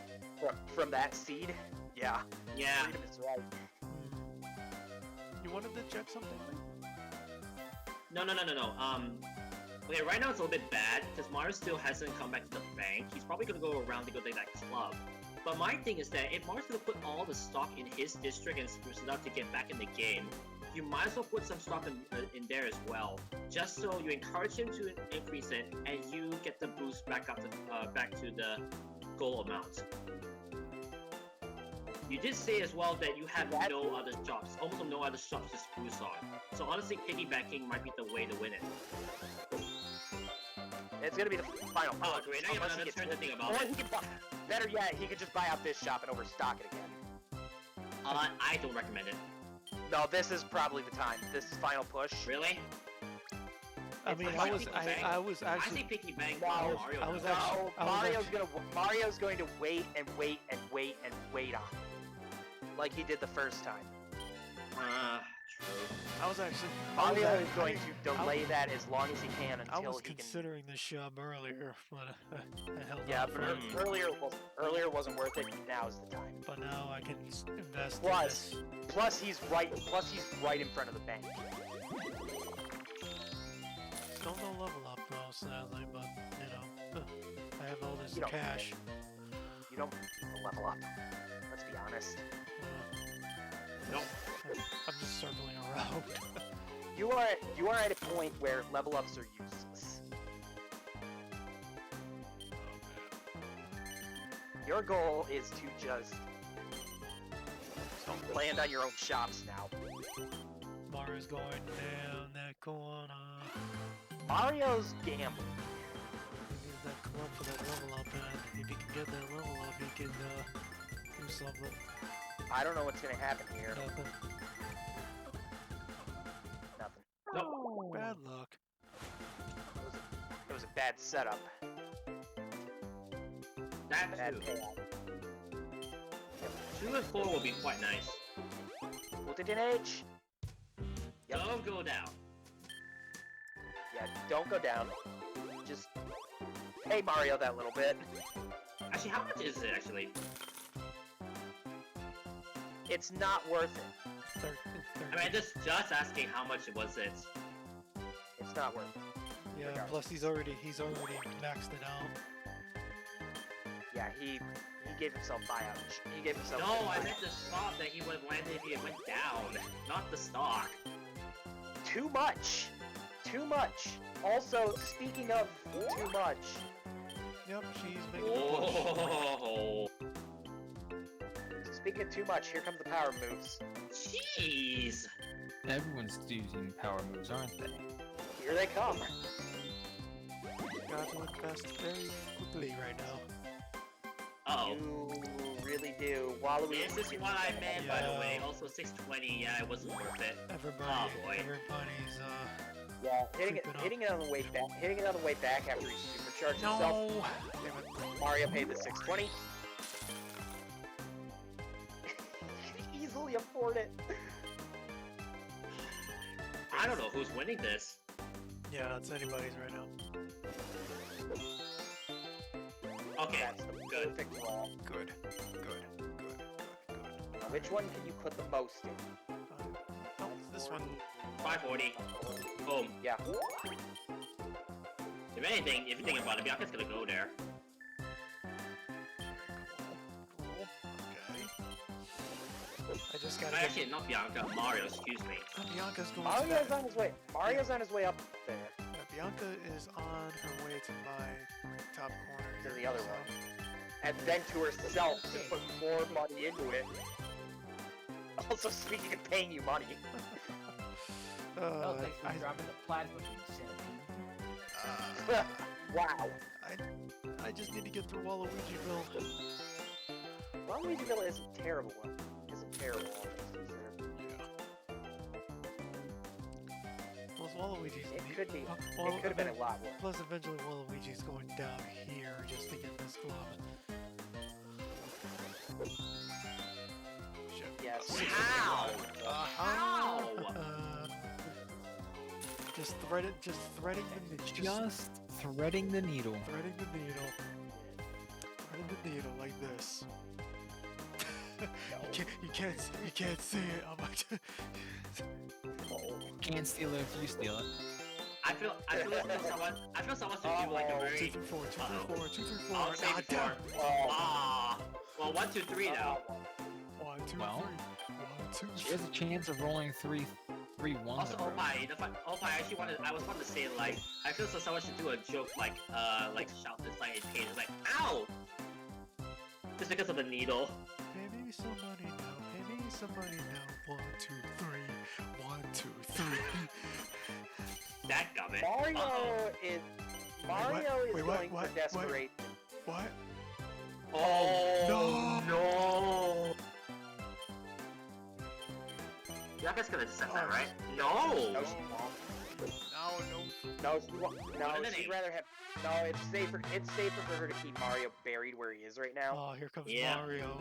Speaker 4: From that seed? Yeah.
Speaker 1: Yeah.
Speaker 4: Freedom is right.
Speaker 3: You wanted to check something?
Speaker 1: No. Okay, right now it's a little bit bad because Mario still hasn't come back to the bank. He's probably gonna go around to go to that club. But my thing is that if Mario's gonna put all the stock in his district and spruce it up to get back in the game, you might as well put some stock in there as well, just so you encourage him to increase it and you get the boost back up to back to the goal amount. You did say as well that you have no other shops, almost no other shops to spruce on. So honestly, piggybacking might be the way to win it.
Speaker 4: It's gonna be the final.
Speaker 1: Oh, great! Now you have another turn to think about it.
Speaker 4: Better yet, he could just buy out this shop and overstock it again.
Speaker 1: I don't recommend it.
Speaker 4: No, this is probably the time. This is final push.
Speaker 1: Really?
Speaker 3: I mean, I was actually.
Speaker 1: I say picky bank
Speaker 4: No,
Speaker 1: Mario.
Speaker 3: I was
Speaker 4: No,
Speaker 3: actually-
Speaker 4: Mario's going to wait and wait and wait and wait on it, like he did the first time.
Speaker 1: True.
Speaker 3: I was actually.
Speaker 4: Mario is going to delay that as long as he can
Speaker 3: I
Speaker 4: until
Speaker 3: was
Speaker 4: he can.
Speaker 3: considering this shop earlier, but I held
Speaker 4: Yeah,
Speaker 3: off
Speaker 4: but
Speaker 3: for it.
Speaker 4: earlier wasn't worth it. Now is the time.
Speaker 3: But now I can invest in
Speaker 4: Plus,
Speaker 3: this.
Speaker 4: plus he's right in front of the bank.
Speaker 3: Still no level up though, sadly, but you know, I have all this
Speaker 4: You don't
Speaker 3: cash.
Speaker 4: You don't level up. Let's be honest.
Speaker 1: Nope.
Speaker 3: I'm just circling around.
Speaker 4: You are at a point where level ups are useless. Your goal is to just land on your own shops now.
Speaker 3: Mario's going down that corner.
Speaker 4: Mario's gambling.
Speaker 3: He needs that club for that level up, and if he can get that level up, he can do something.
Speaker 4: I don't know what's gonna happen here.
Speaker 3: Nothing.
Speaker 4: Nothing.
Speaker 1: Nope.
Speaker 3: Bad luck.
Speaker 4: It was a bad setup.
Speaker 1: That
Speaker 4: Bad
Speaker 1: too.
Speaker 4: payout.
Speaker 1: 2 and 4 will be quite nice.
Speaker 4: Put it in H. Yep.
Speaker 1: Don't go down.
Speaker 4: Yeah, don't go down. Just hey Mario that little bit.
Speaker 1: Actually, how much is it actually?
Speaker 4: It's not worth it.
Speaker 1: I mean, just asking how much was it.
Speaker 4: It's not worth it.
Speaker 3: Yeah,
Speaker 4: regardless.
Speaker 3: plus he's already maxed it out.
Speaker 4: Yeah, he gave himself buyout. He gave himself.
Speaker 1: No, I meant the stock that he would have landed if he had went down, not the stock.
Speaker 4: Too much. Too much. Also, speaking of too much,
Speaker 3: Yep, she's making a push.
Speaker 1: Oh,
Speaker 4: speaking of too much, here comes the power moves.
Speaker 1: jeez.
Speaker 5: Everyone's using power moves, aren't they?
Speaker 4: Here they come.
Speaker 3: Got to invest very quickly right now.
Speaker 1: Oh,
Speaker 4: You really do. Waluigi.
Speaker 1: this is what I meant, by the
Speaker 3: Yeah.
Speaker 1: way. Also, 620. Yeah, it wasn't worth it.
Speaker 3: Everybody's
Speaker 4: Yeah, hitting it
Speaker 3: creeping up.
Speaker 4: on the way back. Hitting it on the way back after he supercharged himself.
Speaker 3: no. Damn it.
Speaker 4: Mario paid the 620. He could easily afford it.
Speaker 1: I don't know who's winning this.
Speaker 3: Yeah, it's anybody's right now.
Speaker 1: Okay,
Speaker 4: That's the
Speaker 1: good.
Speaker 4: perfect roll.
Speaker 3: Good.
Speaker 4: Now, which one can you put the most in?
Speaker 3: Oh, this one.
Speaker 1: 540. Boom.
Speaker 4: Yeah.
Speaker 1: If anything, if you think about it, Bianca's gonna go there.
Speaker 3: I just gotta
Speaker 1: Actually, not Bianca, Mario, excuse me.
Speaker 3: Bianca's going
Speaker 4: Mario's
Speaker 3: to
Speaker 4: on his way. Mario's on his way up there.
Speaker 3: Bianca is on her way to my top corner.
Speaker 4: To
Speaker 3: here,
Speaker 4: the other
Speaker 3: so-
Speaker 4: one. and then to herself to put more money into it. Also, speaking of paying you money.
Speaker 6: Oh, thanks for dropping the plasma, you
Speaker 4: Wow.
Speaker 3: I just need to get through Waluigiville.
Speaker 4: Waluigiville isn't terrible. Isn't terrible.
Speaker 3: Plus Waluigi's
Speaker 4: It could be.
Speaker 3: well,
Speaker 4: It could have been a lot worse.
Speaker 3: Plus eventually Waluigi's going down here just to get this glove.
Speaker 4: Yes.
Speaker 1: How? How?
Speaker 3: Just threading the
Speaker 5: Just threading the needle.
Speaker 3: threading the needle. Threading the needle like this. you can't see it. I'm like
Speaker 5: Can't steal it if you steal it.
Speaker 1: I feel someone should do like a very
Speaker 3: 2 3 4, 2 3 4, 2 3 4.
Speaker 1: I'll say
Speaker 3: Ah,
Speaker 1: before.
Speaker 3: damn.
Speaker 1: Ah. Well, 1, 2, 3 now.
Speaker 3: 1 2
Speaker 5: Well,
Speaker 3: 3. 1 2
Speaker 5: She has a chance of rolling three ones.
Speaker 1: Also,
Speaker 5: in a row.
Speaker 1: Oppai, I actually was wanted to say like, I feel so someone should do a joke like shout this like in pain. It's like, ow! Just because of the needle.
Speaker 3: Pay me some money now. Pay me some money now. 1 2 3. 1 2 3.
Speaker 1: That gummit.
Speaker 4: Mario is
Speaker 3: Wait,
Speaker 4: going
Speaker 3: what?
Speaker 4: for desperation.
Speaker 3: What?
Speaker 1: Oh
Speaker 3: no.
Speaker 1: no! You're not gonna accept that, right? No!
Speaker 4: No, she won't. No, she'd rather have. No, it's safer. It's safer for her to keep Mario buried where he is right now.
Speaker 3: Oh, here comes
Speaker 1: Yeah.
Speaker 3: Mario.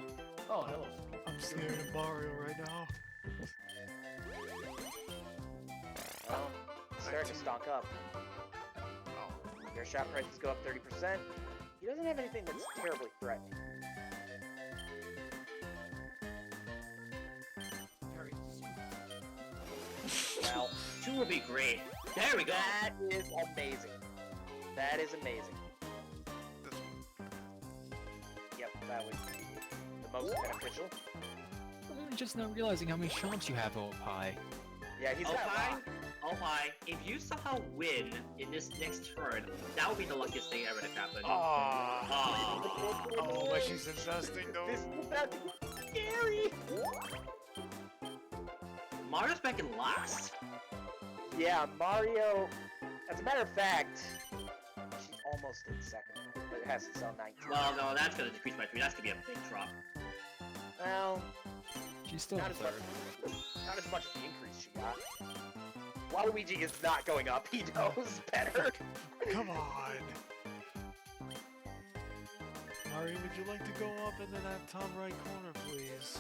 Speaker 6: Oh, hello.
Speaker 3: I'm scared of Mario right now.
Speaker 4: Oh, it's starting to stock up. Your shop prices go up 30%. He doesn't have anything that's terribly threatening.
Speaker 6: Very
Speaker 4: Well,
Speaker 1: 2 would be great. There we go!
Speaker 4: that is amazing. That is amazing. Yep, that would be the most beneficial.
Speaker 5: I'm just not realizing how many shops you have, Oppai.
Speaker 4: Yeah, he's got a
Speaker 1: Oppai,
Speaker 4: lot.
Speaker 1: Oppai, if you somehow win in this next turn, that would be the luckiest thing ever to happen.
Speaker 2: Oh, but she's investing though.
Speaker 4: This is about to get scary.
Speaker 1: Mario's back in last.
Speaker 4: Yeah, Mario. As a matter of fact, she's almost in second, but it has to sell 19.
Speaker 1: Well, no, that's gonna decrease by 3. That's gonna be a big drop.
Speaker 4: Well,
Speaker 5: She's still
Speaker 4: not as much.
Speaker 5: third.
Speaker 4: Not as much as the increase she got. Waluigi is not going up. He knows better.
Speaker 3: Come on. Mario, would you like to go up into that top right corner, please?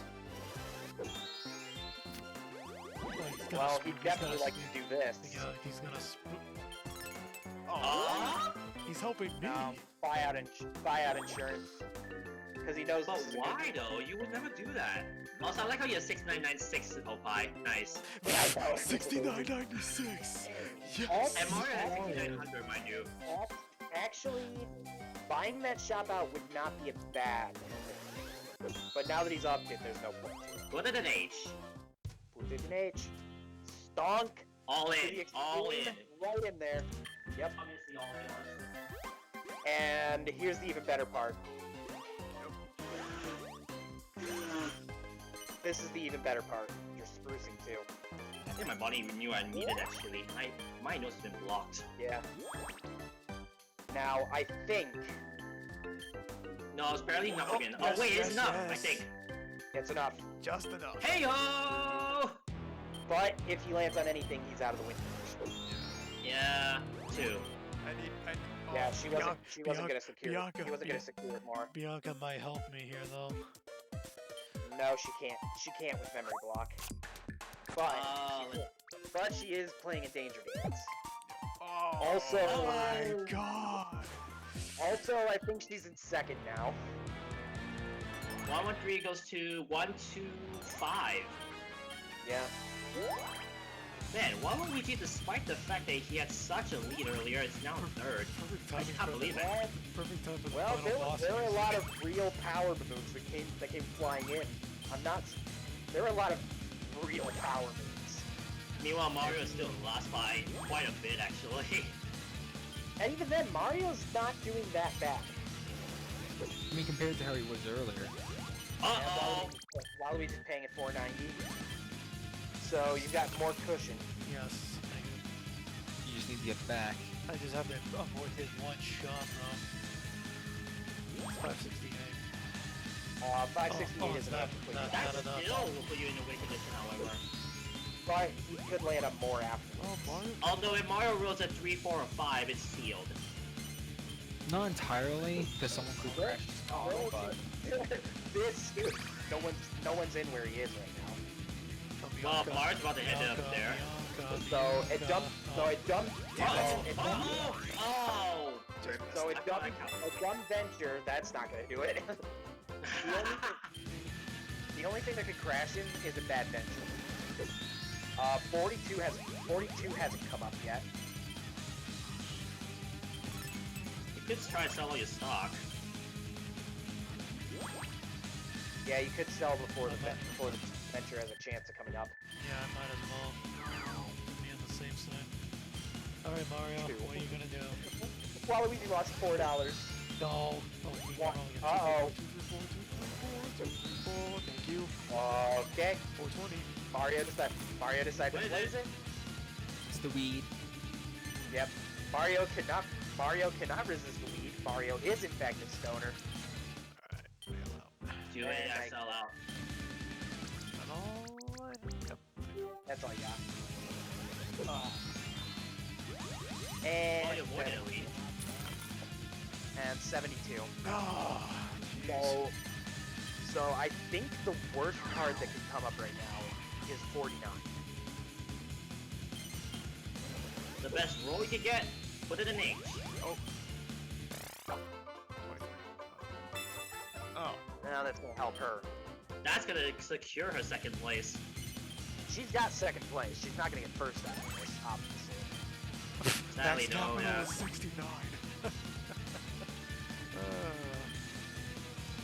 Speaker 4: Well, he'd definitely like to do this.
Speaker 3: He's gonna He's helping me.
Speaker 4: Buy out insurance. Because he knows
Speaker 1: But
Speaker 4: this is a
Speaker 1: why
Speaker 4: good...
Speaker 1: though? You would never do that. Also, I like how you have 6996 Oppai. Nice.
Speaker 4: Yeah, I know.
Speaker 3: 69.96. Yes.
Speaker 1: And Mario has 6900, mind you.
Speaker 4: Actually, buying that shop out would not be a bad thing. But now that he's upped it, there's no point to it.
Speaker 1: Put it in H.
Speaker 4: Put it in H. Stonk.
Speaker 1: All
Speaker 4: to the
Speaker 1: in. All
Speaker 4: extreme,
Speaker 1: in.
Speaker 4: Right in there. Yep.
Speaker 1: Obviously all in, honestly.
Speaker 4: And here's the even better part. This is the even better part. You're sprucing too.
Speaker 1: I think my body knew I needed actually. My nose has been blocked.
Speaker 4: Yeah. Now, I think
Speaker 1: No, it's barely enough again. Oh
Speaker 3: yes,
Speaker 1: wait, it's
Speaker 3: yes,
Speaker 1: enough, I
Speaker 3: yes.
Speaker 1: think.
Speaker 4: it's enough.
Speaker 3: Just enough.
Speaker 1: Hey ho!
Speaker 4: But if he lands on anything, he's out of the win.
Speaker 1: Yeah, 2.
Speaker 4: Yeah, she wasn't gonna secure.
Speaker 3: Bianca,
Speaker 4: She wasn't gonna secure it more.
Speaker 3: Bianca might help me here though.
Speaker 4: No, she can't. She can't with memory block. But she is playing a danger dance. Also,
Speaker 3: Oh my god.
Speaker 4: also, I think she's in second now.
Speaker 1: 113 goes to 125.
Speaker 4: Yeah.
Speaker 1: Man, Waluigi, despite the fact that he had such a lead earlier, is now third.
Speaker 3: Perfect
Speaker 1: I
Speaker 3: timing
Speaker 1: just can't
Speaker 3: for
Speaker 1: believe
Speaker 3: the,
Speaker 1: it.
Speaker 3: perfect time for the
Speaker 4: Well,
Speaker 3: final boss.
Speaker 4: there were a lot of real power moves that came flying in. There were a lot of real power moves.
Speaker 1: Meanwhile, Mario is still lost by quite a bit, actually.
Speaker 4: And even then, Mario's not doing that bad.
Speaker 5: I mean, compared to how he was earlier.
Speaker 1: Uh-oh!
Speaker 4: Waluigi's paying at $4.90. So you've got more cushion.
Speaker 3: Yes, thank you.
Speaker 5: You just need to get back.
Speaker 3: I just have to avoid his one shot though. 568.
Speaker 4: 568 is enough to put you
Speaker 3: not
Speaker 1: That
Speaker 3: enough.
Speaker 1: still will put you in a win condition, however.
Speaker 4: But he could land up more after.
Speaker 3: Oh, Mario.
Speaker 1: Although if Mario rolls at 3, 4, or 5, it's sealed.
Speaker 5: Not entirely, because someone could crash his car, but
Speaker 4: This no one's in where he is right now.
Speaker 1: Well, Mario's about to head up there.
Speaker 4: So it dumped. So it dumped.
Speaker 1: Oh!
Speaker 4: It dumped.
Speaker 1: Oh!
Speaker 4: So it dumped a dumb venture. That's not gonna do it. The only thing that could crash him is a bad venture. 42 hasn't come up yet.
Speaker 1: You could try to sell all your stock.
Speaker 4: Yeah, you could sell before the venture has a chance of coming up.
Speaker 3: Yeah, I might as well. Put me on the safe side. Alright, Mario, what are you gonna do?
Speaker 4: Waluigi lost $4.
Speaker 3: No. Oh, we got
Speaker 4: Uh-oh.
Speaker 3: 2, 3, 4, 2, 3, 4, thank you.
Speaker 4: Okay.
Speaker 3: 420.
Speaker 4: Mario decided
Speaker 1: What
Speaker 4: to
Speaker 1: is
Speaker 4: close it.
Speaker 5: it's the weed.
Speaker 4: Yep. Mario cannot resist the weed. Mario is in fact a stoner.
Speaker 1: Do it,
Speaker 4: And
Speaker 1: yeah, sell out.
Speaker 4: That's all you got.
Speaker 1: Oh,
Speaker 4: And
Speaker 1: you're more than a lead.
Speaker 4: and 72.
Speaker 3: Oh,
Speaker 4: So I think the worst card that could come up right now is 49.
Speaker 1: The best roll you could get, put it in H.
Speaker 2: Oh. 23. Oh.
Speaker 4: Now that's gonna help her.
Speaker 1: That's gonna secure her second place.
Speaker 4: She's got second place. She's not gonna get first out of this, obviously.
Speaker 1: Sadly,
Speaker 3: Max
Speaker 1: no,
Speaker 3: capital
Speaker 1: yeah.
Speaker 3: is 69.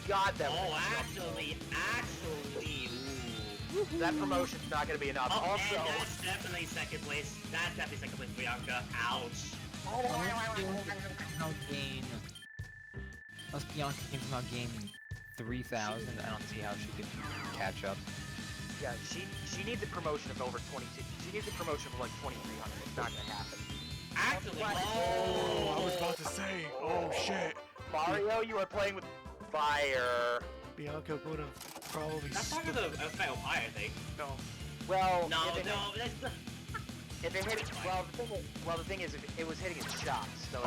Speaker 4: God, that was
Speaker 1: Oh, actually, ooh.
Speaker 4: that promotion's not gonna be enough.
Speaker 1: Oh,
Speaker 4: Also,
Speaker 1: and that's definitely second place. That's definitely second place for Bianca. Ouch.
Speaker 5: Unless Bianca can somehow gain 3,000, I don't see how she could catch up.
Speaker 4: yeah, she needs a promotion of over 22. She needs a promotion of like 2,300. It's not gonna happen.
Speaker 1: Actually,
Speaker 3: Oh, I was
Speaker 1: oh.
Speaker 3: about to say. Oh, shit.
Speaker 4: Mario, you are playing with fire.
Speaker 3: Bianca would have probably
Speaker 1: That's not gonna affect Oppai, I think.
Speaker 3: No.
Speaker 4: Well,
Speaker 1: No,
Speaker 4: if it
Speaker 1: no, that's the...
Speaker 4: If it hit, the thing is, if it was hitting its shots. So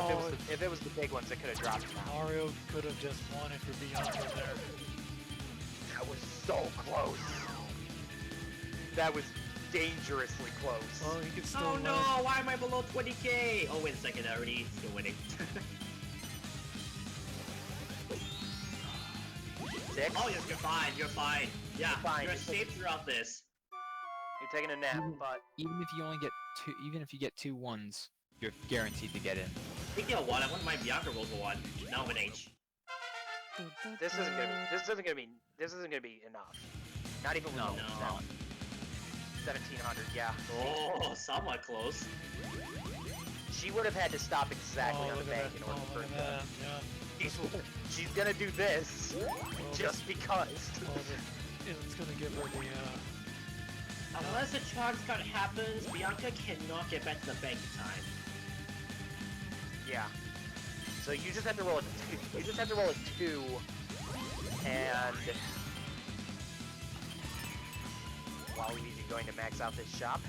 Speaker 4: if it was the big ones, it could have dropped him out.
Speaker 3: Mario could have just won if you're Bianca there.
Speaker 4: That was so close. That was dangerously close.
Speaker 3: Well, he could still
Speaker 1: Oh
Speaker 3: win.
Speaker 1: no, why am I below 20k? Oh, wait a second, I already still winning.
Speaker 4: 6.
Speaker 1: Oh, you're fine, you're fine. Yeah,
Speaker 4: You're fine.
Speaker 1: you're safe throughout this.
Speaker 4: You're taking a nap, but
Speaker 5: Even if you only get even if you get 2 ones, you're guaranteed to get in.
Speaker 1: Speaking of one, I wouldn't mind Bianca rolls a one. Now I'm an H.
Speaker 4: this isn't gonna be enough. Not even with
Speaker 5: No.
Speaker 1: No.
Speaker 4: 1,700. Yeah.
Speaker 1: Oh, somewhat close.
Speaker 4: She would have had to stop exactly
Speaker 3: Oh,
Speaker 4: on the
Speaker 3: look at
Speaker 4: bank
Speaker 3: that.
Speaker 4: in order
Speaker 3: Oh,
Speaker 4: for
Speaker 3: look
Speaker 4: it
Speaker 3: at
Speaker 4: to.
Speaker 3: that. Yeah.
Speaker 4: She's gonna do this just because.
Speaker 3: Well, it's gonna give her the,
Speaker 1: Unless a charge card happens, Bianca cannot get back to the bank in time.
Speaker 4: Yeah. So you just have to roll a 2. You just have to roll a 2, and Waluigi going to max out this shop.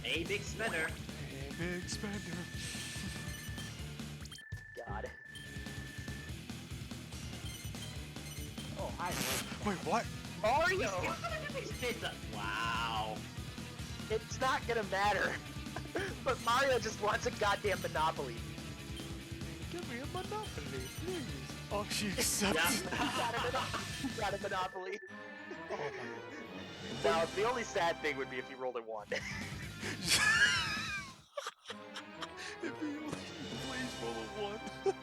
Speaker 1: A big spinner.
Speaker 3: a big spender.
Speaker 4: God.
Speaker 6: Oh, I
Speaker 3: Wait, what?
Speaker 4: Mario!
Speaker 1: Wow.
Speaker 4: It's not gonna matter. But Mario just wants a goddamn Monopoly.
Speaker 3: Give me a monopoly, please. Oh, she accepts.
Speaker 1: Yeah.
Speaker 4: He got a Monopoly.
Speaker 3: Oh my
Speaker 4: Now, the only sad thing would be if he rolled a 1.
Speaker 3: god. If he only plays roll a 1.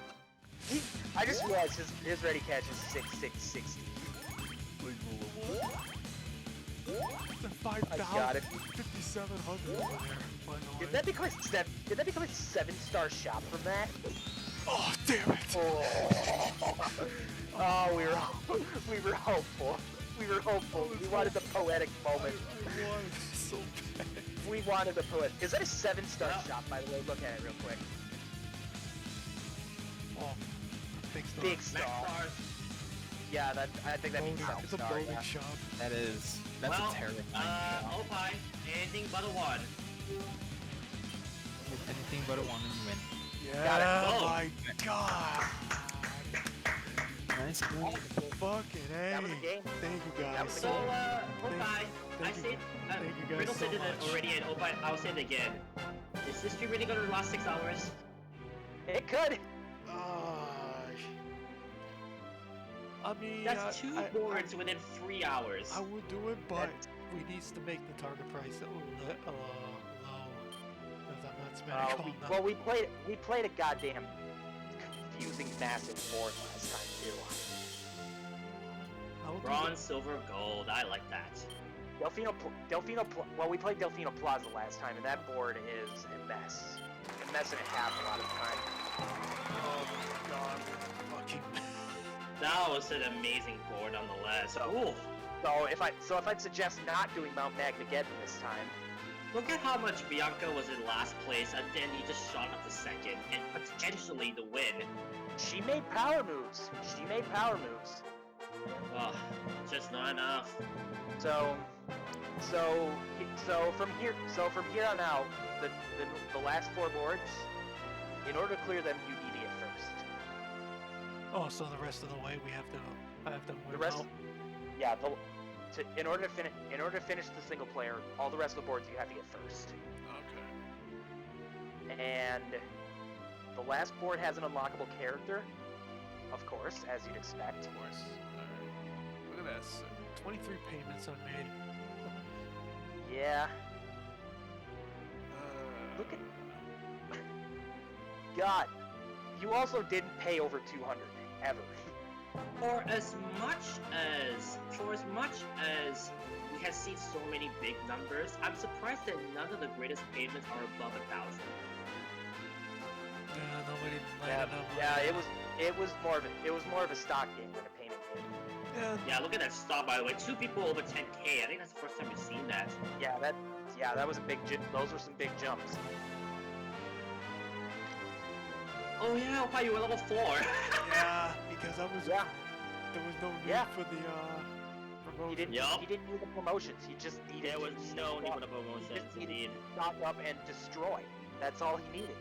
Speaker 4: I just realized his ready catch is 6,660.
Speaker 3: Please roll a 1. The
Speaker 4: My God,
Speaker 3: 5,700 over there, by the way.
Speaker 4: Did that become a 7-star shop from that?
Speaker 3: Oh, damn it!
Speaker 4: Oh, we were hopeful. We were hopeful. We wanted the poetic moment.
Speaker 3: I wanted it so bad.
Speaker 4: We wanted the poet. Is that a 7-star
Speaker 1: Well-
Speaker 4: shot, by the way? Look at it real quick.
Speaker 3: Oh, big star.
Speaker 4: Big
Speaker 1: Max
Speaker 4: star.
Speaker 1: stars.
Speaker 4: Yeah, that I think that means
Speaker 3: Boating. It's a
Speaker 4: 7-star.
Speaker 3: boating
Speaker 4: Yeah.
Speaker 3: shop.
Speaker 5: That's
Speaker 1: Well,
Speaker 5: a terrifying shot.
Speaker 1: Oppai, anything but a 1.
Speaker 5: Anything but a 1 and win.
Speaker 3: Yeah,
Speaker 1: Oh.
Speaker 3: my God.
Speaker 5: Nice move.
Speaker 3: Fucking A.
Speaker 4: That was a game.
Speaker 3: Thank you guys.
Speaker 1: So, Oppai, I
Speaker 3: thank you-
Speaker 1: said,
Speaker 3: thank you guys
Speaker 1: Riddle
Speaker 3: so
Speaker 1: said it
Speaker 3: much.
Speaker 1: already, and Oppai, I'll say it again. Is this stream really gonna last 6 hours?
Speaker 4: It could.
Speaker 3: I mean,
Speaker 1: That's 2 boards within 3 hours.
Speaker 3: I will do it, but we needs to make the target price low, because I'm not spending all night.
Speaker 4: Well, we played a goddamn confusing, massive board last time too.
Speaker 3: I will do
Speaker 1: Bronze, silver, gold. I like that.
Speaker 4: Well, we played Delfino Plaza last time, and that board is a mess. A mess and a half a lot of the time.
Speaker 3: Oh my God, fucking.
Speaker 1: That was an amazing board nonetheless. Ooh.
Speaker 4: So if I'd suggest not doing Mount Magnageddon this time.
Speaker 1: Look at how much Bianca was in last place, and then he just shot up to second, and potentially the win.
Speaker 4: She made power moves.
Speaker 1: Ugh, just not enough.
Speaker 4: So from here on out, the last 4 boards, in order to clear them, you need to get first.
Speaker 3: Oh, so the rest of the way we have to win
Speaker 4: The rest,
Speaker 3: out.
Speaker 4: yeah. In order to finish the single player, all the rest of the boards you have to get first.
Speaker 3: Okay.
Speaker 4: And the last board has an unlockable character, of course, as you'd expect.
Speaker 3: Of course. Alright. Look at this. 23 payments unmade.
Speaker 4: Yeah. Look at. God, you also didn't pay over 200 ever.
Speaker 1: For as much as we have seen so many big numbers, I'm surprised that none of the greatest payments are above 1,000.
Speaker 3: Yeah, nobody
Speaker 4: Yeah,
Speaker 3: landed on
Speaker 4: yeah. It was more of a stock game than a payment game.
Speaker 3: Yeah,
Speaker 1: Yeah, look at that stop, by the way. 2 people over 10k. I think that's the first time we've seen that.
Speaker 4: Yeah, that was a big. Those were some big jumps.
Speaker 1: Oh yeah, Oppai, you were level 4.
Speaker 3: yeah, because I was.
Speaker 4: Yeah.
Speaker 3: There was no need
Speaker 4: Yeah.
Speaker 3: for the promotion.
Speaker 4: He didn't.
Speaker 1: Yup.
Speaker 4: He didn't need the promotions. He just needed.
Speaker 1: There was
Speaker 4: to
Speaker 1: no need
Speaker 4: stock-
Speaker 1: for the promotions,
Speaker 4: he just needed
Speaker 1: indeed.
Speaker 4: to stock up and destroy. That's all he needed.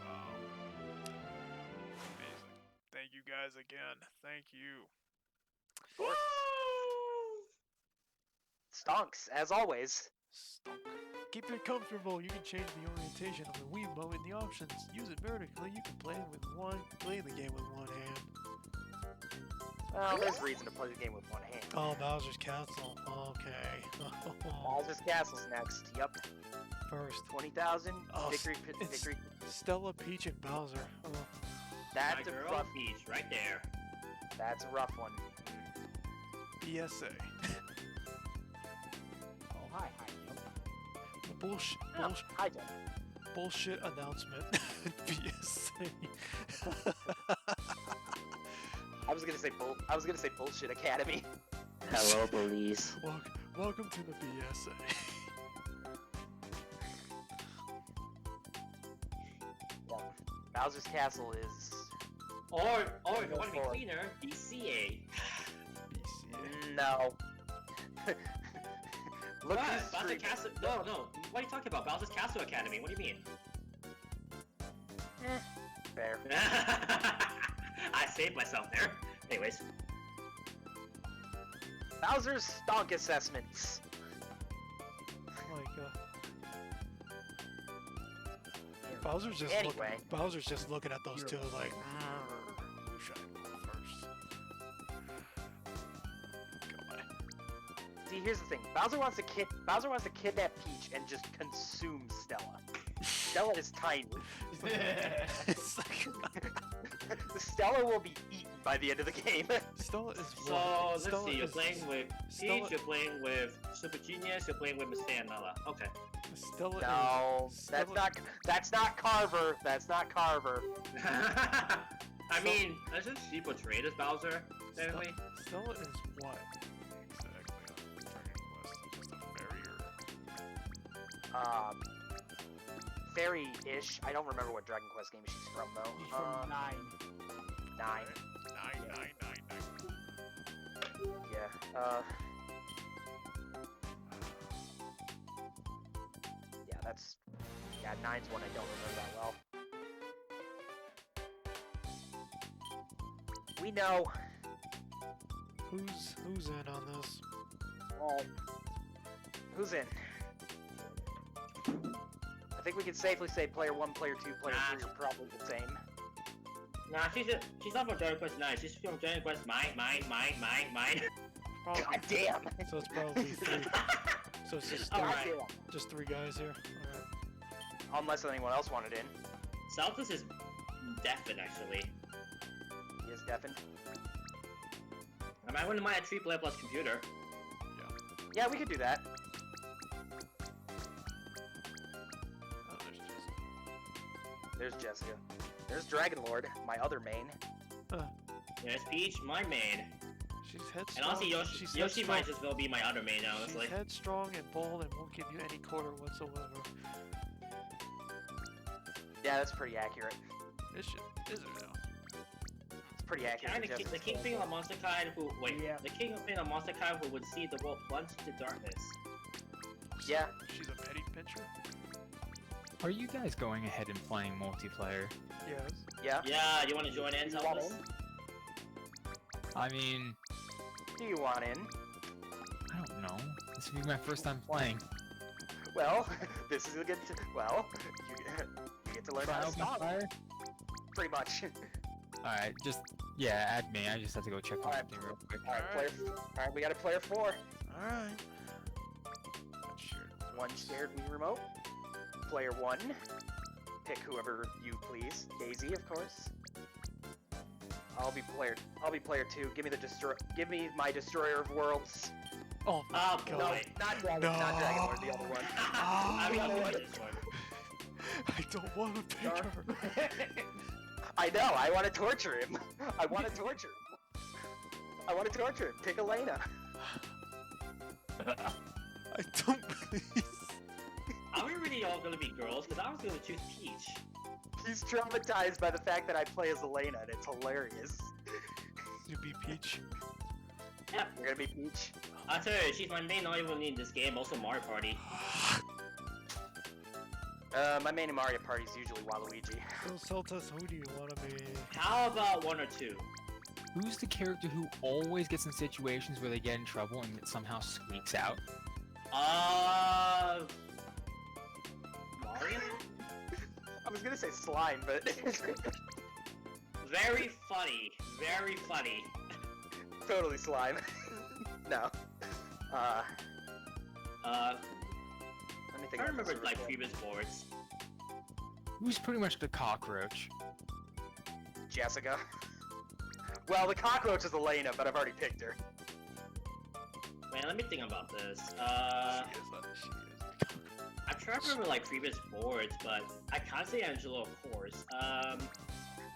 Speaker 3: Wow. Amazing. Thank you guys again. Thank you.
Speaker 4: Stonks, as always.
Speaker 3: Stunk. Keep it comfortable. You can change the orientation of the Wiimote in the options. Use it vertically. You can play the game with one hand.
Speaker 4: Well, there's reason to play the game with one hand.
Speaker 3: Oh, Bowser's Castle. Okay.
Speaker 4: Bowser's Castle's next. Yep.
Speaker 3: First.
Speaker 4: 20,000.
Speaker 3: Oh,
Speaker 4: Victory.
Speaker 3: it's-
Speaker 4: Victory.
Speaker 3: Stella, Peach, and Bowser. Oh.
Speaker 4: That's
Speaker 1: My
Speaker 4: a
Speaker 1: girl
Speaker 4: rough.
Speaker 1: Peach, right there.
Speaker 4: That's a rough one.
Speaker 3: BSA.
Speaker 6: Oh, hi.
Speaker 3: Bullshit.
Speaker 4: Oh, hi, Jen.
Speaker 3: Bullshit announcement. BSA.
Speaker 4: I was gonna say bullshit Academy.
Speaker 8: Hello, police.
Speaker 3: Welcome to the BSA.
Speaker 4: Yeah. Bowser's Castle is.
Speaker 1: Or if you want to be
Speaker 4: forward.
Speaker 1: cleaner, BCA.
Speaker 3: BCA.
Speaker 4: No. Look
Speaker 1: What?
Speaker 4: who's
Speaker 1: Bowser
Speaker 4: streaming.
Speaker 1: Castle? No. What are you talking about? Bowser's Castle Academy. What do you mean?
Speaker 4: Fair.
Speaker 1: I saved myself there. Anyways.
Speaker 4: Bowser's stonk assessments.
Speaker 3: Like, Bowser's just
Speaker 4: Anyway.
Speaker 3: Bowser's just looking at those two like, who should I go first? Go away.
Speaker 4: See, here's the thing. Bowser wants to kidnap Peach and just consume Stella. Stella is tiny.
Speaker 3: It's like,
Speaker 4: The Stella will be eaten by the end of the game.
Speaker 3: Stella is
Speaker 1: So
Speaker 3: what?
Speaker 1: let's
Speaker 3: Stella
Speaker 1: see. You're
Speaker 3: is-
Speaker 1: playing with
Speaker 3: Stella-
Speaker 1: Peach. You're playing with Super Genius. You're playing with Miss Nella. Okay.
Speaker 3: Stella
Speaker 4: No,
Speaker 3: is...
Speaker 4: that's
Speaker 3: Stella-
Speaker 4: not Carver. That's not Carver.
Speaker 1: I mean, isn't she portrayed as Bowser? Technically.
Speaker 3: Stella is what?
Speaker 2: Exactly. Dragon Quest is just a fairy or...
Speaker 4: Fairy-ish. I don't remember what Dragon Quest game she's from though.
Speaker 6: He's from 9.
Speaker 4: 9.
Speaker 2: Nine.
Speaker 4: Yeah. Yeah, that's. Yeah, 9's one I don't remember that well. We know.
Speaker 3: Who's in on this?
Speaker 4: Well, who's in? I think we can safely say player 1, player 2, player 3 are probably the same.
Speaker 1: Nah, she's not from Dragon Quest 9. She's from Dragon Quest mine.
Speaker 3: Probably,
Speaker 4: God damn!
Speaker 3: so it's probably 3. So it's just
Speaker 1: All
Speaker 3: 3,
Speaker 1: right.
Speaker 3: just 3 guys here. Alright.
Speaker 4: Unless anyone else wanted in.
Speaker 1: Celtus is deafened actually.
Speaker 4: He is deafened.
Speaker 1: I wouldn't mind a 3-player plus computer.
Speaker 4: Yeah, we could do that.
Speaker 2: Oh, there's
Speaker 4: There's
Speaker 2: Jessica.
Speaker 4: Jessica. There's Dragon Lord, my other main.
Speaker 1: There's Peach, my main.
Speaker 3: She's
Speaker 1: And
Speaker 3: headstrong.
Speaker 1: honestly,
Speaker 3: She's
Speaker 1: Yoshi
Speaker 3: headstrong.
Speaker 1: might just well be my other main, honestly.
Speaker 3: She's headstrong and bold and won't give you any quarter whatsoever.
Speaker 4: Yeah, that's pretty accurate.
Speaker 3: Is it now?
Speaker 4: It's pretty accurate.
Speaker 1: Kinda
Speaker 4: Jessica's
Speaker 1: the king
Speaker 4: bold.
Speaker 1: thing on Monster Kind who
Speaker 6: Yeah.
Speaker 1: the king thing on Monster Kind who would see the world plunge into darkness.
Speaker 4: Yeah.
Speaker 2: She's a petty pincher.
Speaker 5: Are you guys going ahead and playing multiplayer?
Speaker 3: Yes.
Speaker 4: Yeah.
Speaker 1: Yeah, you wanna join in,
Speaker 4: You want
Speaker 1: Celtus?
Speaker 4: in?
Speaker 5: I mean,
Speaker 4: Do you want in?
Speaker 5: I don't know. This will be my first time playing.
Speaker 4: Well, this is a good. Well, you get to learn how to
Speaker 5: Trial by
Speaker 4: stop.
Speaker 5: fire?
Speaker 4: Pretty much.
Speaker 5: Alright, just, yeah, add me. I just have to go check on
Speaker 4: Alright.
Speaker 5: something real quick.
Speaker 4: All right, player. All right, we got a player 4.
Speaker 3: Alright.
Speaker 2: That's shared.
Speaker 4: One shared Wii remote. Player 1. Pick whoever you please. Daisy, of course. I'll be player 2. Give me the Give me my destroyer of worlds.
Speaker 3: Oh my
Speaker 1: Oh
Speaker 3: god.
Speaker 4: No, not Dragon.
Speaker 3: No.
Speaker 4: Not Dragon Lord. The other one.
Speaker 1: I mean,
Speaker 4: the
Speaker 1: I'll
Speaker 4: other
Speaker 1: do
Speaker 4: one.
Speaker 1: this one.
Speaker 3: I don't want to pick
Speaker 4: Darn.
Speaker 3: her.
Speaker 4: I know. I want to torture him. I want to torture him. I want to torture him. Pick Elena.
Speaker 3: I don't please.
Speaker 1: Are we really all gonna be girls? Because I was gonna choose Peach.
Speaker 4: He's traumatized by the fact that I play as Elena, and it's hilarious.
Speaker 3: You be Peach.
Speaker 1: Yep.
Speaker 4: You're gonna be Peach.
Speaker 1: I tell you, she's my main not even in this game, also Mario Party.
Speaker 4: My main in Mario Party is usually Waluigi.
Speaker 3: So Celtus, who do you want to be?
Speaker 1: How about 1 or 2?
Speaker 5: Who's the character who always gets in situations where they get in trouble and it somehow squeaks out?
Speaker 1: Mario?
Speaker 4: I was gonna say slime, but
Speaker 1: Very funny. Very funny.
Speaker 4: totally slime. No. Let me think.
Speaker 1: I
Speaker 4: about
Speaker 1: remember
Speaker 4: this
Speaker 1: like
Speaker 4: real quick.
Speaker 1: previous boards.
Speaker 5: Who's pretty much the cockroach?
Speaker 4: Jessica. Well, the cockroach is Elena, but I've already picked her.
Speaker 1: Man, let me think about this.
Speaker 2: She is.
Speaker 1: I'm trying to remember like previous boards, but I can't say Angelo, of course.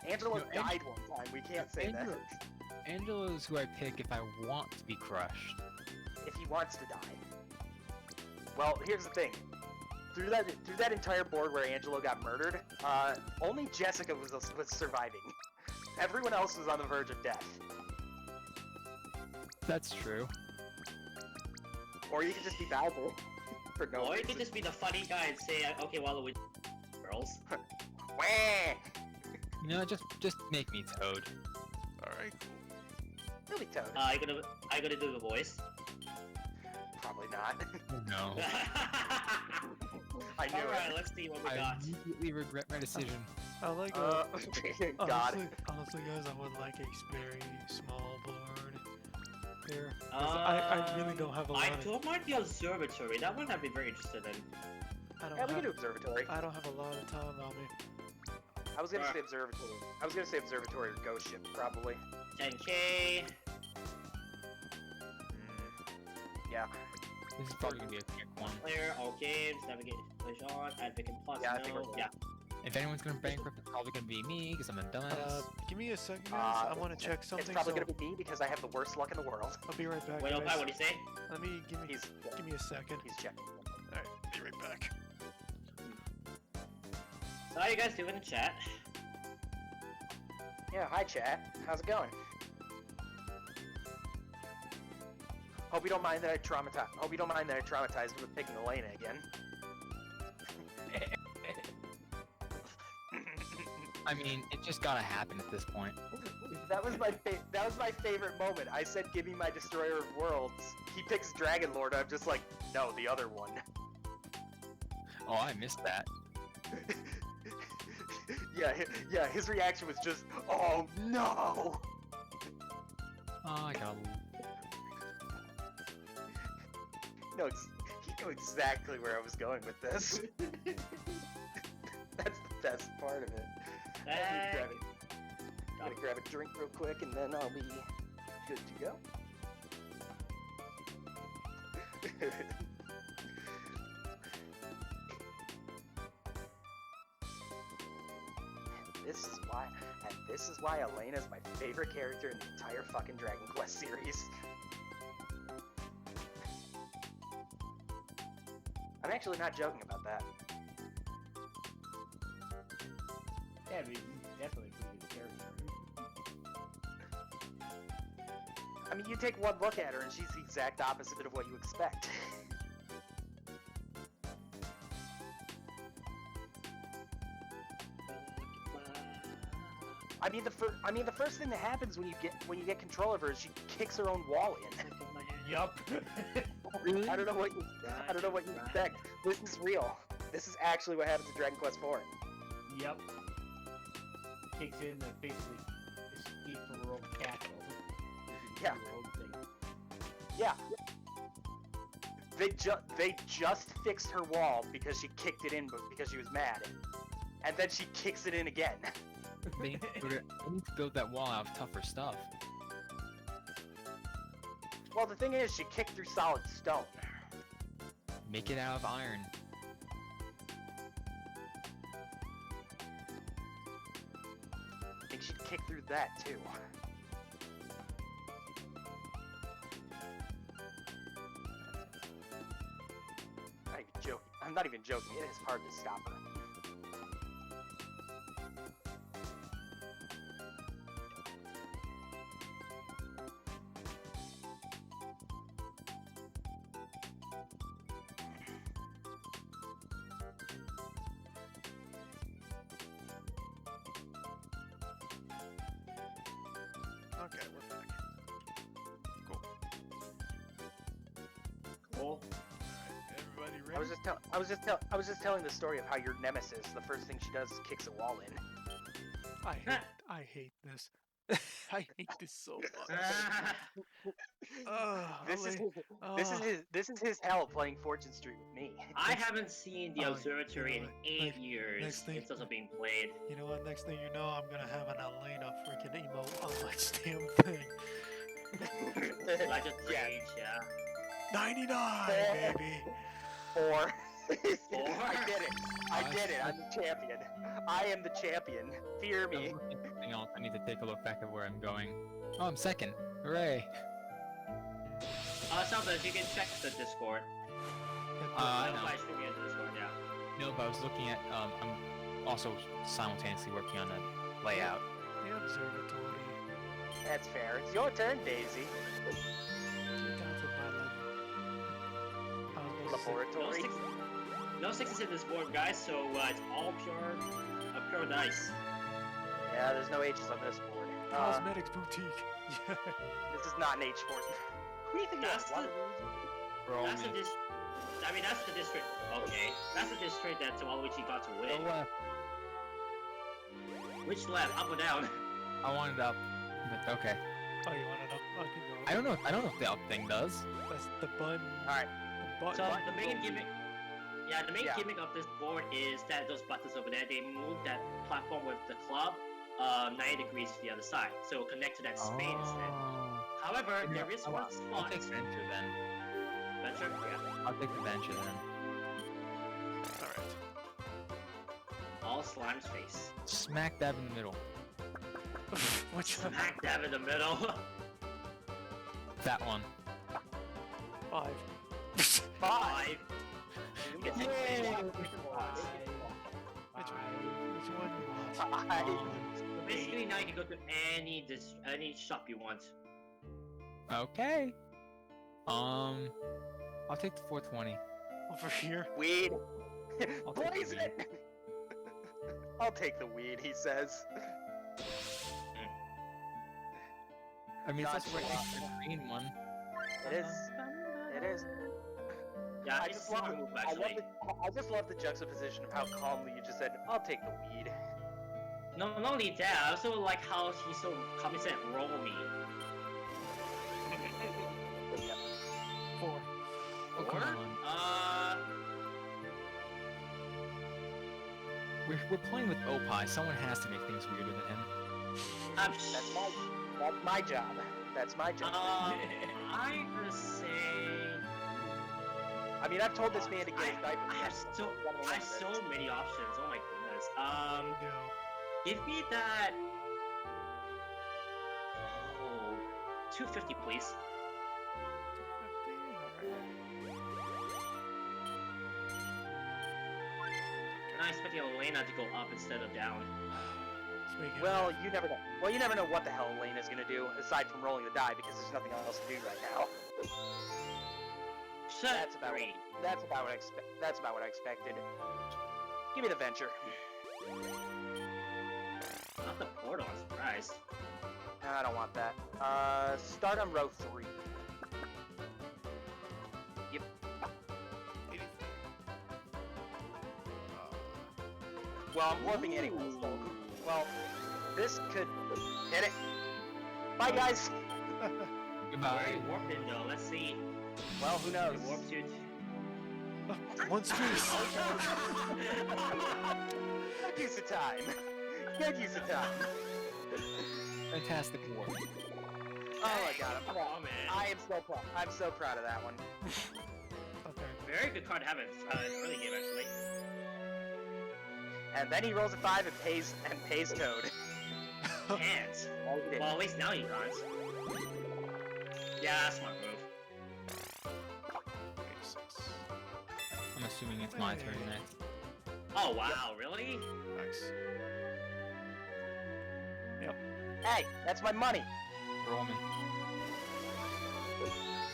Speaker 4: Angela
Speaker 5: No,
Speaker 4: died one time. We can't say
Speaker 5: Angela- Angela's who I pick if I want to be crushed.
Speaker 4: that. If he wants to die. Well, here's the thing. Through that entire board where Angelo got murdered, only Jessica was surviving. Everyone else was on the verge of death.
Speaker 5: That's true.
Speaker 4: Or you could just be Bowser. For no
Speaker 1: or you
Speaker 4: reason.
Speaker 1: could just be the funny guy and say, okay, Waluigi, girls.
Speaker 4: Wah!
Speaker 5: You know, just make me Toad.
Speaker 2: Alright, cool.
Speaker 4: He'll be Toad.
Speaker 1: Are you gonna do the voice?
Speaker 4: Probably not.
Speaker 5: Oh no.
Speaker 4: I knew
Speaker 1: Alright,
Speaker 4: it.
Speaker 1: let's see what we
Speaker 5: I
Speaker 1: got.
Speaker 5: immediately regret my decision.
Speaker 3: I like
Speaker 4: God.
Speaker 3: Honestly, guys, I would like a very small board here. 'Cause I really don't have a lot.
Speaker 1: I
Speaker 3: Of,
Speaker 1: don't mind the observatory. That one I'd be very interested in.
Speaker 3: I don't
Speaker 4: Yeah, we can do
Speaker 3: have.
Speaker 4: observatory.
Speaker 3: I don't have a lot of time on me.
Speaker 4: I was gonna say observatory. I was gonna say observatory or ghost ship, probably.
Speaker 1: 10K.
Speaker 4: Yeah.
Speaker 5: This is probably gonna be a quick one.
Speaker 1: Player, all games, navigate, push on, advocate plus,
Speaker 4: Yeah, I think
Speaker 1: no.
Speaker 4: we're-
Speaker 1: Yeah.
Speaker 5: If anyone's gonna bankrupt, it's probably gonna be me because I'm a dumbass.
Speaker 3: Give me a second, guys. I want to check something.
Speaker 4: It's probably
Speaker 3: so
Speaker 4: gonna be me because I have the worst luck in the world.
Speaker 3: I'll be right back,
Speaker 1: Wait, Oppai,
Speaker 3: guys.
Speaker 1: what do you say?
Speaker 3: Let me give me a second.
Speaker 4: He's checking.
Speaker 3: Alright, be right back.
Speaker 1: So how you guys doing in the chat?
Speaker 4: Yeah, hi chat. How's it going? Hope you don't mind that I traumatized with picking Elena again.
Speaker 5: I mean, it just gotta happen at this point.
Speaker 4: That was my favorite moment. I said, "Give me my destroyer of worlds." He picks Dragon Lord. I'm just like, no, the other one.
Speaker 5: Oh, I missed that.
Speaker 4: yeah. His reaction was just, "Oh no!"
Speaker 5: Oh, I got.
Speaker 4: He knew exactly where I was going with this. That's the best part of it. Gonna grab a drink real quick and then I'll be good to go. This is why Elena's my favorite character in the entire fucking Dragon Quest series. I'm actually not joking about that.
Speaker 6: Yeah, but he's definitely a pretty good character.
Speaker 4: I mean, you take one look at her and she's the exact opposite of what you expect. I mean, the first thing that happens when you get control of her is she kicks her own wall in.
Speaker 6: Yup.
Speaker 4: I don't know what you expect. This is real. This is actually what happens in Dragon Quest IV.
Speaker 6: Yup. Kicks in and basically escape from her own castle.
Speaker 4: Yeah.
Speaker 6: Her own thing.
Speaker 4: Yeah. They just fixed her wall because she kicked it in because she was mad. And then she kicks it in again.
Speaker 5: They need to build that wall out of tougher stuff.
Speaker 4: Well, the thing is, she kicked through solid stone.
Speaker 5: Make it out of iron.
Speaker 4: I think she'd kick through that too. I'm not even joking. It is hard to stop her.
Speaker 3: Okay, we're back. Cool.
Speaker 1: Cool.
Speaker 3: Everybody ready?
Speaker 4: I was just telling the story of how your nemesis, the first thing she does is kicks a wall in.
Speaker 3: I hate this. I hate this so much.
Speaker 4: This is his hell playing Fortune Street with me.
Speaker 1: I haven't seen the
Speaker 3: Oh,
Speaker 1: observatory
Speaker 3: you know
Speaker 1: in
Speaker 3: what?
Speaker 1: 8 years.
Speaker 3: next thing-
Speaker 1: It's also being played.
Speaker 3: You know what? Next thing you know, I'm gonna have an Elena freaking emote on my damn thing.
Speaker 1: Legend
Speaker 4: Yeah.
Speaker 1: Rage, yeah.
Speaker 3: 99, baby.
Speaker 4: Four.
Speaker 1: Four?
Speaker 4: I did it. I did it. I'm the champion. I am the champion. Fear
Speaker 5: I'm
Speaker 4: me.
Speaker 5: looking at something else. I need to take a look back at where I'm going. Oh, I'm second. Hooray.
Speaker 1: Something, you can check the Discord.
Speaker 5: I
Speaker 1: Don't
Speaker 5: know.
Speaker 1: buy streaming in Discord, yeah.
Speaker 5: No, but I was looking at, I'm also simultaneously working on a layout.
Speaker 3: The observatory.
Speaker 4: That's fair. It's your turn, Daisy.
Speaker 3: Get down to my level. I was supposed to say-
Speaker 4: Laboratory.
Speaker 1: No sixes in this board, guys, so it's all pure dice.
Speaker 4: Yeah, there's no H's on this board.
Speaker 3: Cosmetics boutique. Yeah.
Speaker 4: This is not an H board. Who do you think
Speaker 1: That's
Speaker 4: you are?
Speaker 1: That's the that's the district. Okay, that's the district that Waluigi got to win.
Speaker 5: Go left.
Speaker 1: Which left, up or down?
Speaker 5: I wanted up, but okay.
Speaker 3: Oh, you want it up? I can go.
Speaker 5: I don't know if the up thing does.
Speaker 3: That's the button.
Speaker 4: Alright.
Speaker 3: The button.
Speaker 1: So the main gimmick, Yeah, the main
Speaker 4: Yeah.
Speaker 1: gimmick of this board is that those buttons over there, they move that platform with the club 90 degrees to the other side, so it'll connect to that spade instead. However,
Speaker 5: You know,
Speaker 1: there is
Speaker 5: I'll-
Speaker 1: one
Speaker 5: I'll
Speaker 1: spot.
Speaker 5: take Venture then.
Speaker 1: Venture? Yeah.
Speaker 5: I'll take the Venture then.
Speaker 3: Alright.
Speaker 1: All Slime's face.
Speaker 5: Smack dab in the middle.
Speaker 3: Which one?
Speaker 1: Smack dab in the middle.
Speaker 5: That one.
Speaker 3: 5.
Speaker 1: 5. You can take
Speaker 3: Yay!
Speaker 1: it.
Speaker 3: Which one? Which one you want?
Speaker 4: I-
Speaker 1: So basically, now you can go to any shop you want.
Speaker 5: Okay. I'll take the 420.
Speaker 3: Over here.
Speaker 4: Weed.
Speaker 5: I'll take
Speaker 4: Blaze
Speaker 5: the
Speaker 4: it. I'll take the weed, he says.
Speaker 5: I mean, it's
Speaker 4: Not
Speaker 5: also right next to the green one.
Speaker 4: It is. It is.
Speaker 1: Yeah,
Speaker 4: I
Speaker 1: it's
Speaker 4: just
Speaker 1: a
Speaker 4: love
Speaker 1: smart
Speaker 4: it.
Speaker 1: move
Speaker 4: I
Speaker 1: actually.
Speaker 4: just love the juxtaposition of how calmly you just said, "I'll take the weed."
Speaker 1: No, not only that, I also like how he's so calmly said, "Roll me."
Speaker 3: 4.
Speaker 5: Oh, come
Speaker 1: Or,
Speaker 5: on. We're playing with Oppai. Someone has to make things weirder than him.
Speaker 4: That's my job. That's my job.
Speaker 1: I'm gonna say.
Speaker 4: I mean, I've told this man to get his diaper.
Speaker 1: I have so many options. Oh my goodness.
Speaker 3: No.
Speaker 1: Give me that. Oh, 250, please.
Speaker 3: 250.
Speaker 1: And I expecting Elena to go up instead of down.
Speaker 3: Speaking
Speaker 4: Well, you never know. Well, you never know what the hell Elena's gonna do aside from rolling the die because there's nothing else to do right now. That's about
Speaker 1: Three.
Speaker 4: That's about what I expected. Give me the venture.
Speaker 1: Not the portal. I'm surprised.
Speaker 4: I don't want that. Start on row 3. Yep.
Speaker 3: 83.
Speaker 4: Well, I'm warping anyway, so. Well, this could hit it. Bye, guys.
Speaker 1: Where
Speaker 5: Goodbye.
Speaker 1: are you warped in though? Let's see.
Speaker 4: Well, who knows?
Speaker 1: You warped to.
Speaker 3: One space.
Speaker 4: Good use of time. Good use of time.
Speaker 5: Fantastic war.
Speaker 4: Oh my god,
Speaker 1: Oh man.
Speaker 4: I am so proud. I'm so proud of that one.
Speaker 3: Okay.
Speaker 1: Very good card to have in early game actually.
Speaker 4: And then he rolls a 5 and pays Toad.
Speaker 1: Can't.
Speaker 4: Oh, he did.
Speaker 1: Well, at least now you can't. Yeah, smart move.
Speaker 3: 86.
Speaker 5: I'm assuming it's my turn next.
Speaker 1: Oh wow, really?
Speaker 3: Nice.
Speaker 4: Hey, that's my money.
Speaker 5: Roll me.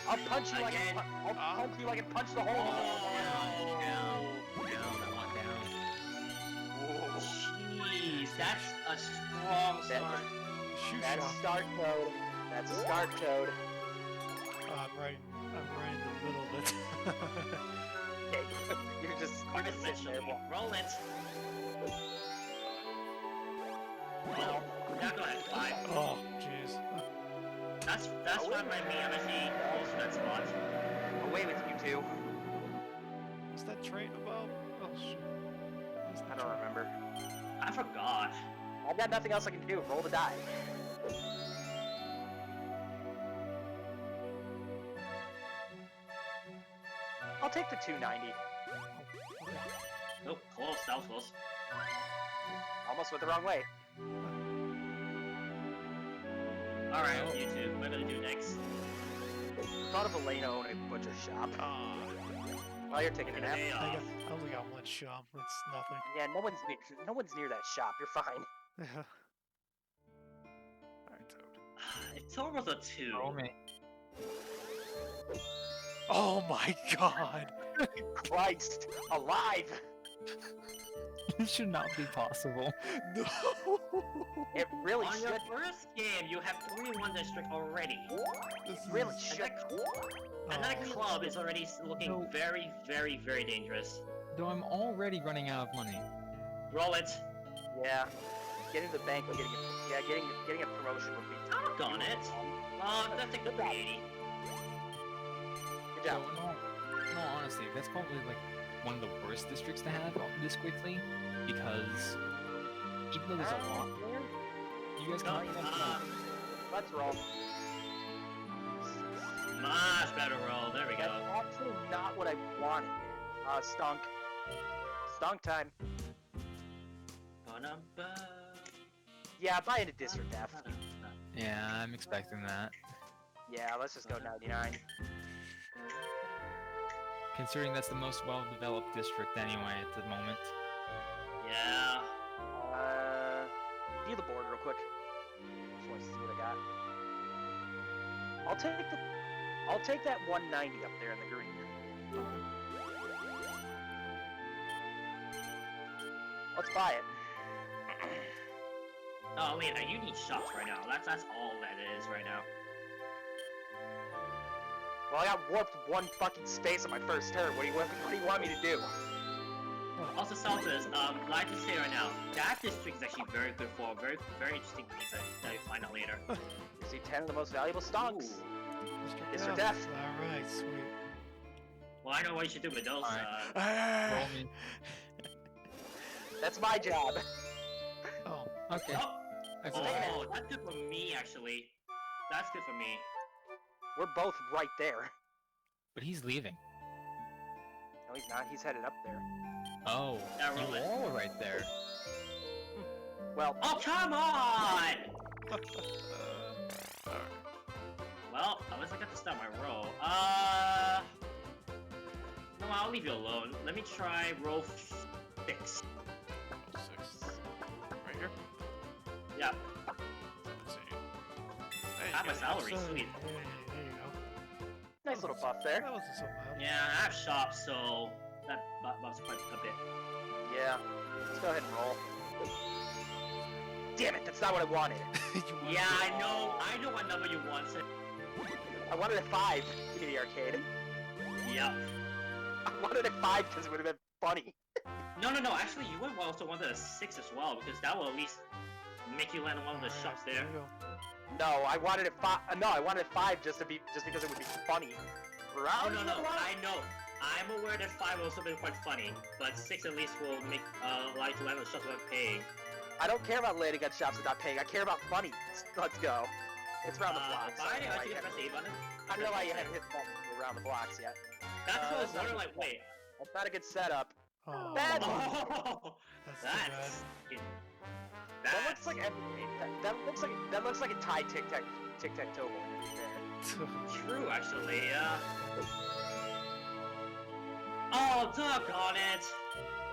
Speaker 4: I'll punch you like
Speaker 1: Again.
Speaker 4: I'll punch you like I punched the hole.
Speaker 1: Oh,
Speaker 5: Down. I want down.
Speaker 1: jeez, that's a strong start.
Speaker 3: Shoot
Speaker 4: That's a
Speaker 3: shot.
Speaker 4: start, Toad. That's a start, Toad.
Speaker 3: I'm right in the middle of it.
Speaker 4: You're just sitting there.
Speaker 1: Roll it. Well, yeah, go ahead. 5.
Speaker 3: Oh, jeez.
Speaker 1: That's fine by me. I'm actually close to that spot.
Speaker 4: Away with you two.
Speaker 3: What's that train about? Oh, shoot. What's
Speaker 4: I
Speaker 3: that
Speaker 4: don't
Speaker 3: train?
Speaker 4: remember.
Speaker 1: I forgot.
Speaker 4: I've got nothing else I can do. Roll the die. I'll take the 290.
Speaker 1: Nope, close. That was close.
Speaker 4: Almost went the wrong way.
Speaker 1: Alright, you two. What am I gonna do next?
Speaker 4: Thought of Elena owning a butcher shop. While you're taking a nap.
Speaker 1: Day
Speaker 3: I
Speaker 1: off.
Speaker 3: only got one shop. That's nothing.
Speaker 4: Yeah, no one's near that shop. You're fine.
Speaker 3: Alright, Toad.
Speaker 1: If Toad was a 2.
Speaker 5: Roll me.
Speaker 3: Oh my god!
Speaker 4: Christ, alive!
Speaker 5: This should not be possible.
Speaker 3: No!
Speaker 4: It really
Speaker 1: On
Speaker 4: should.
Speaker 1: your first game, you have 3 1 streak already.
Speaker 3: This
Speaker 4: Really
Speaker 3: is-
Speaker 4: should.
Speaker 1: And that club is already looking
Speaker 5: No.
Speaker 1: very, very, very dangerous.
Speaker 5: Though I'm already running out of money.
Speaker 1: Roll it.
Speaker 4: Yeah. Getting to the bank and getting a promotion would be.
Speaker 1: Doggone it. That's a good 380.
Speaker 4: Good
Speaker 5: So,
Speaker 4: job.
Speaker 5: in all honesty, that's probably like one of the worst districts to have this quickly, because even though there's a lot there, you guys
Speaker 1: No,
Speaker 5: can
Speaker 4: Let's roll.
Speaker 1: much better roll. There we
Speaker 4: That's
Speaker 1: go.
Speaker 4: actually not what I wanted. Stunk. Stunk time.
Speaker 1: Ba-dum-ba.
Speaker 4: Yeah, buy into District F.
Speaker 5: Yeah, I'm expecting that.
Speaker 4: Yeah, let's just go 99.
Speaker 5: Considering that's the most well-developed district anyway at the moment.
Speaker 1: Yeah.
Speaker 4: View the board real quick. Just want to see what I got. I'll take that 190 up there in the green. Let's buy it.
Speaker 1: Oh wait, no, you need shops right now. That's all that is right now.
Speaker 4: Well, I got warped one fucking space on my first turn. What do you want me to do?
Speaker 1: Also, Salters, like to say right now, that district is actually very good for a very, very interesting reason that you'll find out later.
Speaker 4: You see 10 of the most valuable stonks. Mr.
Speaker 3: F.
Speaker 4: Death.
Speaker 3: Alright, sweet.
Speaker 1: Well, I know what you should do with those.
Speaker 3: Ah.
Speaker 5: Roll me.
Speaker 4: That's my job.
Speaker 3: Oh,
Speaker 5: Okay.
Speaker 1: Oh,
Speaker 5: That's
Speaker 1: oh,
Speaker 5: fine.
Speaker 1: that's good for me, actually. That's good for me.
Speaker 4: We're both right there.
Speaker 5: But he's leaving.
Speaker 4: No, he's not. He's headed up there.
Speaker 5: Oh,
Speaker 1: Yeah,
Speaker 5: you
Speaker 1: roll it.
Speaker 5: all are right there.
Speaker 4: Well,
Speaker 1: Oh, come on! Well, at least I got to start my roll. No, I'll leave you alone. Let me try roll 6.
Speaker 2: 6. Right here?
Speaker 1: Yeah,
Speaker 2: Let's see. Hey,
Speaker 1: half my
Speaker 2: you got
Speaker 1: salary,
Speaker 3: so,
Speaker 1: sweet.
Speaker 3: there you go.
Speaker 4: nice little buff there.
Speaker 3: That wasn't so bad.
Speaker 1: Yeah, I have shops, so that buffs quite a bit.
Speaker 4: Yeah. Let's go ahead and roll. Damn it, that's not what I wanted.
Speaker 3: You wanted
Speaker 1: Yeah,
Speaker 3: to-
Speaker 1: I know what number you wanted.
Speaker 4: I wanted a 5. Give me the arcade.
Speaker 1: Yep.
Speaker 4: I wanted a 5 because it would have been funny.
Speaker 1: No, actually, you would also want a 6 as well, because that will at least make you land on one of the
Speaker 3: Alright,
Speaker 1: shops there.
Speaker 3: you go.
Speaker 4: No, I wanted a 5. No, I wanted a 5 just because it would be funny.
Speaker 1: Oh,
Speaker 4: Round
Speaker 1: no, I know. I'm aware that 5 will also be quite funny, but 6 at least will make allow you to land on the shops without paying.
Speaker 4: I don't care about landing on shops without paying. I care about funny. Let's go. It's round the blocks.
Speaker 1: Fine,
Speaker 4: I
Speaker 1: I think press A button.
Speaker 4: don't know why you haven't hit the button around the blocks yet.
Speaker 1: That's what I was
Speaker 4: that's
Speaker 1: wondering,
Speaker 4: not-
Speaker 1: like, wait.
Speaker 4: That's not a good setup.
Speaker 3: Oh,
Speaker 4: Bad one.
Speaker 1: Oh,
Speaker 3: that's too bad.
Speaker 4: That
Speaker 1: that's
Speaker 4: looks like that looks like a tie tic-tac-toe board.
Speaker 1: true, actually, yeah. Oh, doggone it!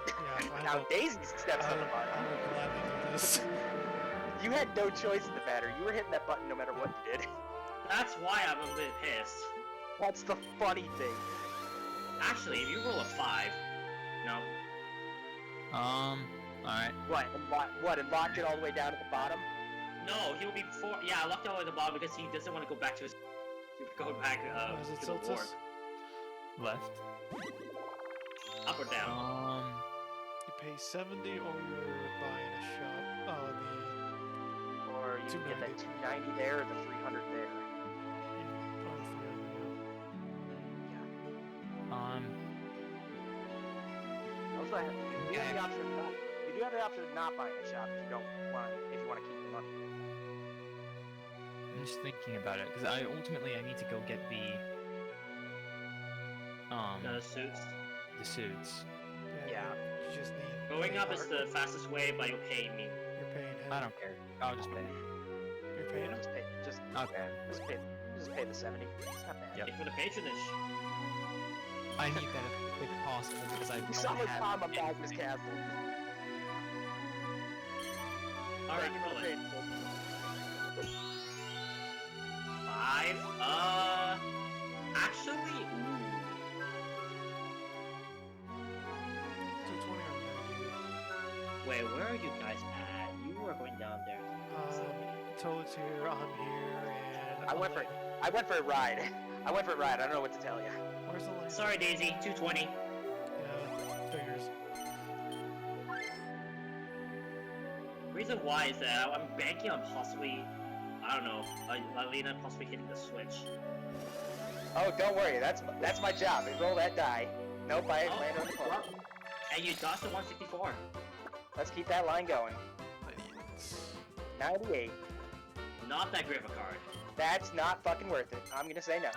Speaker 3: Yeah, I
Speaker 4: Now
Speaker 3: will,
Speaker 4: Daisy steps
Speaker 3: I
Speaker 4: on the
Speaker 3: will,
Speaker 4: button.
Speaker 3: I will gladly do this.
Speaker 4: You had no choice in the matter. You were hitting that button no matter what you did.
Speaker 1: That's why I'm a bit pissed.
Speaker 4: That's the funny thing.
Speaker 1: Actually, if you roll a 5, no.
Speaker 5: Alright.
Speaker 4: What? And locked it all the way down at the bottom?
Speaker 1: No, he will be before. Yeah, I locked it all at the bottom because he doesn't want to go back to his. Go back
Speaker 3: Is it
Speaker 1: to the board.
Speaker 3: Tiltus?
Speaker 5: Left.
Speaker 1: Up or down.
Speaker 3: You pay 70 or you're buying a shop.
Speaker 4: Or you can get that 290 there or the 300 there. Also, you do have the option of not. You do have the option of not buying a shop if you don't want. If you want to keep the money.
Speaker 5: I'm just thinking about it, because I need to go get
Speaker 1: The suits.
Speaker 5: the suits.
Speaker 4: Yeah.
Speaker 3: You just need.
Speaker 1: Going up is
Speaker 3: part.
Speaker 1: the fastest way, but you'll pay me.
Speaker 3: You're paying him.
Speaker 5: I don't care. I'll just pay.
Speaker 3: You're paying him?
Speaker 5: Okay.
Speaker 4: Just pay the 70. It's not bad.
Speaker 5: Yep.
Speaker 1: Pay for the patronage.
Speaker 5: I need that if possible, because I
Speaker 4: Someone
Speaker 5: don't
Speaker 4: calm
Speaker 5: have
Speaker 4: about this castle.
Speaker 1: Alright,
Speaker 4: Thank you for
Speaker 1: roll
Speaker 4: the
Speaker 1: it.
Speaker 4: pain.
Speaker 1: 5. Actually, ooh.
Speaker 3: 220 or
Speaker 1: Wait, where are you guys at? You are going down there.
Speaker 3: 90? Toad's here, I'm here, and
Speaker 4: I went for a ride. I don't know what to tell you.
Speaker 3: Where's the line?
Speaker 1: Sorry, Daisy. 220.
Speaker 3: Yeah, figures.
Speaker 1: Reason why is that I'm banking on possibly, I don't know, Alina possibly hitting the switch.
Speaker 4: Oh, don't worry. That's my job. I roll that die. Nope, I
Speaker 1: Oh,
Speaker 4: landed on the pole.
Speaker 1: well, and you dodged the 164.
Speaker 4: Let's keep that line going. 98.
Speaker 1: Not that great of a card.
Speaker 4: That's not fucking worth it. I'm gonna say no.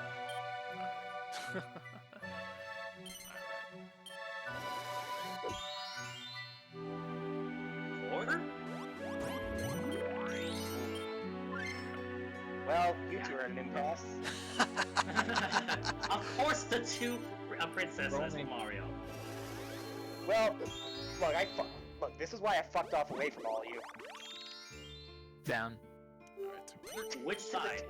Speaker 1: Four?
Speaker 4: Well, you two are at an impasse.
Speaker 1: Of course, the two princesses from Mario.
Speaker 4: Well, look, look, this is why I fucked off away from all of you.
Speaker 5: Down.
Speaker 1: Which side?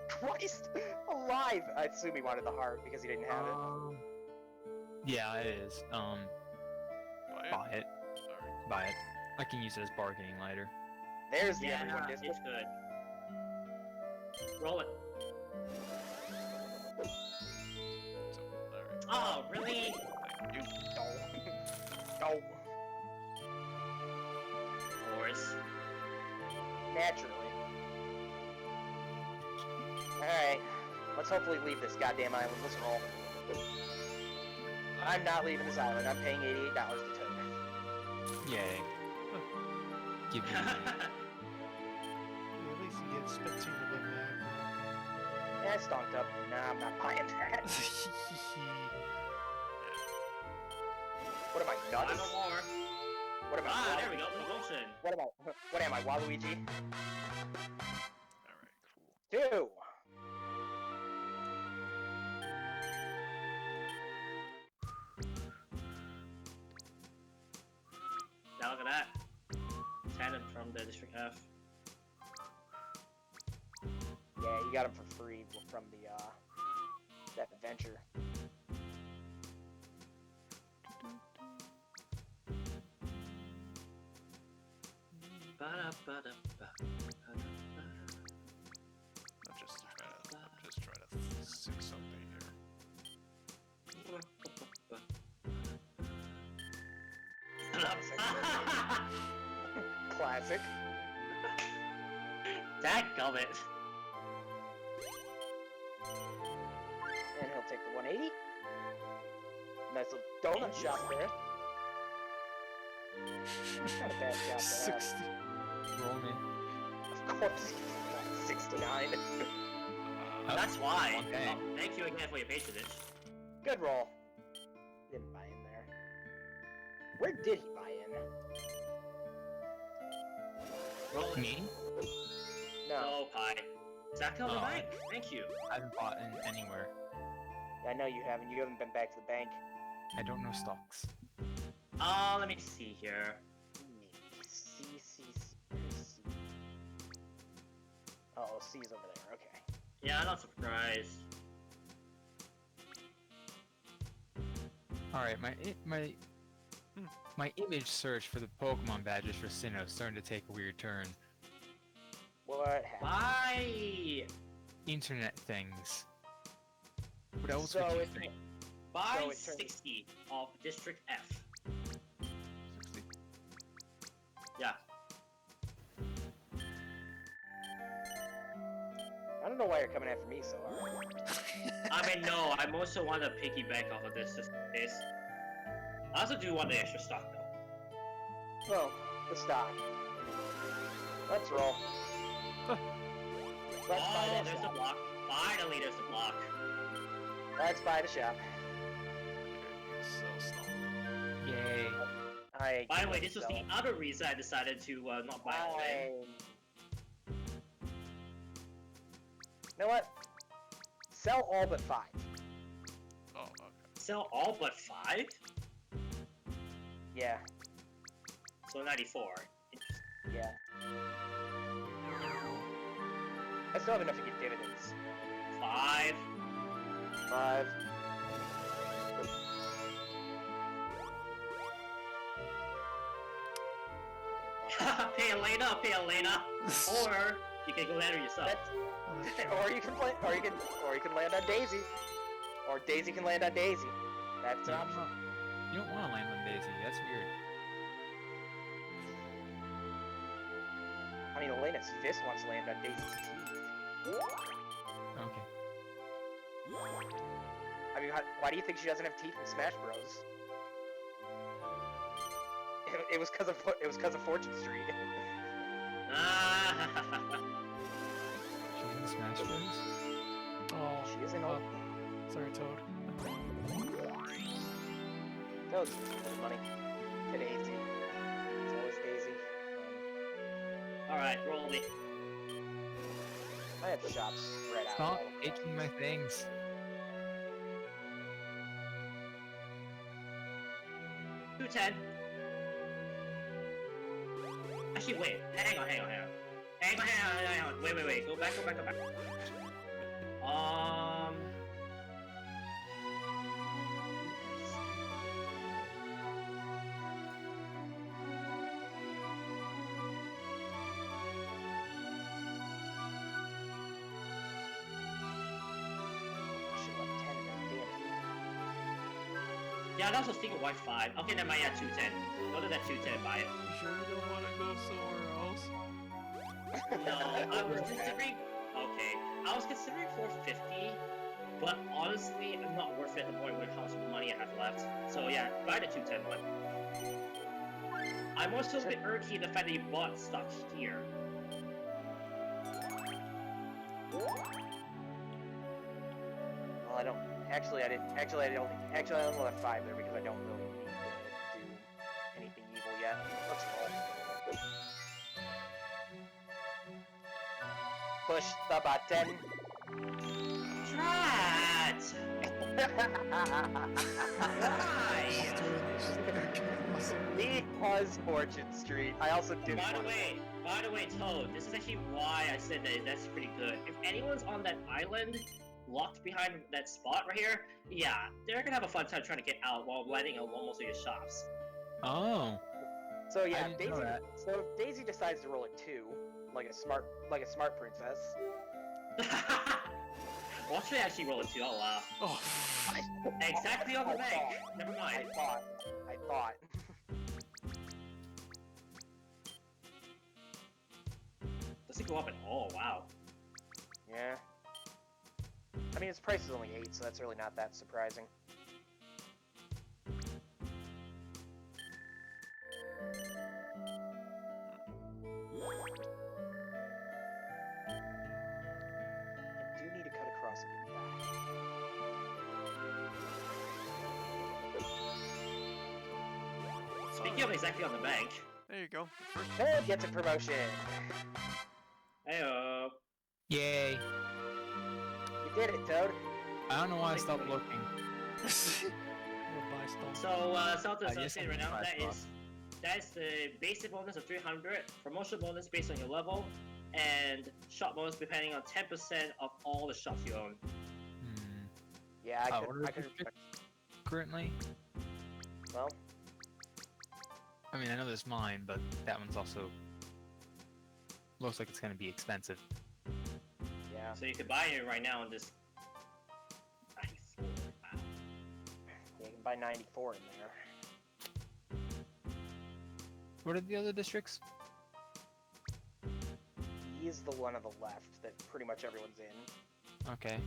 Speaker 4: Christ! Alive! I assume he wanted the heart because he didn't have it.
Speaker 5: Yeah, it is. Buy it. Buy it. I can use it as bargaining later.
Speaker 4: There's the
Speaker 1: Yeah,
Speaker 4: everyone disc.
Speaker 1: it's good. Roll it. Oh, really?
Speaker 4: You no.
Speaker 1: Of course.
Speaker 4: Naturally. Alright. Let's hopefully leave this goddamn island. Let's roll. I'm not leaving this island. I'm paying $88 to tote.
Speaker 5: Yay. Give me money.
Speaker 3: Yeah, at least you get Spectator to get back.
Speaker 4: Yeah, I stonked up. Nah, I'm not buying that. What am I, nuts?
Speaker 1: Five or more.
Speaker 4: What am I?
Speaker 1: Ah, there we go. Promotion.
Speaker 4: What am I? What am I, Waluigi?
Speaker 2: Alright, cool.
Speaker 4: 2.
Speaker 1: Now look at that. Tenant from the District F.
Speaker 4: Yeah, you got him for free from the that adventure.
Speaker 2: I'm just trying to stick something here.
Speaker 4: Classic.
Speaker 1: Dadgummit.
Speaker 4: And he'll take the 180. Nice little donut shop there. Not a bad shop to have.
Speaker 3: 60.
Speaker 5: Roll me.
Speaker 4: Of course. 69.
Speaker 1: That's why.
Speaker 5: Okay.
Speaker 1: Oh, thank you again for your patronage.
Speaker 4: Good roll. Didn't buy in there. Where did he buy in?
Speaker 1: Roll
Speaker 5: Me?
Speaker 4: No.
Speaker 1: Oh, pie. Zach on the
Speaker 5: Oh.
Speaker 1: bank. Thank you.
Speaker 5: I haven't bought in anywhere.
Speaker 4: I know you haven't. You haven't been back to the bank.
Speaker 5: I don't know stocks.
Speaker 1: Let me see here.
Speaker 4: C. Where's C? Oh, C's over there. Okay.
Speaker 1: Yeah, I'm not surprised.
Speaker 5: Alright, my image search for the Pokemon badges for Sinnoh is starting to take a weird turn.
Speaker 4: What happened?
Speaker 1: Buy.
Speaker 5: Internet things. What else
Speaker 4: So
Speaker 5: would you
Speaker 4: it-
Speaker 5: think?
Speaker 1: Buy
Speaker 4: So it turns-
Speaker 1: 60 of District F.
Speaker 5: 60?
Speaker 1: Yeah.
Speaker 4: I don't know why you're coming after me so hard.
Speaker 1: I mean, no, I'm also want to piggyback off of this. I also do want the extra stock, though.
Speaker 4: Well, the stock. Let's roll. Let's buy
Speaker 1: Oh,
Speaker 4: that
Speaker 1: there's the
Speaker 4: shop.
Speaker 1: block. Finally, there's the block.
Speaker 4: Let's buy the shop.
Speaker 2: So slow.
Speaker 5: Yay.
Speaker 4: I.
Speaker 1: By the way, this was the other reason I decided to not buy all day.
Speaker 4: You know what? Sell all but 5.
Speaker 2: Oh, okay.
Speaker 1: Sell all but 5?
Speaker 4: Yeah,
Speaker 1: So 94.
Speaker 4: yeah. I still have enough to get dividends.
Speaker 1: 5.
Speaker 4: 5.
Speaker 1: Pay later, or you can go later yourself.
Speaker 4: Or you can play, or you can land on Daisy, or Daisy can land on Daisy. That's an option.
Speaker 5: You don't want to land on Daisy. That's weird.
Speaker 4: I mean, Elena's fist wants to land on Daisy's teeth.
Speaker 5: Okay.
Speaker 4: I mean, why do you think she doesn't have teeth in Smash Bros? It was because of Fortune Street.
Speaker 5: She's in Smash Bros.
Speaker 3: Oh,
Speaker 4: She is in
Speaker 3: well,
Speaker 4: all.
Speaker 3: sorry, Toad.
Speaker 4: Those money to Daisy. It's always Daisy.
Speaker 1: Alright, roll me.
Speaker 4: I have shops spread out.
Speaker 5: Stop
Speaker 4: all across.
Speaker 5: taking my things.
Speaker 1: 210. Actually, wait. Hang on. Wait. Go back.
Speaker 4: Should've left 10 in there, damn.
Speaker 1: Yeah, that was a single white 5. Okay, then yeah, 210. Go to that 210 and buy it.
Speaker 3: You sure you don't want to go somewhere else?
Speaker 1: No, I was considering. Okay, I was considering 450, but honestly, I'm not worth it at the point with how much money I have left. So yeah, buy the 210 one. I'm also a bit irky the fact that you bought stuff here.
Speaker 4: Well, I don't. Actually, I only left 5 there because I don't really need to do anything evil yet. Let's roll. Push the button.
Speaker 1: Drat! Why?
Speaker 4: Because Fortune Street. I also did.
Speaker 1: By the way, Toad, this is actually why I said that that's pretty good. If anyone's on that island, locked behind that spot right here, yeah, they're gonna have a fun time trying to get out while lighting almost all your shops.
Speaker 5: Oh.
Speaker 4: So yeah,
Speaker 5: I didn't know that.
Speaker 4: So if Daisy decides to roll a 2, like a smart princess.
Speaker 1: Watch me actually roll a 2, I'll laugh.
Speaker 3: Oh,
Speaker 1: Exactly on the bank. Never mind.
Speaker 4: I thought.
Speaker 1: Does it go up at all? Wow.
Speaker 4: Yeah. I mean, its price is only 8, so that's really not that surprising. I do need to cut across and get back.
Speaker 1: Speaking of exactly on the bank,
Speaker 3: there you go. First
Speaker 4: Toad gets a promotion.
Speaker 1: heyo.
Speaker 5: Yay.
Speaker 4: You did it, Toad.
Speaker 5: I don't know why I stopped looking.
Speaker 3: we'll buy stuff.
Speaker 1: So, South
Speaker 5: I
Speaker 1: is
Speaker 5: guess
Speaker 1: saying
Speaker 5: I'm
Speaker 1: right now,
Speaker 5: just
Speaker 1: that is the basic bonus of 300, promotion bonus based on your level, and shop bonus depending on 10% of all the shops you own.
Speaker 4: Yeah, I
Speaker 5: What are the
Speaker 4: could.
Speaker 5: districts currently?
Speaker 4: Well,
Speaker 5: I mean, I know there's mine, but that one's also looks like it's gonna be expensive.
Speaker 4: yeah.
Speaker 1: So you could buy it right now and just... 94, wow.
Speaker 4: You can buy 94 in there.
Speaker 5: What are the other districts?
Speaker 4: D is the one on the left that pretty much everyone's in.
Speaker 5: Okay.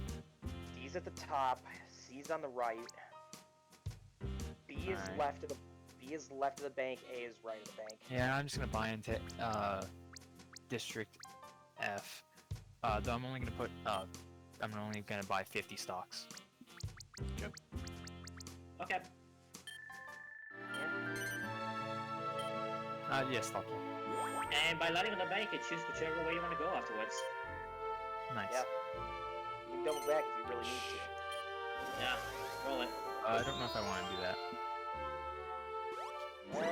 Speaker 4: D's at the top. C's on the right. B is
Speaker 5: Alright.
Speaker 4: left of the. B is left of the bank. A is right of the bank.
Speaker 5: Yeah, I'm just gonna buy into District F. Though I'm only gonna put I'm only gonna buy 50 stocks.
Speaker 1: Okay.
Speaker 5: Yes, stock.
Speaker 1: And by lighting on the bank, you choose whichever way you want to go afterwards.
Speaker 5: Nice.
Speaker 4: Yeah. You can double back if you really need to.
Speaker 1: Yeah, roll it.
Speaker 5: I don't know if I want to do that.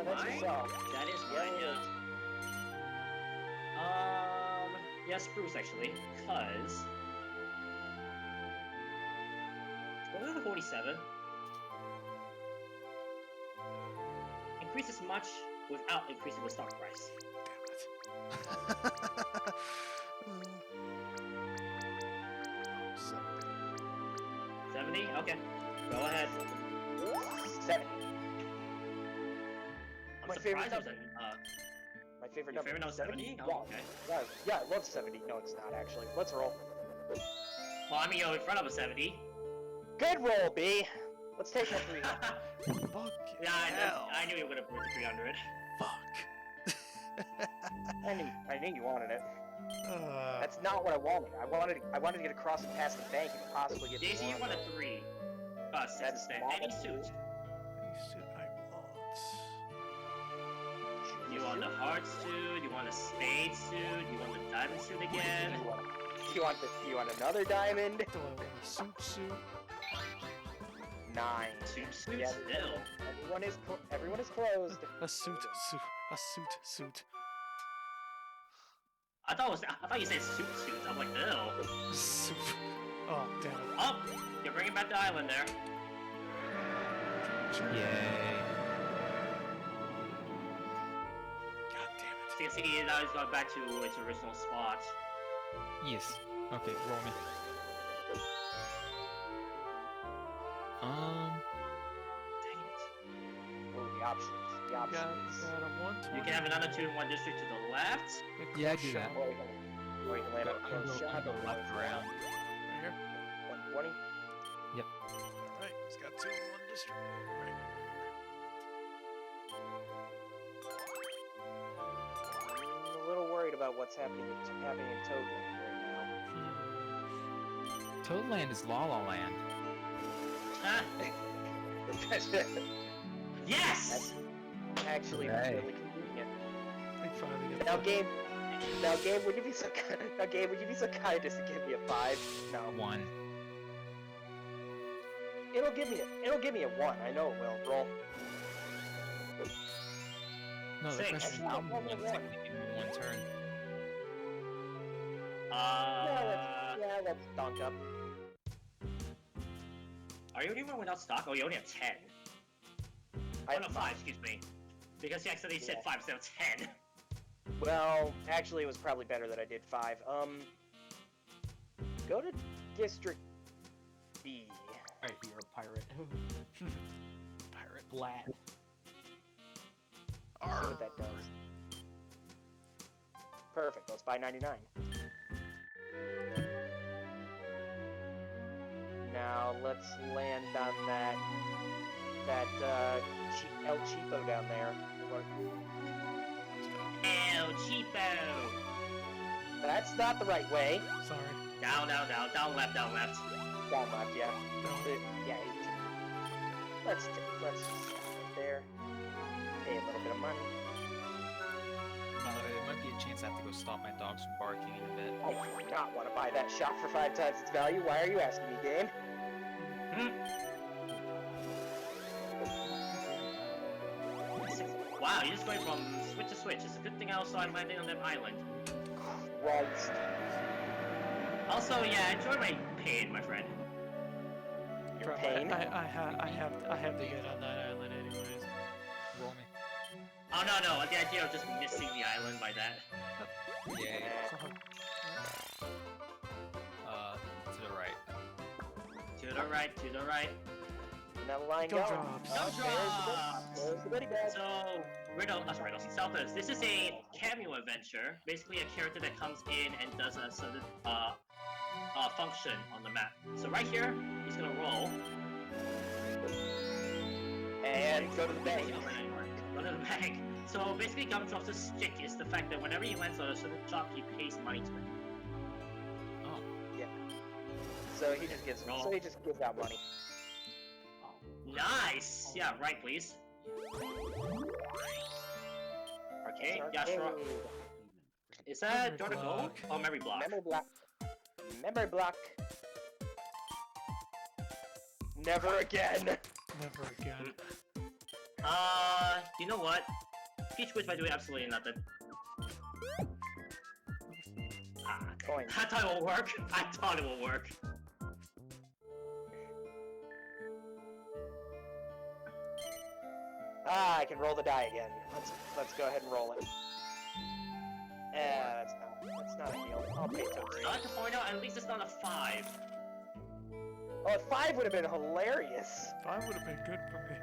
Speaker 4: That's
Speaker 1: Mine?
Speaker 4: yourself.
Speaker 1: That is mine, yeah. Yes, Bruce, actually, because... Go to the 47. Increase as much without increasing the stock price.
Speaker 2: Damn it.
Speaker 1: 70? Okay. Go ahead.
Speaker 4: 70.
Speaker 1: I'm
Speaker 4: My
Speaker 1: surprised
Speaker 4: favorite
Speaker 1: it was
Speaker 4: number. My favorite
Speaker 1: your
Speaker 4: number.
Speaker 1: favorite number 70?
Speaker 4: Yeah.
Speaker 1: Oh, okay.
Speaker 4: Yeah, I love 70. No, it's not actually. Let's roll.
Speaker 1: Well, I mean, you're in front of a 70.
Speaker 4: Good roll, B. Let's take that 300.
Speaker 3: Fuck
Speaker 1: Yeah,
Speaker 3: hell.
Speaker 1: I knew you were gonna put the 300.
Speaker 3: Fuck.
Speaker 4: I knew you wanted it.
Speaker 3: Uh,
Speaker 4: That's not what I wanted. I wanted to get across and past the bank and possibly get
Speaker 1: Daisy, you
Speaker 4: one.
Speaker 1: want a 3. 6
Speaker 4: That's
Speaker 1: instead.
Speaker 4: not
Speaker 1: Any
Speaker 4: a
Speaker 1: suit.
Speaker 3: any suit I want.
Speaker 1: You want the heart suit? You want a spade suit? You want the diamond suit again?
Speaker 4: Do you want another diamond?
Speaker 3: Do I want a suit?
Speaker 4: 9.
Speaker 1: Suit suit?
Speaker 4: Yeah,
Speaker 1: Still.
Speaker 4: everyone is closed.
Speaker 3: A suit.
Speaker 1: I thought you said suit suit. I'm like, ew.
Speaker 3: Suit. Oh, damn it.
Speaker 1: Oh, you're bringing back the island there.
Speaker 5: Yay.
Speaker 3: God damn it.
Speaker 1: So you can see now it's gone back to its original spot.
Speaker 5: Yes. Okay, roll me.
Speaker 1: Dang it.
Speaker 4: Oh, the options. The
Speaker 3: Got
Speaker 4: options.
Speaker 3: a 120.
Speaker 1: You can have another 2-in-1 district to the left.
Speaker 5: Yeah, I do that.
Speaker 4: Or you can land on a close shot.
Speaker 5: Go left around.
Speaker 3: Right here.
Speaker 4: 120.
Speaker 3: Alright, he's got 2 in 1 district. Right.
Speaker 4: I'm a little worried about what's happening in Toadland right now.
Speaker 5: Toadland is La La Land.
Speaker 1: Huh? Yes!
Speaker 4: That's actually
Speaker 5: Right.
Speaker 4: really convenient.
Speaker 3: They finally get
Speaker 4: Now, Gabe, would you be so kind as to give me a 5? No.
Speaker 5: 1.
Speaker 4: It'll give me a 1. I know it will. Roll.
Speaker 5: No, the
Speaker 1: 6.
Speaker 5: question is how many ones can you do in 1 turn?
Speaker 4: Yeah, let's donk up.
Speaker 1: Are you even without stock? Oh, you only have 10.
Speaker 4: I
Speaker 1: Oh, no, 5, excuse me. Because you accidentally said 5 instead of 10.
Speaker 4: Well, actually, it was probably better that I did 5. Go to District B.
Speaker 6: Right here, pirate.
Speaker 3: pirate.
Speaker 6: Flat.
Speaker 4: See what that does. Perfect. Let's buy 99. Now let's land on El Cheapo down there.
Speaker 1: El Cheapo!
Speaker 4: That's not the right way.
Speaker 3: Sorry.
Speaker 1: Down, left.
Speaker 4: Down left, yeah.
Speaker 3: No.
Speaker 4: Yeah. Let's just stop it there. Pay a little bit of money.
Speaker 5: There might be a chance I have to go stop my dogs from barking in a bit.
Speaker 4: I do not want to buy that shop for 5 times its value. Why are you asking me, game?
Speaker 1: Wow, you're just going from switch to switch. It's a good thing I also I'm landing on that island.
Speaker 4: Christ.
Speaker 1: Also, yeah, enjoy my pain, my friend.
Speaker 4: Your pain?
Speaker 3: I have to get on that island anyways.
Speaker 5: Roll me.
Speaker 1: Oh, no, the idea of just missing the island by that.
Speaker 5: Yay.
Speaker 3: So,
Speaker 5: To the right.
Speaker 1: To the right.
Speaker 4: Now the line
Speaker 3: Go
Speaker 4: going.
Speaker 3: drops.
Speaker 1: Go
Speaker 4: There's
Speaker 1: drops!
Speaker 4: the goodie bag.
Speaker 1: So, Southers, this is a cameo adventure. Basically, a character that comes in and does a certain function on the map. So right here, he's gonna roll.
Speaker 4: And go to the bank.
Speaker 1: Go to the bank. So basically, Gumdrop's stick is the fact that whenever he lands on a certain shop, he pays money to it.
Speaker 5: Oh.
Speaker 4: So he just gives out money.
Speaker 1: Nice! Yeah, right, please. Okay, yeah, sure. Is that Door to Gold?
Speaker 3: block.
Speaker 1: Oh, memory block.
Speaker 4: Memory block. Memory block. Never again.
Speaker 3: Never again.
Speaker 1: You know what? Peach Quiz by doing absolutely nothing.
Speaker 4: Coin.
Speaker 1: I thought it will work. I thought it will work.
Speaker 4: I can roll the die again. Let's go ahead and roll it. That's not a deal. I'll pay till 3.
Speaker 1: I like to point out, at least it's not a 5.
Speaker 4: Oh, a 5 would have been hilarious.
Speaker 3: 5 would have been good for me.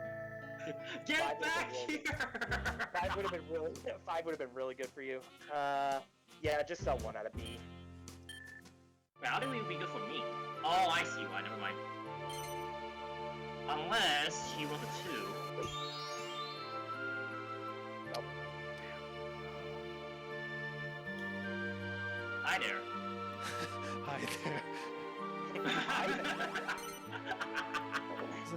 Speaker 1: Get
Speaker 4: 5
Speaker 1: back
Speaker 4: would've been
Speaker 1: here!
Speaker 4: 5 would have been really. 5 would have been really good for you. Yeah, just sell 1 out of B.
Speaker 1: Wait, how do we be good for me? Oh, I see why. Never mind. Unless she rolls a 2.
Speaker 4: Nope.
Speaker 1: Hi there.
Speaker 3: Hi there. It's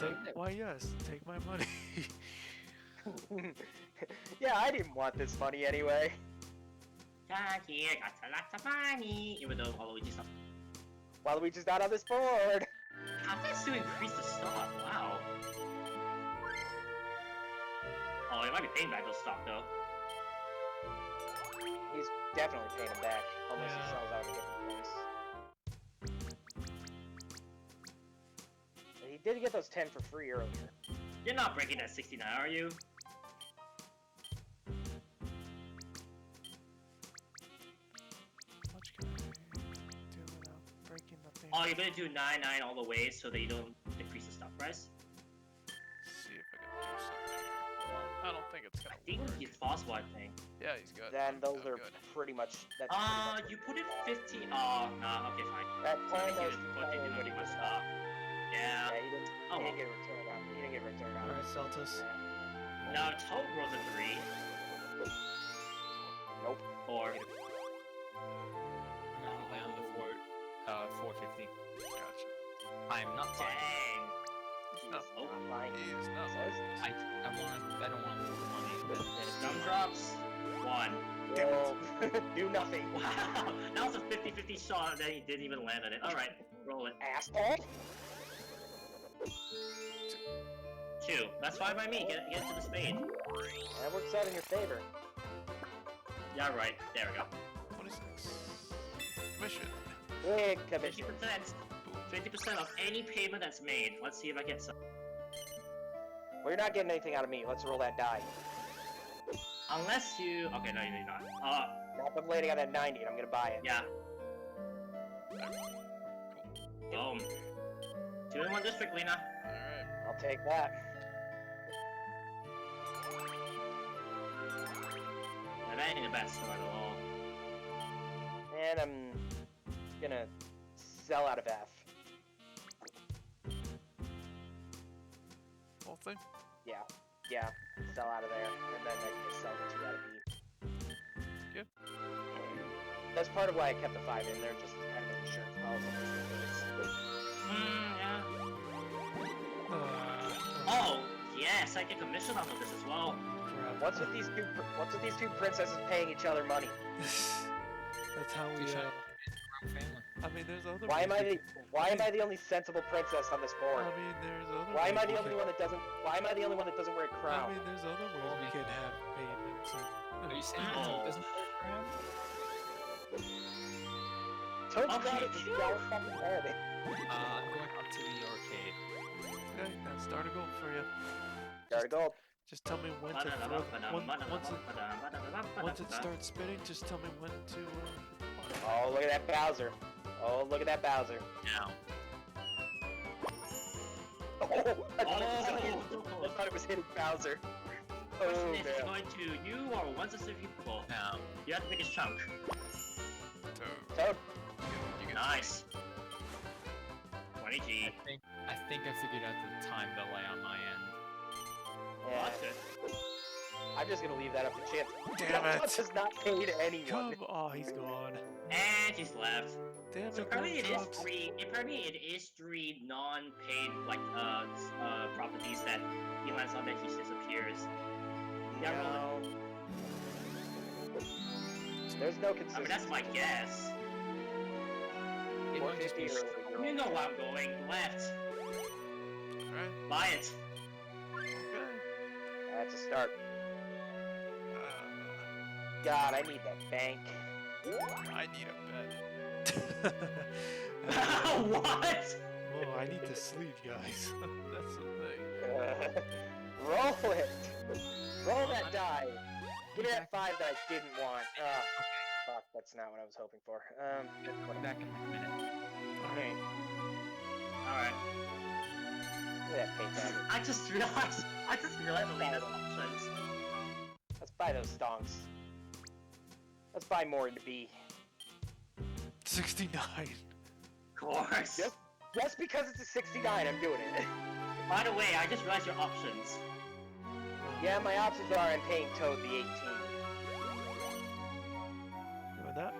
Speaker 3: like, why yes, take my money.
Speaker 4: Yeah, I didn't want this money anyway.
Speaker 1: Got here, got a lot of money. Even though Waluigi's not.
Speaker 4: Waluigi's not on this board.
Speaker 1: How fast to increase the stock? Wow. Oh, it might be paying back those stock though.
Speaker 4: He's definitely paying him back, unless he
Speaker 3: Yeah.
Speaker 4: sells out a different place. He did get those 10 for free earlier.
Speaker 1: You're not breaking that 69, are you?
Speaker 3: How much can I do without breaking the thing?
Speaker 1: Oh, you're gonna do 9 all the way so that you don't decrease the stock price?
Speaker 2: See if I can do something here. I don't think it's
Speaker 1: I
Speaker 2: gonna
Speaker 1: think
Speaker 2: work.
Speaker 1: it's possible, I think.
Speaker 2: Yeah, he's good.
Speaker 4: Then those
Speaker 2: I'm
Speaker 4: are
Speaker 2: good.
Speaker 4: pretty much. That's pretty much
Speaker 1: You put it 15. Oh, no, okay, fine.
Speaker 4: that
Speaker 1: So
Speaker 4: time
Speaker 1: he
Speaker 4: was
Speaker 1: didn't put it in
Speaker 4: what he
Speaker 1: my
Speaker 4: was
Speaker 1: stock. Yeah.
Speaker 4: Yeah, he didn't,
Speaker 1: Oh,
Speaker 4: he
Speaker 1: well.
Speaker 4: didn't get a return on. He didn't get a return on.
Speaker 3: Alright, Celtus.
Speaker 1: Now Toad rolls a 3.
Speaker 4: Nope.
Speaker 1: Or.
Speaker 5: I'm gonna lay on the fort. 450.
Speaker 2: Gotcha.
Speaker 5: I'm not fine.
Speaker 1: Dang.
Speaker 4: He's
Speaker 2: not
Speaker 1: Oh.
Speaker 4: not fine.
Speaker 2: He is not
Speaker 4: Says-
Speaker 5: I don't want to lose the money.
Speaker 1: Gum drops. 1.
Speaker 4: Well, do nothing.
Speaker 1: Wow. That was a 50-50 shot and then he didn't even land on it. Alright, roll it.
Speaker 4: Asshole.
Speaker 1: 2. That's fine by me. Get to the spade.
Speaker 4: That works out in your favor.
Speaker 1: Yeah, right. There we go.
Speaker 2: What is this? Commission.
Speaker 4: Big commission.
Speaker 1: 50%. 50% of any payment that's made. Let's see if I get some.
Speaker 4: Well, you're not getting anything out of me. Let's roll that die.
Speaker 1: Unless you. Okay, no, you're not.
Speaker 4: Now I'm landing on that 90 and I'm gonna buy it.
Speaker 1: Yeah.
Speaker 2: Cool.
Speaker 1: Boom. 2 in 1 district, Lena.
Speaker 2: Alright.
Speaker 4: I'll take that.
Speaker 1: Now that ain't a bad start at all.
Speaker 4: And I'm gonna sell out of F.
Speaker 2: Whole thing?
Speaker 4: Yeah. Yeah. Sell out of there. And then I can just sell the 2 out of B.
Speaker 2: Good.
Speaker 4: That's part of why I kept the 5 in there, just as kind of an insurance policy. Just in case.
Speaker 1: Yeah.
Speaker 3: Uh,
Speaker 1: Oh, yes, I get commission off of this as well.
Speaker 3: crap.
Speaker 4: What's with these two princesses paying each other money?
Speaker 3: That's how we,
Speaker 5: Wrong family.
Speaker 3: I mean, there's other
Speaker 4: Why am I
Speaker 3: ways
Speaker 4: the only sensible princess on this
Speaker 3: I
Speaker 4: board?
Speaker 3: mean, there's other
Speaker 4: Why am I
Speaker 3: ways
Speaker 4: the
Speaker 3: we
Speaker 4: only
Speaker 3: can-
Speaker 4: one that doesn't? Why am I the only one that doesn't wear a
Speaker 3: I
Speaker 4: crown?
Speaker 3: mean, there's other ways we can have payments and...
Speaker 5: Are you saying
Speaker 1: Oh.
Speaker 5: Toad doesn't play around?
Speaker 4: Toad's
Speaker 1: Okay,
Speaker 4: got it. He's got it fucking head.
Speaker 5: I'm going up to the arcade.
Speaker 3: Okay, now start a goal for you.
Speaker 4: Start a gold.
Speaker 3: Just tell me when to throw... Once it starts spinning, just tell me when to...
Speaker 4: Oh, look at that Bowser. Oh, look at that Bowser.
Speaker 5: Now.
Speaker 4: Oh, I thought it was hitting Bowser. Oh,
Speaker 1: Question is
Speaker 4: man.
Speaker 1: going to you or one specific people.
Speaker 5: Now.
Speaker 1: You have the biggest chunk.
Speaker 2: Toad.
Speaker 4: Toad.
Speaker 2: You get
Speaker 1: Nice. 20G.
Speaker 5: I think I figured out the time delay on my end.
Speaker 4: Yeah,
Speaker 1: That's it.
Speaker 4: I'm just gonna leave that up to Chip.
Speaker 3: Damn
Speaker 4: That
Speaker 3: it!
Speaker 4: has not paid anyone.
Speaker 3: Come... Oh, he's gone.
Speaker 1: And he's left.
Speaker 3: Damn
Speaker 1: So
Speaker 3: it,
Speaker 1: apparently it is
Speaker 3: Gumdrops.
Speaker 1: 3. Apparently it is 3 non-paid properties that he lands on that he disappears. Yeah, roll
Speaker 4: No. There's no
Speaker 1: I mean
Speaker 4: consistency.
Speaker 1: that's my guess.
Speaker 5: It might just be
Speaker 4: 450 early,
Speaker 1: You know where I'm going. Left.
Speaker 2: Alright.
Speaker 1: Buy it.
Speaker 2: Okay.
Speaker 4: That's a start.
Speaker 2: Uh,
Speaker 4: God, I need that bank.
Speaker 2: I need a bed.
Speaker 1: What?
Speaker 3: Oh, I need to sleep, guys.
Speaker 2: That's the thing.
Speaker 4: Roll it. Roll that die. Give me that 5 that I didn't want. Fuck, that's not what I was hoping for.
Speaker 5: Put it back in a minute.
Speaker 4: Alright.
Speaker 1: Alright.
Speaker 4: Look at that paint job.
Speaker 1: I just realized Alina's options.
Speaker 4: Let's buy those stonks. Let's buy more into B.
Speaker 3: 69.
Speaker 1: Of course.
Speaker 4: Just because it's a 69, I'm doing it.
Speaker 1: By the way, I just realized your options.
Speaker 4: Yeah, my options are I'm paying Toad the 18.
Speaker 3: You want that?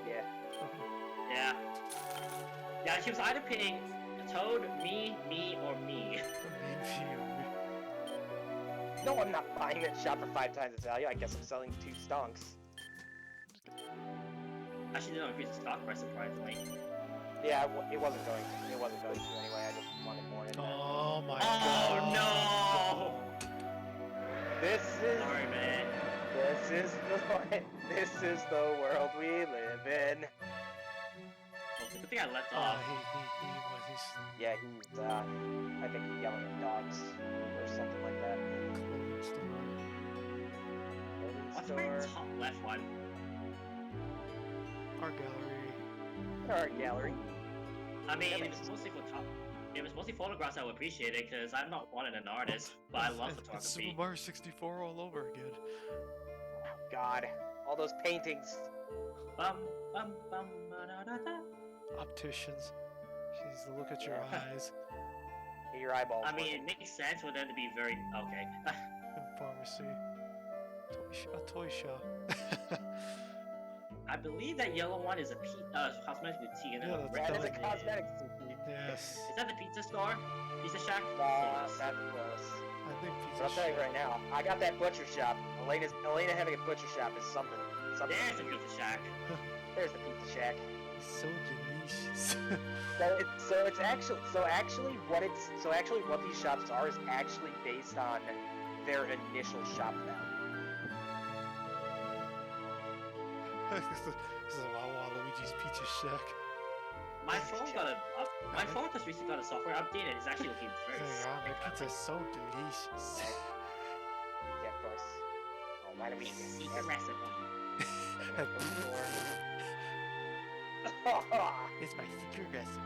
Speaker 4: Yeah.
Speaker 1: Yeah. Yeah, she was either picking Toad, me, or me.
Speaker 4: No, I'm not buying that shop for 5 times its value. I guess I'm selling 2 stonks.
Speaker 1: Actually, didn't increase the stock price surprisingly.
Speaker 4: Yeah, it wasn't going to. It wasn't going to anyway. I just wanted more in there.
Speaker 3: Oh my
Speaker 1: Oh
Speaker 3: god.
Speaker 1: no!
Speaker 4: This is.
Speaker 1: Sorry, man.
Speaker 4: This is the world we live in.
Speaker 1: Oh, it's a good thing I left
Speaker 3: Oh,
Speaker 1: off.
Speaker 3: he's
Speaker 4: Yeah, he's. I think he's yelling at dogs or something like that.
Speaker 3: clothing store.
Speaker 4: Clothing
Speaker 1: What's
Speaker 4: store.
Speaker 1: my top left one?
Speaker 3: Art gallery.
Speaker 4: Art gallery.
Speaker 1: I mean,
Speaker 4: Yeah,
Speaker 1: if it's mostly for top, if it's mostly photographs, I would appreciate it because I'm not one an artist, but I love
Speaker 3: It's
Speaker 1: photography.
Speaker 3: Super Mario 64 all over again.
Speaker 4: God, all those paintings.
Speaker 1: Bum, bum, bum, ba-da-da-da.
Speaker 3: Opticians. Jeez, the look at your
Speaker 4: Yeah.
Speaker 3: eyes.
Speaker 4: Get your eyeballs.
Speaker 1: I mean, it
Speaker 4: working.
Speaker 1: makes sense for them to be very okay.
Speaker 3: And pharmacy. A toy shop.
Speaker 1: I believe that yellow one is a cosmetic boutique, and then
Speaker 3: Yeah,
Speaker 1: the
Speaker 3: that's
Speaker 1: red
Speaker 4: that is
Speaker 1: one
Speaker 4: a cosmetics boutique.
Speaker 3: Yes.
Speaker 1: Is that the pizza store? Pizza shack?
Speaker 4: That's
Speaker 1: Close.
Speaker 4: close.
Speaker 3: I think
Speaker 4: But I'll
Speaker 3: pizza
Speaker 4: tell you
Speaker 3: shop.
Speaker 4: right now, I got that butcher shop. Elena having a butcher shop is something.
Speaker 1: There's the pizza shack.
Speaker 4: There's the pizza shack.
Speaker 3: It's so delicious.
Speaker 4: So actually what these shops are is actually based on their initial shop value.
Speaker 3: This is Waluigi's Pizza Shack.
Speaker 1: My phone my phone just recently got a software update and it's actually looking very
Speaker 3: Oh, my
Speaker 1: sick.
Speaker 3: pizza's so delicious.
Speaker 4: Yeah, of course. Oh, why do we
Speaker 1: Eat the recipe.
Speaker 3: It's my secret recipe.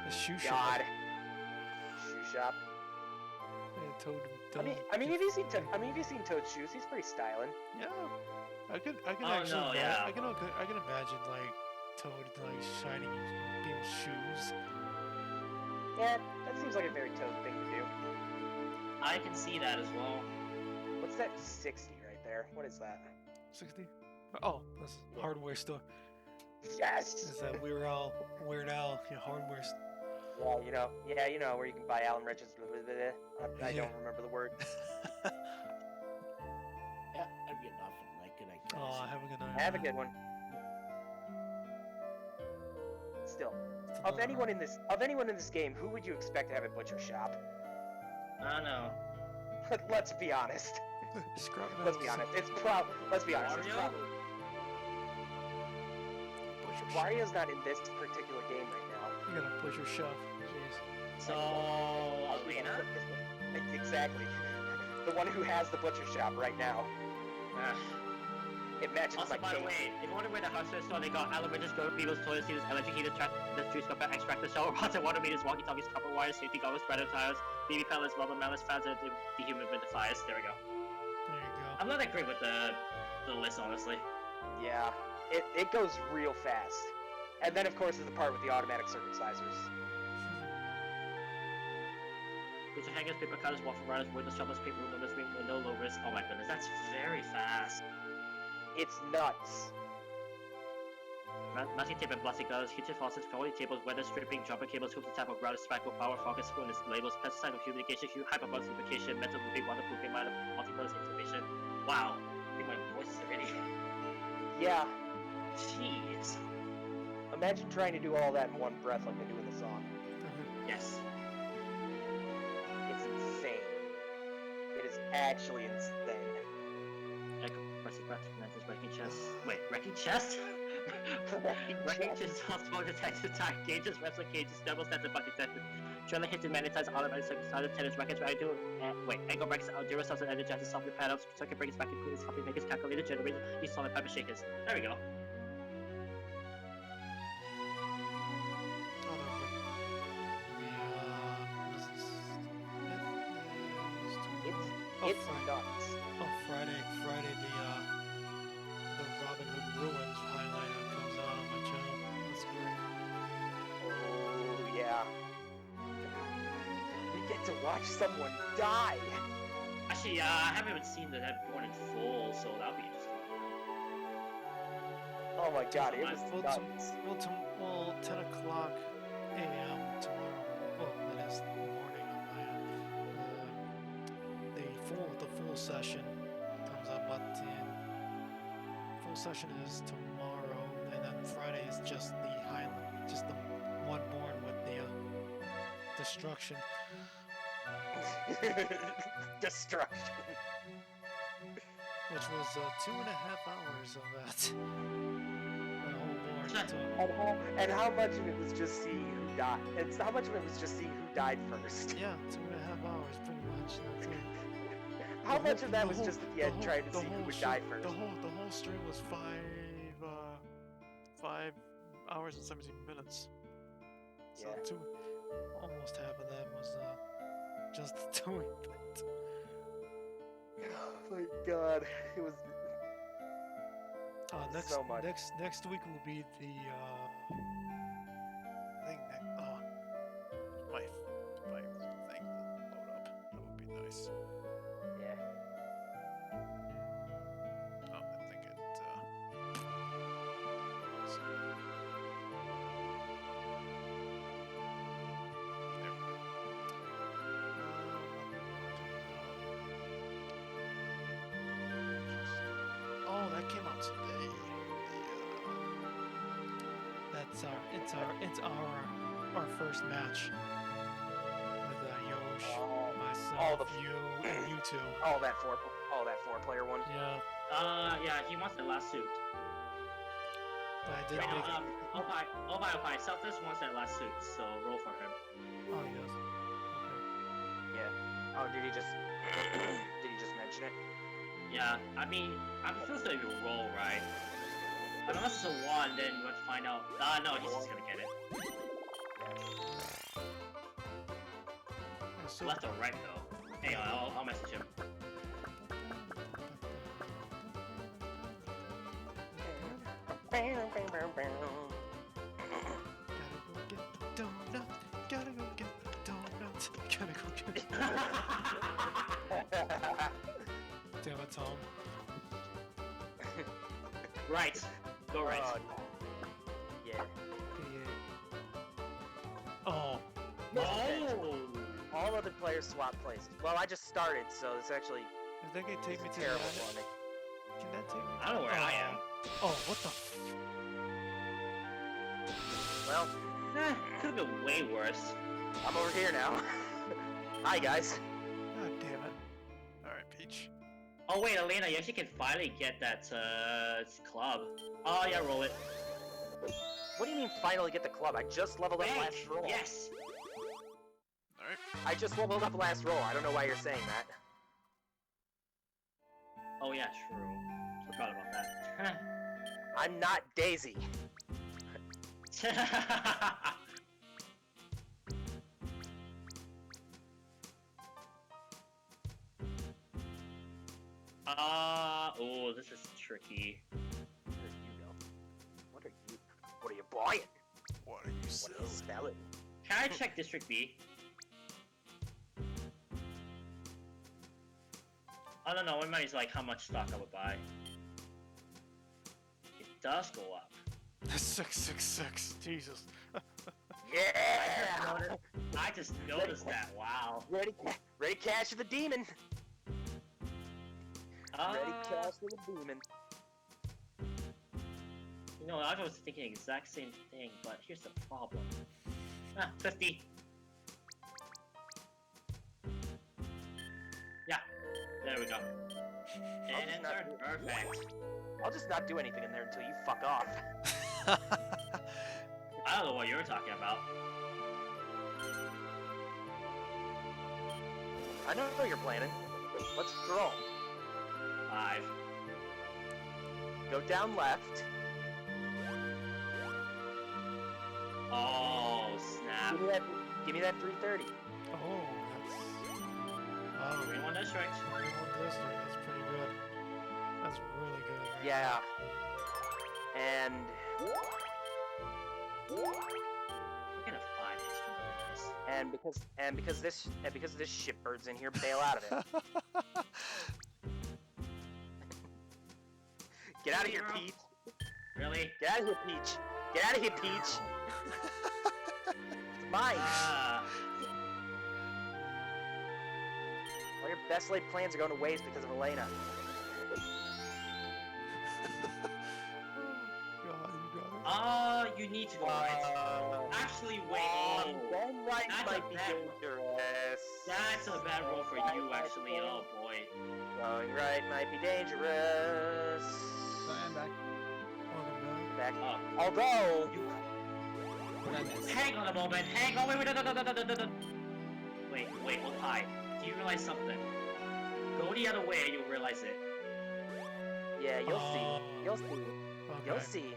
Speaker 3: The shoe shop.
Speaker 4: God. Shoe shop.
Speaker 3: Yeah, Toad.
Speaker 4: I mean, have you seen Toad's shoes? He's pretty styling.
Speaker 3: Yeah. I can
Speaker 1: Oh,
Speaker 3: actually.
Speaker 1: no, yeah.
Speaker 3: I can imagine like Toad like shining in people's shoes.
Speaker 4: Yeah, that seems like a very Toad thing to do.
Speaker 1: I can see that as well.
Speaker 4: What's that 60 right there? What is that?
Speaker 3: 60. Oh, that's a hardware store.
Speaker 4: Yes.
Speaker 3: It's that Weird Al hardware store.
Speaker 4: Yeah, you know where you can buy Alan Richards. I
Speaker 3: Yeah.
Speaker 4: don't remember the word.
Speaker 6: Yeah, I've got nothing like it, I guess.
Speaker 3: Oh, have a good night.
Speaker 4: Have a good one. Still,
Speaker 3: It's
Speaker 4: of
Speaker 3: another-
Speaker 4: anyone in this game, who would you expect to have a butcher shop?
Speaker 1: I don't know.
Speaker 4: Let's be honest.
Speaker 3: Scrub
Speaker 4: Let's be honest. Let's be honest. It's
Speaker 1: Wario?
Speaker 4: probably
Speaker 3: Butcher shop.
Speaker 4: Wario's not in this particular game right now.
Speaker 3: You got a butcher shop. Jeez.
Speaker 1: So, Elena?
Speaker 4: Exactly. The one who has the butcher shop right now. It matches
Speaker 1: Also,
Speaker 4: my
Speaker 1: by the
Speaker 4: cape.
Speaker 1: way, if you want to wear the hardware store, they got elevators, go to people's toilets, use electric heater, the juice cup, extractor, shower rods, and water meters, walkie-talkies, copper wires, safety goggles, spreader tires, BB pellets, rubber mallets, fans, and dehumidifiers. There we go.
Speaker 3: There you go.
Speaker 1: I'm not that great with the list, honestly.
Speaker 4: Yeah, it goes real fast. And then, of course, is the part with the automatic circumcisers.
Speaker 1: Picture hangers, paper cutters, waffle riders, window shovels, paper removers, window louvers. Oh my goodness, that's very fast.
Speaker 4: It's nuts.
Speaker 1: Masking tape and plastic gutters, kitchen faucets, quality tables, weather stripping, jumper cables, hooks and tap of router, spackle, power, focus, spoon, labels, pesticide of humidification, hyperbolic lubrication, metal roofing, waterproofing, multi-purpose information. Wow, I think my voice is already.
Speaker 4: Yeah,
Speaker 1: Jeez.
Speaker 4: imagine trying to do all that in one breath like they do in the song.
Speaker 1: Yes.
Speaker 4: It's insane. It is actually insane.
Speaker 1: Echo, pressing practice, connectors, wrecking chest. Wait, wrecking chest? Wrecking chest, hospital detectors, tire gauges, wrestler cages, double sets, and bucket sets. Trailer hits and magnetized automatic circuit tennis, rackets, radio, angle brakes, Duracell and energizers, software panels, circuit breakers, vacuum cleaners, coffee makers, calculator, generator, these solid pepper shakers. There we go.
Speaker 4: It's
Speaker 3: Friday.
Speaker 4: nuts.
Speaker 3: Oh, Friday, the Robin Hood Ruins highlight comes out on my channel. That's great.
Speaker 4: Oh yeah. to watch someone die.
Speaker 1: Actually, I haven't even seen the one in full, so that'll be interesting.
Speaker 4: Oh my god, it was
Speaker 3: Well,
Speaker 4: nuts.
Speaker 3: well, 10 o'clock a.m. tomorrow. Well, that is morning on my end. The full session comes up at 10. Full session is tomorrow, and then Friday is just the highlight, just the one board with the destruction.
Speaker 4: Destruction.
Speaker 3: Which was 2.5 hours of that. The whole board.
Speaker 4: And how much of it was just seeing who died? And how much of it was just seeing who died first?
Speaker 3: Yeah, 2.5 hours, pretty much. That's it.
Speaker 4: How much of that was just at the end trying to see who would die first?
Speaker 3: The whole stream was 5 hours and 17 minutes. So
Speaker 4: Yeah.
Speaker 3: almost half of that was just doing that.
Speaker 4: Oh my god, it was so much.
Speaker 3: Next week will be the thing that my thing load up. That would be nice.
Speaker 4: Yeah.
Speaker 3: I think it there we go. Oh, that came out today. It's our first match with Yosh, myself, you, and you two.
Speaker 4: All that four-player one.
Speaker 3: Yeah,
Speaker 1: Yeah, he wants the last suit.
Speaker 3: but I did
Speaker 1: Wait,
Speaker 3: make it.
Speaker 1: Oppai. Selfless wants that last suit, so roll for him.
Speaker 3: Oh yes.
Speaker 4: Yeah. Oh, did he just mention it?
Speaker 1: Yeah, I mean, I'm supposed to even roll, right? But unless it's a 1, then we have to find out. No, he's just gonna get it.
Speaker 3: Okay. So
Speaker 1: Left or right, though. Hang on, I'll message him.
Speaker 3: gotta go get the donut. Gotta go get the Damn it, Tom.
Speaker 1: Right. Go right.
Speaker 4: Yeah.
Speaker 3: Oh.
Speaker 1: Oh!
Speaker 4: All other players swap places. Well, I just started, so it's actually
Speaker 3: Is that gonna take me to the
Speaker 4: terrible
Speaker 3: attic?
Speaker 4: for me.
Speaker 3: Can that take me?
Speaker 1: I don't know where I am.
Speaker 3: Oh, what the?
Speaker 4: Well,
Speaker 1: Could have been way worse.
Speaker 4: I'm over here now. Hi, guys.
Speaker 3: God damn it! All right, Peach.
Speaker 1: Oh wait, Elena, you actually can finally get that club. Oh yeah, roll it.
Speaker 4: What do you mean finally get the club? I just leveled up last roll.
Speaker 1: Yes.
Speaker 3: All right.
Speaker 4: I just leveled up last roll. I don't know why you're saying that.
Speaker 1: Oh yeah, true. Forgot about that.
Speaker 4: I'm not Daisy.
Speaker 1: Oh, this is tricky.
Speaker 4: Where are you go? What are you? What are you buying?
Speaker 3: What are you
Speaker 4: What
Speaker 3: selling?
Speaker 4: are you spelling?
Speaker 1: Can I check District B? I don't know, it might be like how much stock I would buy. It does go up.
Speaker 3: 666. Jesus.
Speaker 4: Yeah!
Speaker 1: I just noticed that, wow.
Speaker 4: Ready cash for the demon. Ready cash for the demon.
Speaker 1: You know, I was thinking the exact same thing, but here's the problem. 50. Yeah, there we go. And
Speaker 4: just not
Speaker 1: enter, perfect.
Speaker 4: I'll just not do anything in there until you fuck off.
Speaker 1: I don't know what you're talking about.
Speaker 4: I know what you're planning. Let's roll.
Speaker 1: 5.
Speaker 4: Go down left.
Speaker 1: Oh, snap.
Speaker 4: Give me that 330.
Speaker 3: Oh, that's. Oh,
Speaker 1: 21 district.
Speaker 3: 21 district. That's pretty good. That's really good. Right
Speaker 4: Yeah. And
Speaker 1: We're gonna find this.
Speaker 4: And because this shitbird's in here, bail out of it. Get out of here, Peach.
Speaker 1: Really?
Speaker 4: Get out of here, Peach. Get out of here, Peach. It's mine. All your best laid plans are going to waste because of Elena.
Speaker 1: You need to go right. Actually, wait.
Speaker 4: Going right
Speaker 1: That's
Speaker 4: might
Speaker 1: a
Speaker 4: be
Speaker 1: bad-
Speaker 4: dangerous.
Speaker 1: That's a bad roll for you, actually. Oh boy.
Speaker 4: Going right might be dangerous.
Speaker 5: So I'm back.
Speaker 3: Welcome
Speaker 4: Back.
Speaker 1: Oh,
Speaker 4: Although,
Speaker 1: you.
Speaker 5: What did I miss?
Speaker 1: Hang on a moment. Hang on. Wait. Wait. Oppai. Do you realize something? Go the other way, and you'll realize it.
Speaker 4: yeah, you'll see. You'll see.
Speaker 3: back.
Speaker 4: You'll
Speaker 3: Okay.
Speaker 4: see.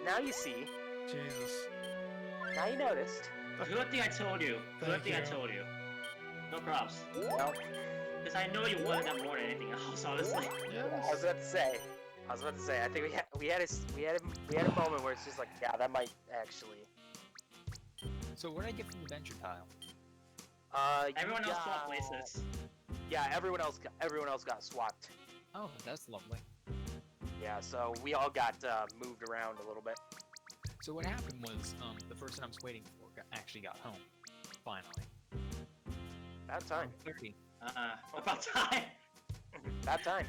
Speaker 4: Now you see.
Speaker 3: Jesus.
Speaker 4: Now you noticed.
Speaker 1: Good thing I told you. Good
Speaker 3: Thank
Speaker 1: thing I
Speaker 3: you.
Speaker 1: told you. No props.
Speaker 4: Well,
Speaker 1: Because I know you wanted that more than anything else, honestly.
Speaker 4: I was
Speaker 3: Yes.
Speaker 4: about to say. I think we had a moment where it's just like, yeah, that might actually.
Speaker 5: So what did I get from the venture tile?
Speaker 1: Everyone else
Speaker 4: yeah,
Speaker 1: swapped places.
Speaker 4: Yeah, everyone else got swapped.
Speaker 5: Oh, that's lovely.
Speaker 4: Yeah, so we all got moved around a little bit.
Speaker 5: So what happened was, the person I was waiting for actually got home. Finally.
Speaker 4: About time.
Speaker 5: 30.
Speaker 1: About time.
Speaker 4: About time.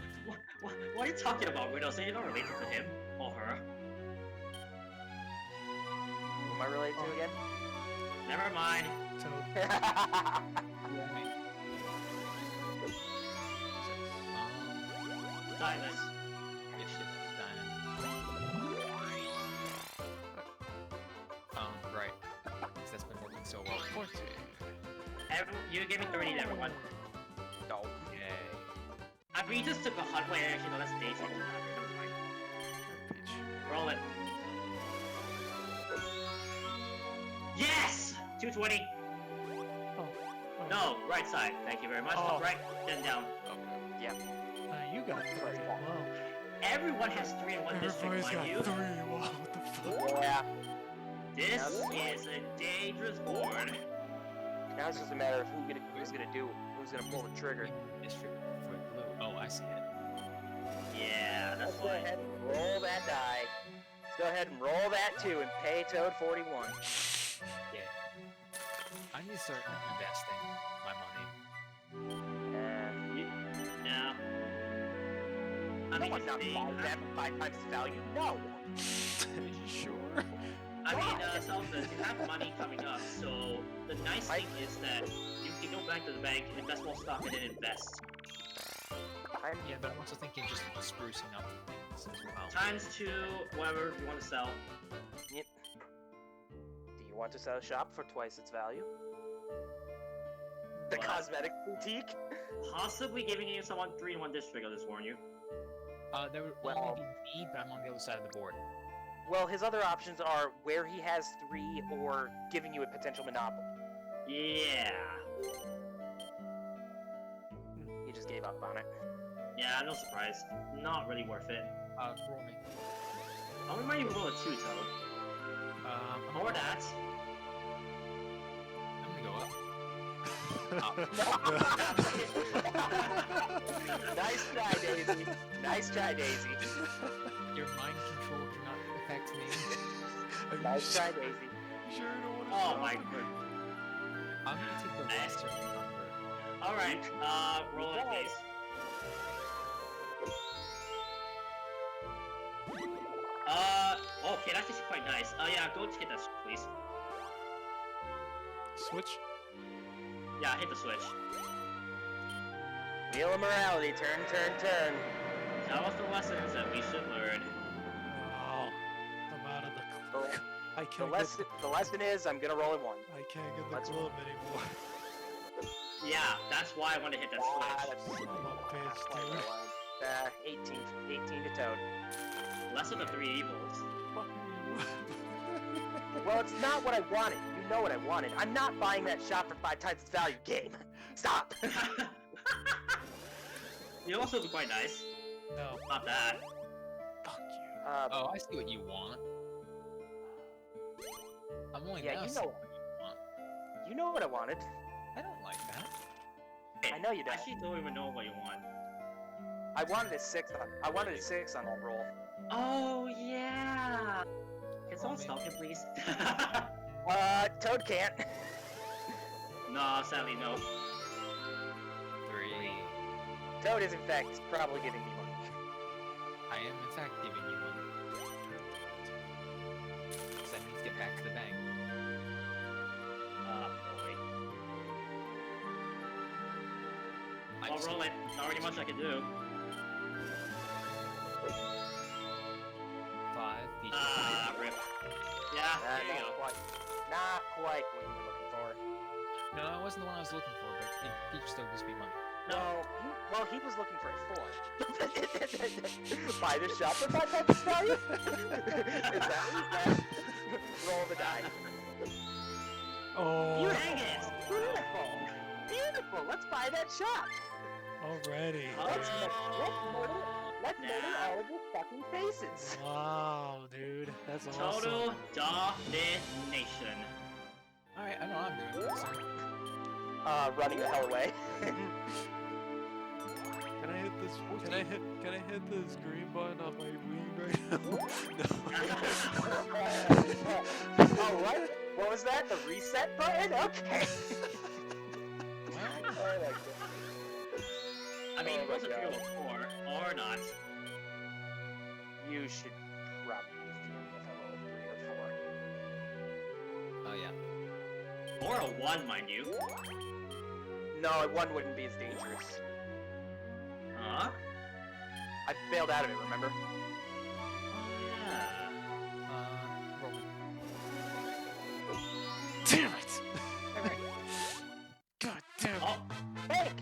Speaker 1: What are you talking about, Widow? So you're not related to him or her?
Speaker 4: Who am I related to again?
Speaker 1: Never mind.
Speaker 3: Toad.
Speaker 1: Diamonds.
Speaker 5: Get shit diamond. Right. Because that's been working so well.
Speaker 2: 20.
Speaker 1: You gave me 30 to everyone.
Speaker 4: No.
Speaker 5: Yay.
Speaker 1: I mean, you just took a hot way. Actually, no, that's Daisy. Never mind.
Speaker 3: Peach.
Speaker 1: Roll it. Yes! 220.
Speaker 3: Oh.
Speaker 1: No, right side. Thank you very much.
Speaker 3: Oh.
Speaker 1: Right, then down.
Speaker 3: You got 3. Wow.
Speaker 1: Everyone has 3 in one district,
Speaker 3: Everybody's
Speaker 1: mind
Speaker 3: got
Speaker 1: you.
Speaker 3: 3. Wow, what the fuck?
Speaker 4: Yeah.
Speaker 1: This is a dangerous board.
Speaker 4: Now it's just a matter of who's gonna pull the trigger.
Speaker 5: District for blue. Oh, I see it.
Speaker 1: Yeah, that's
Speaker 4: Let's go
Speaker 1: fine.
Speaker 4: ahead and roll that die. Let's go ahead and roll that too and pay Toad 41.
Speaker 5: Yeah. I need to start investing my money.
Speaker 1: No. I
Speaker 4: No,
Speaker 1: mean,
Speaker 4: I'm not buying that for 5 times its value. No.
Speaker 3: Are you sure?
Speaker 1: Salsa, you have money coming up, so the nice thing is that you can go back to the bank, invest more stock, and then invest.
Speaker 5: Yeah, but I'm also thinking just sprucing up things as well.
Speaker 1: Times 2, whatever you want to sell.
Speaker 4: Do you want to sell a shop for twice its value? The
Speaker 1: What?
Speaker 4: cosmetic boutique?
Speaker 1: Possibly giving you someone 3 in one district, I'll just warn you.
Speaker 5: There would
Speaker 4: Well-
Speaker 5: only be me, but I'm on the other side of the board.
Speaker 4: Well, his other options are where he has 3 or giving you a potential monopoly.
Speaker 1: Yeah.
Speaker 4: He just gave up on it.
Speaker 1: Yeah, no surprise. Not really worth it.
Speaker 5: Roll me.
Speaker 1: I wouldn't mind you roll a 2, Toad.
Speaker 5: I'm
Speaker 1: Or
Speaker 5: gonna-
Speaker 1: that.
Speaker 5: I'm gonna go up.
Speaker 4: Nice try, Daisy. Nice try, Daisy.
Speaker 5: Your mind control cannot affect me.
Speaker 3: Are you
Speaker 4: Nice try,
Speaker 3: sure?
Speaker 4: Daisy.
Speaker 3: Sure you don't want to
Speaker 1: Oh my god.
Speaker 5: I'm gonna take the lesser number.
Speaker 1: Alright, roll it, please. Okay, that's actually quite nice. Yeah, go hit that, please.
Speaker 3: Switch?
Speaker 1: Yeah, hit the switch.
Speaker 4: Wheel of morality, turn, turn, turn.
Speaker 1: Tell us the lessons that we should learn.
Speaker 3: Oh, I'm out of the club. I
Speaker 4: The
Speaker 3: can't
Speaker 4: lesson is I'm gonna roll a 1.
Speaker 3: I can't get the
Speaker 4: Let's-
Speaker 3: club anymore.
Speaker 1: Yeah, that's why I want to hit that switch.
Speaker 3: I'm a bitch, dude.
Speaker 4: 18 to Toad.
Speaker 1: Less of the 3 evils.
Speaker 4: Well, it's not what I wanted. You know what I wanted. I'm not buying that shop for 5 times its value. Game. Stop.
Speaker 1: You also be quite nice.
Speaker 3: No,
Speaker 1: Not that.
Speaker 3: fuck you.
Speaker 5: Oh, I see what you want. I'm only
Speaker 4: Yeah,
Speaker 5: now
Speaker 4: you
Speaker 5: seeing
Speaker 4: know-
Speaker 5: what you want.
Speaker 4: You know what I wanted.
Speaker 5: I don't like that.
Speaker 4: I know you
Speaker 1: I
Speaker 4: don't.
Speaker 1: actually don't even know what you want.
Speaker 4: I wanted a 6 on. I wanted a 6 on that roll.
Speaker 1: Oh yeah. Can someone
Speaker 5: man.
Speaker 1: stop him, please?
Speaker 4: Toad can't.
Speaker 1: No, sadly no.
Speaker 5: 3.
Speaker 4: Toad is in fact probably giving me money.
Speaker 5: I am in fact giving you one. So that means get back to the bank.
Speaker 1: Boy.
Speaker 5: I
Speaker 1: I'll
Speaker 5: just
Speaker 1: roll it. Not already much I can do.
Speaker 5: 5. Teach
Speaker 1: Rip. Yeah, there you go.
Speaker 4: Not quite what you were looking for.
Speaker 5: No, that wasn't the one I was looking for, but Peach still gives me money.
Speaker 1: No.
Speaker 4: Well, he was looking for a 4. Buy the shop for 5 times value? Is that what you said? Roll the die.
Speaker 3: Oh,
Speaker 4: Beautiful! Beautiful! Beautiful! Let's buy that shop!
Speaker 3: already.
Speaker 4: Let's murder all of your fucking faces!
Speaker 3: Wow, dude, that's
Speaker 1: Total
Speaker 3: awesome.
Speaker 1: domination.
Speaker 5: Alright, I know I'm doing this.
Speaker 4: Running the hell away.
Speaker 3: Can I hit this? Can I hit this green button on my Wii right now?
Speaker 4: Oh, what? What was that? The reset button? Okay. Oh my God.
Speaker 1: I mean,
Speaker 4: Oh
Speaker 1: it was a
Speaker 4: my
Speaker 1: 3
Speaker 4: God.
Speaker 1: or 4, or not.
Speaker 4: You should probably feel if I roll a 3 or 4.
Speaker 5: Oh yeah.
Speaker 1: Or a 1, mind you.
Speaker 4: No, a 1 wouldn't be as dangerous.
Speaker 1: Huh?
Speaker 4: I failed out of it, remember?
Speaker 1: Oh, yeah.
Speaker 5: Roll.
Speaker 3: Damn it!
Speaker 5: Alright.
Speaker 3: God damn it!
Speaker 1: Oh,
Speaker 4: Bank!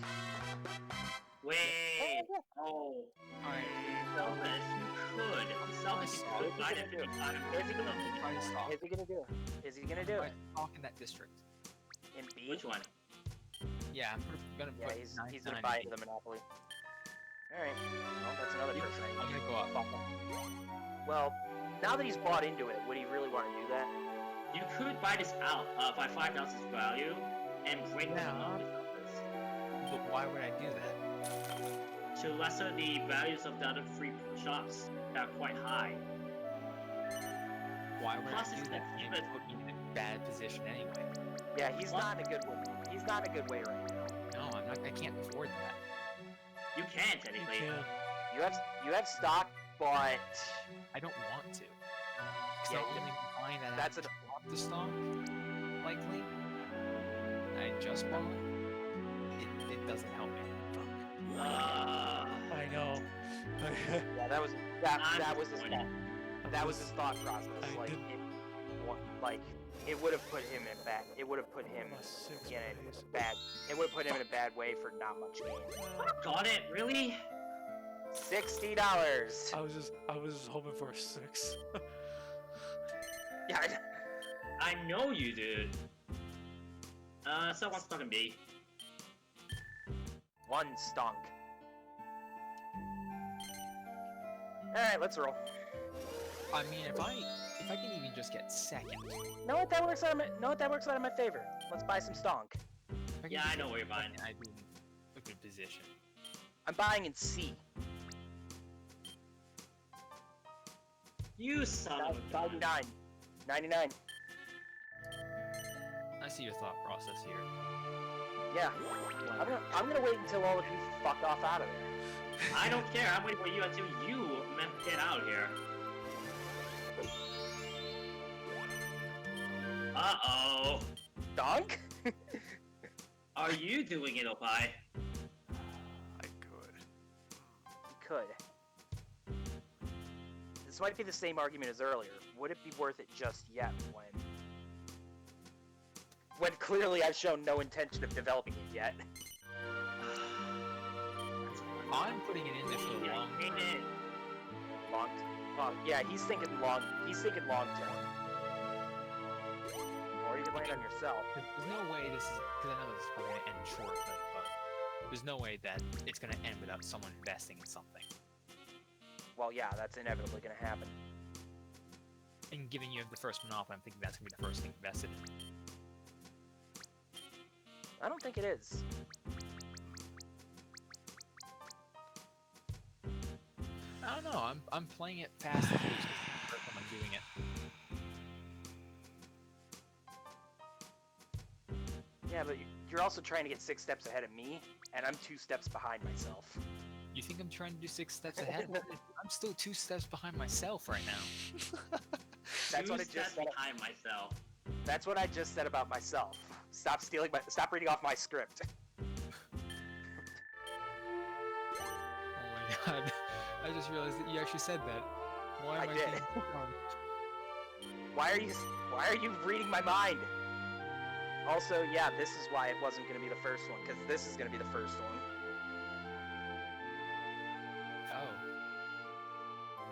Speaker 1: wait. Oh.
Speaker 5: Alright.
Speaker 1: Selfish, you could. Selfish, you could buy that 55
Speaker 4: Is he gonna do?
Speaker 5: Try to stop.
Speaker 4: Is he gonna do? Is he gonna do?
Speaker 5: Try to talk in that district.
Speaker 4: In B?
Speaker 1: Which one?
Speaker 5: Yeah, I'm gonna
Speaker 4: Yeah,
Speaker 5: put
Speaker 4: he's
Speaker 5: 99
Speaker 4: gonna buy into the monopoly. Alright. Well, that's another person I
Speaker 5: I'm
Speaker 4: need
Speaker 5: gonna go up.
Speaker 4: Well, now that he's bought into it, would he really want to do that?
Speaker 1: You could buy this out by 5,000 value and bring
Speaker 5: Yeah.
Speaker 1: them up with others
Speaker 5: But why would I do that?
Speaker 1: to lesser the values of the other 3 shops that are quite high.
Speaker 5: Why would
Speaker 1: Plus,
Speaker 5: I do
Speaker 1: it's
Speaker 5: that?
Speaker 1: like-
Speaker 5: It would put me in a bad position anyway.
Speaker 4: Yeah, he's
Speaker 1: What?
Speaker 4: not in a good way. He's not in a good way right now.
Speaker 5: No, I'm not. I can't afford that.
Speaker 1: You can
Speaker 3: You
Speaker 1: technically.
Speaker 3: can.
Speaker 4: You have stock, but
Speaker 5: I don't want to. Cause
Speaker 4: Yeah,
Speaker 5: not only buying that
Speaker 4: that's
Speaker 5: I
Speaker 4: an
Speaker 5: bought the stock, likely. I just bought it. It doesn't help me.
Speaker 3: I know.
Speaker 4: yeah. That was his
Speaker 1: disappointed.
Speaker 4: thought. That was his thought process.
Speaker 3: I
Speaker 4: Like
Speaker 3: didn't-
Speaker 4: it would have put him in bad. It would have put him
Speaker 3: A 6,
Speaker 4: in a
Speaker 3: please.
Speaker 4: bad. It would have put him in a bad way for not much gain.
Speaker 1: Got it? Really?
Speaker 4: $60.
Speaker 3: I was just hoping for a 6.
Speaker 4: Yeah.
Speaker 1: I know you did. Someone's talking B.
Speaker 4: One stunk. Alright, let's roll.
Speaker 5: I mean, if I can even just get second.
Speaker 4: Know what that works out of my favor. Let's buy some stonk.
Speaker 5: If I can
Speaker 1: Yeah,
Speaker 5: just
Speaker 1: I know
Speaker 5: get
Speaker 1: where you're buying.
Speaker 5: second, I'd be in a good position.
Speaker 4: I'm buying in C.
Speaker 1: You son of a gun.
Speaker 4: 99. 99.
Speaker 5: I see your thought process here.
Speaker 4: Yeah. I'm gonna wait until all of you fuck off out of there.
Speaker 1: I don't care. I'm waiting for you until you get out of here. Uh-oh.
Speaker 4: Donk?
Speaker 1: Are you doing it, Oppai?
Speaker 3: I could.
Speaker 4: You could. This might be the same argument as earlier. Would it be worth it just yet when clearly I've shown no intention of developing it yet?
Speaker 5: I'm putting it in there for the long term.
Speaker 4: Long yeah, he's thinking long term. Or you can land on yourself.
Speaker 5: There's no way this is, because I know this is probably going to end shortly, but there's no way that it's going to end without someone investing in something.
Speaker 4: Well, yeah, that's inevitably gonna happen.
Speaker 5: And given you have the first monopoly, I'm thinking that's going to be the first thing invested in.
Speaker 4: I don't think it is.
Speaker 5: I don't know. I'm playing it fast and loose. 'Cause it's the first time I'm doing it.
Speaker 4: Yeah, but you're also trying to get 6 steps ahead of me, and I'm 2 steps behind myself.
Speaker 5: You think I'm trying to do 6 steps ahead? I'm still 2 steps behind myself right now.
Speaker 4: That's what I
Speaker 1: Two
Speaker 4: just
Speaker 1: steps
Speaker 4: said.
Speaker 1: behind myself.
Speaker 4: That's what I just said about myself. Stop stealing my. Stop reading off my script.
Speaker 5: Oh my god. I just realized that you actually said that. Why am
Speaker 4: I
Speaker 5: I
Speaker 4: did.
Speaker 5: thinking so wrong?
Speaker 4: Why are you reading my mind? Also, yeah, this is why it wasn't gonna be the first one, because this is gonna be the first one.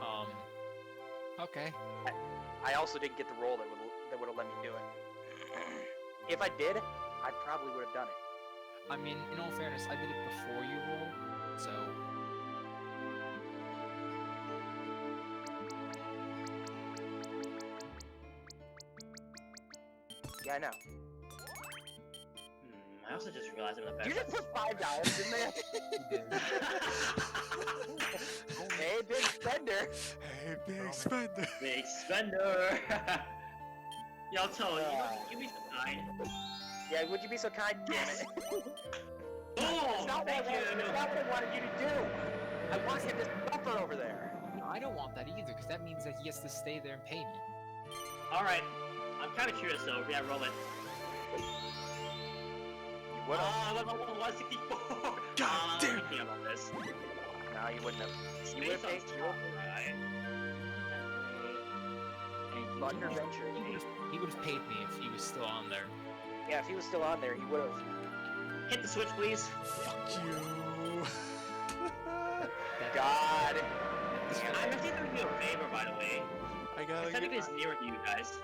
Speaker 5: Oh. Okay.
Speaker 4: I also didn't get the roll that would have let me do it. If I did, I probably would have done it.
Speaker 5: I mean, in all fairness, I did it before you roll, so...
Speaker 4: Yeah, I know.
Speaker 1: I also just realized I'm the best.
Speaker 4: You just put $5 in there. Hey, big spender.
Speaker 3: Hey, big spender.
Speaker 1: Big spender. Yo, Toad, you be so kind.
Speaker 4: Yeah, would you be so kind? Damn it.
Speaker 1: Oh, thank you.
Speaker 4: That's not what I wanted you to do. I want him to suffer over there.
Speaker 5: No, I don't want that either, because that means that he has to stay there and pay me.
Speaker 1: All right, I'm kind of curious though. Yeah, roll it.
Speaker 4: You would have.
Speaker 1: Level 164.
Speaker 3: God damn.
Speaker 1: Thinking about this.
Speaker 4: No, you wouldn't have. You would have
Speaker 1: Space
Speaker 4: paid.
Speaker 1: on top, right?
Speaker 4: Thunder Venture.
Speaker 5: He would have paid me if he was still on there.
Speaker 4: Yeah, if he was still on there, he would have.
Speaker 1: Hit the switch, please.
Speaker 3: Fuck you.
Speaker 4: God.
Speaker 1: I'm actually doing you a favor, by the way.
Speaker 3: I gotta
Speaker 1: I think
Speaker 3: get.
Speaker 1: it's nearer to you guys.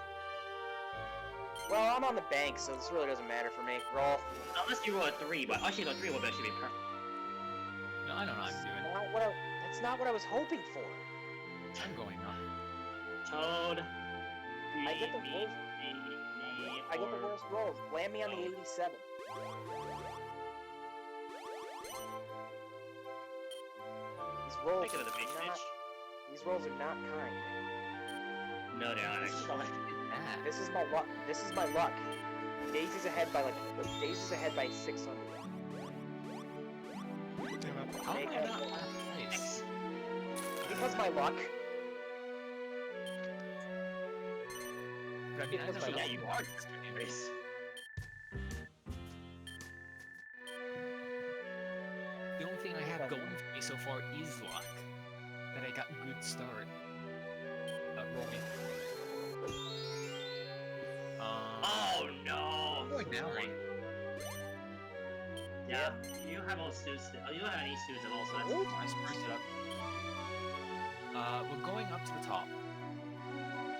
Speaker 4: Well, I'm on the bank, so this really doesn't matter for me. Roll.
Speaker 1: Unless you roll a 3, but actually no 3 will actually be perfect.
Speaker 5: No, I don't know what I'm doing.
Speaker 4: That's not what I was hoping for.
Speaker 5: I'm going up.
Speaker 1: Toad.
Speaker 4: I get the worst. I get the worst rolls. Land me on the 87. These rolls.
Speaker 1: Think of it a big
Speaker 4: not,
Speaker 1: fish.
Speaker 4: these rolls are not kind.
Speaker 1: No, they aren't actually.
Speaker 5: Ah.
Speaker 4: This is my luck. This is my luck. Daisy's ahead by 600.
Speaker 3: Damn it.
Speaker 5: How am I
Speaker 4: Make
Speaker 5: not
Speaker 4: it.
Speaker 5: last place?
Speaker 4: Because my luck.
Speaker 5: But I mean, I
Speaker 4: Because
Speaker 5: know
Speaker 1: Yeah,
Speaker 5: that
Speaker 1: you are. Anyways.
Speaker 5: the only thing I have going for me so far is luck. That I got a good start. Roll me.
Speaker 1: Oh no!
Speaker 5: I'm going down one.
Speaker 1: Yeah, you don't have all suits. You don't have any suits at all, so that's
Speaker 5: I spruced it up. We're going up to the top.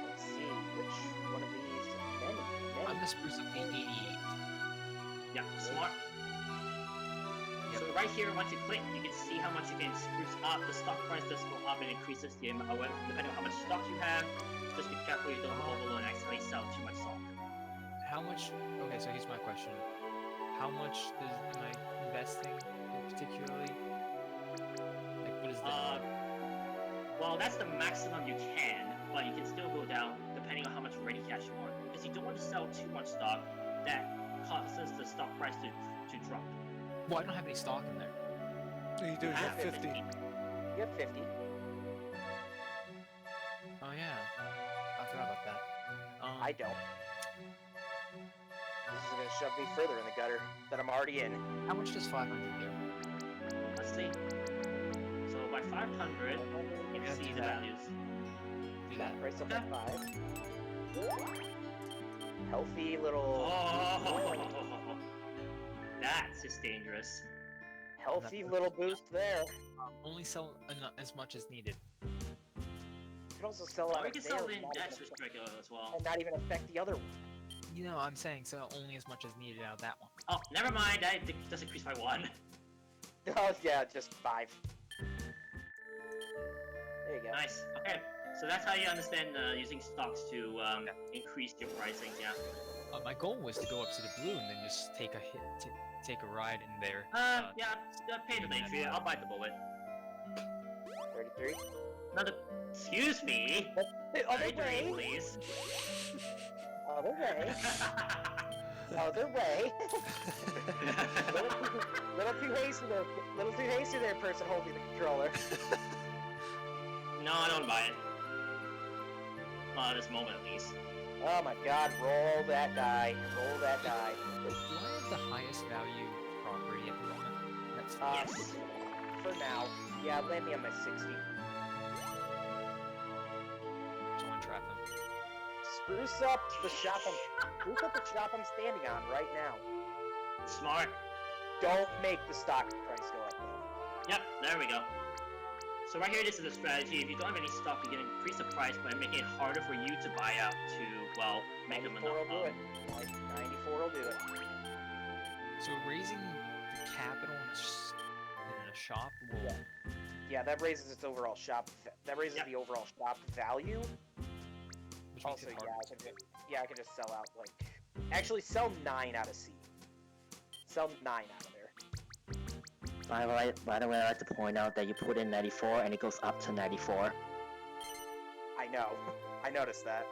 Speaker 4: Let's see which one of these. Many.
Speaker 5: I'm gonna spruce up the 88.
Speaker 1: yeah, smart. So right here, once you click, you can see how much you can spruce up. The stock price does go up and increases the amount, depending on how much stock you have. Just be careful you don't overload and accidentally sell too much stock.
Speaker 5: How much? Okay, so here's my question. How much am I investing particularly? Like, what is that?
Speaker 1: Well, that's the maximum you can, but you can still go down depending on how much ready cash you want. Because you don't want to sell too much stock that causes the stock price to drop.
Speaker 5: Well, I don't have any stock in there.
Speaker 3: You do. You have 50.
Speaker 4: You have 50.
Speaker 5: Oh yeah, I forgot about that.
Speaker 4: I don't. This is gonna shove me further in the gutter that I'm already in.
Speaker 5: How much does 500 do?
Speaker 1: Let's see. So by 500, you
Speaker 5: Yeah,
Speaker 1: can see
Speaker 5: do
Speaker 1: the
Speaker 5: that.
Speaker 1: values.
Speaker 5: Do that.
Speaker 4: Price up at 5. Healthy little.
Speaker 1: Oh, that's just dangerous.
Speaker 4: Healthy little boost there.
Speaker 5: Only sell as much as needed.
Speaker 4: You can also sell
Speaker 1: Oh,
Speaker 4: out
Speaker 1: we
Speaker 4: of
Speaker 1: can
Speaker 4: there
Speaker 1: sell
Speaker 4: and
Speaker 1: in
Speaker 4: not
Speaker 1: that's
Speaker 4: even
Speaker 1: just regular as well.
Speaker 4: and not even affect the other one.
Speaker 5: You know, I'm saying sell only as much as needed out of that one.
Speaker 1: Oh, never mind. That just increased by 1.
Speaker 4: Oh yeah, just 5. There you go.
Speaker 1: Nice. Okay. So that's how you understand using stocks to increase your pricing. Yeah.
Speaker 5: My goal was to go up to the blue and then just take a hit, take a ride in there.
Speaker 1: Yeah, pay the entry. I'll bite the bullet.
Speaker 4: 33.
Speaker 1: Excuse me.
Speaker 4: The other
Speaker 1: 33,
Speaker 4: way.
Speaker 1: please.
Speaker 4: Other way. Other way. little too hasty there. Little too hasty there, person holding the controller.
Speaker 1: No, I don't buy it. Not at this moment, at least.
Speaker 4: Oh my god, roll that die. Roll that die.
Speaker 5: Do I have the highest value property at the moment? That's
Speaker 1: Yes.
Speaker 4: For now. Yeah, land me on my 60.
Speaker 5: someone trap him.
Speaker 4: Spruce up the shop I'm standing on right now.
Speaker 1: Smart.
Speaker 4: Don't make the stock price go up though.
Speaker 1: Yep, there we go. So right here, this is the strategy. If you don't have any stock, you can increase the price by making it harder for you to buy out to, well, make them
Speaker 4: 94
Speaker 1: enough.
Speaker 4: will do it. 94 will do it.
Speaker 5: So raising the capital in a shop will.
Speaker 4: Yeah, that raises its overall shop. That raises
Speaker 1: Yep.
Speaker 4: the overall shop value.
Speaker 5: Which makes
Speaker 4: Also,
Speaker 5: it
Speaker 4: yeah,
Speaker 5: harder.
Speaker 4: I can just sell out like. Actually, sell 9 out of C. Sell 9 out of there.
Speaker 8: By the way, I like to point out that you put in 94 and it goes up to 94.
Speaker 4: I know. I noticed that.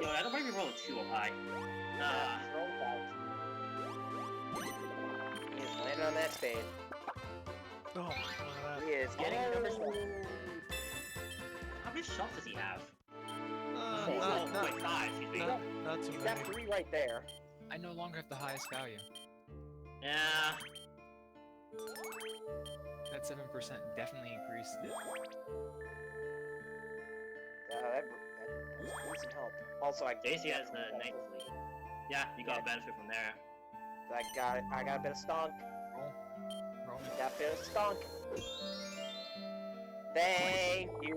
Speaker 1: Yo, I don't want to roll a 2 up high. Nah.
Speaker 4: Roll back. He is landing on that spade.
Speaker 3: Oh, look at
Speaker 4: He is getting number 7.
Speaker 1: How many shots does he have?
Speaker 3: that.
Speaker 1: Oh, wait, 5, excuse me.
Speaker 3: Not too
Speaker 4: He's got
Speaker 3: many.
Speaker 4: 3 right there.
Speaker 5: I no longer have the highest value.
Speaker 1: Yeah.
Speaker 5: That 7% definitely increased it.
Speaker 4: That needs some help. Also,
Speaker 1: JC has the ninth lead. Yeah, you got a benefit from there.
Speaker 4: I got a bit of stonk.
Speaker 5: Roll me.
Speaker 4: Got a bit of stonk. Thank you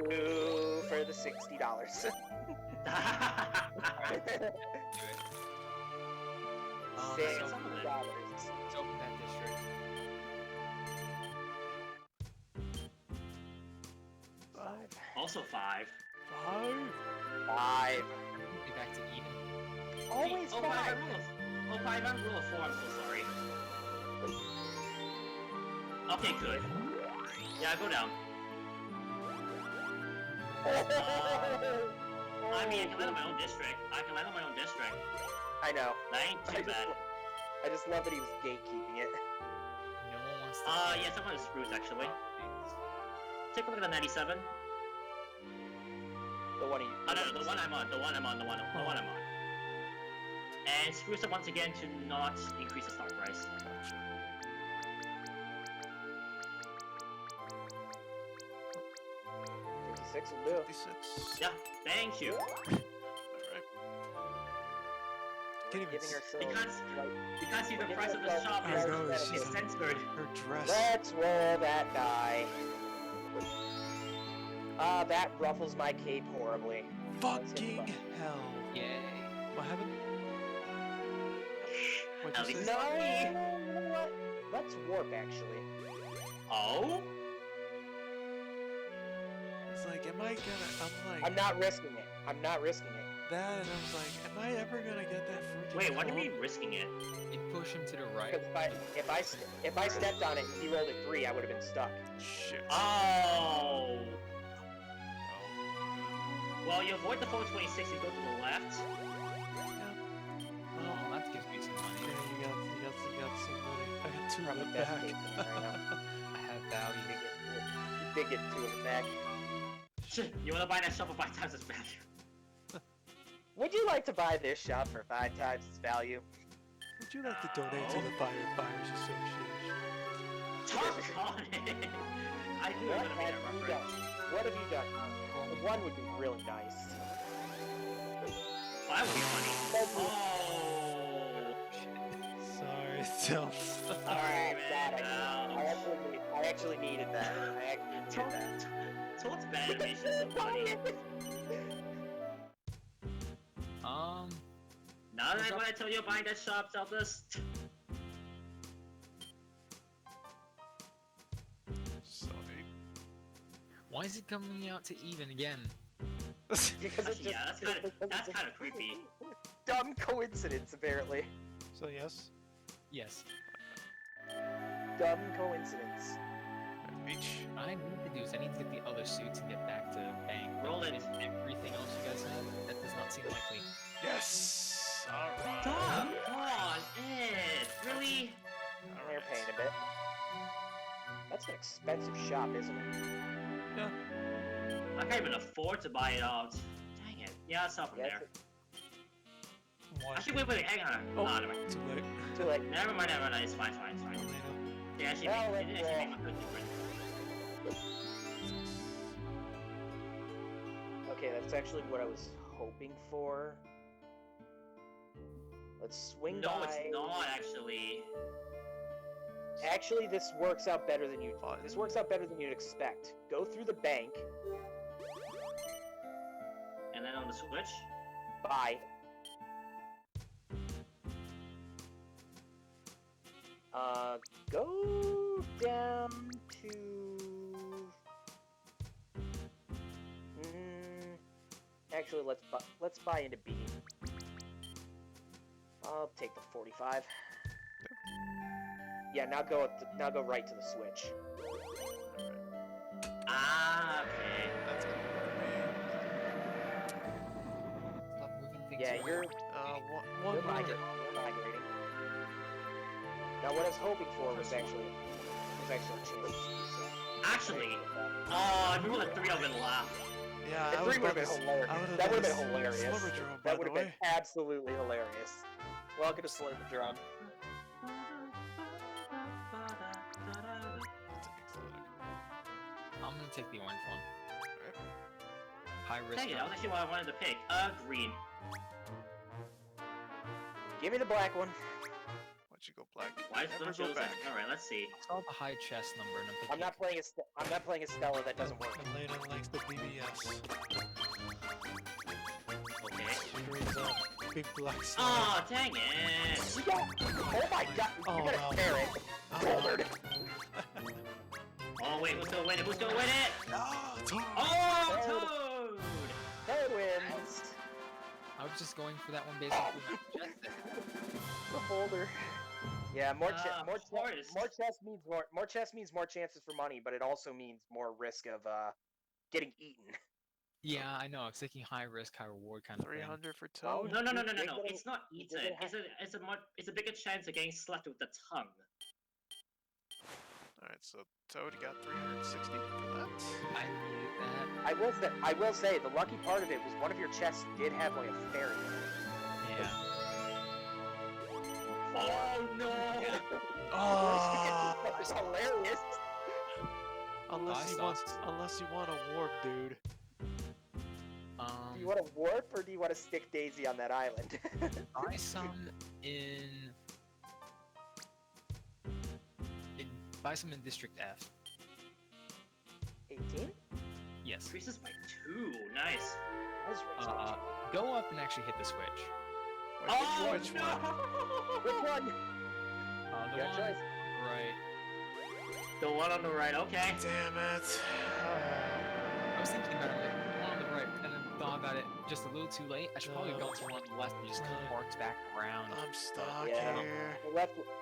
Speaker 4: for the $60.
Speaker 5: Do it.
Speaker 4: $60.
Speaker 5: Let's open that district.
Speaker 1: Also 5.
Speaker 3: 5?
Speaker 4: 5.
Speaker 5: Be back to even.
Speaker 4: Always
Speaker 1: Oh,
Speaker 4: 5.
Speaker 1: Oh, 5, I'm roll a 4, I'm so sorry. Okay, good. Yeah, go down. I mean, I can land on my own district.
Speaker 4: I know.
Speaker 1: That ain't too bad.
Speaker 4: I just love that he was gatekeeping it.
Speaker 5: No one wants to.
Speaker 1: Yeah, someone is Spruce, actually. Take a look at the 97.
Speaker 4: The one he.
Speaker 1: Oh, no, the one I'm on. And Spruce up once again to not increase the stock price.
Speaker 4: 56 will do.
Speaker 3: 56.
Speaker 1: Yeah, thank you.
Speaker 3: Alright. Can't even
Speaker 4: Giving
Speaker 3: s-
Speaker 4: ourselves.
Speaker 1: You can't see the price of the shop
Speaker 3: I know, it's
Speaker 1: is
Speaker 3: just-
Speaker 1: censored.
Speaker 3: her dress.
Speaker 4: Let's roll that die. That ruffles my cape horribly.
Speaker 3: Fucking hell.
Speaker 5: Yay.
Speaker 3: What happened? What'd
Speaker 1: At
Speaker 3: you
Speaker 1: least
Speaker 3: say?
Speaker 4: No,
Speaker 1: it's
Speaker 4: you know what? Let's warp actually.
Speaker 1: Oh?
Speaker 3: It's like, am I gonna? I'm like,
Speaker 4: I'm not risking it. I'm not risking it.
Speaker 3: that, and I was like, am I ever gonna get that freaking
Speaker 1: Wait, what do you
Speaker 3: club?
Speaker 1: mean risking it?
Speaker 5: You'd push him to the right.
Speaker 4: Because if I stepped on it and he rolled a 3, I would have been stuck.
Speaker 3: Shit.
Speaker 1: Oh. Well, you avoid the 426 and go to the left.
Speaker 5: Well, that gives me some
Speaker 3: Yeah,
Speaker 5: money.
Speaker 3: you got some money. I got 2
Speaker 4: Probably
Speaker 3: in
Speaker 4: the
Speaker 3: the
Speaker 4: best
Speaker 3: back.
Speaker 4: cape in there right now.
Speaker 5: I have value.
Speaker 4: You did get 2 in the back.
Speaker 1: Shit, you wanna buy that shop for 5 times its value?
Speaker 4: Would you like to buy this shop for 5 times its value?
Speaker 3: Would you like to donate to the Buyers Association?
Speaker 1: Talk on it! I knew I was
Speaker 4: What
Speaker 1: gonna make
Speaker 4: have
Speaker 1: that
Speaker 4: you
Speaker 1: reference.
Speaker 4: done? What have you done? The 1 would be really nice.
Speaker 1: Oh, that would be funny. Oh.
Speaker 3: Sorry, Tom.
Speaker 1: Sorry,
Speaker 4: God,
Speaker 1: man.
Speaker 4: I actually needed that. I actually needed that.
Speaker 1: Toad's bad animation is so funny. Now that when I tell you you're buying that shop, Zelda's.
Speaker 3: Sorry.
Speaker 5: Why is it coming out to even again?
Speaker 4: Because it
Speaker 1: Actually, yeah, that's kind of creepy.
Speaker 4: Dumb coincidence, apparently.
Speaker 3: So yes.
Speaker 5: Yes.
Speaker 4: Dumb coincidence.
Speaker 3: Beach.
Speaker 5: I need to do is I need to get the other suits and get back to bank. but
Speaker 1: Roll it.
Speaker 5: with everything else you guys have, that does not seem likely.
Speaker 2: Yes! Alright.
Speaker 1: Stop! Come on, Ed! Really?
Speaker 4: They're paying a bit. That's an expensive shop, isn't it?
Speaker 1: I can't even afford to buy it all. Dang it. Yeah, it's up from
Speaker 4: Yeah,
Speaker 1: there.
Speaker 3: What?
Speaker 1: Actually, wait, hang on.
Speaker 3: Oh.
Speaker 1: Never mind.
Speaker 3: Too late.
Speaker 4: Too late.
Speaker 1: Never mind, it's fine, it's fine. They actually
Speaker 4: Well,
Speaker 1: make, they
Speaker 4: let's,
Speaker 1: actually make my cookie print.
Speaker 4: Okay, that's actually what I was hoping for. Let's swing
Speaker 1: No,
Speaker 4: by.
Speaker 1: it's not actually.
Speaker 4: Actually, this works out better than you.
Speaker 3: Fine.
Speaker 4: This works out better than you'd expect. Go through the bank.
Speaker 1: And then on the Switch?
Speaker 4: Buy. Go down to. Actually, let's buy into B. I'll take the 45. Yeah, now go right to the Switch.
Speaker 1: Ah, okay.
Speaker 3: That's gonna work.
Speaker 5: Stop moving things
Speaker 4: Yeah,
Speaker 5: around.
Speaker 4: you're
Speaker 3: One more.
Speaker 4: migrating. Now, what I was hoping for was actually a chance to do so.
Speaker 1: Actually, oh, if we were the three, I would laugh.
Speaker 3: Yeah,
Speaker 4: The
Speaker 3: I was
Speaker 4: 3 would have
Speaker 3: about
Speaker 4: been
Speaker 3: to
Speaker 4: hilarious.
Speaker 3: I would've
Speaker 4: That
Speaker 3: done
Speaker 4: would have
Speaker 3: a
Speaker 4: been hilarious.
Speaker 3: Sliver drum, by
Speaker 4: That would
Speaker 3: the
Speaker 4: have been
Speaker 3: way.
Speaker 4: absolutely hilarious. Welcome to Sliver Drum.
Speaker 5: I'm gonna take the orange one. High risk.
Speaker 1: Dang it, that was actually what I wanted to pick. Green.
Speaker 4: Give me the black one.
Speaker 3: Why'd you go black?
Speaker 1: Why is
Speaker 3: Never
Speaker 1: it
Speaker 3: go
Speaker 1: chosen?
Speaker 3: back.
Speaker 1: Alright, let's see.
Speaker 5: I saw the high chest number and I'm thinking.
Speaker 4: I'm not playing a Stella. That doesn't work.
Speaker 3: Elena likes the BBS.
Speaker 1: Okay.
Speaker 3: Straight up. Big black slime.
Speaker 1: Oh, dang it!
Speaker 4: We got. Oh my god!
Speaker 3: Oh,
Speaker 4: You got
Speaker 3: no.
Speaker 4: a ferret. Bouldered.
Speaker 1: Oh, wait, who's gonna win it? Who's gonna win it?
Speaker 3: Oh, Toad!
Speaker 1: Oh, Toad!
Speaker 4: Toad wins.
Speaker 5: I was just going for that one basically.
Speaker 4: The boulder. Yeah, more
Speaker 1: forest.
Speaker 4: chess means more chances for money, but it also means more risk of getting eaten.
Speaker 5: Yeah, I know. I was thinking high risk, high reward kind of thing.
Speaker 3: 300 for
Speaker 4: Oh,
Speaker 3: Toad?
Speaker 1: No.
Speaker 4: You're getting-
Speaker 1: It's not eaten.
Speaker 4: getting
Speaker 1: It's a bigger chance of getting slapped with the tongue.
Speaker 3: Alright, so Toad got 360 for that.
Speaker 5: I needed that.
Speaker 4: I will say the lucky part of it was one of your chests did have like a fairy in it.
Speaker 5: Yeah.
Speaker 1: Oh no!
Speaker 3: Oh!
Speaker 4: That was hilarious.
Speaker 3: Unless you want a warp, dude.
Speaker 4: Do you want to warp or do you want to stick Daisy on that island?
Speaker 5: Buy some buy some in District F.
Speaker 4: 18?
Speaker 5: Yes.
Speaker 1: Increases by 2. Nice.
Speaker 5: Go up and actually hit the switch.
Speaker 1: Oh
Speaker 3: Which
Speaker 1: no!
Speaker 3: one?
Speaker 4: Which one?
Speaker 5: The
Speaker 4: Your
Speaker 5: one
Speaker 4: choice.
Speaker 5: right.
Speaker 1: The one on the right. Okay.
Speaker 3: Damn it.
Speaker 5: I was thinking about it, like, the one on the right, and then thought about it just a little too late. I should probably go to the one on the left and just come arcs back around.
Speaker 3: I'm stuck
Speaker 4: Yeah.
Speaker 3: here.
Speaker 4: The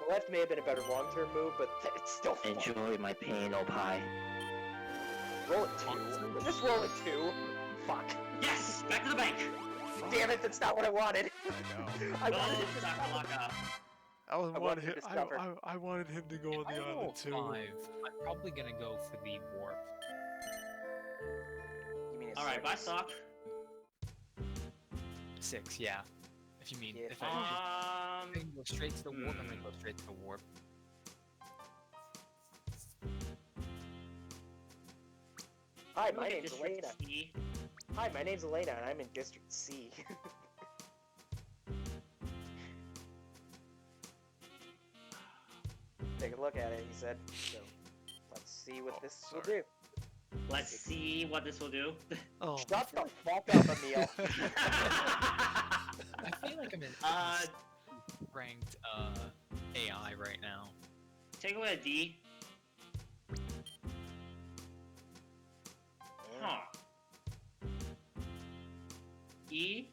Speaker 4: left may have been a better long-term move, but it's still fun.
Speaker 8: Enjoy my pain, Oppai.
Speaker 4: Roll it 2. Just roll it 2. Fuck.
Speaker 1: Yes! Back to the bank!
Speaker 4: Damn it, that's not what I wanted. I wanted
Speaker 1: Oh,
Speaker 4: it to
Speaker 1: Sakalaka.
Speaker 3: I
Speaker 4: wanted to discover.
Speaker 3: I wanted him to go on
Speaker 5: If
Speaker 3: the
Speaker 5: I roll
Speaker 3: island too.
Speaker 5: 5, I'm probably gonna go for the warp.
Speaker 4: You mean a
Speaker 1: Alright, bye,
Speaker 4: six?
Speaker 1: Sock.
Speaker 5: 6, yeah. If you mean,
Speaker 4: Yeah.
Speaker 5: if I can go straight to the warp, I'm gonna go straight to the warp.
Speaker 4: Hi,
Speaker 1: Look
Speaker 4: my
Speaker 1: at
Speaker 4: name's
Speaker 1: District
Speaker 4: Elena.
Speaker 1: C.
Speaker 4: Hi, my name's Elena, and I'm in District C. Take a look at it, he said. So, let's see what this will do.
Speaker 1: Let's see what this will do.
Speaker 3: Oh,
Speaker 4: Shut the fuck up, Emil.
Speaker 5: I feel like I'm in
Speaker 1: Uh,
Speaker 5: ranked AI right now.
Speaker 1: take away a D. Huh. E.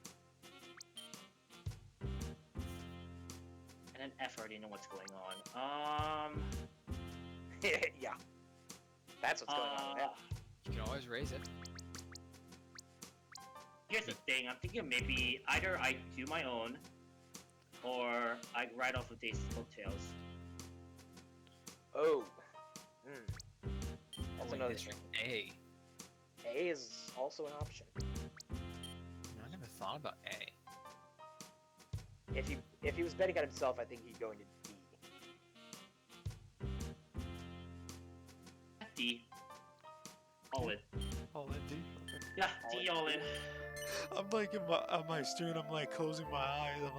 Speaker 1: And then F, I already know what's going on.
Speaker 4: Yeah. That's what's going on with that.
Speaker 5: You can always raise it.
Speaker 1: Here's the thing, I'm thinking maybe either I do my own, or I ride off of Daisy coattails.
Speaker 4: Oh. Hmm. That's
Speaker 5: Only
Speaker 4: another
Speaker 5: District
Speaker 4: thing.
Speaker 5: A.
Speaker 4: A is also an option.
Speaker 5: I never thought about A.
Speaker 4: If he was betting on himself, I think he'd go into D.
Speaker 1: D. All in.
Speaker 3: All in D. Okay.
Speaker 1: Yeah, D all in.
Speaker 3: I'm like on my stream. I'm like closing my eyes. I'm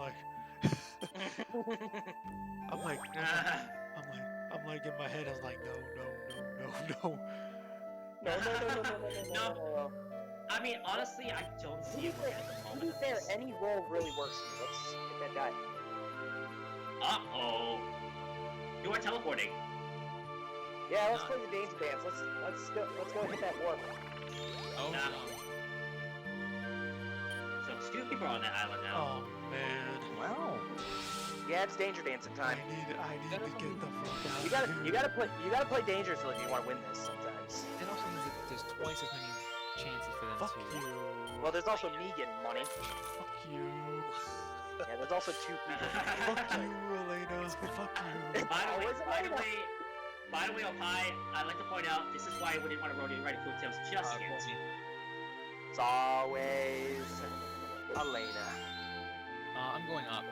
Speaker 3: like in my head. I was like, no.
Speaker 1: No. I mean, honestly, I don't see it at the
Speaker 4: To
Speaker 1: moment.
Speaker 4: be fair, any roll really works for me. Let's get that die.
Speaker 1: Uh-oh. You are teleporting.
Speaker 4: Yeah, let's play the danger dance. Let's go hit that warp.
Speaker 5: Oh
Speaker 1: Nah.
Speaker 5: no.
Speaker 1: So two people are on that island now.
Speaker 3: Oh man.
Speaker 5: Wow.
Speaker 4: Yeah, it's danger dancing
Speaker 3: I
Speaker 4: time.
Speaker 3: need to get the fuck out.
Speaker 4: You gotta play dangerously if you want to win this sometimes.
Speaker 5: That also means that there's twice as many chances for them
Speaker 3: Fuck
Speaker 5: to.
Speaker 3: you.
Speaker 4: Well, there's also me getting money.
Speaker 3: Fuck you.
Speaker 4: Yeah, there's also 2 people.
Speaker 3: Fuck you, Elena. Fuck you.
Speaker 1: By the
Speaker 4: Elena.
Speaker 1: way, Oppai, I'd like to point out, this is why I wouldn't want to ride coattails just yet.
Speaker 4: It's always Elena.
Speaker 5: I'm going up.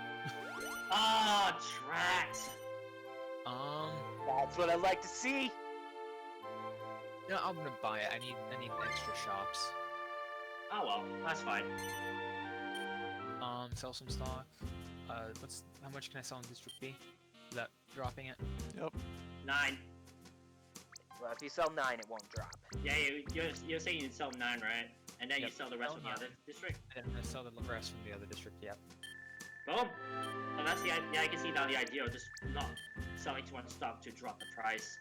Speaker 1: Ah, tracked.
Speaker 4: That's what I like to see.
Speaker 5: No, I'm gonna buy it. I need extra shops.
Speaker 1: Oh well, that's fine.
Speaker 5: Sell some stock. How much can I sell in District B? Is that dropping it?
Speaker 1: 9.
Speaker 4: Well, if you sell 9, it won't drop.
Speaker 1: Yeah, you're saying you sell 9, right? And then you
Speaker 5: Yep.
Speaker 1: sell the rest
Speaker 5: Sell
Speaker 1: from the other
Speaker 5: 9.
Speaker 1: district?
Speaker 5: And I'm gonna sell the rest from the other district. Yep.
Speaker 1: Boom! And that's I can see now the idea of just not selling too much stock to drop the price.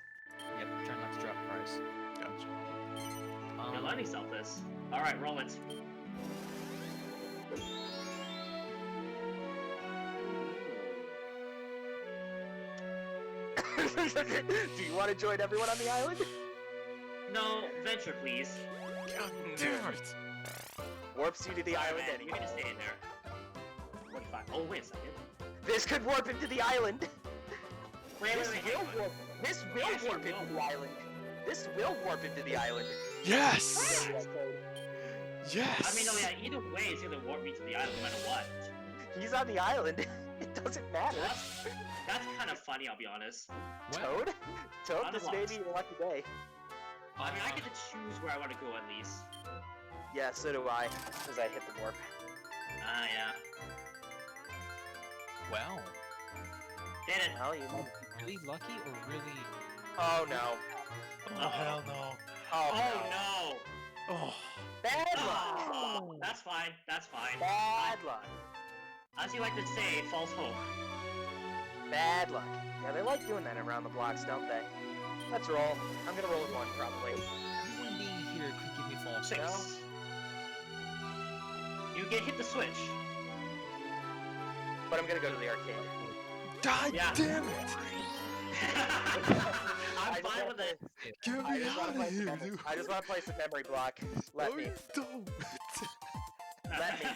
Speaker 5: Yep. Try not to drop price.
Speaker 3: Gotcha.
Speaker 1: You're learning self this. Alright, roll it.
Speaker 4: Do you want to join everyone on the island?
Speaker 1: No, venture please.
Speaker 3: God damn it.
Speaker 4: Warps you to the
Speaker 1: Alright,
Speaker 4: island
Speaker 1: man,
Speaker 4: anyway.
Speaker 1: you're gonna stay in there. 45. Oh, wait a second.
Speaker 4: This could warp him to the island.
Speaker 1: Wait,
Speaker 4: This
Speaker 1: hang
Speaker 4: will
Speaker 1: on.
Speaker 4: warp. This will
Speaker 1: Yes, it
Speaker 4: warp him to
Speaker 1: will.
Speaker 4: the island. This will warp him to the island.
Speaker 3: Yes.
Speaker 1: I
Speaker 3: Yes.
Speaker 1: mean, no, yeah, either way, it's gonna warp me to the island no matter what.
Speaker 4: He's on the island. It doesn't matter.
Speaker 1: That's kind of funny, I'll be honest.
Speaker 4: Toad? Toad, this may
Speaker 1: Unlocked.
Speaker 4: be your lucky day.
Speaker 1: I mean, I get to choose where I want to go at least.
Speaker 4: Yeah, so do I, because I hit the warp.
Speaker 1: Ah, yeah.
Speaker 5: Well,
Speaker 1: Did it.
Speaker 4: Well, you know.
Speaker 5: really lucky or really?
Speaker 4: Oh no.
Speaker 3: Oh hell no.
Speaker 4: Oh,
Speaker 1: Oh
Speaker 4: no.
Speaker 1: no!
Speaker 3: Oh.
Speaker 4: Bad luck.
Speaker 1: Oh, that's fine. That's fine.
Speaker 4: Bad luck.
Speaker 1: As you like to say, false hope.
Speaker 4: Bad luck. Yeah, they like doing that around the blocks, don't they? Let's roll. I'm gonna roll with 1, probably.
Speaker 5: Everyone being here could give me false.
Speaker 1: 6.
Speaker 4: No.
Speaker 1: You get hit the switch.
Speaker 4: But I'm gonna go to the arcade.
Speaker 3: God
Speaker 1: Yeah.
Speaker 3: damn it.
Speaker 1: I'm
Speaker 4: I just
Speaker 1: fine
Speaker 4: wanna
Speaker 1: with it.
Speaker 3: Get
Speaker 4: I
Speaker 3: me
Speaker 4: just
Speaker 3: out
Speaker 4: wanna
Speaker 3: of
Speaker 4: play some
Speaker 3: here,
Speaker 4: memory.
Speaker 3: dude.
Speaker 4: I just want to play some memory block. Let
Speaker 3: No,
Speaker 4: me.
Speaker 3: you don't.
Speaker 4: Let me.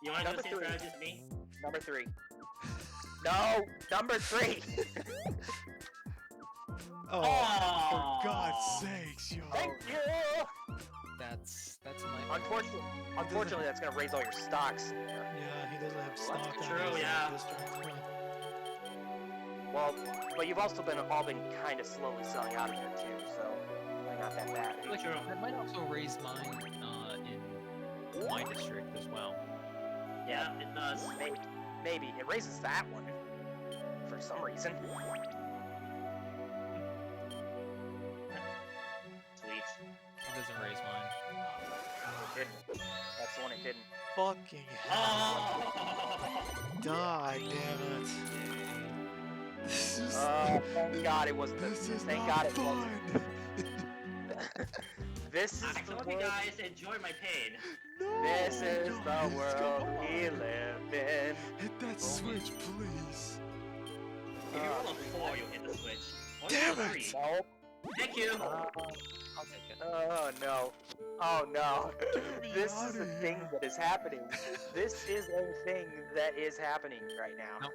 Speaker 1: You want to do
Speaker 4: Number
Speaker 1: the same
Speaker 4: 3.
Speaker 1: strategy as me?
Speaker 4: Number 3. No, number 3.
Speaker 3: Oh,
Speaker 1: Aw.
Speaker 3: for God's sakes, yo.
Speaker 4: Thank you.
Speaker 5: That's a nightmare.
Speaker 4: Unfortunately, that's gonna raise all your stocks.
Speaker 3: Yeah, he doesn't have stock on
Speaker 1: true,
Speaker 3: his
Speaker 1: yeah.
Speaker 3: district.
Speaker 4: Well, but you've also all been kind of slowly selling out of there too, so probably not that bad.
Speaker 1: Really true.
Speaker 5: That might also raise mine in my district as well.
Speaker 1: Yeah, it does.
Speaker 4: Maybe it raises that one for some reason.
Speaker 1: Sweet.
Speaker 5: It doesn't raise mine.
Speaker 4: It didn't. That's the one it didn't.
Speaker 3: Fucking hell.
Speaker 1: Oh!
Speaker 3: Die, damn it. This is.
Speaker 4: Thank God it wasn't.
Speaker 3: This is
Speaker 4: Thank
Speaker 3: not
Speaker 4: God it wasn't.
Speaker 3: fun.
Speaker 4: This is
Speaker 1: I
Speaker 4: the
Speaker 1: told you
Speaker 4: world.
Speaker 1: guys, enjoy my pain.
Speaker 3: No!
Speaker 4: This is the
Speaker 3: guys,
Speaker 4: world
Speaker 3: come
Speaker 4: we
Speaker 3: on.
Speaker 4: live in.
Speaker 3: Hit that switch, please.
Speaker 1: If you roll a 4, you'll hit the switch. Or you
Speaker 3: Damn
Speaker 1: roll a
Speaker 3: it!
Speaker 1: 3.
Speaker 4: No.
Speaker 1: Thank you!
Speaker 5: I'll take it.
Speaker 4: Oh no. Oh no.
Speaker 3: Get me
Speaker 4: This is
Speaker 3: outta
Speaker 4: a thing
Speaker 3: here.
Speaker 4: that is happening. This is a thing that is happening right now.
Speaker 5: Nope.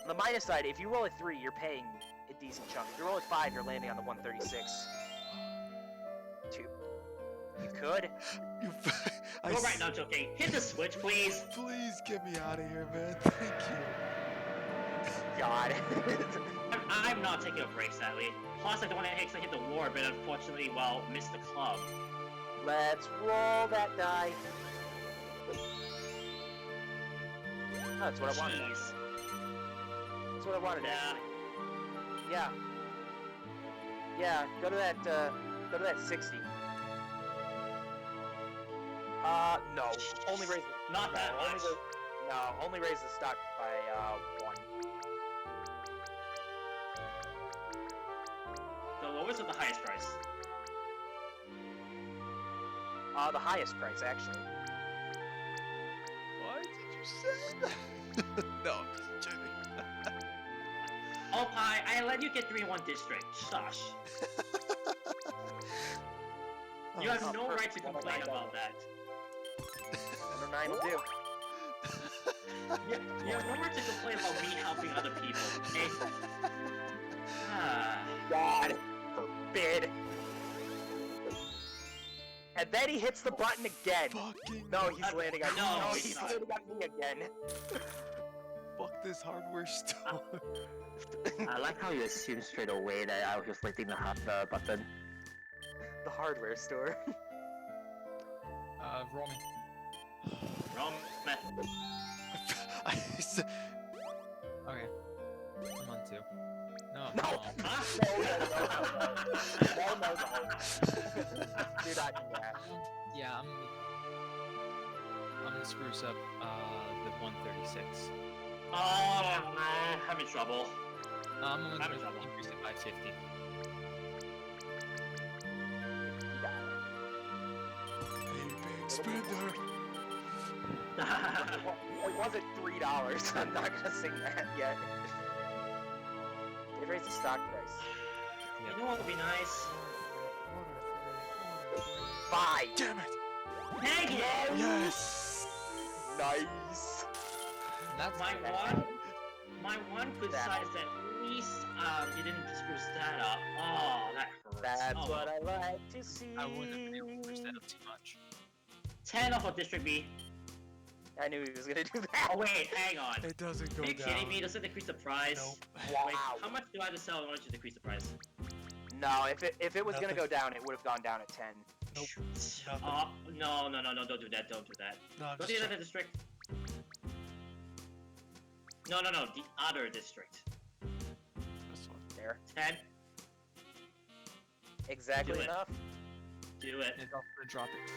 Speaker 4: On the minus side, if you roll a 3, you're paying a decent chunk. If you roll a 5, you're landing on the 136. 2. You could.
Speaker 3: I
Speaker 1: Go
Speaker 3: s-
Speaker 1: right now, joking. Hit the switch, please!
Speaker 3: Please get me out of here, man. Thank you.
Speaker 4: God.
Speaker 1: I'm not taking a break, sadly. Plus, I don't want to actually hit the war, but unfortunately, well, missed the club.
Speaker 4: Let's roll that die. Oh, that's what I wanted.
Speaker 1: Jeez.
Speaker 4: That's what I wanted.
Speaker 1: Yeah.
Speaker 4: Actually. Yeah. Yeah. Go to that 60. No. Only raise.
Speaker 1: Not that
Speaker 4: only
Speaker 1: much.
Speaker 4: only raise the stock by 1.
Speaker 1: The lowest or the highest price?
Speaker 4: The highest price actually.
Speaker 3: Why did you say that? No, I'm just kidding.
Speaker 1: Oppai, I let you get 3-1 district. Shush. You have no right to complain about that.
Speaker 4: Number 9 will do.
Speaker 1: You have no right to complain about me helping other people, okay? Ah.
Speaker 4: God forbid. And then he hits the button again.
Speaker 3: Fucking
Speaker 4: No, he's landing on
Speaker 1: No,
Speaker 4: no,
Speaker 1: he's
Speaker 4: he's
Speaker 1: not.
Speaker 4: landing on me again.
Speaker 3: fuck this hardware store.
Speaker 8: I like how you assume straight away that I was just hitting the button.
Speaker 4: The hardware store.
Speaker 5: Roll me.
Speaker 1: Wrong method.
Speaker 3: I s-
Speaker 5: Okay. I'm on 2. No.
Speaker 4: No.
Speaker 1: Huh?
Speaker 4: No. Do not do that.
Speaker 5: Yeah, I'm gonna spruce up the 136.
Speaker 1: Oh, man, I'm in trouble.
Speaker 5: I'm only
Speaker 1: I'm in
Speaker 5: gonna
Speaker 1: trouble.
Speaker 5: increase it by 50.
Speaker 4: You got
Speaker 3: Hey, big spender.
Speaker 4: it. It wasn't $3. I'm not gonna sing that yet. They raised the stock price.
Speaker 1: You know what would be nice?
Speaker 4: 5.
Speaker 3: Damn it!
Speaker 1: Thank you!
Speaker 3: Yes!
Speaker 4: Nice.
Speaker 5: That's
Speaker 1: My one good side is that at least you didn't spruce that up. Oh, that hurts.
Speaker 4: That's
Speaker 1: Oh,
Speaker 4: what
Speaker 1: well.
Speaker 4: I like to see.
Speaker 5: I wouldn't have been able to push that up too much.
Speaker 1: 10 off of District B.
Speaker 4: I knew he was gonna do that.
Speaker 1: Oh wait, hang on.
Speaker 3: It doesn't go
Speaker 1: Are you
Speaker 3: down.
Speaker 1: kidding me? Does it decrease the price?
Speaker 3: Nope.
Speaker 4: Wow.
Speaker 1: Wait, how much do I have to sell in order to decrease the price?
Speaker 4: No, if it was gonna
Speaker 3: Nothing.
Speaker 4: go down, it would have gone down at 10.
Speaker 3: Nope.
Speaker 1: Shoot.
Speaker 3: Nothing.
Speaker 1: No, don't do that, don't do that.
Speaker 3: No, I'm
Speaker 1: Don't
Speaker 3: just
Speaker 1: do that
Speaker 3: checking.
Speaker 1: district. No, the other district.
Speaker 3: This one.
Speaker 4: There.
Speaker 1: 10,
Speaker 4: Exactly
Speaker 1: Do it.
Speaker 4: enough.
Speaker 1: do it.
Speaker 5: It's also gonna drop it to.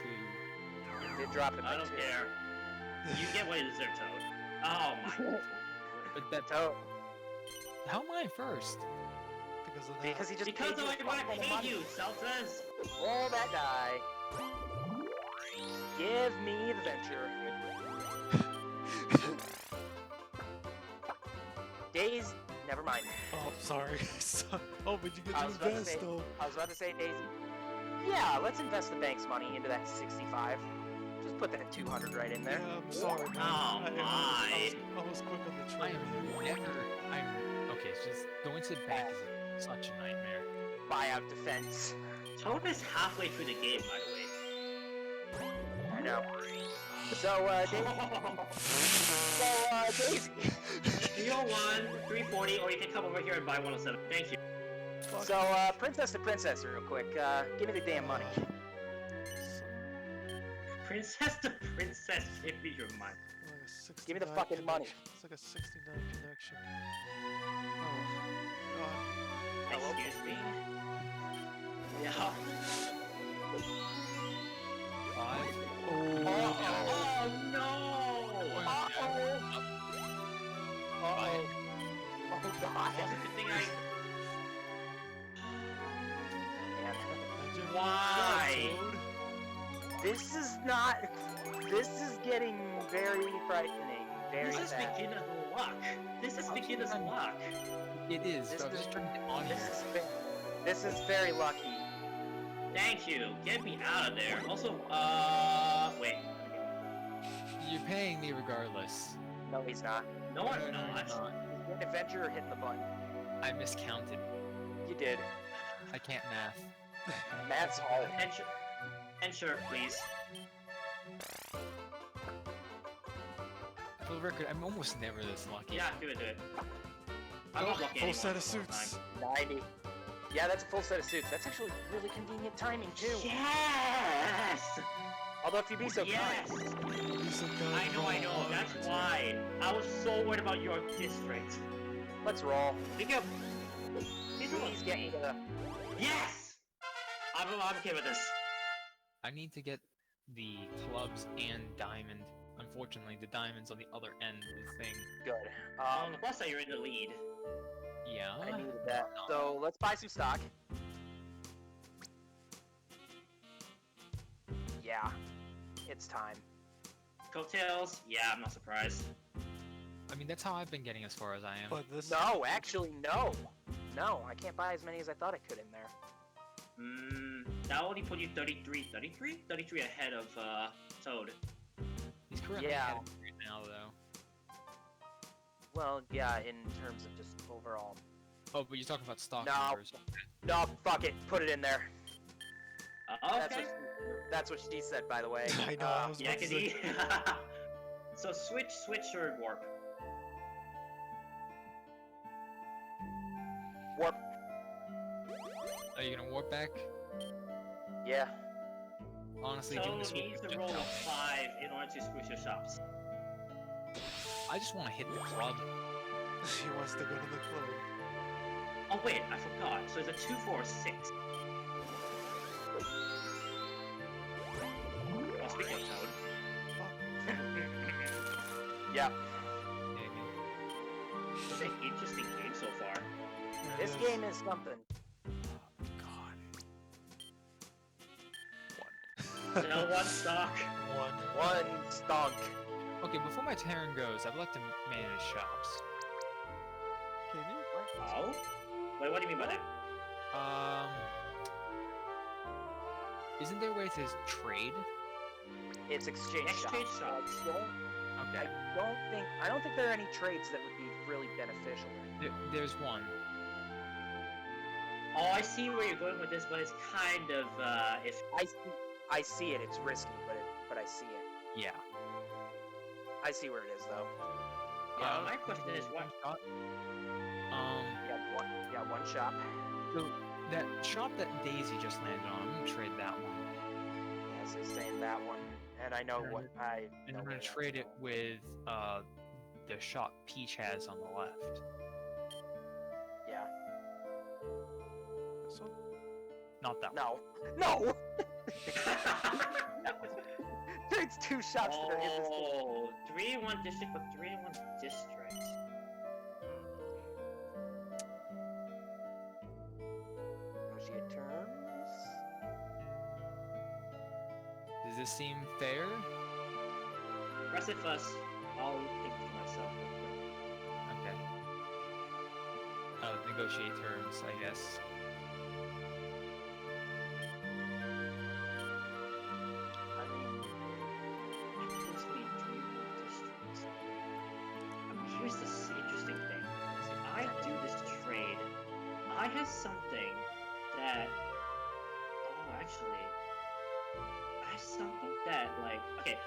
Speaker 4: Did drop it
Speaker 1: I
Speaker 4: by
Speaker 1: don't
Speaker 4: 2.
Speaker 1: care. You get what you deserve, Toad. Oh my.
Speaker 5: But that.
Speaker 4: So,
Speaker 5: How am I first?
Speaker 3: Because of that.
Speaker 4: because he just
Speaker 1: Because
Speaker 4: paid you
Speaker 1: I want
Speaker 4: a
Speaker 1: to
Speaker 4: fuck ton of
Speaker 1: pay
Speaker 4: money.
Speaker 1: you, Seltzers!
Speaker 4: Roll that die. Give me the venture. Days. Never mind.
Speaker 3: Oh, sorry. Oh, but you get
Speaker 4: I
Speaker 3: to
Speaker 4: was about to
Speaker 3: invest
Speaker 4: say-
Speaker 3: though.
Speaker 4: I was about to say Daisy. Yeah, let's invest the bank's money into that 65. Just put that 200 right in there.
Speaker 3: Yeah, I'm sorry, man.
Speaker 1: Oh,
Speaker 3: I was quick on the
Speaker 5: I
Speaker 3: trigger.
Speaker 5: am never. Okay, it's just going to the bank is such a nightmare.
Speaker 4: Buyout defense.
Speaker 1: Toad is halfway through the game, by the way.
Speaker 4: I know. So, Daisy.
Speaker 1: You want 340, or you can come over here and buy 107. Thank you.
Speaker 4: So, princess to princess, real quick. Give me the damn money.
Speaker 1: Princess to princess, give me your money.
Speaker 4: Give me the fucking money.
Speaker 3: It's like a 69 connection.
Speaker 4: Hello?
Speaker 1: Excuse me? Yeah.
Speaker 5: 5.
Speaker 1: Oh no!
Speaker 4: Uh-oh. Oh,
Speaker 1: Well,
Speaker 4: God.
Speaker 1: it's a good thing I...
Speaker 4: Man. This is not. This is getting very frightening. Very
Speaker 1: This is
Speaker 4: fast.
Speaker 1: beginner's luck. This is
Speaker 5: I'm
Speaker 1: beginner's
Speaker 5: trying to-
Speaker 1: luck.
Speaker 5: It is.
Speaker 4: This
Speaker 5: So I'm
Speaker 4: is-
Speaker 5: just trying to get on
Speaker 4: This
Speaker 5: here.
Speaker 4: is this is very lucky.
Speaker 1: Thank you. Get me out of there. Also, wait.
Speaker 5: You're paying me regardless.
Speaker 4: No, he's not.
Speaker 1: No, I'm
Speaker 5: you're
Speaker 1: not.
Speaker 4: He's getting adventure or hitting the button.
Speaker 5: I miscounted.
Speaker 4: You did.
Speaker 5: I can't math.
Speaker 4: Matt's hard.
Speaker 1: Ensure, please.
Speaker 5: For the record, I'm almost never this lucky.
Speaker 1: Yeah, do it, do it. I'm not lucky
Speaker 3: Full
Speaker 1: anymore
Speaker 3: set of
Speaker 1: this whole
Speaker 3: suits.
Speaker 1: time.
Speaker 4: 90. Yeah, that's a full set of suits. That's actually really convenient timing too.
Speaker 1: Yes!
Speaker 4: Although if you be so
Speaker 1: Yes!
Speaker 4: kind.
Speaker 3: Be so kind,
Speaker 1: I know.
Speaker 3: roll
Speaker 1: That's
Speaker 3: one.
Speaker 1: why. I was so worried about your district.
Speaker 4: Let's roll.
Speaker 1: Think of. These are
Speaker 4: Please get me the.
Speaker 1: Yes! I'm okay with this.
Speaker 5: I need to get the clubs and diamond. Unfortunately, the diamond's on the other end of the thing.
Speaker 4: Good.
Speaker 1: On the plus side, you're in the lead.
Speaker 5: Yeah.
Speaker 4: I needed that. So let's buy some stock. Yeah, it's time.
Speaker 1: Coattails? Yeah, I'm not surprised.
Speaker 5: I mean, that's how I've been getting as far as I am.
Speaker 3: But this.
Speaker 4: No, actually, no. No, I can't buy as many as I thought I could in there.
Speaker 1: That only put you 33 ahead of, Toad.
Speaker 5: He's currently
Speaker 4: Yeah.
Speaker 5: ahead of me right now, though.
Speaker 4: Well, yeah, in terms of just overall.
Speaker 5: Oh, but you're talking about stock
Speaker 4: No.
Speaker 5: numbers.
Speaker 4: No, fuck it. Put it in there.
Speaker 1: Okay.
Speaker 4: That's what she said, by the way.
Speaker 3: I know, I was
Speaker 1: Yeah,
Speaker 3: about to
Speaker 1: can
Speaker 3: say.
Speaker 1: he? So switch or warp?
Speaker 4: Warp.
Speaker 5: Are you gonna warp back?
Speaker 4: Yeah.
Speaker 5: Honestly,
Speaker 1: So
Speaker 5: doing this
Speaker 1: you need
Speaker 5: would
Speaker 1: to
Speaker 5: just
Speaker 1: roll
Speaker 5: help
Speaker 1: a
Speaker 5: me.
Speaker 1: 5 in order to squish your shops.
Speaker 5: I just want to hit the club.
Speaker 3: He wants to go to the club.
Speaker 1: Oh wait, I forgot. So it's a 2, 4, 6. Oh, speaking of Toad,
Speaker 4: Yeah.
Speaker 5: Maybe.
Speaker 1: it's an interesting game so far.
Speaker 4: This game is something.
Speaker 3: God.
Speaker 1: Still one stock.
Speaker 4: One stunk.
Speaker 5: Okay, before my turn goes, I'd like to manage shops.
Speaker 3: Can you?
Speaker 1: Oh? Wait, what do you mean by that?
Speaker 5: Isn't there a way to trade?
Speaker 4: It's exchange
Speaker 1: Exchange
Speaker 4: shops.
Speaker 1: shops.
Speaker 5: Okay.
Speaker 4: I don't think there are any trades that would be really beneficial.
Speaker 5: There's one.
Speaker 1: Oh, I see where you're going with this, but it's kind of, if...
Speaker 4: I see it. It's risky, but I see it.
Speaker 5: Yeah.
Speaker 4: I see where it is though.
Speaker 1: my question is what...
Speaker 5: Shot?
Speaker 4: One shop.
Speaker 5: So that shop that Daisy just landed on, I'm gonna trade that one.
Speaker 4: Yes, it's saying that one, and I know what I.
Speaker 5: And
Speaker 4: know
Speaker 5: I'm
Speaker 4: where
Speaker 5: gonna
Speaker 4: that's
Speaker 5: trade it
Speaker 4: going.
Speaker 5: with the shop Peach has on the left.
Speaker 4: Yeah.
Speaker 3: This one?
Speaker 5: Not that one.
Speaker 4: No. No. There's two shops that are in this game.
Speaker 1: Oh, 3 in 1 district, but 3 in 1 district.
Speaker 4: Negotiate terms.
Speaker 5: Does this seem fair?
Speaker 1: Press it first. I'll think to myself.
Speaker 5: Okay. Negotiate terms, I guess.
Speaker 4: I mean,
Speaker 1: It gives me 3 more districts. Here's this interesting thing. So if I do this trade, I have something that... Oh, actually... I have something that, like... Okay,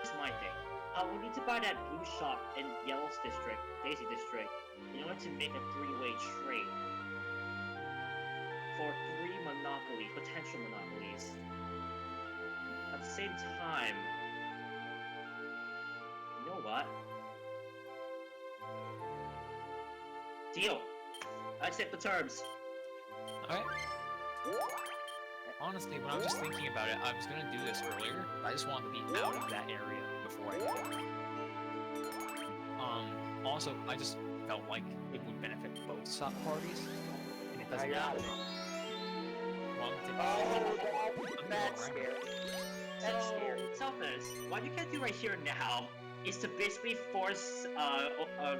Speaker 1: here's my thing. I will need to buy that blue shop in Yellow's district, Daisy district, in order to make a 3-way trade. For 3 monopolies, potential monopolies. At the same time... You know what? Deal! I accept the terms.
Speaker 5: Alright. Honestly, when I was just thinking about it, I was gonna do this earlier, but I just wanted to be out of that area before I did it. Also, I just felt like it would benefit both sub parties, and it doesn't
Speaker 4: I got
Speaker 5: matter.
Speaker 4: it.
Speaker 5: Well, I'm
Speaker 4: Oh,
Speaker 5: taking-
Speaker 4: that's
Speaker 5: I'm
Speaker 4: scary. That's scary.
Speaker 1: Selfness, what you can do right here now is to basically force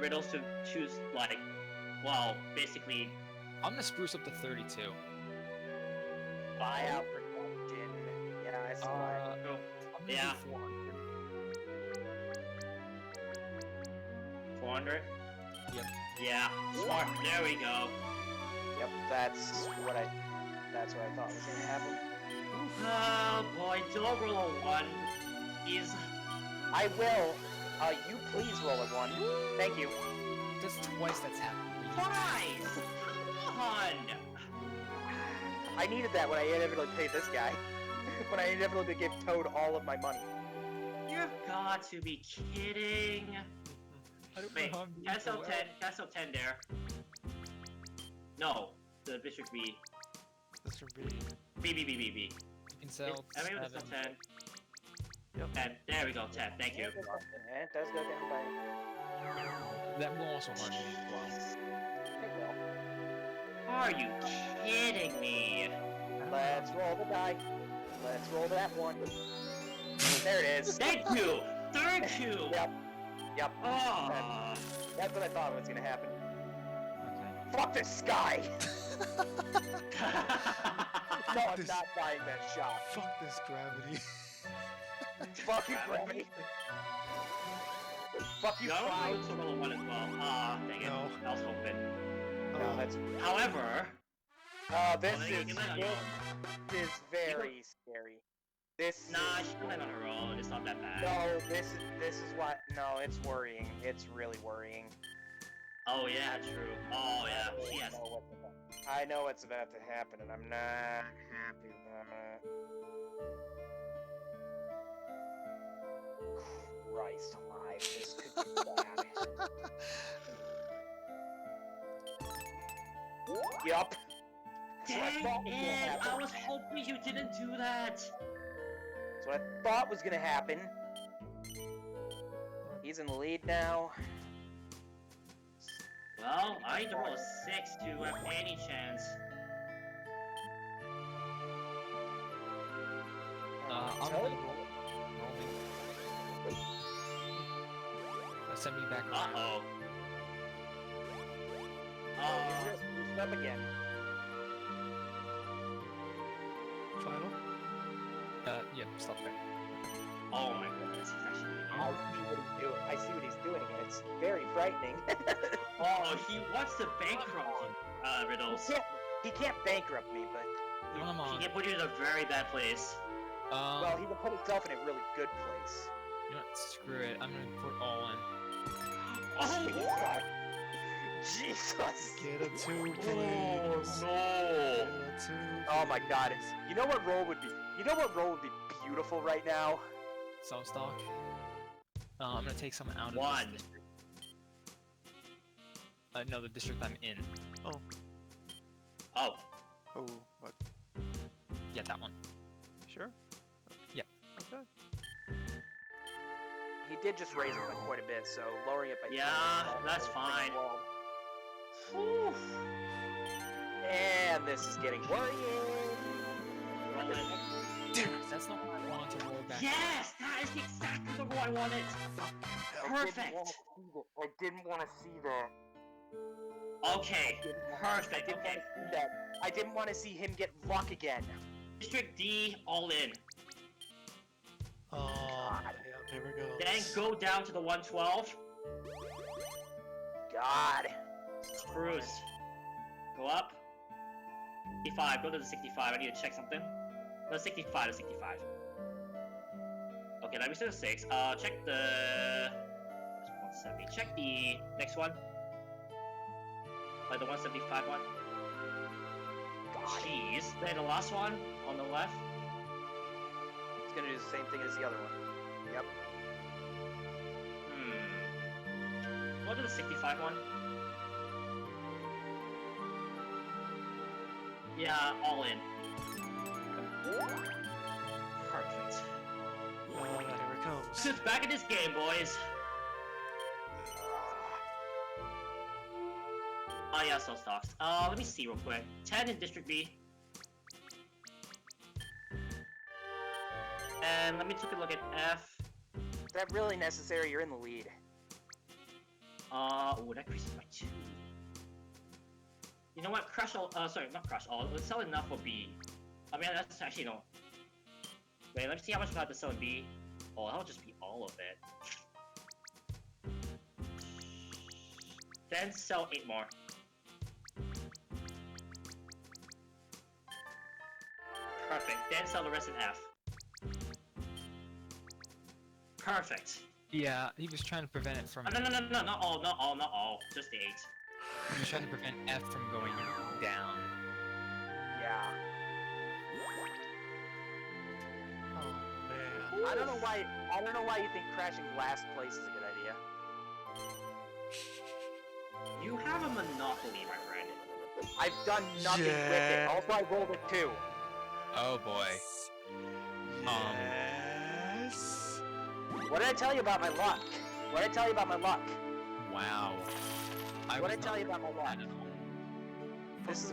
Speaker 1: Riddles to choose, like, well, basically.
Speaker 5: I'm gonna spruce up to 32.
Speaker 4: Buyout production. Yeah, I see why.
Speaker 5: I'm gonna
Speaker 1: Yeah.
Speaker 5: do 400.
Speaker 1: 400?
Speaker 5: Yep.
Speaker 1: Yeah, smart. There we go.
Speaker 4: Yep, that's what I thought was gonna happen.
Speaker 1: Oh boy, don't roll a 1. He's.
Speaker 4: I will. You please roll a 1. Thank you.
Speaker 5: That's twice that's happened.
Speaker 1: Twice! Come on!
Speaker 4: I needed that when I inevitably paid this guy. When I inevitably gave Toad all of my money.
Speaker 1: You've got to be kidding.
Speaker 5: I don't
Speaker 1: Wait,
Speaker 5: know how I'm doing
Speaker 1: cancel
Speaker 5: so
Speaker 1: 10, cancel 10 there. No, the District B.
Speaker 3: This from B.
Speaker 5: You can sell
Speaker 1: I mean, it's
Speaker 5: 7.
Speaker 1: 10.
Speaker 3: Yep.
Speaker 1: 10. There we go, 10. Thank you.
Speaker 4: It does go down by.
Speaker 5: That will also mark me as well.
Speaker 4: It will.
Speaker 1: Are you kidding me?
Speaker 4: Let's roll the die. Let's roll that 1. There it is.
Speaker 1: Thank you! 32!
Speaker 4: Yep. Yep.
Speaker 1: Oh.
Speaker 4: That's what I thought was gonna happen.
Speaker 5: Okay.
Speaker 4: Fuck this guy! No, I'm
Speaker 3: this-
Speaker 4: not buying that shot.
Speaker 3: Fuck this gravity.
Speaker 4: Fuck you, Gravity. Fuck you,
Speaker 1: No,
Speaker 4: Pride.
Speaker 1: I'm to roll a 1 as well. Ah, dang it.
Speaker 3: No.
Speaker 1: I was hoping.
Speaker 4: No, that's.
Speaker 1: However,
Speaker 4: This
Speaker 1: oh,
Speaker 4: is
Speaker 1: you can land on your own.
Speaker 4: this is very scary. This.
Speaker 1: Nah, she can land on her own. It's not that bad.
Speaker 4: No, this is what. No, it's worrying. It's really worrying.
Speaker 1: Oh yeah, true. Oh yeah, she has.
Speaker 4: I know what's about to happen, and I'm not happy about it. Christ alive, this could be bad. Yup.
Speaker 1: Dang it! I was hoping you didn't do that.
Speaker 4: That's what I thought was gonna happen. He's in the lead now.
Speaker 1: Well, I need to roll a 6 to have any chance.
Speaker 5: I'm
Speaker 4: Toad?
Speaker 5: gonna roll me. Send me back around.
Speaker 1: Uh-oh.
Speaker 4: He's up again.
Speaker 3: Final?
Speaker 5: Yeah, stop there.
Speaker 1: Oh my goodness, he's actually
Speaker 4: I see what he's doing. I see what he's doing, and it's very frightening.
Speaker 1: Oh, he wants to bankrupt you, Riddles.
Speaker 4: He can't bankrupt me, but
Speaker 5: Come
Speaker 1: He
Speaker 5: on.
Speaker 1: can put you in a very bad place.
Speaker 4: well, he can put himself in a really good place.
Speaker 5: You know what? Screw it. I'm gonna put all in.
Speaker 1: Oh,
Speaker 4: Jesus!
Speaker 3: Get a 2, please.
Speaker 1: oh no!
Speaker 3: Get a 2.
Speaker 4: Oh my God!
Speaker 3: please.
Speaker 4: You know what role would be? You know what role would be beautiful right now?
Speaker 5: Some stock. I'm gonna take some out of
Speaker 1: One.
Speaker 5: this district. No, the district I'm in.
Speaker 1: Oh,
Speaker 3: Oh, what?
Speaker 5: Yeah, that one.
Speaker 3: Sure?
Speaker 5: Yeah.
Speaker 3: Okay.
Speaker 4: He did just raise it by quite a bit, so lowering it by
Speaker 1: Yeah,
Speaker 4: 2
Speaker 1: that's fine.
Speaker 4: Whew. And this is getting worrying.
Speaker 1: roll it.
Speaker 5: That's not what I wanted to roll back.
Speaker 1: Yes, that is exactly the roll I wanted. Perfect.
Speaker 4: I didn't want to see that.
Speaker 1: Okay, perfect. Okay,
Speaker 4: I didn't want to see him get luck again.
Speaker 1: District D, all in.
Speaker 3: Oh, yeah, here we go.
Speaker 1: Then go down to the 112.
Speaker 4: God.
Speaker 1: Spruce. Go up. 65. Go to the 65. I need to check something. No, 65 to 65. Okay, let me set a 6. Check the. That's 170. Check the next one. Like the 175 one. Jeez. Then the last one on the left.
Speaker 4: It's gonna do the same thing as the other one. Yep.
Speaker 1: Go to the 65 one. Yeah, all in. Perfect.
Speaker 3: Here it comes.
Speaker 1: Just back in this game, boys. Oh yeah, so stocks. Let me see real quick. 10 in District B. And let me take a look at F.
Speaker 4: Is that really necessary? You're in the lead.
Speaker 1: Oh, that increases by 2. You know what? Crush all. Sorry, not crush all. Let's sell enough for B. I mean, that's actually no. Wait, let me see how much we have to sell in B. Oh, that'll just be all of it. Then sell 8 more. Perfect. Then sell the rest in F. Perfect.
Speaker 5: Yeah, he was trying to prevent it from.
Speaker 1: No, not all. Just the 8.
Speaker 5: He was trying to prevent F from going down.
Speaker 4: Yeah.
Speaker 3: Oh man.
Speaker 4: I don't know why you think crashing last place is a good idea.
Speaker 1: You have a monopoly, my friend.
Speaker 4: I've done nothing with it. Also, I rolled a 2.
Speaker 5: Oh boy.
Speaker 3: Yes.
Speaker 4: What did I tell you about my luck? What did I tell you about my luck?
Speaker 5: Wow.
Speaker 4: What did I tell you about my luck? This is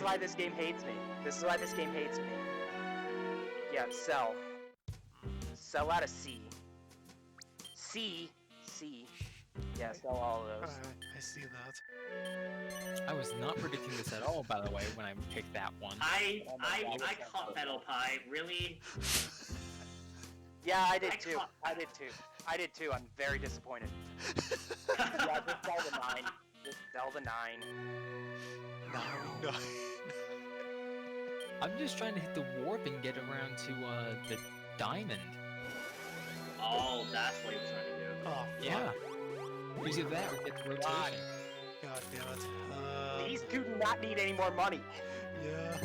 Speaker 4: why this game hates me. This is why this game hates me. Yeah, sell. Sell out of C. C. Yeah, sell all of those.
Speaker 3: I see that.
Speaker 5: I was not predicting this at all, by the way, when I picked that one.
Speaker 1: I caught that Oppai. Really?
Speaker 4: Yeah, I did too. I did too. I'm very disappointed. Yeah, just sell the 9. Just sell the 9.
Speaker 3: No.
Speaker 5: I'm just trying to hit the warp and get around to the diamond.
Speaker 1: Oh, that's what he was trying to do.
Speaker 3: Oh, fuck.
Speaker 5: Yeah. Use it that or get the rotation.
Speaker 3: God damn it.
Speaker 4: These two do not need any more money.
Speaker 3: Yeah.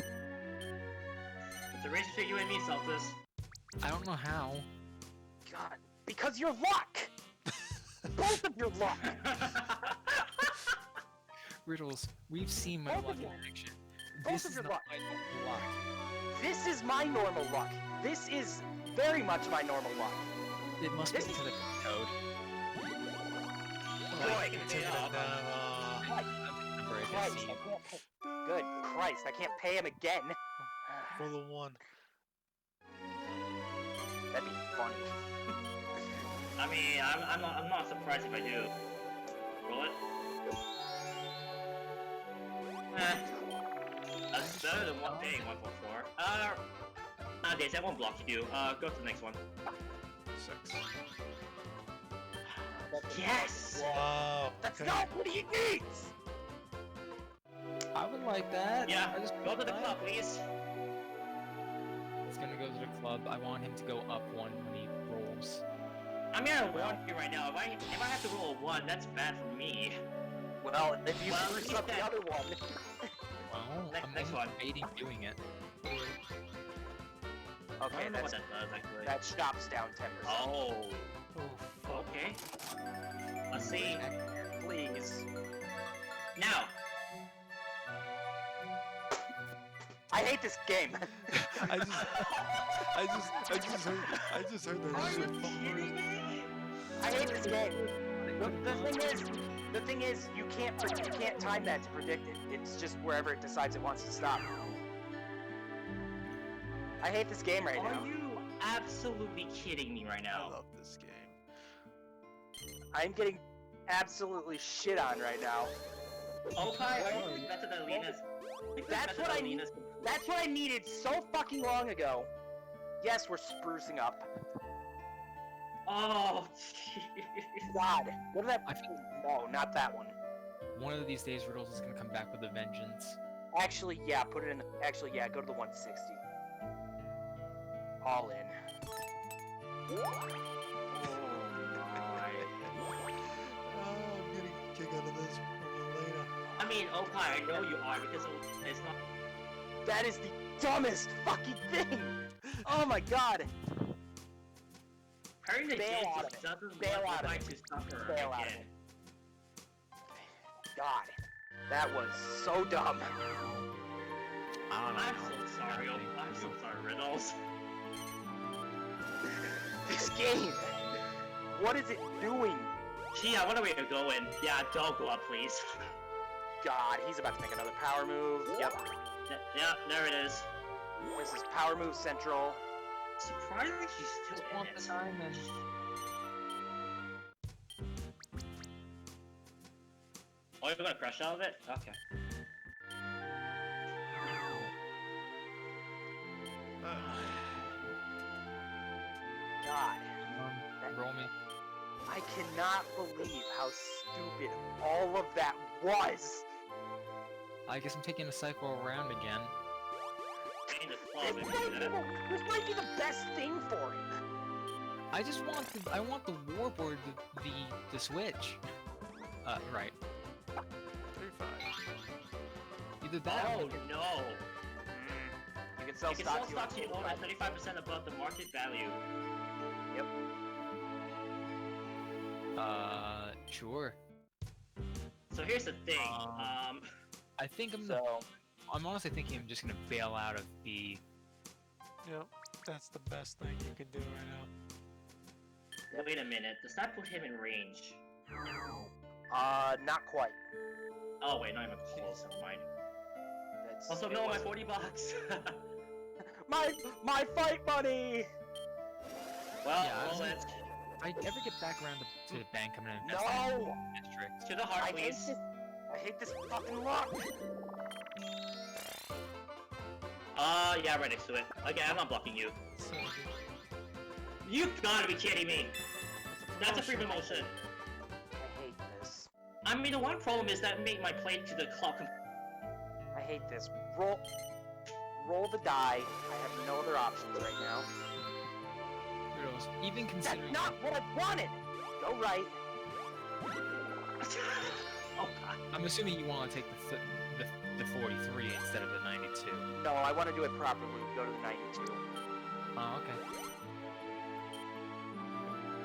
Speaker 1: It's a race between you and me, Celtis.
Speaker 5: I don't know how.
Speaker 4: God, because your luck. Both of your luck.
Speaker 5: Riddles, we've seen my
Speaker 4: Both
Speaker 5: luck
Speaker 4: of you.
Speaker 5: in action.
Speaker 4: Both
Speaker 5: This
Speaker 4: of
Speaker 5: is
Speaker 4: your
Speaker 5: not
Speaker 4: luck.
Speaker 5: my normal luck.
Speaker 4: This is my normal luck. This is very much my normal luck.
Speaker 5: It must
Speaker 4: This
Speaker 5: be
Speaker 4: is-
Speaker 5: to the code.
Speaker 1: Boy,
Speaker 3: Take it up now.
Speaker 5: Number I can
Speaker 4: Christ,
Speaker 5: see.
Speaker 4: I can't pay. Good Christ, I can't pay him again.
Speaker 3: For the 1.
Speaker 4: That'd be funny.
Speaker 1: I mean, I'm not surprised if I do. Roll it. That's better than one paying 1.4. Nowadays, that won't block you. Go to the next one.
Speaker 3: 6.
Speaker 1: Yes!
Speaker 3: Wow.
Speaker 4: That's
Speaker 3: okay.
Speaker 4: not what he needs!
Speaker 5: I would like that.
Speaker 1: Yeah,
Speaker 5: I just
Speaker 1: go to the club, please.
Speaker 5: It's gonna go to the club. I want him to go up 1 when he rolls.
Speaker 1: I'm gonna warn you right now. If I have to roll a 1, that's bad for me.
Speaker 4: Well, if you
Speaker 1: Well,
Speaker 4: screw
Speaker 1: he's
Speaker 4: up the
Speaker 1: dead.
Speaker 4: other one.
Speaker 5: Well,
Speaker 1: Next
Speaker 5: I'm
Speaker 1: one.
Speaker 5: debating doing it.
Speaker 1: I
Speaker 4: Okay,
Speaker 1: don't know what
Speaker 4: that's,
Speaker 1: that does, actually.
Speaker 4: that stops down 10%.
Speaker 1: Oh,
Speaker 3: Oh, fuck.
Speaker 1: okay. Let's see.
Speaker 4: Please.
Speaker 1: Now,
Speaker 4: I hate this game.
Speaker 3: I just heard that shit from
Speaker 1: kidding me?
Speaker 4: I hate this game. The thing is, you can't time that to predict it. It's just wherever it decides it wants to stop. I hate this game right now.
Speaker 1: Are you absolutely kidding me right
Speaker 3: I
Speaker 1: now?
Speaker 3: love this game.
Speaker 4: I'm getting absolutely shit on right now.
Speaker 1: Oppai, are you better than Lena's?
Speaker 4: That's what I need. That's what I needed so fucking long ago. Yes, we're sprucing up.
Speaker 1: Oh,
Speaker 4: God, what did that?
Speaker 5: I feel
Speaker 4: No, not that one.
Speaker 5: one of these days Riddles is gonna come back with a vengeance.
Speaker 4: Actually, yeah, put it in. Actually, yeah, go to the 160. All in.
Speaker 1: Oh
Speaker 3: I'm getting a kick out of this from Elena.
Speaker 1: I mean, Oppai, I know you are because it's not.
Speaker 4: That is the dumbest fucking thing. Oh my God.
Speaker 1: Hurting the
Speaker 4: Bail
Speaker 1: kids
Speaker 4: out of it.
Speaker 1: doesn't
Speaker 4: Bail
Speaker 1: want
Speaker 4: out of
Speaker 1: Oppai
Speaker 4: it.
Speaker 1: to suffer
Speaker 4: Bail out of
Speaker 1: again.
Speaker 4: it. God, that was so dumb.
Speaker 5: I don't know.
Speaker 1: I'm so sorry, I'm so sorry, Riddles.
Speaker 4: This game. What is it doing?
Speaker 1: Gee, I wonder where you're going. Yeah, don't go up, please.
Speaker 4: God, he's about to make another power move. Yep.
Speaker 1: Yeah, there it is.
Speaker 4: This is power move central.
Speaker 1: Surprise. surprisingly, she's still
Speaker 5: Just
Speaker 1: in
Speaker 5: want
Speaker 1: it.
Speaker 5: the time and
Speaker 1: Oh, you're gonna crush out of it? Okay.
Speaker 4: God,
Speaker 5: roll me.
Speaker 4: I cannot believe how stupid all of that was.
Speaker 5: I guess I'm taking a cycle around again.
Speaker 1: Change the
Speaker 4: This
Speaker 1: club if you
Speaker 4: might,
Speaker 1: do
Speaker 4: be
Speaker 1: that.
Speaker 4: the, this might be the best thing for him.
Speaker 5: I just want the warp or the switch. Right.
Speaker 2: 3-5.
Speaker 5: Either that
Speaker 1: Oh
Speaker 5: or
Speaker 1: no!
Speaker 4: You can sell
Speaker 1: You can sell
Speaker 4: stocks.
Speaker 1: stocks you own at 35% above the market value.
Speaker 4: Yep.
Speaker 5: sure.
Speaker 1: So here's the thing.
Speaker 5: I think
Speaker 4: So
Speaker 5: I'm honestly thinking I'm just gonna bail out of the.
Speaker 3: Yep, that's the best thing you can do right now.
Speaker 1: Wait a minute. Does that put him in range?
Speaker 4: not quite.
Speaker 1: Oh wait, not even close. Never mind.
Speaker 4: That's
Speaker 1: Also,
Speaker 4: it
Speaker 1: no, my
Speaker 4: wasn't-
Speaker 1: 40 bucks.
Speaker 4: my fight money.
Speaker 1: Well,
Speaker 5: Yeah, I was
Speaker 1: roll
Speaker 5: like-
Speaker 1: it.
Speaker 5: If I ever get back around to the bank, I'm gonna invest
Speaker 4: No.
Speaker 5: in the district.
Speaker 1: To the
Speaker 4: I
Speaker 1: heart,
Speaker 4: hate
Speaker 1: please.
Speaker 4: this. I hate this fucking luck.
Speaker 1: Yeah, right next to it. Okay, I'm not blocking you.
Speaker 3: So,
Speaker 1: You gotta be kidding me. That's a free promotion.
Speaker 4: I hate this.
Speaker 1: I mean, the one problem is that made my play to the clock.
Speaker 4: I hate this. Roll the die. I have no other options right now.
Speaker 5: Riddles, even
Speaker 4: That's
Speaker 5: considering.
Speaker 4: not what I wanted. Go right.
Speaker 1: Oh god.
Speaker 5: I'm assuming you want to take the 43 instead of the 92.
Speaker 4: No, I want to do it properly. Go to the 92.
Speaker 5: Oh, okay.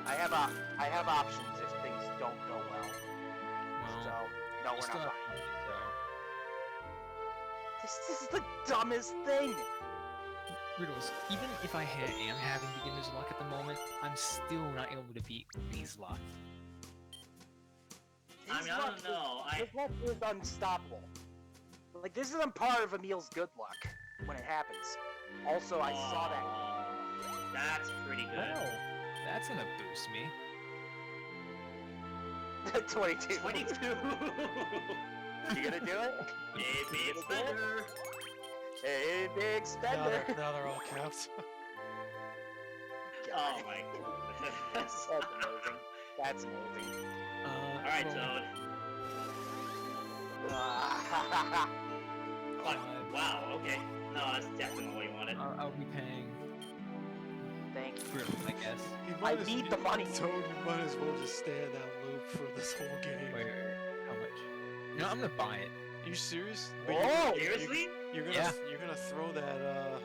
Speaker 4: I have options if things don't go well.
Speaker 5: Well,
Speaker 4: So no,
Speaker 5: you
Speaker 4: we're
Speaker 5: still
Speaker 4: not
Speaker 5: have
Speaker 4: buying.
Speaker 5: money,
Speaker 4: This is the dumbest thing.
Speaker 5: so. Riddles, even if I am having beginner's luck at the moment, I'm still not able to beat Lee's luck.
Speaker 1: I
Speaker 4: His
Speaker 1: mean, I
Speaker 4: luck
Speaker 1: don't know.
Speaker 4: His luck is unstoppable. Like this isn't part of Emil's good luck when it happens. Also, I saw that.
Speaker 1: Oh, that's pretty good.
Speaker 5: Well, that's gonna boost me.
Speaker 4: 22.
Speaker 1: 22!
Speaker 4: You gonna do it?
Speaker 1: Hey, big spender!
Speaker 4: Hey, big
Speaker 3: now,
Speaker 4: spender.
Speaker 3: now they're all capped.
Speaker 1: Oh my goodness.
Speaker 4: That's amazing. That's amazing.
Speaker 1: Alright,
Speaker 5: roll
Speaker 1: Toad.
Speaker 4: Ah,
Speaker 1: Fuck. Wow, okay. No, that's definitely what you wanted.
Speaker 5: I'll be paying
Speaker 4: Thank you.
Speaker 5: Riddles, I guess.
Speaker 3: You
Speaker 4: I
Speaker 3: might as-
Speaker 4: need the money.
Speaker 3: Toad, you might as well just stay in that loop for this whole game.
Speaker 5: Wait, how much? No, I'm gonna buy it.
Speaker 3: You serious?
Speaker 4: Whoa!
Speaker 1: Seriously?
Speaker 3: You're gonna
Speaker 5: Yeah.
Speaker 3: you're gonna throw that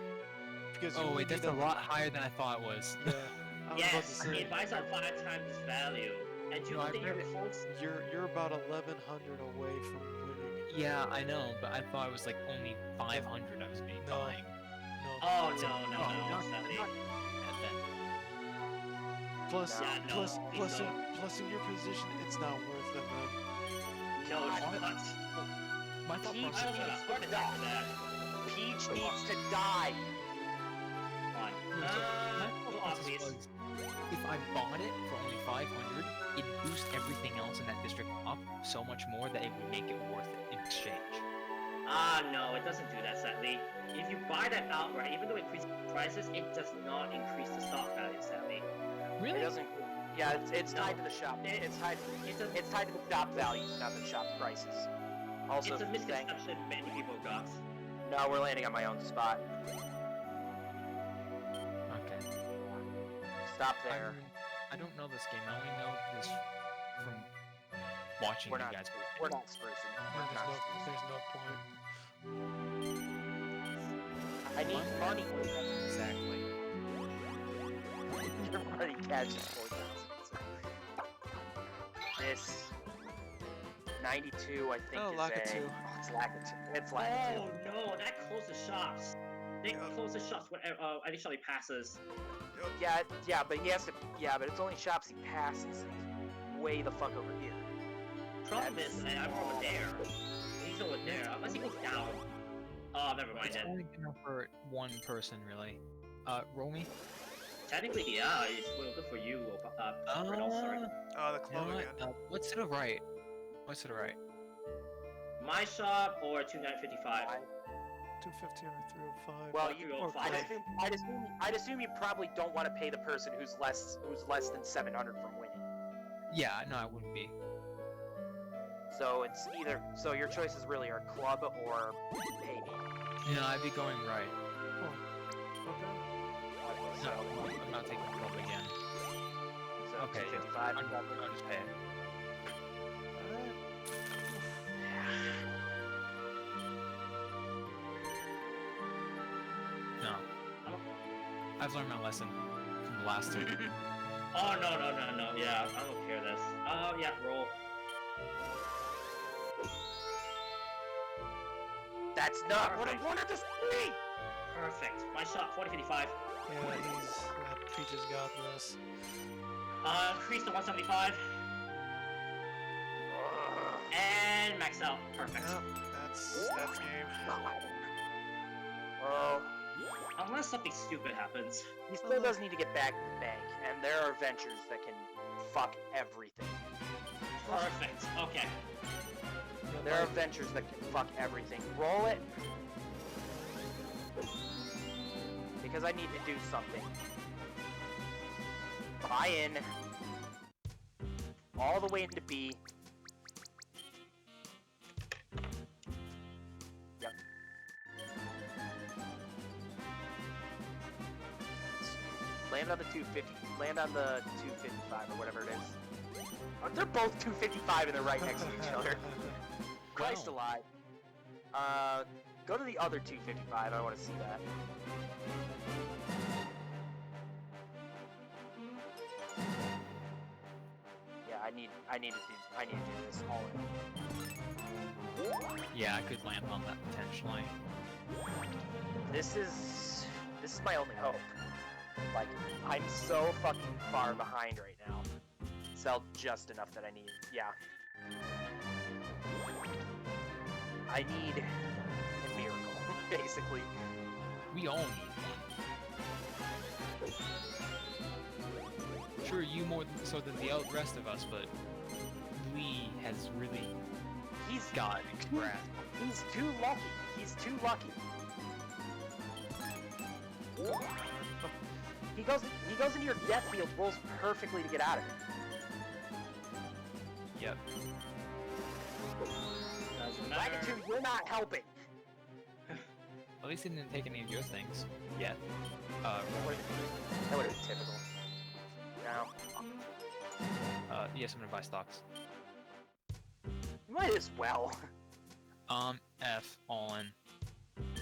Speaker 3: because you
Speaker 5: Oh
Speaker 3: only
Speaker 5: wait, that's
Speaker 3: need
Speaker 5: a lot higher than I thought it was.
Speaker 3: Yeah, I was about to
Speaker 1: Yes,
Speaker 3: say
Speaker 1: it buys at 5 times its value. And do you
Speaker 5: No, I
Speaker 1: think you're
Speaker 5: read it.
Speaker 1: close?
Speaker 3: you're about 1100 away from winning.
Speaker 5: Yeah, I know, but I thought it was like only 500 I was being
Speaker 3: No.
Speaker 5: buying.
Speaker 3: No.
Speaker 1: Oh, no, no,
Speaker 5: Oh,
Speaker 1: no,
Speaker 5: not-
Speaker 1: Sally.
Speaker 5: not bad then.
Speaker 3: Plus,
Speaker 1: Yeah, no,
Speaker 3: plus,
Speaker 1: please
Speaker 3: plus, in,
Speaker 1: don't.
Speaker 3: plus in your position, it's not worth it, man.
Speaker 1: No, it's
Speaker 5: What?
Speaker 1: not.
Speaker 5: My thought
Speaker 4: Peach-
Speaker 1: I
Speaker 5: process
Speaker 1: don't know,
Speaker 5: was,
Speaker 1: heart attack for that.
Speaker 4: Peach needs to die.
Speaker 1: Come on.
Speaker 5: my thought
Speaker 1: Go off,
Speaker 5: process
Speaker 1: please.
Speaker 5: was, if I bought it for only 500, it'd boost everything else in that district up so much more that it would make it worth it in exchange.
Speaker 1: No, it doesn't do that, sadly. If you buy that outright, even though it increases prices, it does not increase the stock value, sadly.
Speaker 4: It
Speaker 5: Really?
Speaker 4: doesn't. Yeah, it's
Speaker 1: No.
Speaker 4: tied to the shop. It's tied.
Speaker 1: It's a,
Speaker 4: It's tied to the shop values, not the shop prices. Also,
Speaker 1: it's a
Speaker 4: thank-
Speaker 1: misconception many people got.
Speaker 4: No, we're landing on my own spot.
Speaker 5: Okay.
Speaker 4: Stop there.
Speaker 5: I don't know this game. I only know this from watching
Speaker 4: We're
Speaker 5: you
Speaker 4: not.
Speaker 5: guys.
Speaker 4: We're not Sprucing. We're
Speaker 3: There's
Speaker 4: not.
Speaker 3: no point.
Speaker 4: I need money.
Speaker 5: Exactly.
Speaker 4: Your money catches 4,000. This 92, I think,
Speaker 3: Oh,
Speaker 4: is
Speaker 3: Lakitu.
Speaker 4: a. Oh, it's Lakitu. It's Lakitu.
Speaker 1: Oh no, that closes shops. They
Speaker 3: Yep.
Speaker 1: close the shops when initially passes.
Speaker 4: Yeah, but he has to. Yeah, but it's only shops he passes. He's way the fuck over here.
Speaker 1: Problem is, I'm over there. He's over there. Unless he goes down. Oh, never mind
Speaker 5: It's
Speaker 1: then.
Speaker 5: only gonna hurt one person, really. Roll me.
Speaker 1: technically, yeah, it's well, good for you, Red, sorry.
Speaker 2: Oh, the
Speaker 5: You
Speaker 2: club
Speaker 5: know
Speaker 2: again.
Speaker 5: what? What's to the right? What's to the right?
Speaker 1: My shop or 2955.
Speaker 3: 215 or 305.
Speaker 4: Well,
Speaker 1: Or
Speaker 4: you,
Speaker 1: 305.
Speaker 4: I'd assume you probably don't want to pay the person who's less than 700 from winning.
Speaker 5: Yeah, no, I wouldn't be.
Speaker 4: So it's either your choices really are club or pay me.
Speaker 5: No, I'd be going right.
Speaker 3: Okay.
Speaker 5: No, I'm not taking club again.
Speaker 4: So
Speaker 5: Okay,
Speaker 4: 255.
Speaker 5: I'll just pay it.
Speaker 3: Alright.
Speaker 5: No. I've learned my lesson from the last two.
Speaker 1: Oh, no. Yeah, I don't care this. Yeah, roll.
Speaker 4: That's not what I wanted to see!
Speaker 1: Perfect. My shop, 4055.
Speaker 3: Yeah, Peach has got this.
Speaker 1: Increase to 175. And max out. Perfect.
Speaker 2: Yep, that's game.
Speaker 4: Well,
Speaker 1: Unless something stupid happens.
Speaker 4: he still does need to get back to the bank, and there are ventures that can fuck everything.
Speaker 1: Perfect. Okay.
Speaker 4: There are ventures that can fuck everything. Roll it. Because I need to do something. Buy in. All the way into B. Yep. Land on the 250. Land on the 255 or whatever it is. Oh, they're both 255 and they're right next to each other. Christ
Speaker 5: Wow.
Speaker 4: alive. Go to the other 255. I want to see that. Yeah, I need to do this all in.
Speaker 5: Yeah, I could land on that potentially.
Speaker 4: This is my only hope. Like, I'm so fucking far behind right now. Sell just enough that I need. Yeah. I need a miracle, basically.
Speaker 5: We all need one. Sure, you more so than the rest of us, but Lee has really
Speaker 4: He's
Speaker 5: got it grasped.
Speaker 4: He's too lucky. He's too lucky. He goes into your death field, rolls perfectly to get out of it.
Speaker 5: Yep.
Speaker 1: Doesn't matter.
Speaker 4: Lagatoo, you're not helping.
Speaker 5: At least he didn't take any of your things yet.
Speaker 4: That would have been typical. No.
Speaker 5: Yes, I'm gonna buy stocks.
Speaker 4: You might as well.
Speaker 5: F all in.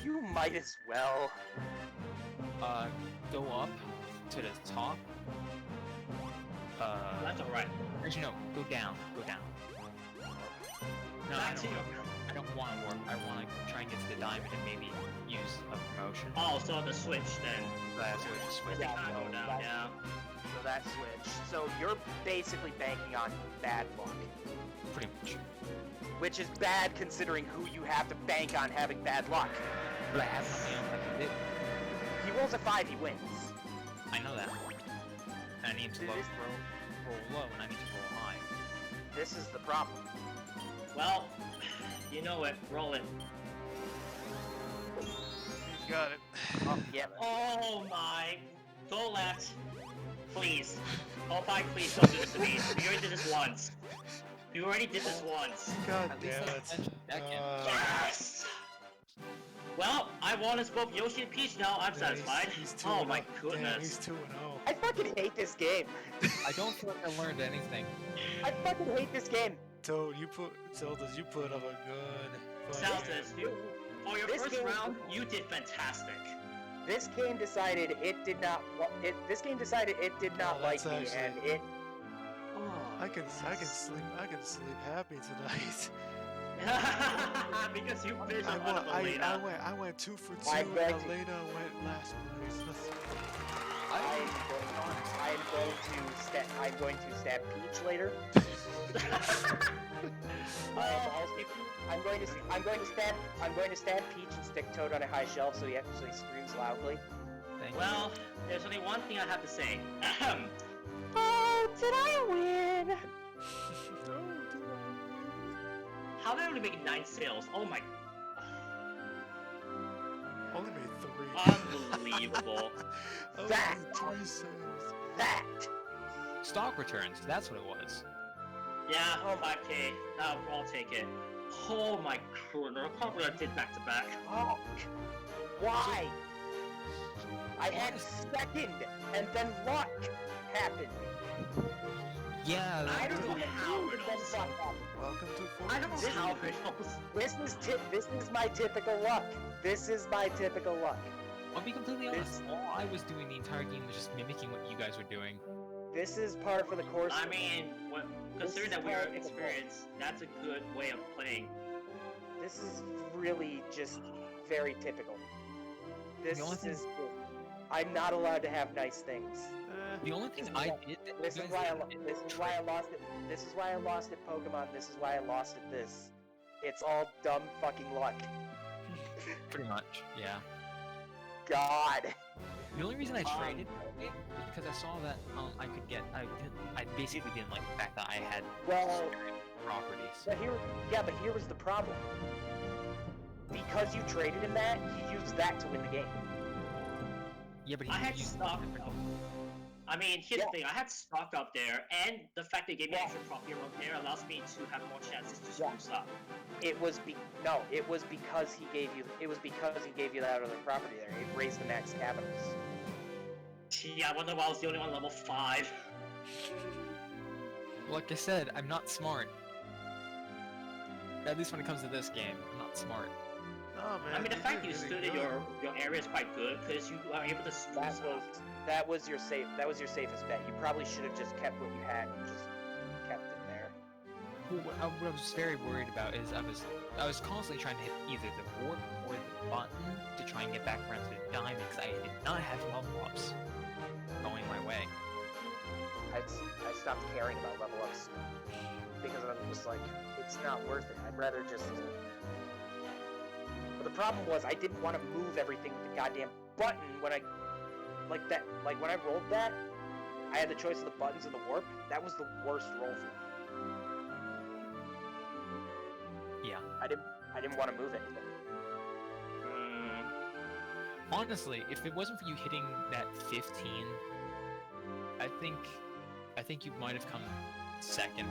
Speaker 4: You might as well.
Speaker 5: Go up to the top.
Speaker 1: That's alright.
Speaker 5: Actually, no, go down. Go down. No,
Speaker 1: Back to you.
Speaker 5: I don't want to work. I want to try and get to the diamond and maybe use a promotion.
Speaker 1: Oh, so the switch then.
Speaker 5: That's what I just switched.
Speaker 1: They
Speaker 4: Yeah,
Speaker 1: kinda go
Speaker 4: no,
Speaker 1: down,
Speaker 4: that-
Speaker 1: yeah.
Speaker 4: So that switch. So you're basically banking on bad luck.
Speaker 5: Pretty much.
Speaker 4: Which is bad considering who you have to bank on having bad luck.
Speaker 5: But I have my own like I did.
Speaker 4: He rolls a 5, he wins.
Speaker 5: I know that. And I need to
Speaker 4: Dude,
Speaker 5: roll
Speaker 4: this-
Speaker 5: low, and I need to roll high.
Speaker 4: This is the problem.
Speaker 1: Well, you know it. Roll it.
Speaker 2: He's got it.
Speaker 4: Oh, yeah.
Speaker 1: Oh my. Go left. Please. Oppai, please don't do this to me. You already did this once. You already did this once.
Speaker 3: God
Speaker 5: At least
Speaker 3: damn
Speaker 5: I
Speaker 3: it.
Speaker 5: mentioned that game.
Speaker 1: Yes! Well, I won as both Yoshi and Peach now. I'm satisfied.
Speaker 3: He's
Speaker 1: Oh my
Speaker 3: 2-0. Damn,
Speaker 1: goodness.
Speaker 3: he's 2-0.
Speaker 4: I fucking hate this game.
Speaker 5: I don't feel like I learned anything.
Speaker 4: I fucking hate this game.
Speaker 3: Toad, you put up a good fight.
Speaker 1: Celtics, you, for your
Speaker 4: This
Speaker 1: first
Speaker 4: game-
Speaker 1: round, you did fantastic.
Speaker 4: This game decided it did not. This game decided it did not
Speaker 3: Oh,
Speaker 4: like
Speaker 3: that's
Speaker 4: me, and
Speaker 3: actually-
Speaker 4: it.
Speaker 3: I can sleep happy tonight.
Speaker 1: Because you finished on Elena.
Speaker 3: I went 2 for 2
Speaker 4: I'm
Speaker 3: and
Speaker 4: going to-
Speaker 3: Elena went last place.
Speaker 4: I'm going to stab Peach later. I'm going to stab Peach and stick Toad on a high shelf so he screams loudly.
Speaker 5: Thank
Speaker 1: Well, there's only one thing I have to say.
Speaker 4: Oh, did I win?
Speaker 1: How did I only make 9 sales? Oh my...
Speaker 3: Only made 3.
Speaker 1: Unbelievable.
Speaker 3: Only
Speaker 4: That-
Speaker 3: made 3 sales.
Speaker 4: That.
Speaker 5: you. Stock returns. That's what it was.
Speaker 1: Yeah, 5k. I'll take it. Oh my goodness, I can't believe I did back to back.
Speaker 4: Fuck. Why? I had second, and then luck happened.
Speaker 5: Yeah.
Speaker 1: I don't know how
Speaker 4: And
Speaker 1: it
Speaker 4: then
Speaker 1: also.
Speaker 4: luck happened.
Speaker 3: Welcome to
Speaker 1: I don't know
Speaker 3: Fortune
Speaker 1: how
Speaker 3: City.
Speaker 1: it also.
Speaker 4: This is my typical luck. This is my typical luck.
Speaker 5: I'll be completely
Speaker 4: This-
Speaker 5: honest. All I was doing the entire game was just mimicking what you guys were doing.
Speaker 4: This is par for the course.
Speaker 1: I mean, considering
Speaker 4: This
Speaker 1: that
Speaker 4: is
Speaker 1: we are
Speaker 4: part of the
Speaker 1: experienced, that's a good way of playing.
Speaker 4: This is really just very typical. This
Speaker 5: only thing-
Speaker 4: is. I'm not allowed to have nice things.
Speaker 5: The only thing
Speaker 4: This is
Speaker 5: I
Speaker 4: why-
Speaker 5: did that
Speaker 4: This
Speaker 5: you
Speaker 4: is
Speaker 5: guys
Speaker 4: why I.
Speaker 5: did
Speaker 4: This is why I lost it. This is why I lost at Pokemon. This is why I lost at this. It's all dumb fucking luck.
Speaker 5: pretty much, yeah.
Speaker 4: God.
Speaker 5: The only reason I traded it was because I saw that I basically didn't like the fact that I had
Speaker 4: Well,
Speaker 5: properties.
Speaker 4: but here was the problem. Because you traded him that, he used that to win the game.
Speaker 5: Yeah, but he
Speaker 1: I had
Speaker 5: used
Speaker 1: stock
Speaker 5: different-
Speaker 1: up. I mean, here's
Speaker 4: Yeah.
Speaker 1: the thing, I had stock up there, and the fact they gave me
Speaker 4: Yeah.
Speaker 1: extra property around there allows me to have more chances to
Speaker 4: Yeah.
Speaker 1: screw up.
Speaker 4: It was because he gave you that other property there. It raised the max capitals.
Speaker 1: Gee, I wonder why I was the only one level 5.
Speaker 5: Like I said, I'm not smart. At least when it comes to this game, I'm not smart.
Speaker 3: Nah, man.
Speaker 1: I mean, the
Speaker 3: you
Speaker 1: fact
Speaker 3: did
Speaker 1: you
Speaker 3: really
Speaker 1: stood in
Speaker 3: good.
Speaker 1: your area is quite good, because you are able to screw
Speaker 4: That was your safest bet. You probably should have just kept what you had and just kept it there.
Speaker 5: What I was very worried about is I was constantly trying to hit either the warp or the button to try and get back around to the diamond because I did not have level ups going my way.
Speaker 4: I stopped caring about level ups because I'm just like, it's not worth it. I'd rather just. But the problem was I didn't want to move everything with the goddamn button when I when I rolled that. I had the choice of the buttons and the warp. That was the worst roll for me.
Speaker 5: Yeah.
Speaker 4: I didn't want to move anything.
Speaker 5: Honestly, if it wasn't for you hitting that 15, I think you might have come second.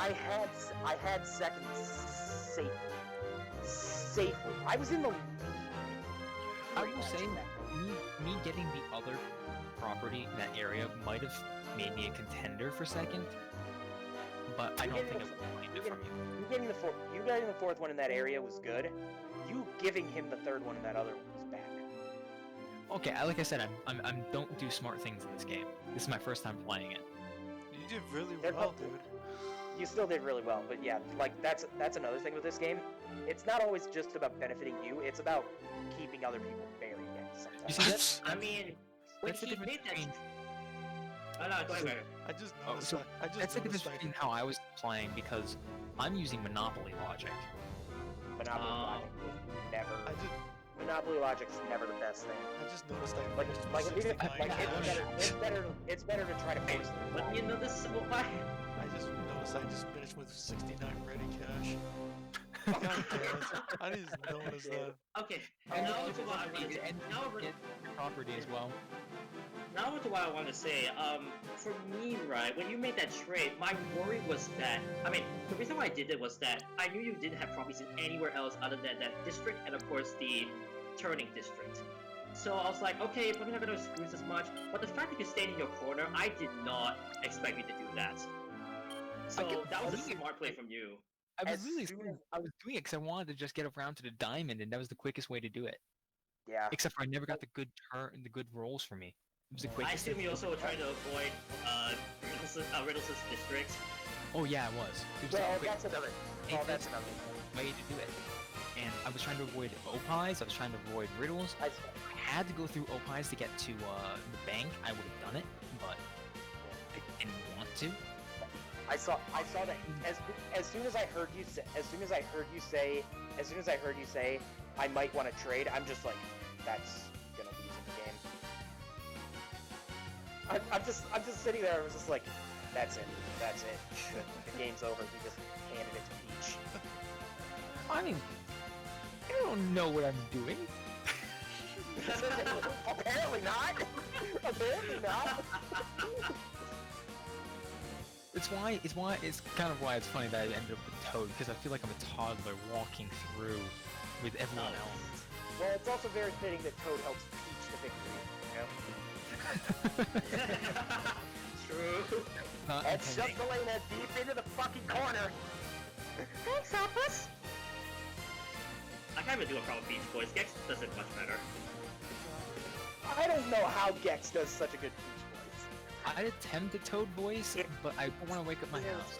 Speaker 4: I had second safely. I was in the lead.
Speaker 5: I
Speaker 4: pretty
Speaker 5: will
Speaker 4: much
Speaker 5: say
Speaker 4: in that.
Speaker 5: me getting the other property in that area might have made me a contender for second, but I
Speaker 4: You
Speaker 5: don't
Speaker 4: getting
Speaker 5: think
Speaker 4: the-
Speaker 5: I would mind
Speaker 4: you
Speaker 5: it from you.
Speaker 4: You getting the fourth one in that area was good. You giving him the third one in that other one was bad.
Speaker 5: Okay, like I said, I'm don't do smart things in this game. This is my first time playing it.
Speaker 3: You did really
Speaker 4: They're
Speaker 3: well,
Speaker 4: both-
Speaker 3: dude.
Speaker 4: You still did really well, but yeah, like that's another thing with this game. It's not always just about benefiting you. It's about keeping other people buried at the same
Speaker 5: You
Speaker 4: time.
Speaker 5: see, that's
Speaker 1: I mean, when
Speaker 5: that's the
Speaker 1: he
Speaker 5: difference
Speaker 1: made that...
Speaker 5: between
Speaker 1: Oh, no, go ahead.
Speaker 3: I just
Speaker 5: Oh,
Speaker 3: noticed
Speaker 5: so
Speaker 3: that. I just
Speaker 5: that's the difference
Speaker 3: noticed
Speaker 5: between how I was playing because I'm using Monopoly logic.
Speaker 4: Monopoly
Speaker 1: Oh.
Speaker 4: logic is never.
Speaker 3: I just
Speaker 4: Monopoly logic's never the best thing.
Speaker 3: noticed that.
Speaker 4: Like,
Speaker 3: finished
Speaker 4: like,
Speaker 3: with
Speaker 4: even,
Speaker 3: 69
Speaker 4: like
Speaker 3: cash.
Speaker 4: it's better to try to
Speaker 1: Hey,
Speaker 4: force it.
Speaker 1: but you know this... Why?
Speaker 3: I just noticed I just finished with 69 ready cash. God damn it. I just noticed that.
Speaker 1: Okay,
Speaker 5: And
Speaker 1: now
Speaker 5: you
Speaker 1: to what I want to
Speaker 5: get-
Speaker 1: say.
Speaker 5: and
Speaker 1: Now
Speaker 5: you get your property as well.
Speaker 1: Now to what I want to say, for me, right, when you made that trade, my worry was that, I mean, the reason why I did it was that I knew you didn't have properties in anywhere else other than that district and, of course, the turning district. So I was like, okay, probably not going to screw as much, but the fact that you stayed in your corner, I did not expect you to do that. So that was a smart play from you.
Speaker 5: I was
Speaker 4: As
Speaker 5: really
Speaker 4: soon as-
Speaker 5: I was doing it because I wanted to just get around to the diamond, and that was the quickest way to do it.
Speaker 4: Yeah.
Speaker 5: Except for I never got the good rolls for me. It was the
Speaker 1: I
Speaker 5: quickest.
Speaker 1: assume you also were trying to avoid, Riddle's district.
Speaker 5: Oh yeah, I was. It was
Speaker 4: Well,
Speaker 5: the
Speaker 4: that's another. Well, that's another.
Speaker 5: way to do it. And I was trying to avoid Oppais, I was trying to avoid riddles.
Speaker 4: I,
Speaker 5: If I had to go through Oppais to get to the bank, I would have done it, but I didn't want to.
Speaker 4: I saw that as soon as I heard you say I might want to trade, I'm just like, that's gonna lose in the game. I'm just sitting there. I was just like, that's it. The game's over. He just handed it to Peach.
Speaker 5: I mean, I don't know what I'm doing.
Speaker 4: Apparently not. Apparently not.
Speaker 5: It's kind of why it's funny that I ended up with Toad, because I feel like I'm a toddler walking through with everyone else.
Speaker 4: Well, it's also very fitting that Toad helps Peach to victory. You know?
Speaker 1: True.
Speaker 5: Not
Speaker 4: It's just
Speaker 5: intending.
Speaker 4: Elena deep into the fucking corner. Thanks, Opus.
Speaker 1: I can't even do a proper Beach Boys. Gex does it much better.
Speaker 4: I don't know how Gex does such a good Peach voice.
Speaker 5: I'd attempt a Toad voice, but I don't want to wake up my house.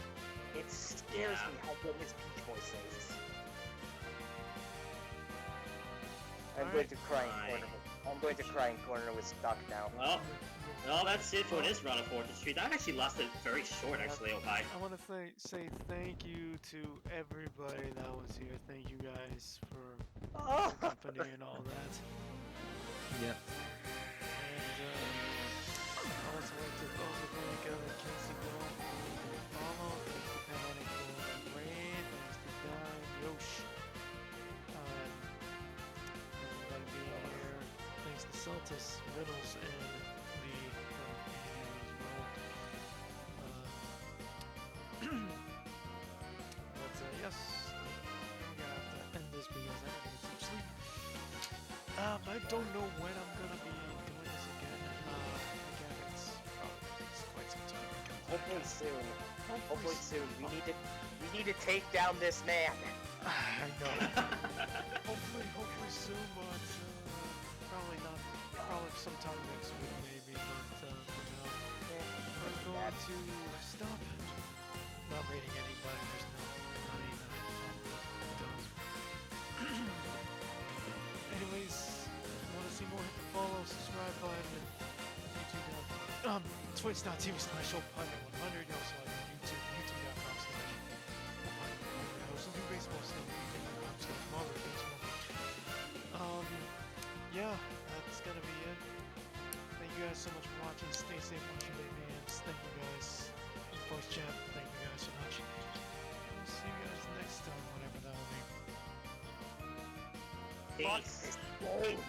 Speaker 4: It scares me how good his Peach voice is. I'm going to cry in corner. I'm going to cry in corner with Stuck now.
Speaker 1: Well, that's it for this round of Fortune Street. That actually lasted very short, actually, Oppai.
Speaker 3: I want to say thank you to everybody that was here. Thank you guys for the company and all that.
Speaker 5: Yep.
Speaker 3: And I also like to also thank Casey Bell for the follow. Thanks to Panic for the raid. Thanks to Don, Yosh, everybody being here. Thanks to Celtis, Riddles, and Lee for being here as well. But yes, I'm gonna have to end this because I'm gonna get some sleep. I don't know when I'm gonna be doing this again. Again, it's quite some time.
Speaker 4: Hopefully soon. Hopefully soon. We need to take down this man.
Speaker 3: I know. hopefully soon, but probably not. Probably sometime next week, maybe. But for now, we're going to stop. Not rating anybody. There's no 99 Anyways, want to see more? Hit the follow, subscribe button. YouTube. Twitch.tv/Oppai100. You also like YouTube. YouTube.com/Oppai100. Also do baseball stuff. YouTube.com/Baseball. Yeah, that's gonna be it. Thank you guys so much for watching. Stay safe, watch your baby ants. Thank you guys. Voice chat. Thank you guys so much. We'll see you guys next time, whatever that will be.
Speaker 1: Peace.
Speaker 4: Fuck this game.